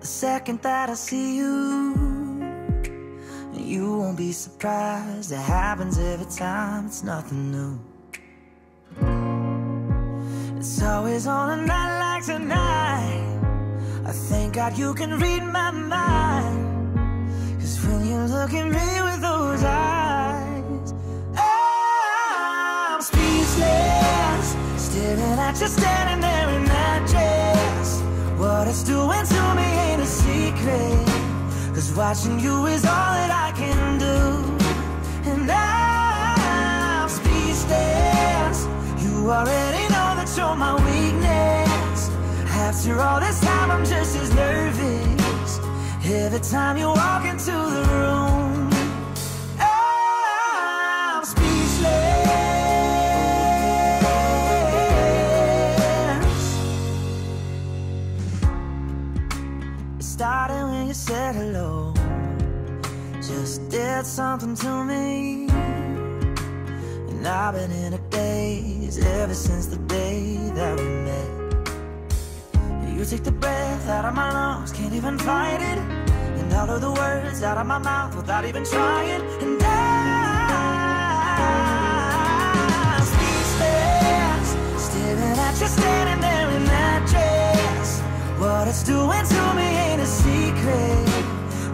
the second that I see you. And you won't be surprised, it happens every time, it's nothing new. It's always on a night like tonight. I thank God you can read my mind. 'Cause when you look at me with those eyes, I'm speechless, staring at you standing there in that dress. What it's doing to me ain't a secret, 'cause watching you is all that I can do. And I'm speechless, you already know that you're my weakness. After all this time I'm just as nervous every time you walk into the room. I'm speechless. It started when you said hello, just did something to me. And I've been in a daze ever since the day that we met. You take the breath out of my lungs, can't even fight it. And all of the words out of my mouth without even trying. And I'm speechless, staring at you standing there in that dress. What it's doing to me ain't a secret,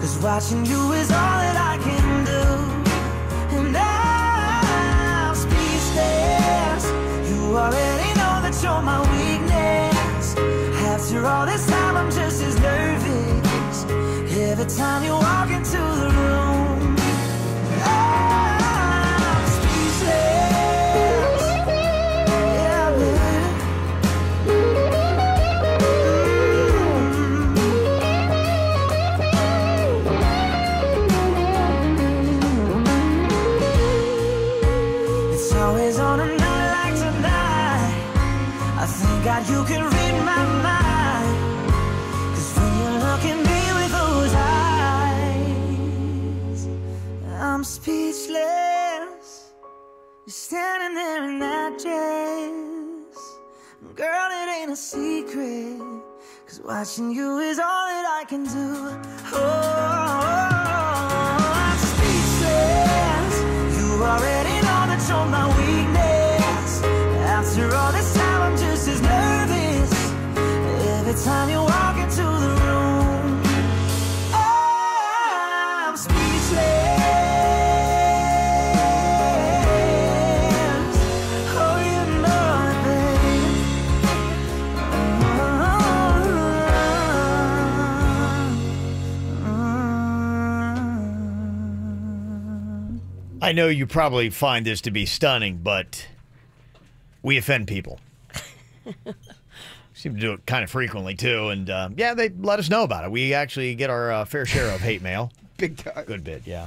'cause watching you is all that I can do. And I'm speechless, you already know that you're my weakness. After all this time I'm just as nervous every time you walk into the room. I'm speechless. Yeah, baby. It's always on a night like tonight. I thank God you can read my mind. I'm speechless, you're standing there in that dress. Girl, it ain't a secret, 'cause watching you is all that I can do. Oh, I'm speechless, you already know that you're my weakness. After all this time I'm just as nervous every time you walk into the room. I'm speechless. I know you probably find this to be stunning, but we offend people. Seem to do it kind of frequently, too. And, yeah, they let us know about it. We actually get our fair share of hate mail. Big time. Good bit, yeah.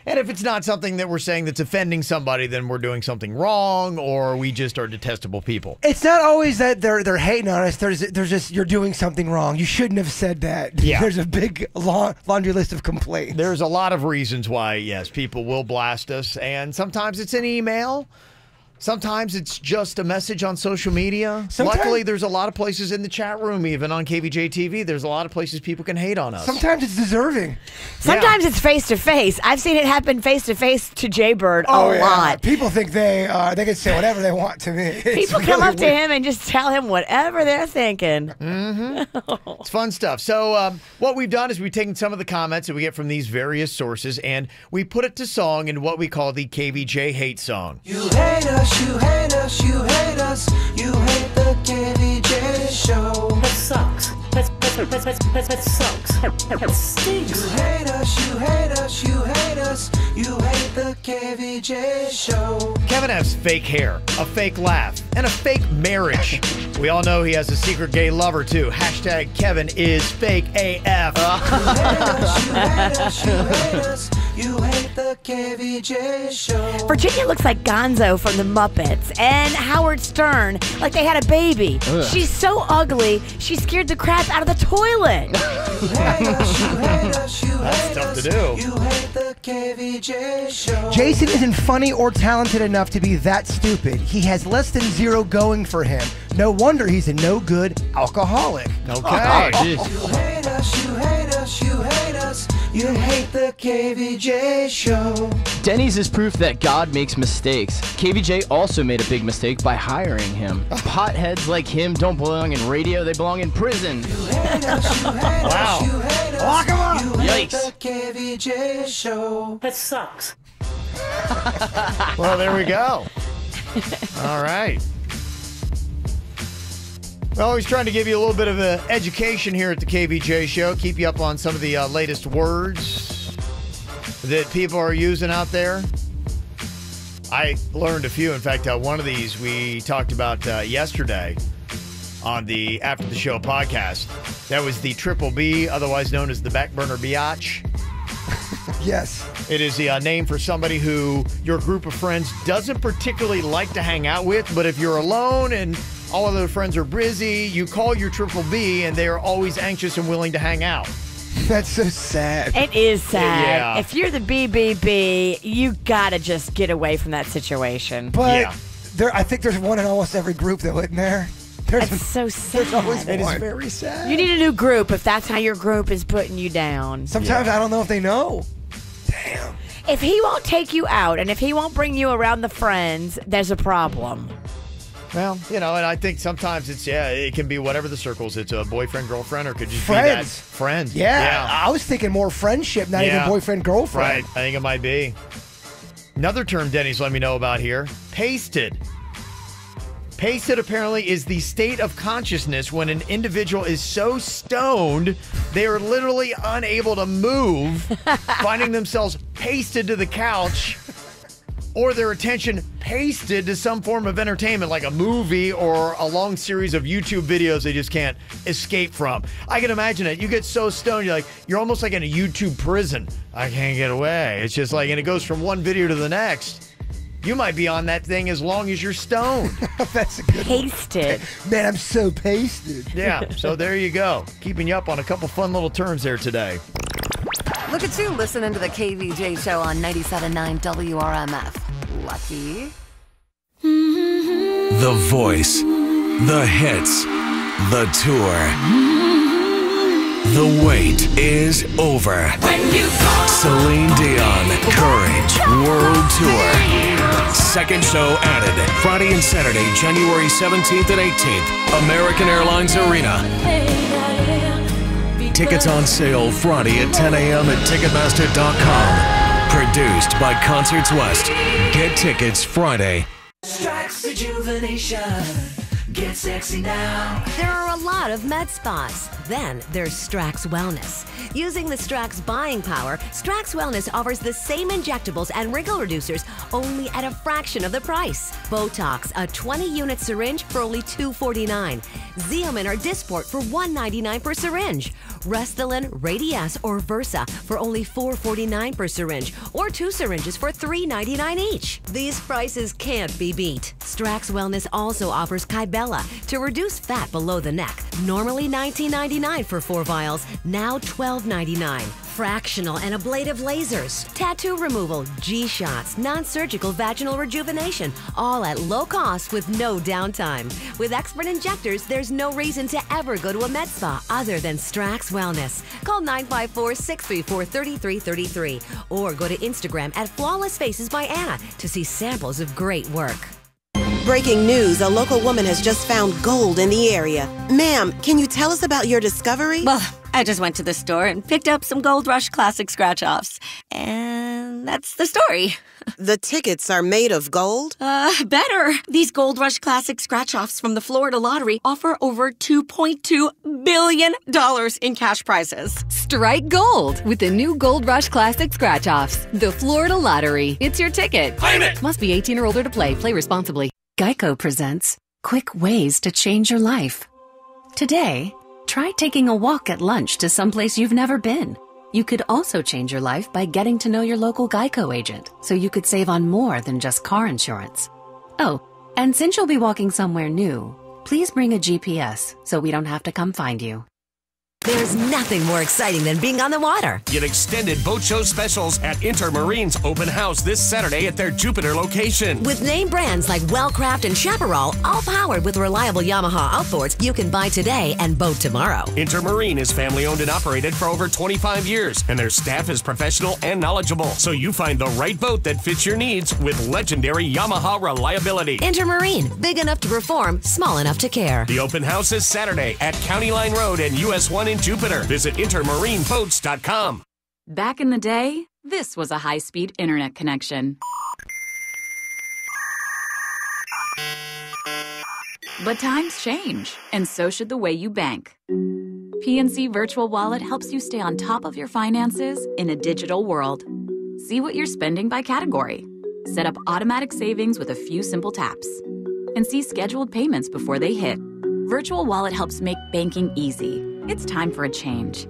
And if it's not something that we're saying that's offending somebody, then we're doing something wrong, or we just are detestable people. It's not always that they're hating on us. There's just you're doing something wrong. You shouldn't have said that. Yeah. There's a big laundry list of complaints. There's a lot of reasons why, yes, people will blast us, and sometimes it's an email. Sometimes it's just a message on social media. Luckily, there's a lot of places in the chat room, even on KVJ TV. There's a lot of places people can hate on us. Sometimes it's deserving. Sometimes it's face to face. I've seen it happen face to face to Jaybird a lot. People think they can say whatever they want to me. It's People come really up to weird. him and just tell him whatever they're thinking. Mm-hmm. It's fun stuff. So what we've done is we've taken some of the comments that we get from these various sources and we put it to song in what we call the KVJ hate song. You hate us, you hate us, you hate us, you hate the KVJ show. That sucks. That sucks. That stinks. You hate us, you hate us, you hate us, you hate the KVJ show. Kevin has fake hair, a fake laugh, and a fake marriage. We all know he has a secret gay lover too. Hashtag Kevin is fake AF. You hate us, you hate us, you hate us, you hate the KVJ show. Virginia looks like Gonzo from the Muppets and Howard Stern, like they had a baby. Ugh. She's so ugly, she scared the crap out of the toilet. You hate us, you hate us, you That's hate tough us, to do. you hate the KVJ show. Jason isn't funny or talented enough to be that stupid. He has less than zero going for him. No wonder he's a no-good alcoholic. Okay. You hate us, you hate us, you hate us, you hate the KVJ show. Denny's is proof that God makes mistakes. KVJ also made a big mistake by hiring him. Potheads like him don't belong in radio, they belong in prison. Wow. Lock him up. You hate the KVJ show. That sucks. Well, there we go. All right. We're always trying to give you a little bit of an education here at the KVJ show, keep you up on some of the latest words that people are using out there. I learned a few. In fact, one of these we talked about yesterday on the After the Show podcast. That was the Triple B, otherwise known as the Backburner Biatch. Yes. It is the name for somebody who your group of friends doesn't particularly like to hang out with, but if you're alone and all of their friends are busy, you call your Triple B and they are always anxious and willing to hang out. That's so sad. It is sad. Yeah. If you're the BBB, you gotta just get away from that situation. But I think there's one in almost every group that went in there. That's so sad. There's always It is one. very sad. You need a new group if that's how your group is putting you down. Sometimes I don't know if they know. If he won't take you out and if he won't bring you around the friends, there's a problem. Well, and I think sometimes it can be whatever the circles. It's a boyfriend, girlfriend, or it could just be that friend. Yeah, I was thinking more friendship, not even boyfriend, girlfriend. Right, I think it might be. Another term Denny's let me know about here, pasted. Pasted apparently is the state of consciousness when an individual is so stoned they are literally unable to move, finding themselves pasted to the couch or their attention pasted to some form of entertainment like a movie or a long series of YouTube videos they just can't escape from. I can imagine it. You get so stoned, you're almost like in a YouTube prison. I can't get away. It's just and it goes from one video to the next. You might be on that thing as long as you're stoned. That's a good Pasted. Man, I'm so pasted. Yeah, so there you go. Keeping you up on a couple fun little terms there today. Look at you listening to the KVJ show on 97.9 WRMF. Lucky. The voice, the hits, the tour. The wait is over. Celine Dion, Courage, World Tour. Second show added. Friday and Saturday, January 17th and 18th. American Airlines Arena. Tickets on sale Friday at 10 a.m. at Ticketmaster.com. Produced by Concerts West. Get tickets Friday. Strax Rejuvenation. Get sexy now. There are a lot of med spas. Then there's Strax Wellness. Using the Strax buying power, Strax Wellness offers the same injectables and wrinkle reducers, only at a fraction of the price. Botox, a 20-unit syringe for only $249. Xeomin or Dysport for $199 per syringe. Restylane, Radiesse, or Versa for only $449 per syringe, or 2 syringes for $399 each. These prices can't be beat. Strax Wellness also offers Kybella to reduce fat below the neck. Normally $19.99 for 4 vials, now $12.99. fractional and ablative lasers, tattoo removal, G-shots, non-surgical vaginal rejuvenation, all at low cost with no downtime. With expert injectors, there's no reason to ever go to a med spa other than Strax Wellness. Call 954-634-3333 or go to Instagram at Flawless Faces by Anna to see samples of great work. Breaking news, a local woman has just found gold in the area. Ma'am, can you tell us about your discovery? Well, I just went to the store and picked up some Gold Rush Classic scratch-offs. And that's the story. The tickets are made of gold? Better. These Gold Rush Classic scratch-offs from the Florida Lottery offer over $2.2 billion in cash prizes. Strike gold with the new Gold Rush Classic scratch-offs. The Florida Lottery. It's your ticket. Claim it! Must be 18 or older to play. Play responsibly. Geico presents quick ways to change your life. Today, try taking a walk at lunch to someplace you've never been. You could also change your life by getting to know your local Geico agent, so you could save on more than just car insurance. Oh, and since you'll be walking somewhere new, please bring a GPS so we don't have to come find you. There's nothing more exciting than being on the water. Get extended boat show specials at Intermarine's open house this Saturday at their Jupiter location. With name brands like Wellcraft and Chaparral, all powered with reliable Yamaha outboards you can buy today and boat tomorrow. Intermarine is family owned and operated for over 25 years, and their staff is professional and knowledgeable. So you find the right boat that fits your needs with legendary Yamaha reliability. Intermarine, big enough to perform, small enough to care. The open house is Saturday at County Line Road and US 1 in Jupiter. Visit intermarineboats.com. Back in the day, this was a high-speed internet connection. But times change, and so should the way you bank. PNC Virtual Wallet helps you stay on top of your finances in a digital world. See what you're spending by category. Set up automatic savings with a few simple taps. And see scheduled payments before they hit. Virtual Wallet helps make banking easy. It's time for a change.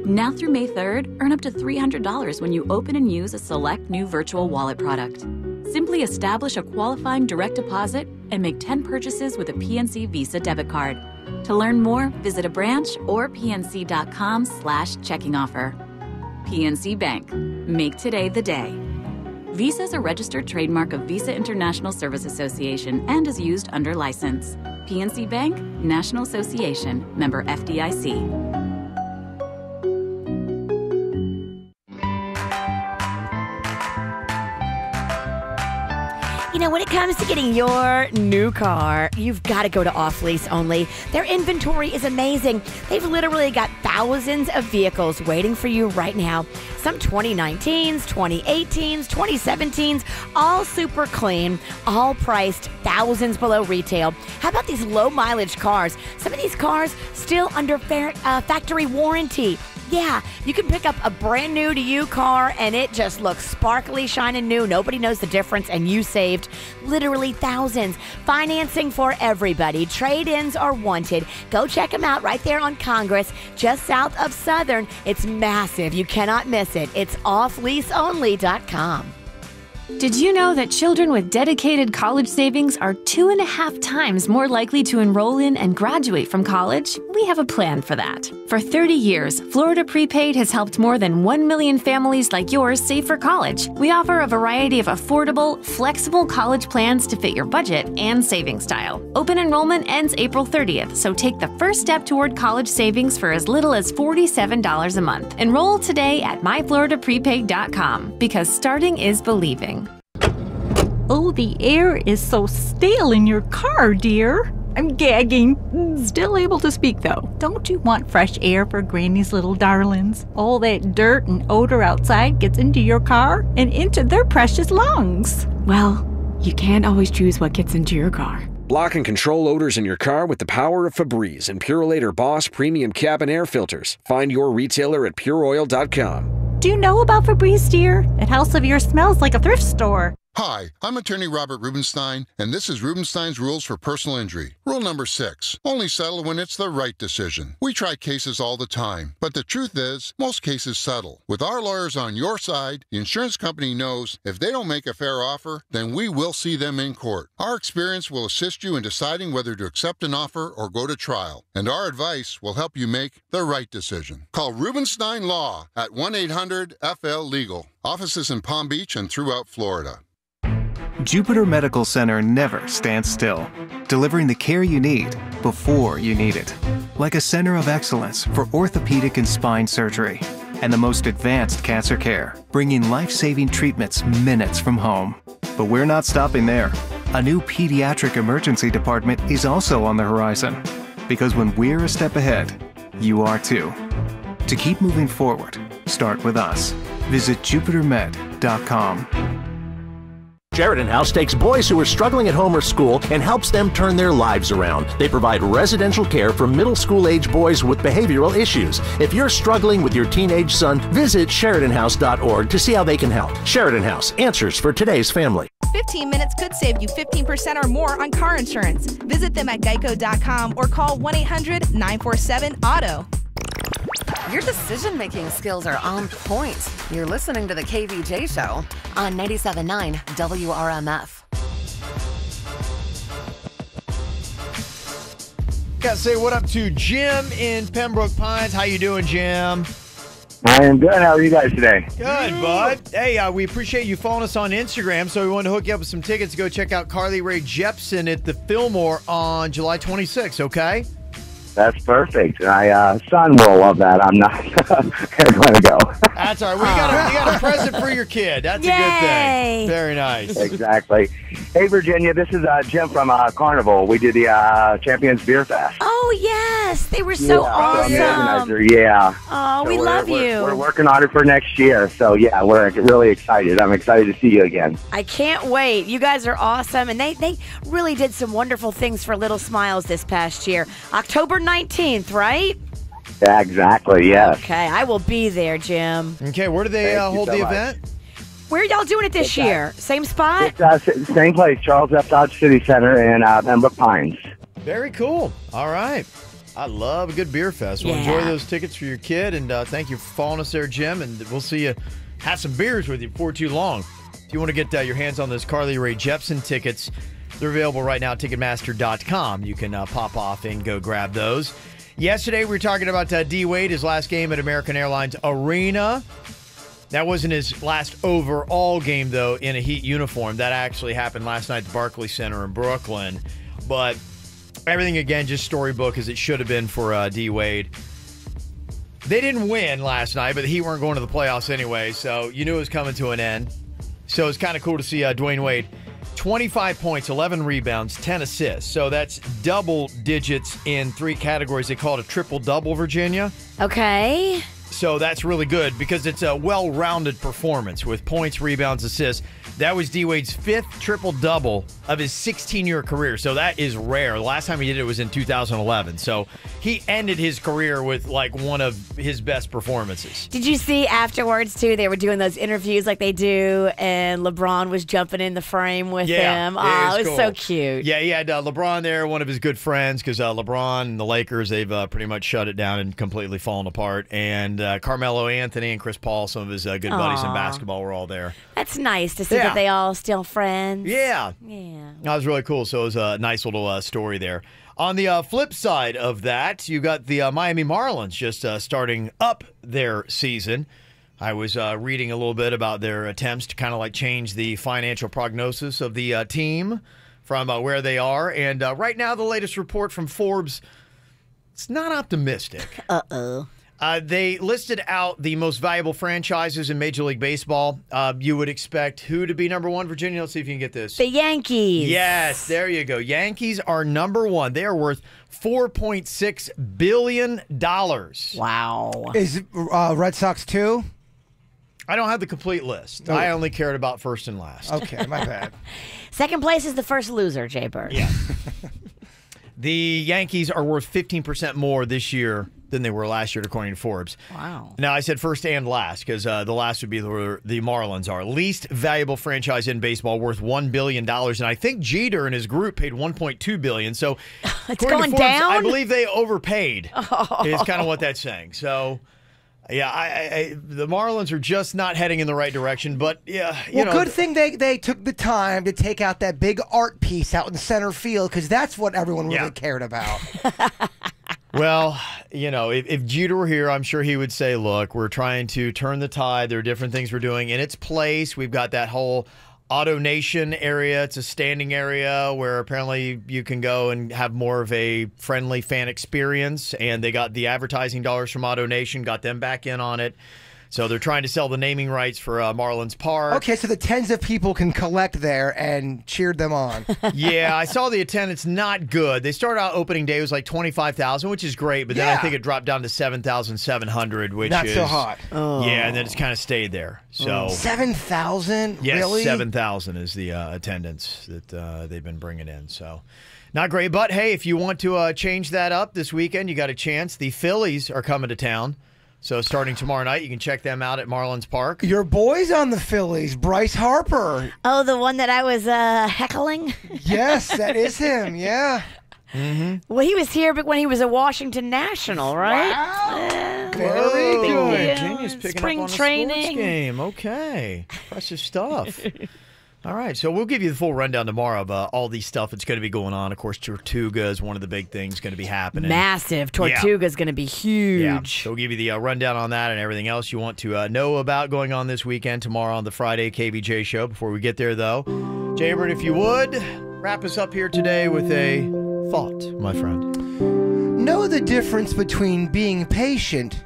Now through May 3rd, earn up to $300 when you open and use a select new Virtual Wallet product. Simply establish a qualifying direct deposit and make 10 purchases with a PNC Visa debit card. To learn more, visit a branch or pnc.com/checking offer. PNC Bank. Make today the day. Visa is a registered trademark of Visa International Service Association and is used under license. PNC Bank, National Association, member FDIC. You know, when it comes to getting your new car, you've got to go to Off Lease Only. Their inventory is amazing. They've literally got thousands of vehicles waiting for you right now. Some 2019s, 2018s, 2017s, all super clean, all priced thousands below retail. How about these low mileage cars? Some of these cars still under factory warranty. Yeah, you can pick up a brand new to you car and it just looks sparkly, shining new. Nobody knows the difference and you saved literally thousands. Financing for everybody. Trade-ins are wanted. Go check them out right there on Congress, just south of Southern. It's massive. You cannot miss it. It's offleaseonly.com. Did you know that children with dedicated college savings are 2.5 times more likely to enroll in and graduate from college? We have a plan for that. For 30 years, Florida Prepaid has helped more than 1 million families like yours save for college. We offer a variety of affordable, flexible college plans to fit your budget and saving style. Open enrollment ends April 30th, so take the first step toward college savings for as little as $47 a month. Enroll today at myfloridaprepaid.com because starting is believing. Oh, the air is so stale in your car, dear. I'm gagging. Still able to speak, though. Don't you want fresh air for Granny's little darlings? All that dirt and odor outside gets into your car and into their precious lungs. Well, you can't always choose what gets into your car. Block and control odors in your car with the power of Febreze and Purolator Boss Premium Cabin Air Filters. Find your retailer at pureoil.com. Do you know about Febreze, dear? That house of yours smells like a thrift store. Hi, I'm attorney Robert Rubenstein, and this is Rubenstein's Rules for Personal Injury. Rule number 6, only settle when it's the right decision. We try cases all the time, but the truth is, most cases settle. With our lawyers on your side, the insurance company knows if they don't make a fair offer, then we will see them in court. Our experience will assist you in deciding whether to accept an offer or go to trial, and our advice will help you make the right decision. Call Rubenstein Law at 1-800-FL-LEGAL. Offices in Palm Beach and throughout Florida. Jupiter Medical Center never stands still, delivering the care you need before you need it. Like a center of excellence for orthopedic and spine surgery and the most advanced cancer care, bringing life-saving treatments minutes from home. But we're not stopping there. A new pediatric emergency department is also on the horizon, because when we're a step ahead, you are too. To keep moving forward, start with us. Visit jupitermed.com. Sheridan House takes boys who are struggling at home or school and helps them turn their lives around. They provide residential care for middle school age boys with behavioral issues. If you're struggling with your teenage son, visit SheridanHouse.org to see how they can help. Sheridan House, answers for today's family. 15 minutes could save you 15% or more on car insurance. Visit them at geico.com or call 1-800-947-AUTO. Your decision-making skills are on point. You're listening to the KVJ Show on 97.9 WRMF. Gotta say what up to Jim in Pembroke Pines. How you doing, Jim? I am good. How are you guys today? Good, bud. Hey, we appreciate you following us on Instagram, so we wanted to hook you up with some tickets to go check out Carly Rae Jepsen at the Fillmore on July 26th, okay? That's perfect. My son will love that. I'm not going to go. That's all right. Well, you got a present for your kid. That's a good thing. Very nice. Exactly. Hey, Virginia, this is Jim from Carnival. We did the Champions Beer Fest. Oh, yes. They were so awesome. Yeah. Oh, we love you. We're working on it for next year. So, yeah, we're really excited. I'm excited to see you again. I can't wait. You guys are awesome. And they really did some wonderful things for Little Smiles this past year. October 19th, right? Yeah, exactly, yes. Okay, I will be there, Jim. Okay, where do they hold the event? Where are y'all doing it this year? Same spot? It's, same place, Charles F. Dodge City Center in Pembroke Pines. Very cool. All right. I love a good beer fest. Well, enjoy those tickets for your kid, and thank you for following us there, Jim, and we'll see you have some beers with you before too long. If you want to get your hands on those Carly Rae Jepsen tickets, they're available right now at Ticketmaster.com. You can pop off and go grab those. Yesterday, we were talking about D. Wade, his last game at American Airlines Arena. That wasn't his last overall game, though, in a Heat uniform. That actually happened last night at the Barclays Center in Brooklyn. But everything, again, just storybook as it should have been for D. Wade. They didn't win last night, but the Heat weren't going to the playoffs anyway, so you knew it was coming to an end. So it's kind of cool to see Dwayne Wade. 25 points, 11 rebounds, 10 assists. So that's double digits in 3 categories. They call it a triple-double, Virginia. Okay. So that's really good because it's a well-rounded performance with points, rebounds, assists. That was D-Wade's 5th triple-double of his 16-year career. So that is rare. The last time he did it was in 2011. So he ended his career with, like, one of his best performances. Did you see afterwards, too, they were doing those interviews like they do, and LeBron was jumping in the frame with him? Yeah, it was so cute. Yeah, he had LeBron there, one of his good friends, because LeBron and the Lakers, they've pretty much shut it down and completely fallen apart. And Carmelo Anthony and Chris Paul, some of his good buddies in basketball, were all there. That's nice to see that they all still friends. Yeah. Yeah. That was really cool. So it was a nice little story there. On the flip side of that, you got the Miami Marlins just starting up their season. I was reading a little bit about their attempts to kind of like change the financial prognosis of the team from where they are. And right now, the latest report from Forbes, it's not optimistic. Uh-oh. They listed out the most valuable franchises in Major League Baseball. You would expect who to be number one, Virginia? Let's see if you can get this. The Yankees. Yes, there you go. Yankees are number one. They are worth $4.6 billion. Wow. Is Red Sox 2? I don't have the complete list. Oh. I only cared about first and last. Okay, my bad. Second place is the first loser, Jay Bird. Yeah. The Yankees are worth 15% more this year than they were last year, according to Forbes. Wow. Now, I said first and last because the last would be the Marlins are. Least valuable franchise in baseball, worth $1 billion. And I think Jeter and his group paid $1.2 billion. So it's according going to Forbes, down? I believe they overpaid is kind of what that's saying. So... yeah, the Marlins are just not heading in the right direction, but yeah, you know. Good thing they took the time to take out that big art piece out in center field because that's what everyone really cared about. Well, you know, if Jeter were here, I'm sure he would say, look, we're trying to turn the tide. There are different things we're doing in its place. We've got that whole Auto Nation area. It's a standing area where apparently you can go and have more of a friendly fan experience. And they got the advertising dollars from Auto Nation, got them back in on it. So they're trying to sell the naming rights for Marlins Park. Okay, so the tens of people can collect there and cheer them on. Yeah, I saw the attendance not good. They started out opening day, it was like 25,000, which is great, but then I think it dropped down to 7,700, which not is so hot. Yeah, and then it's kind of stayed there. So 7,000? Yes, really? 7,000 is the attendance that they've been bringing in. So not great, but hey, if you want to change that up this weekend, you got a chance. The Phillies are coming to town. So starting tomorrow night, you can check them out at Marlins Park. Your boy's on the Phillies, Bryce Harper. Oh, the one that I was heckling? Yes, that is him, yeah. Mm-hmm. Well, he was here but when he was a Washington National, right? Wow. Very good. Virginia's picking Spring up on a training. sports game. Okay. Impressive stuff. All right, so we'll give you the full rundown tomorrow of all these stuff that's going to be going on. Of course, Tortuga is one of the big things going to be happening. Massive. Tortuga is going to be huge. Yeah, so we'll give you the rundown on that and everything else you want to know about going on this weekend tomorrow on the Friday KVJ show. Before we get there, though, Jaybird, if you would, wrap us up here today with a thought, my friend. Know the difference between being patient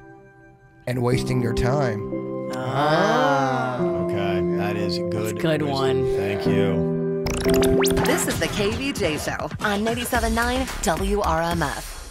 and wasting your time. Okay, that is good. That's a good one. Thank you. This is the KVJ show on 97.9 WRMF.